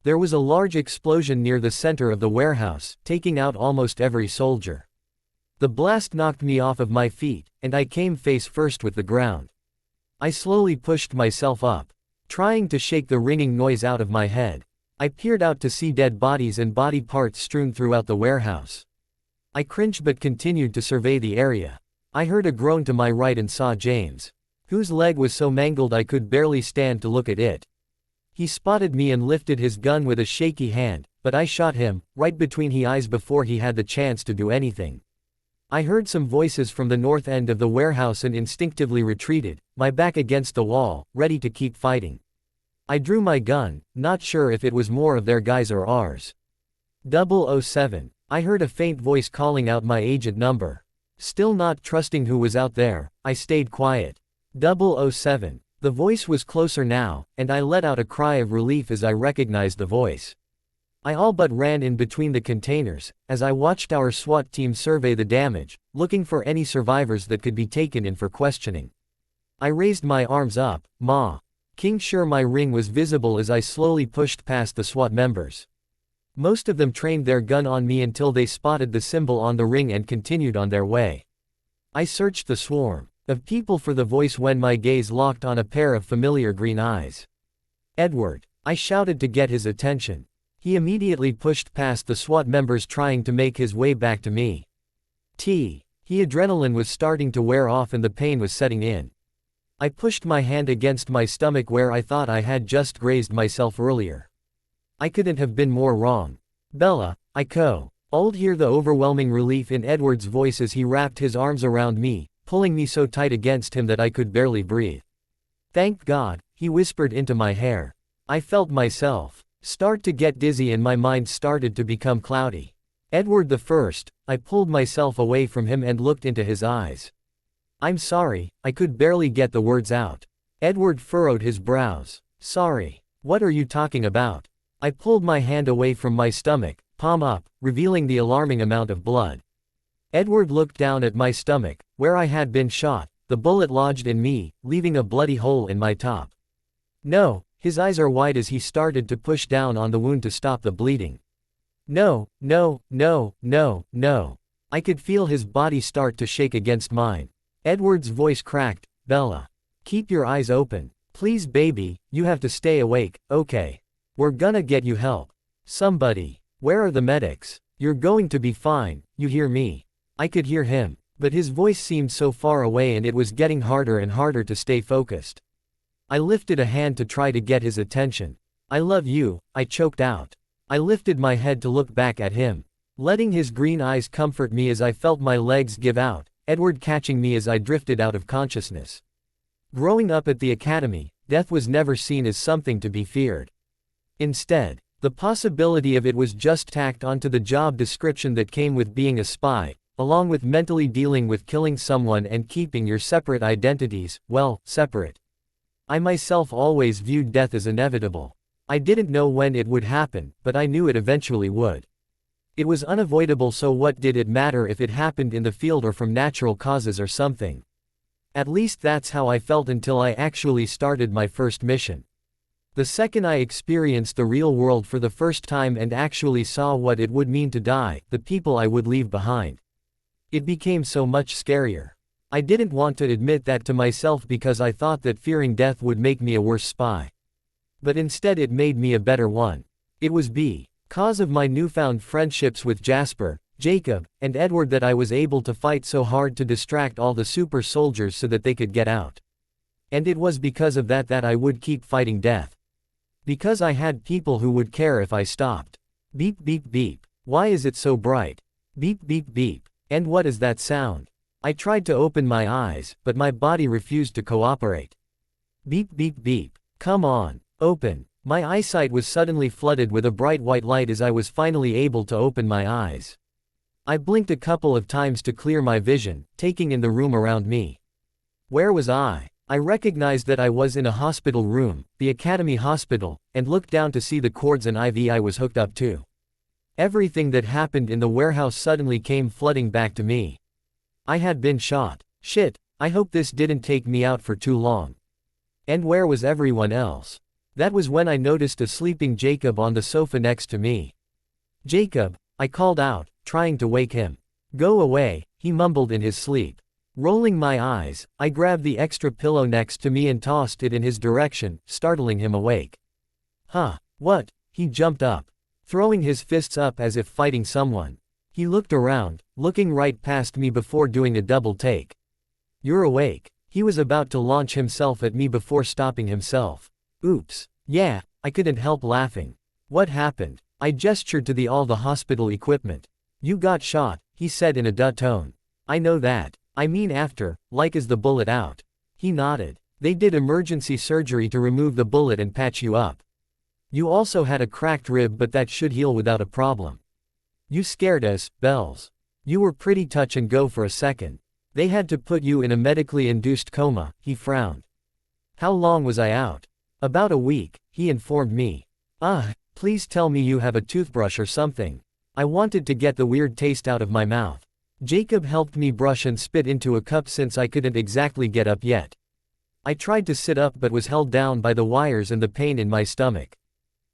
there was a large explosion near the center of the warehouse, taking out almost every soldier. The blast knocked me off of my feet, and I came face first with the ground. I slowly pushed myself up, trying to shake the ringing noise out of my head. I peered out to see dead bodies and body parts strewn throughout the warehouse. I cringed but continued to survey the area. I heard a groan to my right and saw James, whose leg was so mangled I could barely stand to look at it. He spotted me and lifted his gun with a shaky hand, but I shot him, right between his eyes before he had the chance to do anything. I heard some voices from the north end of the warehouse and instinctively retreated, my back against the wall, ready to keep fighting. I drew my gun, not sure if it was more of their guys or ours. 007. I heard a faint voice calling out my agent number. Still not trusting who was out there, I stayed quiet. 007. The voice was closer now, and I let out a cry of relief as I recognized the voice. I all but ran in between the containers, as I watched our SWAT team survey the damage, looking for any survivors that could be taken in for questioning. I raised my arms up, King sure my ring was visible as I slowly pushed past the SWAT members. Most of them trained their gun on me until they spotted the symbol on the ring and continued on their way. I searched the swarm of people for the voice when my gaze locked on a pair of familiar green eyes. Edward, I shouted to get his attention. He immediately pushed past the SWAT members trying to make his way back to me. Adrenaline was starting to wear off and the pain was setting in. I pushed my hand against my stomach where I thought I had just grazed myself earlier. I couldn't have been more wrong. Bella, I could hear the overwhelming relief in Edward's voice as he wrapped his arms around me, pulling me so tight against him that I could barely breathe. Thank God, he whispered into my hair. I felt myself start to get dizzy and my mind started to become cloudy. Edward the First, I pulled myself away from him and looked into his eyes. I'm sorry, I could barely get the words out. Edward furrowed his brows. Sorry. What are you talking about? I pulled my hand away from my stomach, palm up, revealing the alarming amount of blood. Edward looked down at my stomach, where I had been shot. The bullet lodged in me, leaving a bloody hole in my top. No, his eyes are wide as he started to push down on the wound to stop the bleeding. No. I could feel his body start to shake against mine. Edward's voice cracked. Bella. Keep your eyes open. Please baby, you have to stay awake, okay? We're gonna get you help. Somebody. Where are the medics? You're going to be fine, you hear me? I could hear him, but his voice seemed so far away and it was getting harder and harder to stay focused. I lifted a hand to try to get his attention. I love you, I choked out. I lifted my head to look back at him, letting his green eyes comfort me as I felt my legs give out, Edward catching me as I drifted out of consciousness. Growing up at the academy, death was never seen as something to be feared. Instead, the possibility of it was just tacked onto the job description that came with being a spy, along with mentally dealing with killing someone and keeping your separate identities, well, separate. I myself always viewed death as inevitable. I didn't know when it would happen, but I knew it eventually would. It was unavoidable, so what did it matter if it happened in the field or from natural causes or something? At least that's how I felt until I actually started my first mission. The second I experienced the real world for the first time and actually saw what it would mean to die, the people I would leave behind, it became so much scarier. I didn't want to admit that to myself because I thought that fearing death would make me a worse spy. But instead it made me a better one. It was Cause of my newfound friendships with Jasper, Jacob, and Edward that I was able to fight so hard to distract all the super soldiers so that they could get out. And it was because of that that I would keep fighting death. Because I had people who would care if I stopped. Beep beep beep. Why is it so bright? Beep beep beep. And what is that sound? I tried to open my eyes, but my body refused to cooperate. Beep beep beep. Come on, open. My eyesight was suddenly flooded with a bright white light as I was finally able to open my eyes. I blinked a couple of times to clear my vision, taking in the room around me. Where was I? I recognized that I was in a hospital room, the Academy Hospital, and looked down to see the cords and IV I was hooked up to. Everything that happened in the warehouse suddenly came flooding back to me. I had been shot. Shit, I hope this didn't take me out for too long. And where was everyone else? That was when I noticed a sleeping Jacob on the sofa next to me. Jacob, I called out, trying to wake him. Go away, he mumbled in his sleep. Rolling my eyes, I grabbed the extra pillow next to me and tossed it in his direction, startling him awake. Huh, what? He jumped up, throwing his fists up as if fighting someone. He looked around, looking right past me before doing a double take. You're awake. He was about to launch himself at me before stopping himself. Oops. Yeah, I couldn't help laughing. What happened? I gestured to all the hospital equipment. You got shot, he said in a duh tone. I know that. I mean after, like is the bullet out? He nodded. They did emergency surgery to remove the bullet and patch you up. You also had a cracked rib, but that should heal without a problem. You scared us, Bells. You were pretty touch and go for a second. They had to put you in a medically induced coma, he frowned. How long was I out? About a week, he informed me. Please tell me you have a toothbrush or something. I wanted to get the weird taste out of my mouth. Jacob helped me brush and spit into a cup since I couldn't exactly get up yet. I tried to sit up but was held down by the wires and the pain in my stomach.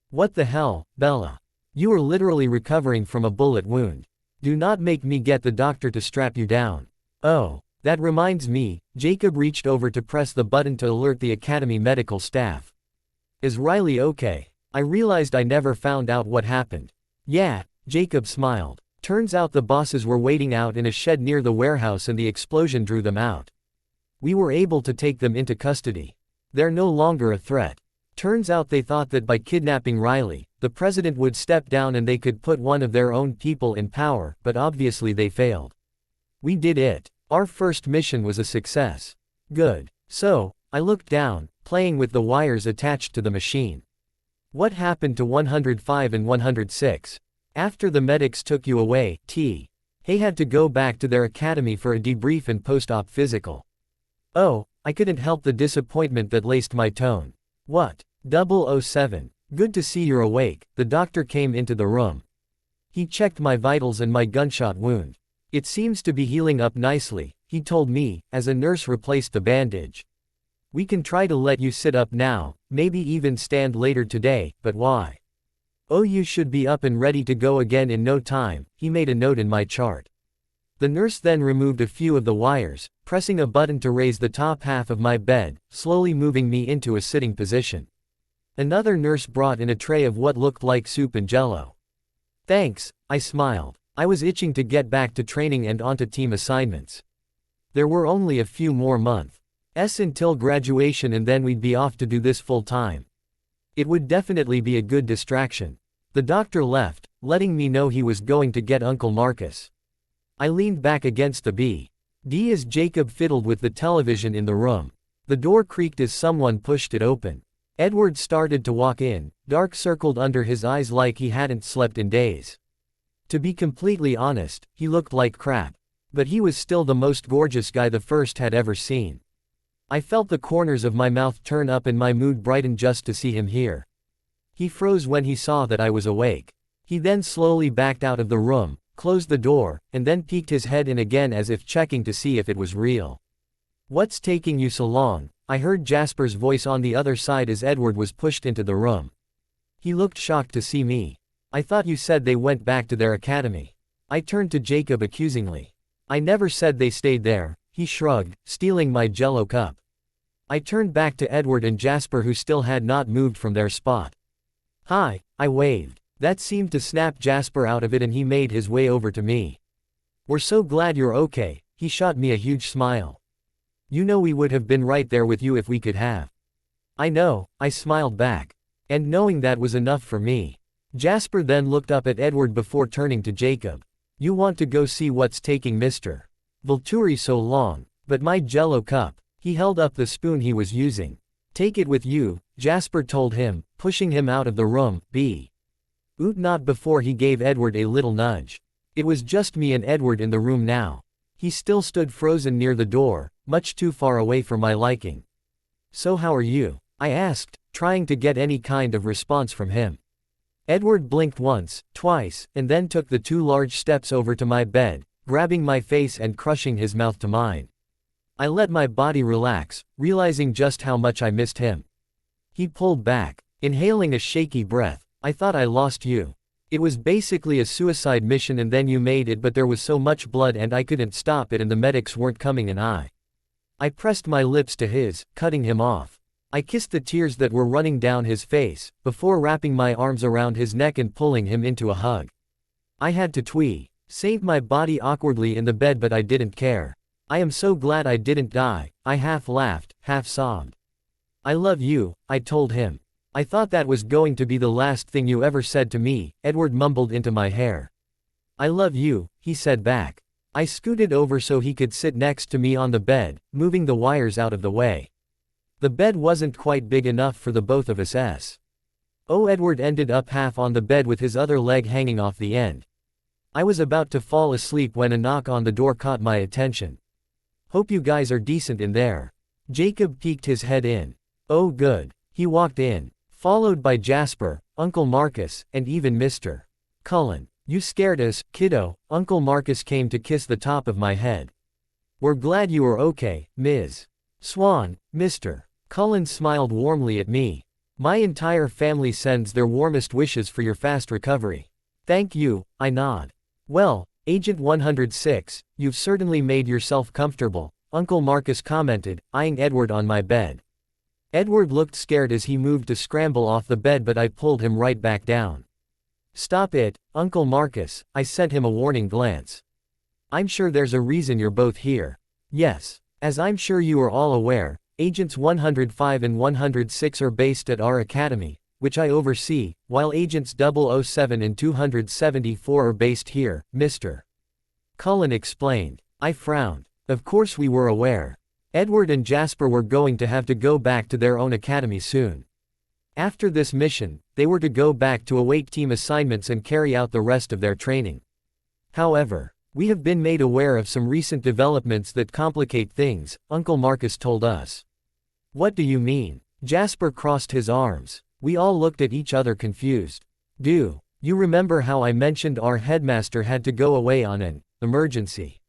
What the hell, Bella? You are literally recovering from a bullet wound. Do not make me get the doctor to strap you down. Oh, that reminds me, Jacob reached over to press the button to alert the Academy medical staff. Is Riley okay? I realized I never found out what happened. Yeah, Jacob smiled. Turns out the bosses were waiting out in a shed near the warehouse and the explosion drew them out. We were able to take them into custody. They're no longer a threat. Turns out they thought that by kidnapping Riley, the president would step down and they could put one of their own people in power, but obviously they failed. We did it. Our first mission was a success. Good. So, I looked down, playing with the wires attached to the machine. What happened to 105 and 106? After the medics took you away, they had to go back to their academy for a debrief and post-op physical. Oh, I couldn't help the disappointment that laced my tone. What? 007. Good to see you're awake. The doctor came into the room. He checked my vitals and my gunshot wound. It seems to be healing up nicely, he told me, as a nurse replaced the bandage. We can try to let you sit up now, maybe even stand later today, but why? Oh, you should be up and ready to go again in no time, he made a note in my chart. The nurse then removed a few of the wires, pressing a button to raise the top half of my bed, slowly moving me into a sitting position. Another nurse brought in a tray of what looked like soup and jello. Thanks, I smiled. I was itching to get back to training and onto team assignments. There were only a few more months until graduation and then we'd be off to do this full time. It would definitely be a good distraction. The doctor left, letting me know he was going to get Uncle Marcus. I leaned back against the bed as Jacob fiddled with the television in the room. The door creaked as someone pushed it open. Edward started to walk in, dark circled under his eyes like he hadn't slept in days. To be completely honest, he looked like crap. But he was still the most gorgeous guy the first had ever seen. I felt the corners of my mouth turn up and my mood brighten just to see him here. He froze when he saw that I was awake. He then slowly backed out of the room, closed the door, and then peeked his head in again as if checking to see if it was real. What's taking you so long? I heard Jasper's voice on the other side as Edward was pushed into the room. He looked shocked to see me. I thought you said they went back to their academy. I turned to Jacob accusingly. I never said they stayed there, he shrugged, stealing my jello cup. I turned back to Edward and Jasper who still had not moved from their spot. Hi, I waved. That seemed to snap Jasper out of it and he made his way over to me. "We're so glad you're okay," he shot me a huge smile. "You know we would have been right there with you if we could have." "I know," I smiled back. And knowing that was enough for me. Jasper then looked up at Edward before turning to Jacob. "You want to go see what's taking Mr. Volturi so long? But my Jello cup." He held up the spoon he was using. "Take it with you," Jasper told him, pushing him out of the room. Not before he gave Edward a little nudge. It was just me and Edward in the room now. He still stood frozen near the door, much too far away for my liking. "So how are you?" I asked, trying to get any kind of response from him. Edward blinked once, twice, and then took the 2 large steps over to my bed, grabbing my face and crushing his mouth to mine. I let my body relax, realizing just how much I missed him. He pulled back, inhaling a shaky breath. "I thought I lost you. It was basically a suicide mission and then you made it, but there was so much blood and I couldn't stop it and the medics weren't coming and I pressed my lips to his, cutting him off. I kissed the tears that were running down his face, before wrapping my arms around his neck and pulling him into a hug. I had to save my body awkwardly in the bed, but I didn't care. "I am so glad I didn't die," I half laughed, half sobbed. "I love you," I told him. "I thought that was going to be the last thing you ever said to me," Edward mumbled into my hair. "I love you," he said back. I scooted over so he could sit next to me on the bed, moving the wires out of the way. The bed wasn't quite big enough for the both of us. Edward ended up half on the bed with his other leg hanging off the end. I was about to fall asleep when a knock on the door caught my attention. "Hope you guys are decent in there." Jacob peeked his head in. "Oh good." He walked in, followed by Jasper, Uncle Marcus, and even Mr. Cullen. "You scared us, kiddo," Uncle Marcus came to kiss the top of my head. "We're glad you are okay, Ms. Swan." Mr. Cullen smiled warmly at me. "My entire family sends their warmest wishes for your fast recovery." "Thank you," I nod. "Well, Agent 106, you've certainly made yourself comfortable," Uncle Marcus commented, eyeing Edward on my bed. Edward looked scared as he moved to scramble off the bed, but I pulled him right back down. "Stop it, Uncle Marcus," I sent him a warning glance. "I'm sure there's a reason you're both here." "Yes. As I'm sure you are all aware, Agents 105 and 106 are based at our academy, which I oversee, while Agents 007 and 274 are based here," Mr. Cullen explained. I frowned. Of course we were aware. Edward and Jasper were going to have to go back to their own academy soon. After this mission, they were to go back to await team assignments and carry out the rest of their training. However, we have been made aware of some recent developments that complicate things, Uncle Marcus told us. "What do you mean?" Jasper crossed his arms. We all looked at each other confused. "Do you remember how I mentioned our headmaster had to go away on an emergency?"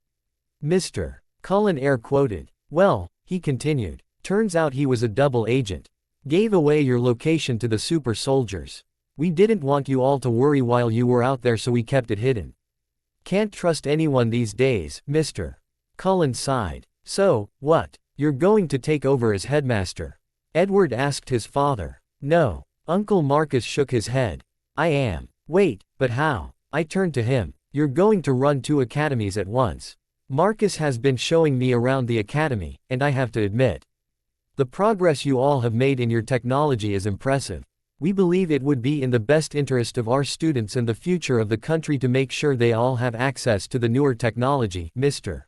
Mr. Cullen air quoted. "Well," he continued, "turns out he was a double agent. Gave away your location to the super soldiers. We didn't want you all to worry while you were out there, so we kept it hidden." "Can't trust anyone these days," Mr. Cullen sighed. "So, what? You're going to take over as headmaster?" Edward asked his father. "No." Uncle Marcus shook his head. "I am." "Wait, but how?" I turned to him. "You're going to run 2 academies at once." Marcus has been showing me around the academy, and I have to admit, the progress you all have made in your technology is impressive. We believe it would be in the best interest of our students and the future of the country to make sure they all have access to the newer technology, Mr.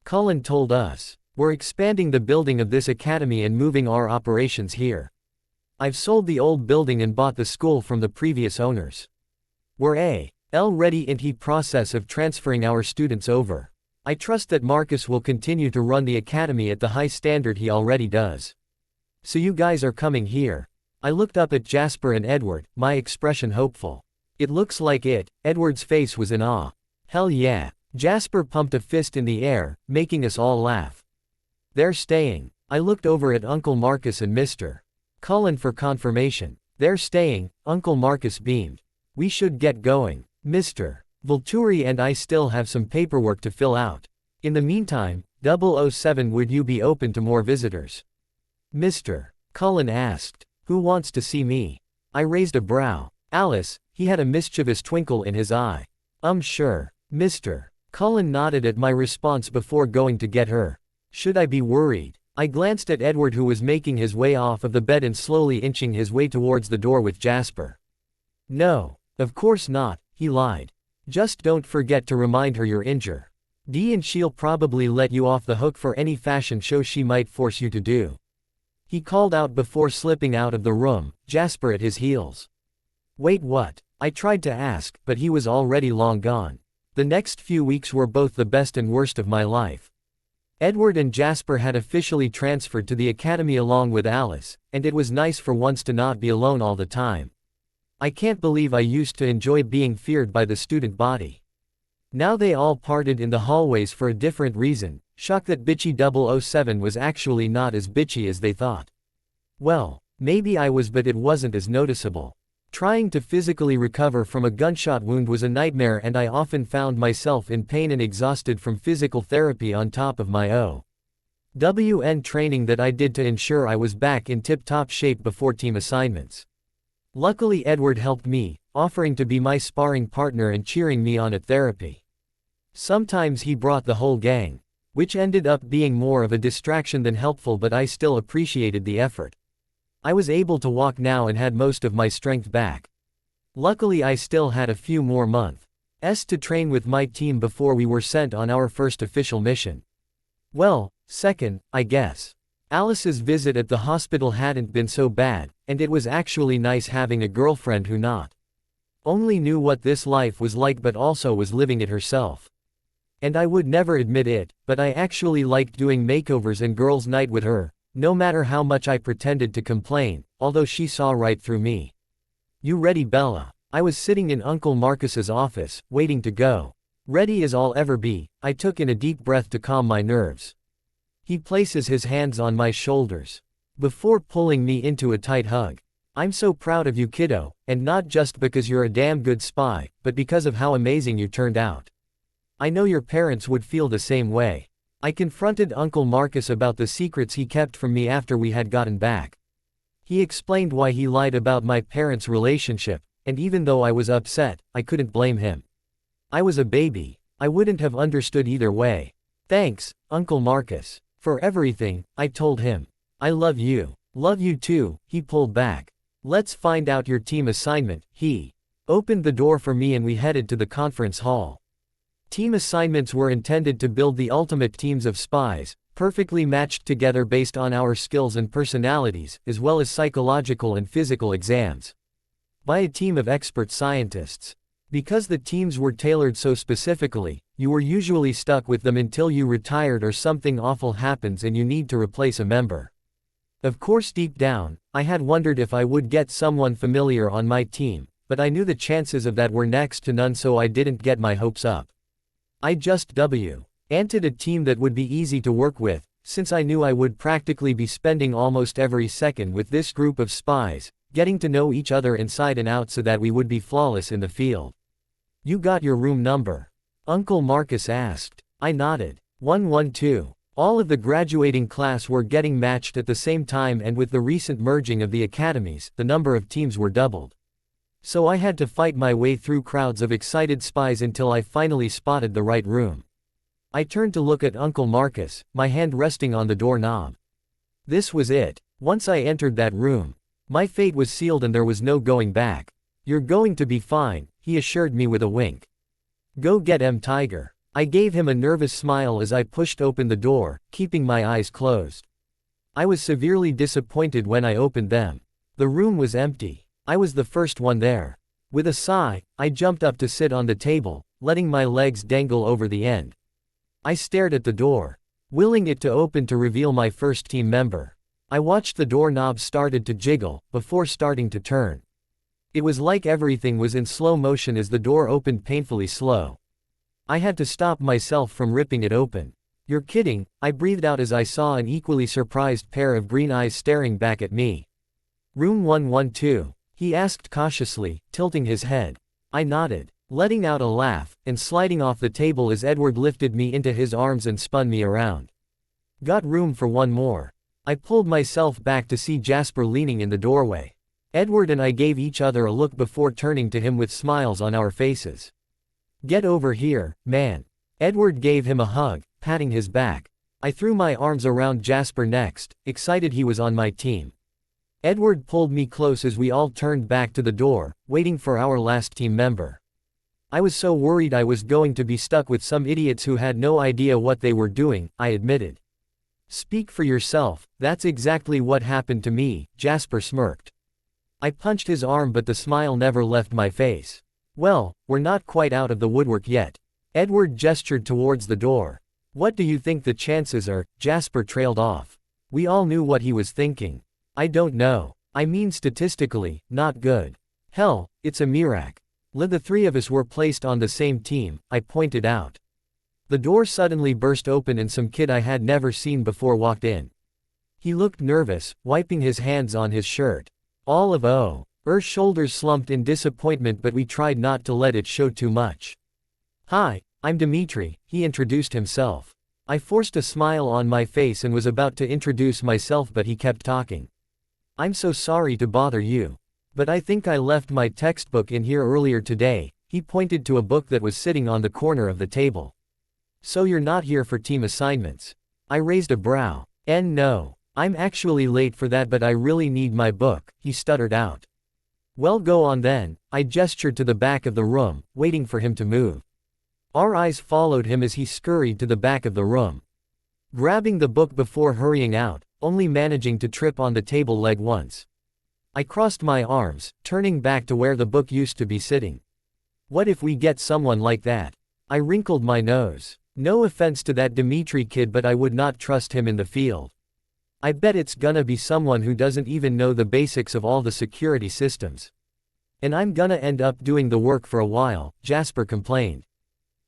Cullen told us. "We're expanding the building of this academy and moving our operations here. I've sold the old building and bought the school from the previous owners. We're already in the process of transferring our students over. I trust that Marcus will continue to run the academy at the high standard he already does. So you guys are coming here?" I looked up at Jasper and Edward, my expression hopeful. "It looks like it." Edward's face was in awe. "Hell yeah." Jasper pumped a fist in the air, making us all laugh. "They're staying." I looked over at Uncle Marcus and Mr. Cullen for confirmation. "They're staying," Uncle Marcus beamed. "We should get going. Mr. Volturi and I still have some paperwork to fill out. In the meantime, 007, would you be open to more visitors?" Mr. Cullen asked. "Who wants to see me?" I raised a brow. Alice, he had a mischievous twinkle in his eye. Sure. Mr. Cullen nodded at my response before going to get her. Should I be worried? I glanced at Edward, who was making his way off of the bed and slowly inching his way towards the door with Jasper. No. Of course not, he lied. Just don't forget to remind her you're injured. And she'll probably let you off the hook for any fashion show she might force you to do. He called out before slipping out of the room, Jasper at his heels. Wait, what? I tried to ask, but he was already long gone. The next few weeks were both the best and worst of my life. Edward and Jasper had officially transferred to the academy along with Alice, and it was nice for once to not be alone all the time. I can't believe I used to enjoy being feared by the student body. Now they all parted in the hallways for a different reason, shocked that bitchy 007 was actually not as bitchy as they thought. Well, maybe I was, but it wasn't as noticeable. Trying to physically recover from a gunshot wound was a nightmare, and I often found myself in pain and exhausted from physical therapy on top of my OWN training that I did to ensure I was back in tip-top shape before team assignments. Luckily Edward helped me, offering to be my sparring partner and cheering me on at therapy. Sometimes he brought the whole gang, which ended up being more of a distraction than helpful, but I still appreciated the effort. I was able to walk now and had most of my strength back. Luckily I still had a few more months to train with my team before we were sent on our first official mission. Well, second, I guess. Alice's visit at the hospital hadn't been so bad, and it was actually nice having a girlfriend who not only knew what this life was like but also was living it herself. And I would never admit it, but I actually liked doing makeovers and girls' night with her, no matter how much I pretended to complain, although she saw right through me. You ready, Bella? I was sitting in Uncle Marcus's office, waiting to go. Ready as I'll ever be. I took in a deep breath to calm my nerves. He places his hands on my shoulders before pulling me into a tight hug. I'm so proud of you, kiddo, and not just because you're a damn good spy, but because of how amazing you turned out. I know your parents would feel the same way. I confronted Uncle Marcus about the secrets he kept from me after we had gotten back. He explained why he lied about my parents' relationship, and even though I was upset, I couldn't blame him. I was a baby. I wouldn't have understood either way. Thanks, Uncle Marcus, for everything, I told him. I love you. Love you too, he pulled back. Let's find out your team assignment. He opened the door for me and we headed to the conference hall. Team assignments were intended to build the ultimate teams of spies, perfectly matched together based on our skills and personalities, as well as psychological and physical exams. By a team of expert scientists. Because the teams were tailored so specifically, you were usually stuck with them until you retired or something awful happens and you need to replace a member. Of course, deep down, I had wondered if I would get someone familiar on my team, but I knew the chances of that were next to none, so I didn't get my hopes up. I just wanted a team that would be easy to work with, since I knew I would practically be spending almost every second with this group of spies, getting to know each other inside and out so that we would be flawless in the field. You got your room number? Uncle Marcus asked. I nodded. 112. All of the graduating class were getting matched at the same time, and with the recent merging of the academies, the number of teams were doubled. So I had to fight my way through crowds of excited spies until I finally spotted the right room. I turned to look at Uncle Marcus, my hand resting on the doorknob. This was it. Once I entered that room, my fate was sealed and there was no going back. You're going to be fine, he assured me with a wink. Go get 'em, Tiger. I gave him a nervous smile as I pushed open the door, keeping my eyes closed. I was severely disappointed when I opened them. The room was empty. I was the first one there. With a sigh, I jumped up to sit on the table, letting my legs dangle over the end. I stared at the door, willing it to open to reveal my first team member. I watched the doorknob started to jiggle, before starting to turn. It was like everything was in slow motion as the door opened painfully slow. I had to stop myself from ripping it open. You're kidding, I breathed out as I saw an equally surprised pair of green eyes staring back at me. Room 112. He asked cautiously, tilting his head. I nodded, letting out a laugh, and sliding off the table as Edward lifted me into his arms and spun me around. Got room for one more. I pulled myself back to see Jasper leaning in the doorway. Edward and I gave each other a look before turning to him with smiles on our faces. "Get over here, man." Edward gave him a hug, patting his back. I threw my arms around Jasper next, excited he was on my team. Edward pulled me close as we all turned back to the door, waiting for our last team member. I was so worried I was going to be stuck with some idiots who had no idea what they were doing, I admitted. "Speak for yourself, that's exactly what happened to me," Jasper smirked. I punched his arm but the smile never left my face. "Well, we're not quite out of the woodwork yet." Edward gestured towards the door. "What do you think the chances are?" Jasper trailed off. We all knew what he was thinking. "I don't know. I mean statistically, not good." "Hell, it's a miracle. The three of us were placed on the same team," I pointed out. The door suddenly burst open and some kid I had never seen before walked in. He looked nervous, wiping his hands on his shirt. All of our shoulders slumped in disappointment, but we tried not to let it show too much. "Hi, I'm Dimitri," he introduced himself. I forced a smile on my face and was about to introduce myself, but he kept talking. "I'm so sorry to bother you. But I think I left my textbook in here earlier today." He pointed to a book that was sitting on the corner of the table. "So you're not here for team assignments?" I raised a brow. No. I'm actually late for that, but I really need my book," he stuttered out. "Well, go on then." I gestured to the back of the room, waiting for him to move. Our eyes followed him as he scurried to the back of the room, grabbing the book before hurrying out, only managing to trip on the table leg once. I crossed my arms, turning back to where the book used to be sitting. "What if we get someone like that?" I wrinkled my nose. No offense to that Dimitri kid, but I would not trust him in the field. I bet it's gonna be someone who doesn't even know the basics of all the security systems. And I'm gonna end up doing the work for a while, Jasper complained.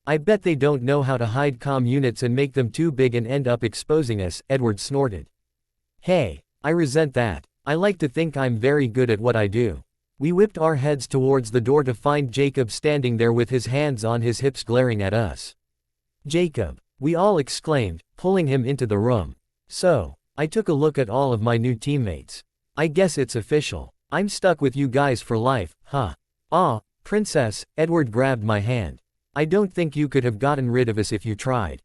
"I bet they don't know how to hide comm units and make them too big and end up exposing us," Edward snorted. "Hey, I resent that. I like to think I'm very good at what I do." We whipped our heads towards the door to find Jacob standing there with his hands on his hips glaring at us. "Jacob!" we all exclaimed, pulling him into the room. "So, I took a look at all of my new teammates. I guess it's official. I'm stuck with you guys for life, huh?" "Aw, princess," Edward grabbed my hand. "I don't think you could have gotten rid of us if you tried.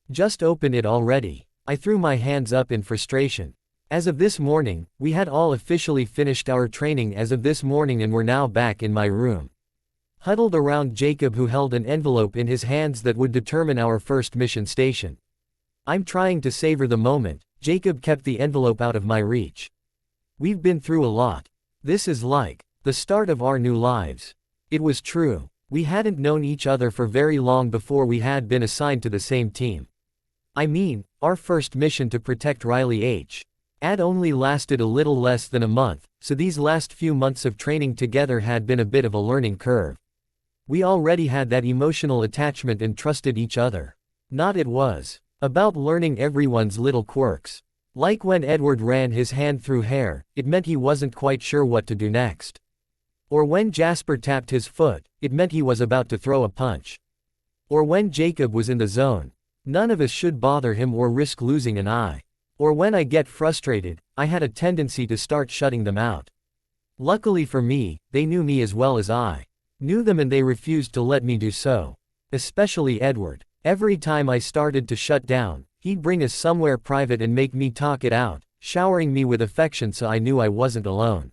Just open it already." I threw my hands up in frustration. As of this morning, we had all officially finished our training as of this morning and were now back in my room, huddled around Jacob, who held an envelope in his hands that would determine our first mission station. I'm trying to savor the moment. Jacob kept the envelope out of my reach. "We've been through a lot. This is like the start of our new lives." It was true. We hadn't known each other for very long before we had been assigned to the same team. I mean, our first mission to protect Riley H. had only lasted a little less than a month, so these last few months of training together had been a bit of a learning curve. We already had that emotional attachment and trusted each other. Not it was about learning everyone's little quirks. Like when Edward ran his hand through hair, it meant he wasn't quite sure what to do next. Or when Jasper tapped his foot, it meant he was about to throw a punch. Or when Jacob was in the zone, none of us should bother him or risk losing an eye. Or when I get frustrated, I had a tendency to start shutting them out. Luckily for me, they knew me as well as I knew them, and they refused to let me do so. Especially Edward. Every time I started to shut down, he'd bring us somewhere private and make me talk it out, showering me with affection so I knew I wasn't alone.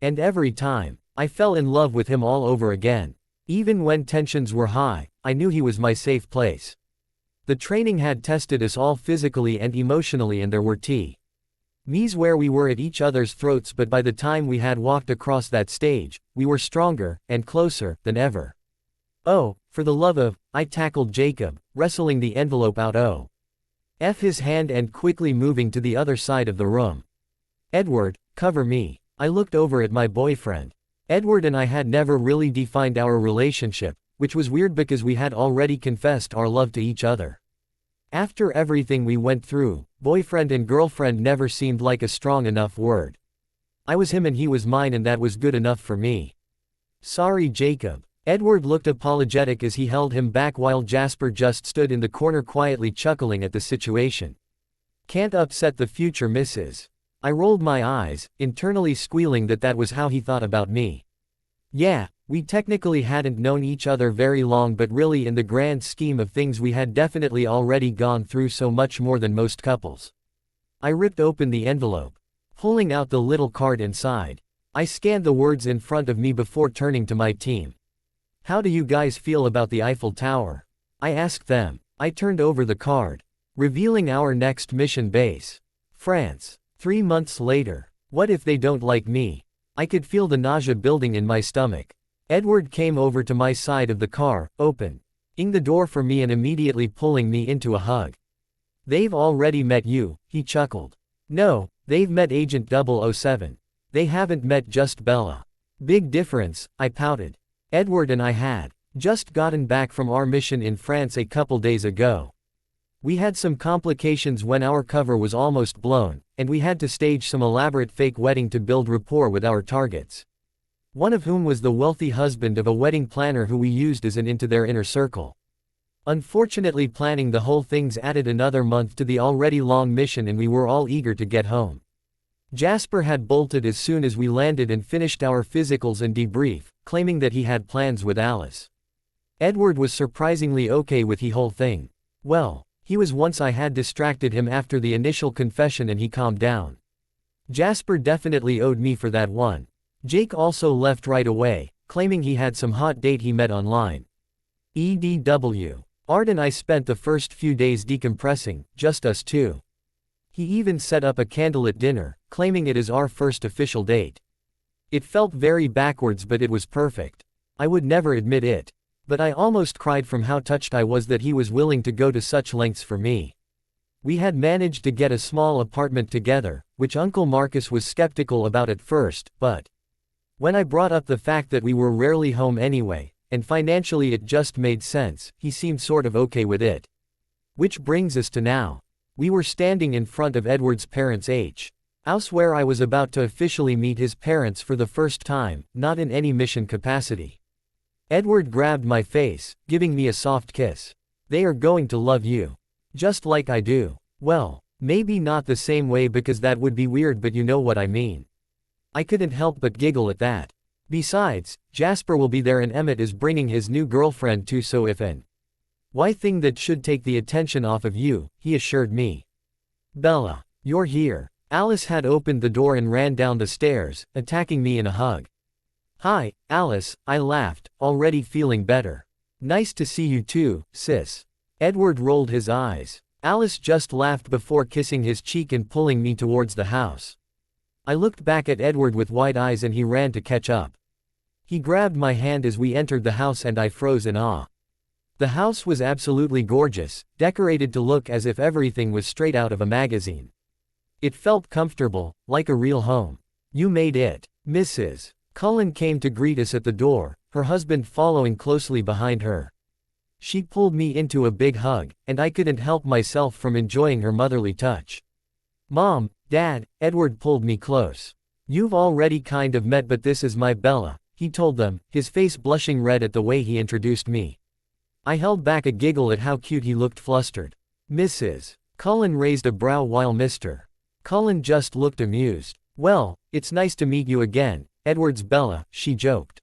And every time, I fell in love with him all over again. Even when tensions were high, I knew he was my safe place. The training had tested us all physically and emotionally, and there were me's where we were at each other's throats, but by the time we had walked across that stage, we were stronger and closer than ever. "Oh, for the love of," I tackled Jacob, wrestling the envelope out of his hand and quickly moving to the other side of the room. "Edward, cover me." I looked over at my boyfriend. Edward and I had never really defined our relationship, which was weird because we had already confessed our love to each other. After everything we went through, boyfriend and girlfriend never seemed like a strong enough word. I was him and he was mine, and that was good enough for me. "Sorry, Jacob." Edward looked apologetic as he held him back while Jasper just stood in the corner quietly chuckling at the situation. "Can't upset the future missus." I rolled my eyes, internally squealing that that was how he thought about me. Yeah, we technically hadn't known each other very long, but really in the grand scheme of things we had definitely already gone through so much more than most couples. I ripped open the envelope. Pulling out the little card inside, I scanned the words in front of me before turning to my team. How do you guys feel about the Eiffel Tower? I asked them. I turned over the card, revealing our next mission base. France. 3 months later. What if they don't like me? I could feel the nausea building in my stomach. Edward came over to my side of the car, opening the door for me and immediately pulling me into a hug. They've already met you, he chuckled. No, they've met Agent 007. They haven't met just Bella. Big difference, I pouted. Edward and I had just gotten back from our mission in France a couple days ago. We had some complications when our cover was almost blown, and we had to stage some elaborate fake wedding to build rapport with our targets. One of whom was the wealthy husband of a wedding planner who we used as an into their inner circle. Unfortunately, planning the whole thing's added another month to the already long mission and we were all eager to get home. Jasper had bolted as soon as we landed and finished our physicals and debrief, claiming that he had plans with Alice. Edward was surprisingly okay with the whole thing. Well, he was once I had distracted him after the initial confession and he calmed down. Jasper definitely owed me for that one. Jake also left right away, claiming he had some hot date he met online. EDW. Art and I spent the first few days decompressing, just us two. He even set up a candlelit dinner, claiming it is our first official date. It felt very backwards, but it was perfect. I would never admit it. But I almost cried from how touched I was that he was willing to go to such lengths for me. We had managed to get a small apartment together, which Uncle Marcus was skeptical about at first, but when I brought up the fact that we were rarely home anyway, and financially it just made sense, he seemed sort of okay with it. Which brings us to now. We were standing in front of Edward's parents' house where I was about to officially meet his parents for the first time, not in any mission capacity. Edward grabbed my face, giving me a soft kiss. They are going to love you. Just like I do. Well, maybe not the same way because that would be weird, but you know what I mean. I couldn't help but giggle at that. Besides, Jasper will be there and Emmett is bringing his new girlfriend too, so if an why thing that should take the attention off of you, he assured me. Bella, you're here. Alice had opened the door and ran down the stairs, attacking me in a hug. Hi, Alice, I laughed, already feeling better. Nice to see you too, sis. Edward rolled his eyes. Alice just laughed before kissing his cheek and pulling me towards the house. I looked back at Edward with wide eyes and he ran to catch up. He grabbed my hand as we entered the house and I froze in awe. The house was absolutely gorgeous, decorated to look as if everything was straight out of a magazine. It felt comfortable, like a real home. You made it, Mrs. Cullen came to greet us at the door, her husband following closely behind her. She pulled me into a big hug, and I couldn't help myself from enjoying her motherly touch. Mom, Dad, Edward pulled me close. You've already kind of met, but this is my Bella, he told them, his face blushing red at the way he introduced me. I held back a giggle at how cute he looked, flustered. Mrs. Cullen raised a brow while Mr. Cullen just looked amused. Well, it's nice to meet you again, Edward's Bella, she joked.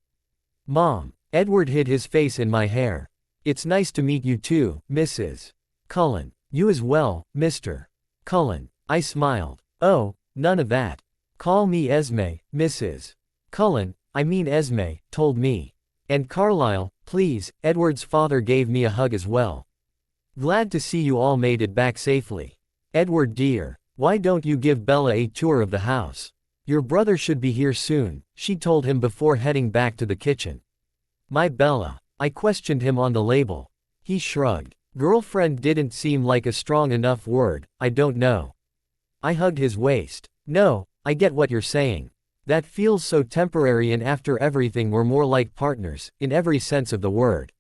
Mom. Edward hid his face in my hair. It's nice to meet you too, Mrs. Cullen. You as well, Mr. Cullen. I smiled. Oh, none of that. Call me Esme, Mrs. Cullen, I mean Esme, told me. And Carlisle, please. Edward's father gave me a hug as well. Glad to see you all made it back safely. Edward dear, why don't you give Bella a tour of the house? Your brother should be here soon, she told him before heading back to the kitchen. My Bella. I questioned him on the label. He shrugged. Girlfriend didn't seem like a strong enough word, I don't know. I hugged his waist. No, I get what you're saying. That feels so temporary, and after everything we're more like partners, in every sense of the word.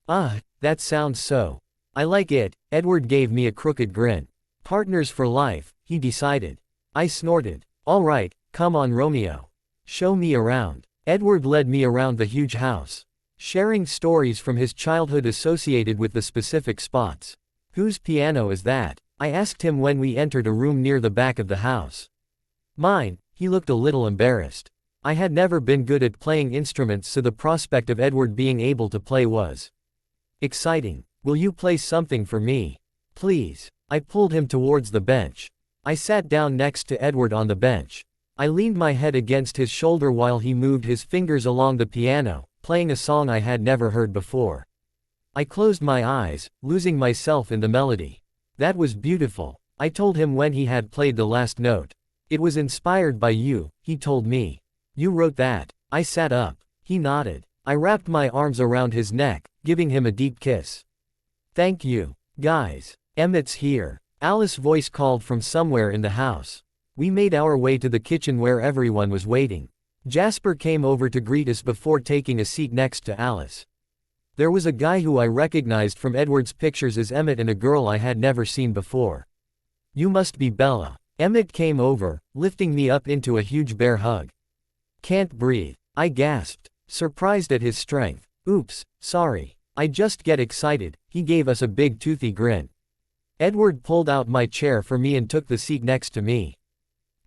That sounds so. I like it. Edward gave me a crooked grin. Partners for life, he decided. I snorted. All right, come on Romeo. Show me around. Edward led me around the huge house, sharing stories from his childhood associated with the specific spots. Whose piano is that? I asked him when we entered a room near the back of the house. Mine, he looked a little embarrassed. I had never been good at playing instruments, so the prospect of Edward being able to play was exciting. Will you play something for me? Please. I pulled him towards the bench. I sat down next to Edward on the bench. I leaned my head against his shoulder while he moved his fingers along the piano, playing a song I had never heard before. I closed my eyes, losing myself in the melody. That was beautiful. I told him when he had played the last note. It was inspired by you, he told me. You wrote that. I sat up. He nodded. I wrapped my arms around his neck, giving him a deep kiss. Thank you. Guys, Emmett's here. Alice's voice called from somewhere in the house. We made our way to the kitchen where everyone was waiting. Jasper came over to greet us before taking a seat next to Alice. There was a guy who I recognized from Edward's pictures as Emmett and a girl I had never seen before. You must be Bella. Emmett came over, lifting me up into a huge bear hug. Can't breathe. I gasped, surprised at his strength. Oops, sorry. I just get excited. He gave us a big toothy grin. Edward pulled out my chair for me and took the seat next to me.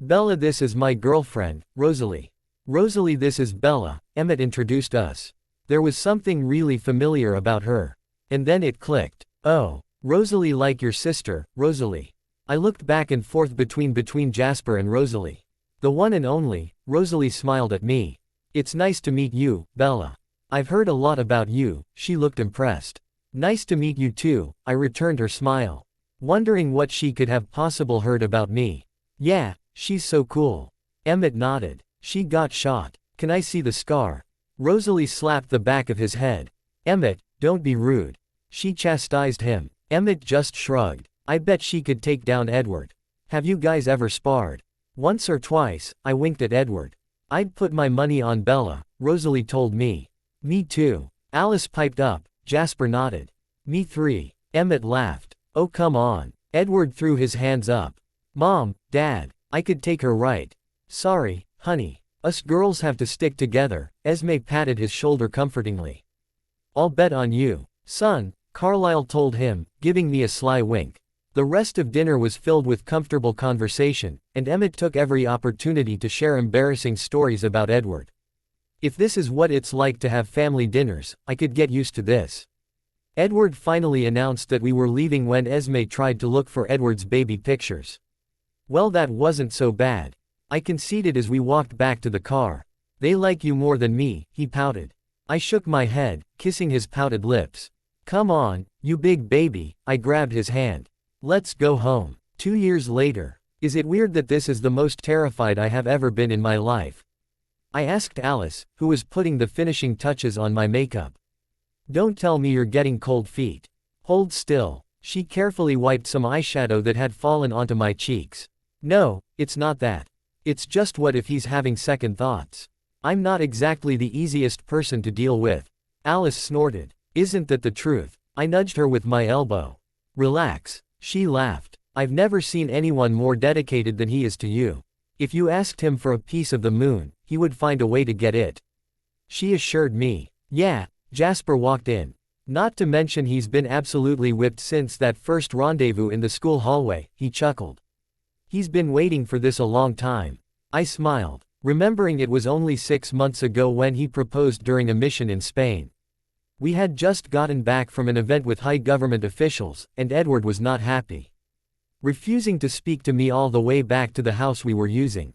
Bella, this is my girlfriend, Rosalie. Rosalie, this is Bella, Emmett introduced us. There was something really familiar about her. And then it clicked. Oh, Rosalie, like your sister, Rosalie. I looked back and forth between Jasper and Rosalie. The one and only, Rosalie smiled at me. It's nice to meet you, Bella. I've heard a lot about you, she looked impressed. Nice to meet you too, I returned her smile. Wondering what she could have possibly heard about me. Yeah, she's so cool. Emmett nodded. She got shot. Can I see the scar? Rosalie slapped the back of his head. Emmett, don't be rude. She chastised him. Emmett just shrugged. I bet she could take down Edward. Have you guys ever sparred? Once or twice, I winked at Edward. I'd put my money on Bella, Rosalie told me. Me too. Alice piped up. Jasper nodded. Me three. Emmett laughed. Oh come on. Edward threw his hands up. Mom, Dad, I could take her right. Sorry, honey. Us girls have to stick together, Esme patted his shoulder comfortingly. I'll bet on you, son, Carlisle told him, giving me a sly wink. The rest of dinner was filled with comfortable conversation, and Emmett took every opportunity to share embarrassing stories about Edward. If this is what it's like to have family dinners, I could get used to this. Edward finally announced that we were leaving when Esme tried to look for Edward's baby pictures. Well, that wasn't so bad. I conceded as we walked back to the car. They like you more than me, he pouted. I shook my head, kissing his pouted lips. Come on, you big baby, I grabbed his hand. Let's go home. 2 years later. Is it weird that this is the most terrified I have ever been in my life? I asked Alice, who was putting the finishing touches on my makeup. Don't tell me you're getting cold feet. Hold still. She carefully wiped some eyeshadow that had fallen onto my cheeks. No, it's not that. It's just what if he's having second thoughts? I'm not exactly the easiest person to deal with. Alice snorted. Isn't that the truth? I nudged her with my elbow. Relax. She laughed. I've never seen anyone more dedicated than he is to you. If you asked him for a piece of the moon, he would find a way to get it. She assured me. Yeah, Jasper walked in. Not to mention he's been absolutely whipped since that first rendezvous in the school hallway, he chuckled. He's been waiting for this a long time. I smiled, remembering it was only 6 months ago when he proposed during a mission in Spain. We had just gotten back from an event with high government officials, and Edward was not happy. Refusing to speak to me all the way back to the house we were using.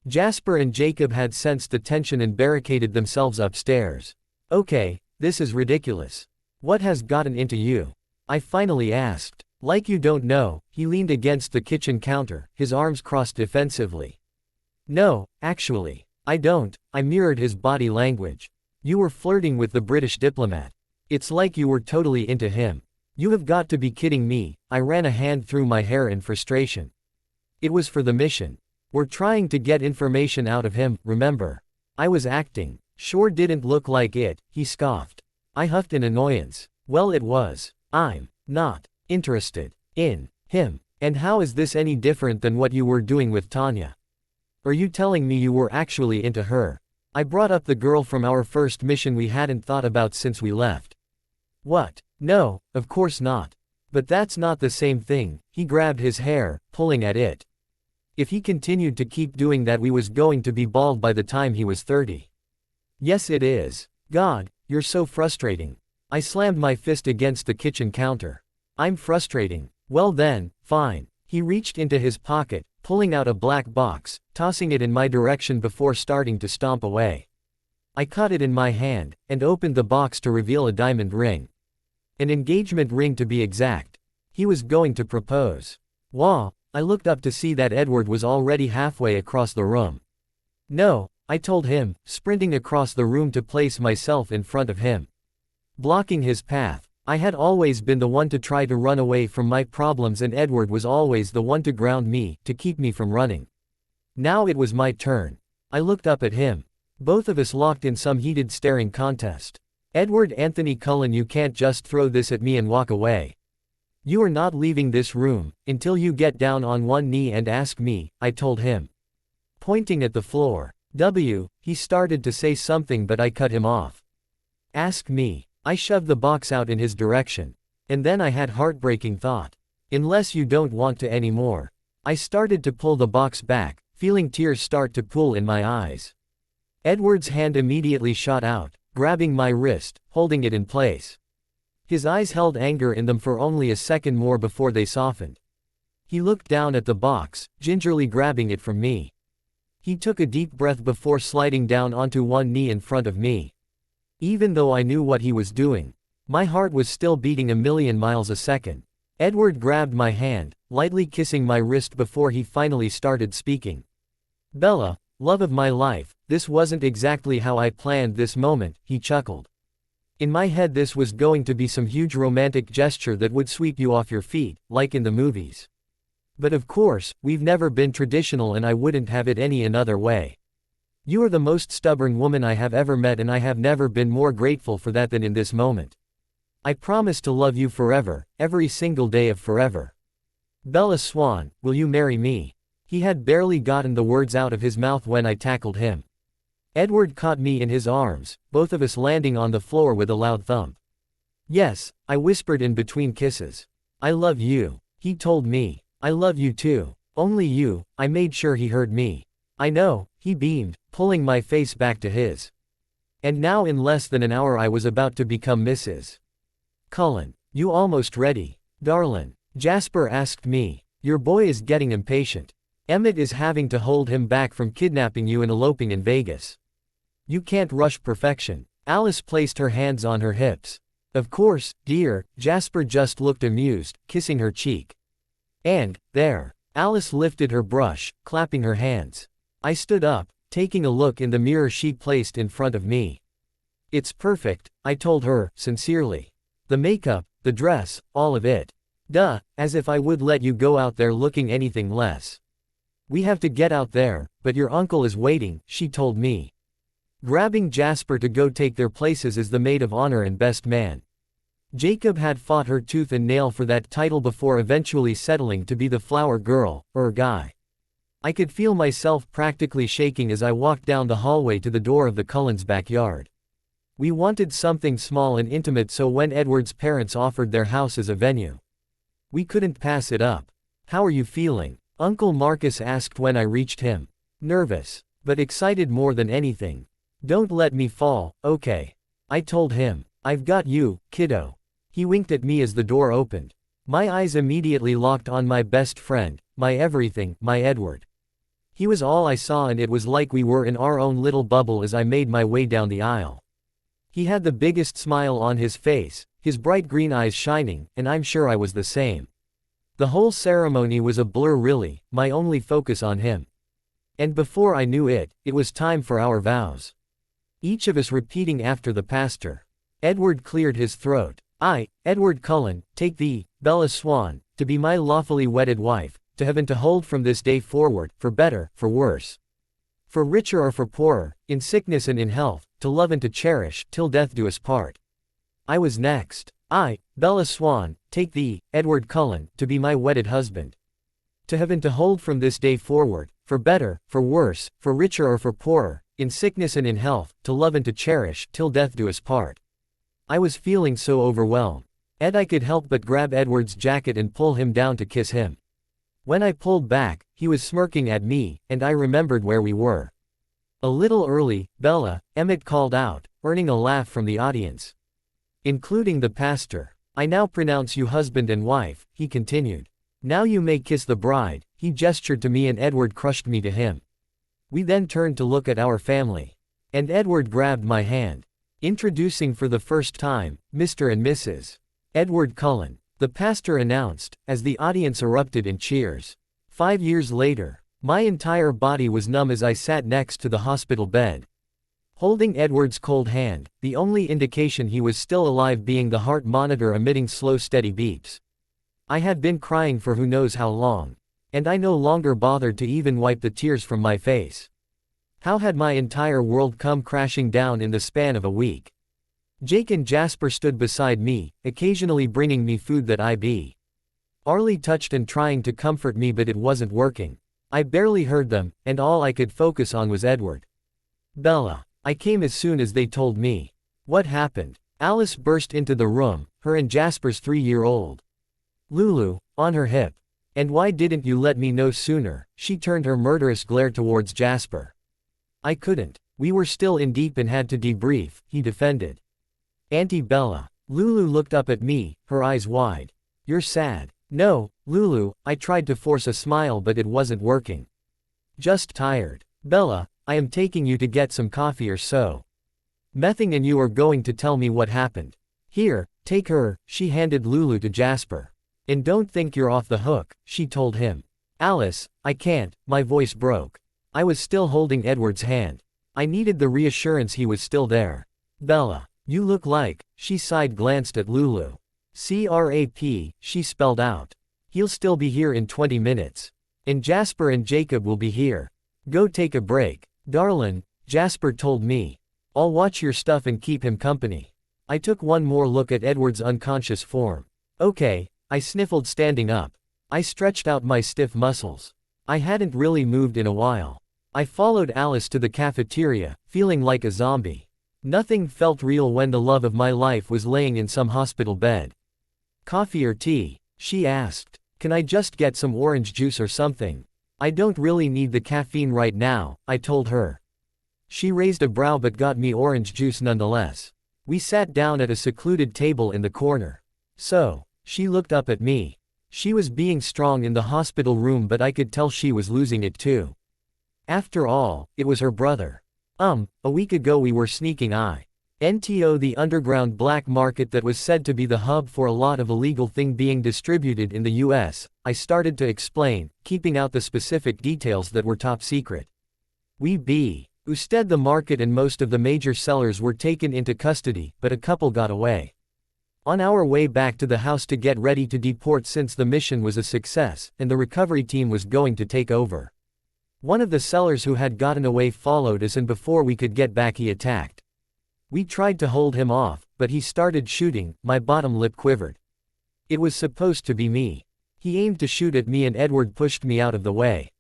Jasper and Jacob had sensed the tension and barricaded themselves upstairs. Okay, this is ridiculous. What has gotten into you? I finally asked. Like you don't know, he leaned against the kitchen counter, his arms crossed defensively. No, actually, I don't, I mirrored his body language. You were flirting with the British diplomat. It's like you were totally into him. You have got to be kidding me, I ran a hand through my hair in frustration. It was for the mission. We're trying to get information out of him, remember? I was acting. Sure didn't look like it, he scoffed. I huffed in annoyance. Well, it was. I'm not interested in him. And how is this any different than what you were doing with Tanya? Are you telling me you were actually into her? I brought up the girl from our first mission we hadn't thought about since we left. What? No, of course not. But that's not the same thing, he grabbed his hair, pulling at it. If he continued to keep doing that, we was going to be bald by the time he was 30. Yes, it is. God, you're so frustrating. I slammed my fist against the kitchen counter. I'm frustrating. Well then, fine. He reached into his pocket, pulling out a black box, tossing it in my direction before starting to stomp away. I caught it in my hand, and opened the box to reveal a diamond ring. An engagement ring to be exact. He was going to propose. Wah! I looked up to see that Edward was already halfway across the room. No, I told him, sprinting across the room to place myself in front of him. Blocking his path. I had always been the one to try to run away from my problems, and Edward was always the one to ground me, to keep me from running. Now it was my turn. I looked up at him. Both of us locked in some heated staring contest. Edward Anthony Cullen, you can't just throw this at me and walk away. You are not leaving this room, until you get down on one knee and ask me, I told him. Pointing at the floor. He started to say something, but I cut him off. Ask me. I shoved the box out in his direction. And then I had heartbreaking thought. Unless you don't want to anymore. I started to pull the box back, feeling tears start to pool in my eyes. Edward's hand immediately shot out, grabbing my wrist, holding it in place. His eyes held anger in them for only a second more before they softened. He looked down at the box, gingerly grabbing it from me. He took a deep breath before sliding down onto one knee in front of me. Even though I knew what he was doing, my heart was still beating a million miles a second. Edward grabbed my hand, lightly kissing my wrist before he finally started speaking. Bella, love of my life, this wasn't exactly how I planned this moment, he chuckled. In my head this was going to be some huge romantic gesture that would sweep you off your feet, like in the movies. But of course, we've never been traditional, and I wouldn't have it any other way. You are the most stubborn woman I have ever met, and I have never been more grateful for that than in this moment. I promise to love you forever, every single day of forever. Bella Swan, will you marry me? He had barely gotten the words out of his mouth when I tackled him. Edward caught me in his arms, both of us landing on the floor with a loud thump. Yes, I whispered in between kisses. I love you. He told me. I love you too. Only you. I made sure he heard me. I know, he beamed, pulling my face back to his. And now in less than an hour I was about to become Mrs. Cullen. You almost ready, darlin'? Jasper asked me. Your boy is getting impatient. Emmett is having to hold him back from kidnapping you and eloping in Vegas. You can't rush perfection. Alice placed her hands on her hips. Of course, dear, Jasper just looked amused, kissing her cheek. And, there. Alice lifted her brush, clapping her hands. I stood up, taking a look in the mirror she placed in front of me. It's perfect, I told her, sincerely. The makeup, the dress, all of it. Duh, as if I would let you go out there looking anything less. We have to get out there, but your uncle is waiting, she told me. Grabbing Jasper to go take their places as the maid of honor and best man. Jacob had fought her tooth and nail for that title before eventually settling to be the flower girl, or guy. I could feel myself practically shaking as I walked down the hallway to the door of the Cullens' backyard. We wanted something small and intimate, so when Edward's parents offered their house as a venue, we couldn't pass it up. How are you feeling? Uncle Marcus asked when I reached him. Nervous, but excited more than anything. Don't let me fall, okay? I told him. I've got you, kiddo. He winked at me as the door opened. My eyes immediately locked on my best friend, my everything, my Edward. He was all I saw, and it was like we were in our own little bubble as I made my way down the aisle. He had the biggest smile on his face, his bright green eyes shining, and I'm sure I was the same. The whole ceremony was a blur, really, my only focus on him. And before I knew it, it was time for our vows. Each of us repeating after the pastor. Edward cleared his throat. I, Edward Cullen, take thee, Bella Swan, to be my lawfully wedded wife, to have and to hold from this day forward, for better, for worse. For richer or for poorer, in sickness and in health, to love and to cherish, till death do us part. I was next. I, Bella Swan, take thee, Edward Cullen, to be my wedded husband. To have and to hold from this day forward, for better, for worse, for richer or for poorer, in sickness and in health, to love and to cherish, till death do us part. I was feeling so overwhelmed. I could help but grab Edward's jacket and pull him down to kiss him. When I pulled back, He was smirking at me, and I remembered where we were. A little early, Bella, Emmett called out, earning a laugh from the audience. Including the pastor. I now pronounce you husband and wife, he continued. Now you may kiss the bride. He gestured to me and Edward crushed me to him. We then turned to look at our family. And Edward grabbed my hand. Introducing for the first time, Mr. and Mrs. Edward Cullen, the pastor announced, as the audience erupted in cheers. 5 years later, my entire body was numb as I sat next to the hospital bed. Holding Edward's cold hand, the only indication he was still alive being the heart monitor emitting slow steady beeps. I had been crying for who knows how long. And I no longer bothered to even wipe the tears from my face. How had my entire world come crashing down in the span of a week? Jake and Jasper stood beside me, occasionally bringing me food that I be. Arlie touched and trying to comfort me but it wasn't working. I barely heard them, and all I could focus on was Edward. Bella. I came as soon as they told me. What happened? Alice burst into the room, her and Jasper's 3-year-old. Lulu, on her hip. And why didn't you let me know sooner? She turned her murderous glare towards Jasper. I couldn't. We were still in deep and had to debrief, he defended. Auntie Bella. Lulu looked up at me, her eyes wide. You're sad. No, Lulu, I tried to force a smile but it wasn't working. Just tired. Bella, I am taking you to get some coffee or so. Mething and you are going to tell me what happened. Here, take her, she handed Lulu to Jasper. And don't think you're off the hook, she told him. Alice, I can't, my voice broke. I was still holding Edward's hand. I needed the reassurance he was still there. Bella, you look like, she sighed glanced at Lulu. CRAP, she spelled out. He'll still be here in 20 minutes. And Jasper and Jacob will be here. Go take a break. Darlin', Jasper told me. I'll watch your stuff and keep him company. I took one more look at Edward's unconscious form. Okay, I sniffled standing up. I stretched out my stiff muscles. I hadn't really moved in a while. I followed Alice to the cafeteria, feeling like a zombie. Nothing felt real when the love of my life was laying in some hospital bed. Coffee or tea? She asked. Can I just get some orange juice or something? I don't really need the caffeine right now, I told her. She raised a brow but got me orange juice nonetheless. We sat down at a secluded table in the corner. So, she looked up at me. She was being strong in the hospital room but I could tell she was losing it too. After all, it was her brother. A week ago we were sneaking into the underground black market that was said to be the hub for a lot of illegal thing being distributed in the US, I started to explain, keeping out the specific details that were top secret. Usted the market and most of the major sellers were taken into custody, but a couple got away. On our way back to the house to get ready to deport since the mission was a success, and the recovery team was going to take over. One of the sellers who had gotten away followed us and before we could get back he attacked. We tried to hold him off, but he started shooting, my bottom lip quivered. It was supposed to be me. He aimed to shoot at me and Edward pushed me out of the way.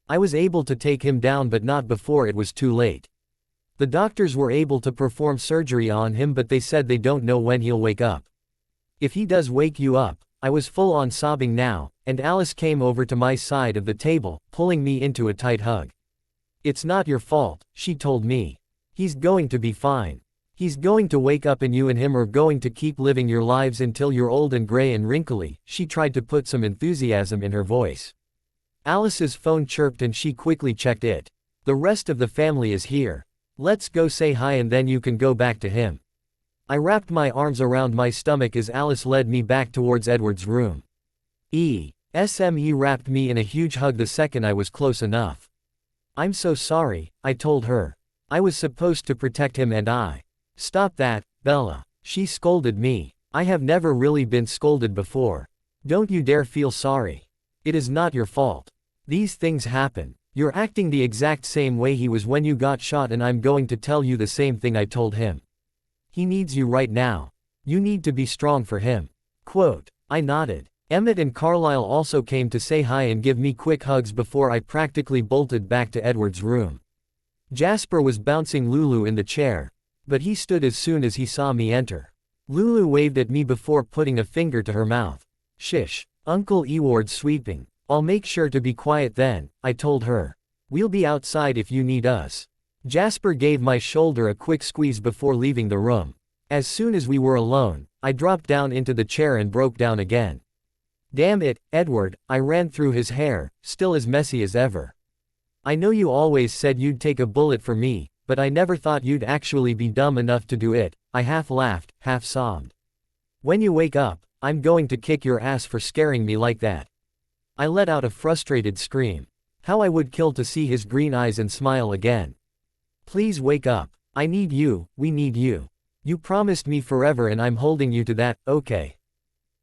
I was able to take him down but not before it was too late. The doctors were able to perform surgery on him but they said they don't know when he'll wake up. If he does wake you up, I was full on sobbing now, and Alice came over to my side of the table, pulling me into a tight hug. It's not your fault, she told me. He's going to be fine. He's going to wake up and you and him are going to keep living your lives until you're old and gray and wrinkly. She tried to put some enthusiasm in her voice. Alice's phone chirped and she quickly checked it. The rest of the family is here. Let's go say hi and then you can go back to him. I wrapped my arms around my stomach as Alice led me back towards Edward's room. SME wrapped me in a huge hug the second I was close enough. I'm so sorry, I told her. I was supposed to protect him and I. Stop that, Bella. She scolded me. I have never really been scolded before. Don't you dare feel sorry. It is not your fault. These things happen. You're acting the exact same way he was when you got shot and I'm going to tell you the same thing I told him. He needs you right now. You need to be strong for him. Quote. I nodded. Emmett and Carlisle also came to say hi and give me quick hugs before I practically bolted back to Edward's room. Jasper was bouncing Lulu in the chair, but he stood as soon as he saw me enter. Lulu waved at me before putting a finger to her mouth. Shish. Uncle Eward's sweeping. I'll make sure to be quiet then, I told her. We'll be outside if you need us. Jasper gave my shoulder a quick squeeze before leaving the room. As soon as we were alone, I dropped down into the chair and broke down again. Damn it, Edward, I ran through his hair, still as messy as ever. I know you always said you'd take a bullet for me, but I never thought you'd actually be dumb enough to do it, I half laughed, half sobbed. When you wake up, I'm going to kick your ass for scaring me like that. I let out a frustrated scream. How I would kill to see his green eyes and smile again. Please wake up. I need you, we need you. You promised me forever and I'm holding you to that, okay.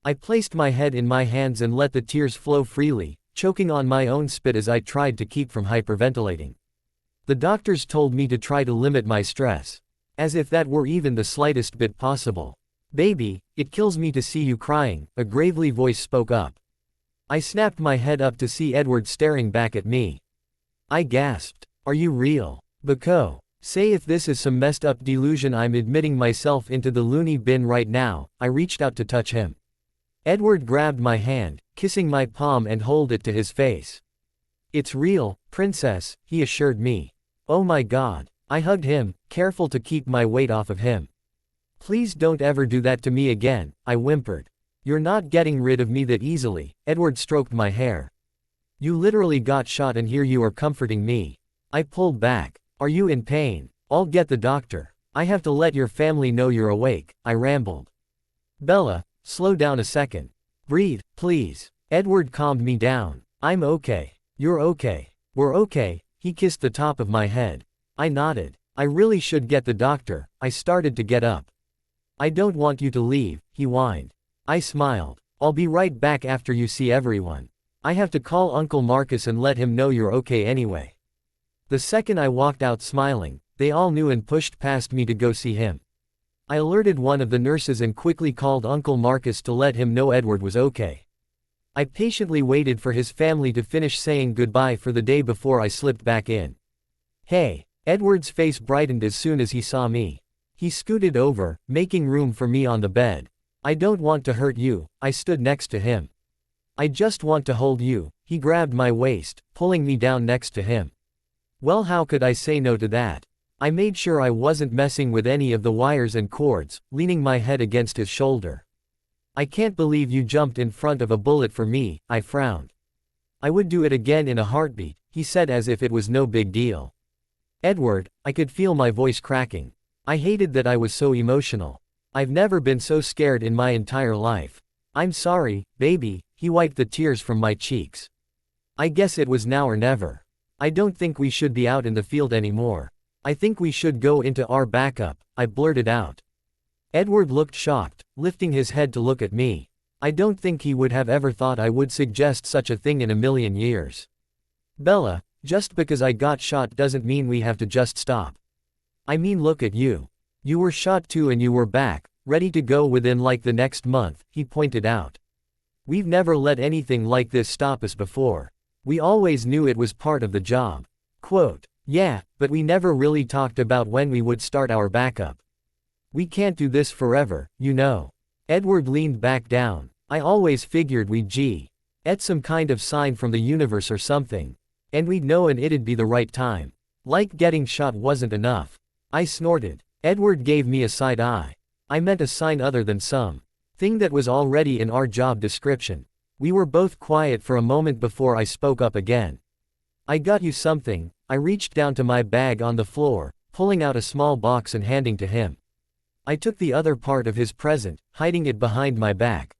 I placed my head in my hands and let the tears flow freely, choking on my own spit as I tried to keep from hyperventilating. The doctors told me to try to limit my stress. As if that were even the slightest bit possible. Baby, it kills me to see you crying, a gravely voice spoke up. I snapped my head up to see Edward staring back at me. I gasped. Are you real? Bako. Say if this is some messed up delusion I'm admitting myself into the loony bin right now. I reached out to touch him. Edward grabbed my hand, kissing my palm and held it to his face. It's real, princess, he assured me. Oh my god. I hugged him, careful to keep my weight off of him. Please don't ever do that to me again, I whimpered. You're not getting rid of me that easily, Edward stroked my hair. You literally got shot and here you are comforting me. I pulled back. Are you in pain? I'll get the doctor. I have to let your family know you're awake, I rambled. Bella, slow down a second. Breathe, please. Edward calmed me down. I'm okay. You're okay. We're okay, he kissed the top of my head. I nodded. I really should get the doctor. I started to get up. I don't want you to leave, he whined. I smiled. I'll be right back after you see everyone. I have to call Uncle Marcus and let him know you're okay anyway. The second I walked out smiling, they all knew and pushed past me to go see him. I alerted one of the nurses and quickly called Uncle Marcus to let him know Edward was okay. I patiently waited for his family to finish saying goodbye for the day before I slipped back in. Hey, Edward's face brightened as soon as he saw me. He scooted over, making room for me on the bed. I don't want to hurt you, I stood next to him. I just want to hold you, he grabbed my waist, pulling me down next to him. Well, how could I say no to that? I made sure I wasn't messing with any of the wires and cords, leaning my head against his shoulder. I can't believe you jumped in front of a bullet for me, I frowned. I would do it again in a heartbeat, he said as if it was no big deal. Edward, I could feel my voice cracking. I hated that I was so emotional. I've never been so scared in my entire life. I'm sorry, baby, he wiped the tears from my cheeks. I guess it was now or never. I don't think we should be out in the field anymore. I think we should go into our backup, I blurted out. Edward looked shocked, lifting his head to look at me. I don't think he would have ever thought I would suggest such a thing in a million years. Bella, just because I got shot doesn't mean we have to just stop. I mean, look at you. You were shot too and you were back, ready to go within like the next month, he pointed out. We've never let anything like this stop us before. We always knew it was part of the job. Quote, yeah, but we never really talked about when we would start our backup. We can't do this forever, you know. Edward leaned back down. I always figured we'd get some kind of sign from the universe or something. And we'd know and it'd be the right time. Like getting shot wasn't enough. I snorted. Edward gave me a side eye. I meant a sign other than some thing that was already in our job description. We were both quiet for a moment before I spoke up again. I got you something. I reached down to my bag on the floor, pulling out a small box and handing to him. I took the other part of his present, hiding it behind my back.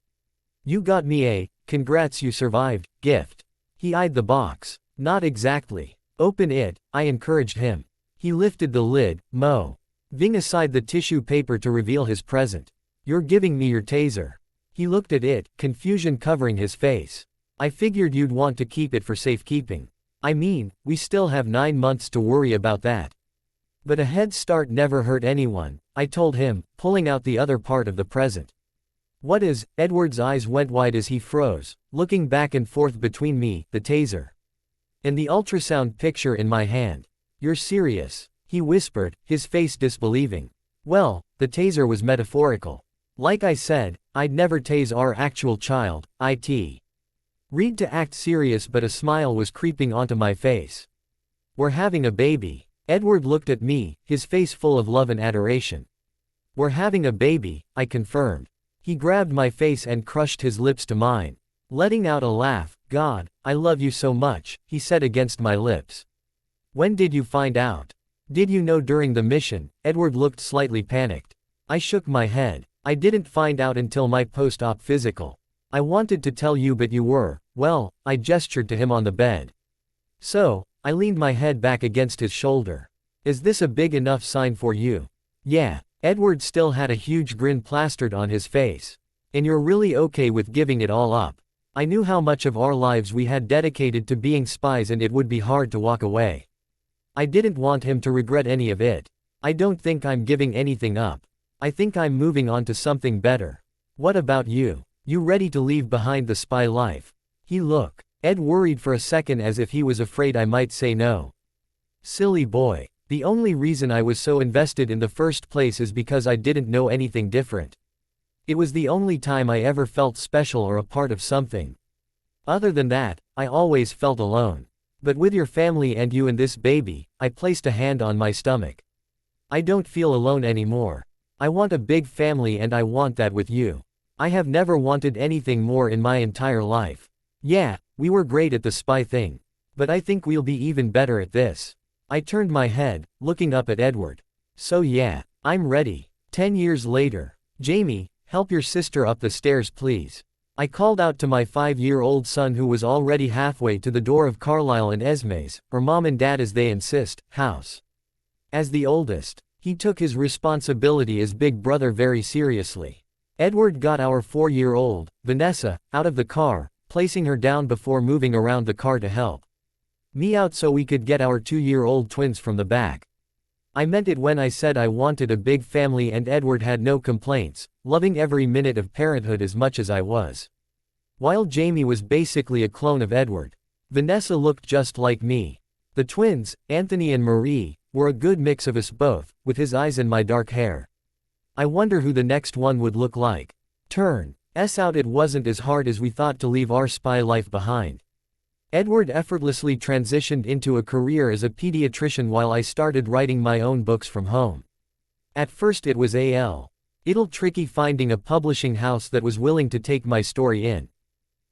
You got me a, congrats you survived, gift. He eyed the box. Not exactly. Open it, I encouraged him. He lifted the lid, moving aside the tissue paper to reveal his present. You're giving me your taser. He looked at it, confusion covering his face. I figured you'd want to keep it for safekeeping. I mean, we still have 9 months to worry about that. But a head start never hurt anyone, I told him, pulling out the other part of the present. What is? Edward's eyes went wide as he froze, looking back and forth between me, the taser, and the ultrasound picture in my hand. You're serious? He whispered, his face disbelieving. Well, the taser was metaphorical. Like I said, I'd never tase our actual child, it. Read to act serious, but a smile was creeping onto my face. We're having a baby. Edward looked at me, his face full of love and adoration. We're having a baby, I confirmed. He grabbed my face and crushed his lips to mine. Letting out a laugh. God, I love you so much, he said against my lips. When did you find out? Did you know during the mission? Edward looked slightly panicked. I shook my head. I didn't find out until my post-op physical. I wanted to tell you, but you were, well, I gestured to him on the bed. So, I leaned my head back against his shoulder. Is this a big enough sign for you? Yeah. Edward still had a huge grin plastered on his face. And you're really okay with giving it all up? I knew how much of our lives we had dedicated to being spies, and it would be hard to walk away. I didn't want him to regret any of it. I don't think I'm giving anything up. I think I'm moving on to something better. What about you? You ready to leave behind the spy life? He looked. Ed worried for a second as if he was afraid I might say no. Silly boy. The only reason I was so invested in the first place is because I didn't know anything different. It was the only time I ever felt special or a part of something. Other than that, I always felt alone. But with your family and you and this baby, I placed a hand on my stomach. I don't feel alone anymore. I want a big family, and I want that with you. I have never wanted anything more in my entire life. Yeah, we were great at the spy thing. But I think we'll be even better at this. I turned my head, looking up at Edward. So yeah, I'm ready. 10 years later. Jamie, help your sister up the stairs, please. I called out to my 5-year-old son, who was already halfway to the door of Carlisle and Esme's, or mom and dad as they insist, house. As the oldest, he took his responsibility as big brother very seriously. Edward got our 4-year-old, Vanessa, out of the car, placing her down before moving around the car to help me out so we could get our 2-year-old twins from the back. I meant it when I said I wanted a big family, and Edward had no complaints, loving every minute of parenthood as much as I was. While Jamie was basically a clone of Edward, Vanessa looked just like me. The twins, Anthony and Marie, were a good mix of us both, with his eyes and my dark hair. I wonder who the next one would look like. Turn us out. It wasn't as hard as we thought to leave our spy life behind. Edward effortlessly transitioned into a career as a pediatrician while I started writing my own books from home. At first it was a little tricky finding a publishing house that was willing to take my story in.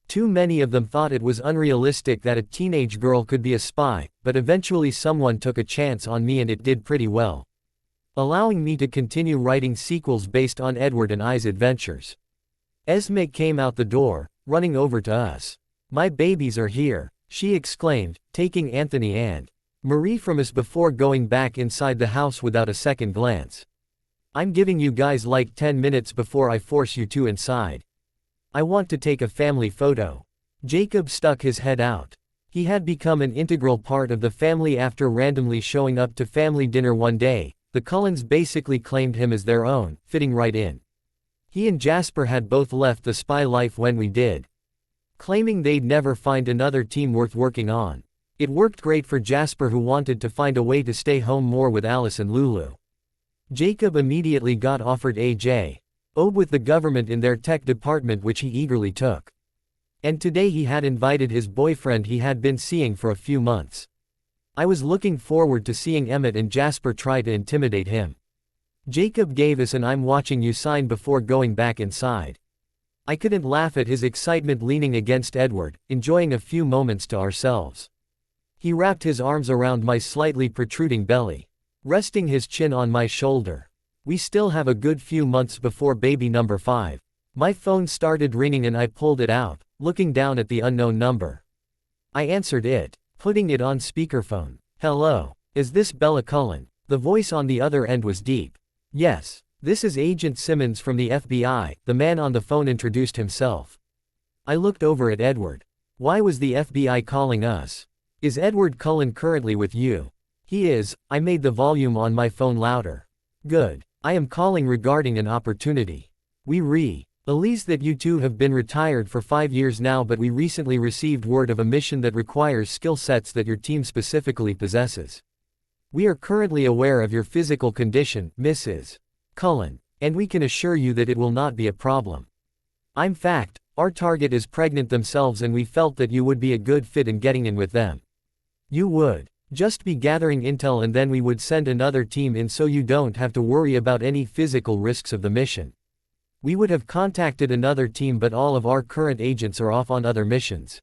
Too many of them thought it was unrealistic that a teenage girl could be a spy, but eventually someone took a chance on me, and it did pretty well, allowing me to continue writing sequels based on Edward and I's adventures. Esme came out the door, running over to us. My babies are here, she exclaimed, taking Anthony and Marie from us before going back inside the house without a second glance. I'm giving you guys like 10 minutes before I force you two inside. I want to take a family photo. Jacob stuck his head out. He had become an integral part of the family after randomly showing up to family dinner one day. The Cullens basically claimed him as their own, fitting right in. He and Jasper had both left the spy life when we did, claiming they'd never find another team worth working on. It worked great for Jasper, who wanted to find a way to stay home more with Alice and Lulu. Jacob immediately got offered a job with the government in their tech department, which he eagerly took. And today he had invited his boyfriend he had been seeing for a few months. I was looking forward to seeing Emmett and Jasper try to intimidate him. Jacob gave us an "I'm watching you" sign before going back inside. I couldn't laugh at his excitement, leaning against Edward, enjoying a few moments to ourselves. He wrapped his arms around my slightly protruding belly, resting his chin on my shoulder. We still have a good few months before baby number 5. My phone started ringing and I pulled it out, looking down at the unknown number. I answered it, putting it on speakerphone. Hello. Is this Bella Cullen? The voice on the other end was deep. Yes. This is Agent Simmons from the FBI, the man on the phone introduced himself. I looked over at Edward. Why was the FBI calling us? Is Edward Cullen currently with you? He is. I made the volume on my phone louder. Good. I am calling regarding an opportunity. We realize that you two have been retired for 5 years now, but we recently received word of a mission that requires skill sets that your team specifically possesses. We are currently aware of your physical condition, Mrs. Cullen, and we can assure you that it will not be a problem. In fact, Our target is pregnant themselves and we felt that you would be a good fit in getting in with them. You would just be gathering intel and then we would send another team in so you don't have to worry about any physical risks of the mission. We would have contacted another team but all of our current agents are off on other missions.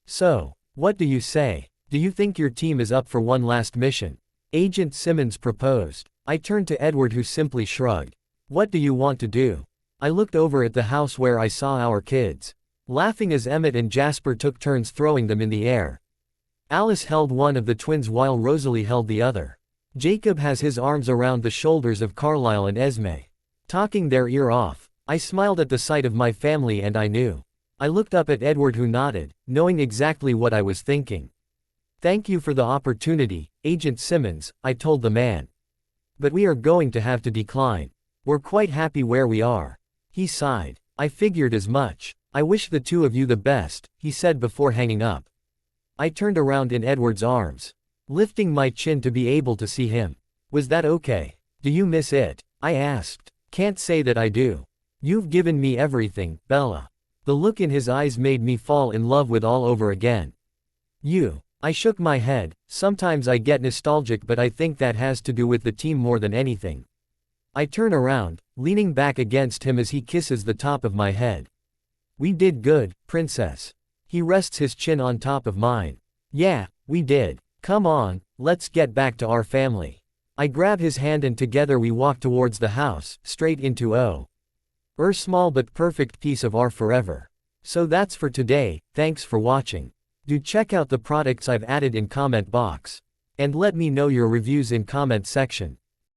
So, what do you say? Do you think your team is up for one last mission? Agent Simmons proposed. I turned to Edward who simply shrugged. What do you want to do? I looked over at the house where I saw our kids laughing as Emmett and Jasper took turns throwing them in the air. Alice held one of the twins while Rosalie held the other. Jacob has his arms around the shoulders of Carlisle and Esme, talking their ear off. I smiled at the sight of my family and I knew. I looked up at Edward who nodded, knowing exactly what I was thinking. Thank you for the opportunity, Agent Simmons, I told the man. But we are going to have to decline. We're quite happy where we are. He sighed. I figured as much. I wish the two of you the best, he said before hanging up. I turned around in Edward's arms, lifting my chin to be able to see him. Was that okay? Do you miss it? I asked. Can't say that I do. You've given me everything, Bella. The look in his eyes made me fall in love with all over again. You. I shook my head. Sometimes I get nostalgic but I think that has to do with the team more than anything. I turn around, leaning back against him as he kisses the top of my head. We did good, princess. He rests his chin on top of mine. Yeah, we did. Come on, let's get back to our family. I grab his hand and together we walk towards the house, straight into our small but perfect piece of our forever. So that's for today, thanks for watching. Do check out the products I've added in comment box. And let me know your reviews in comment section.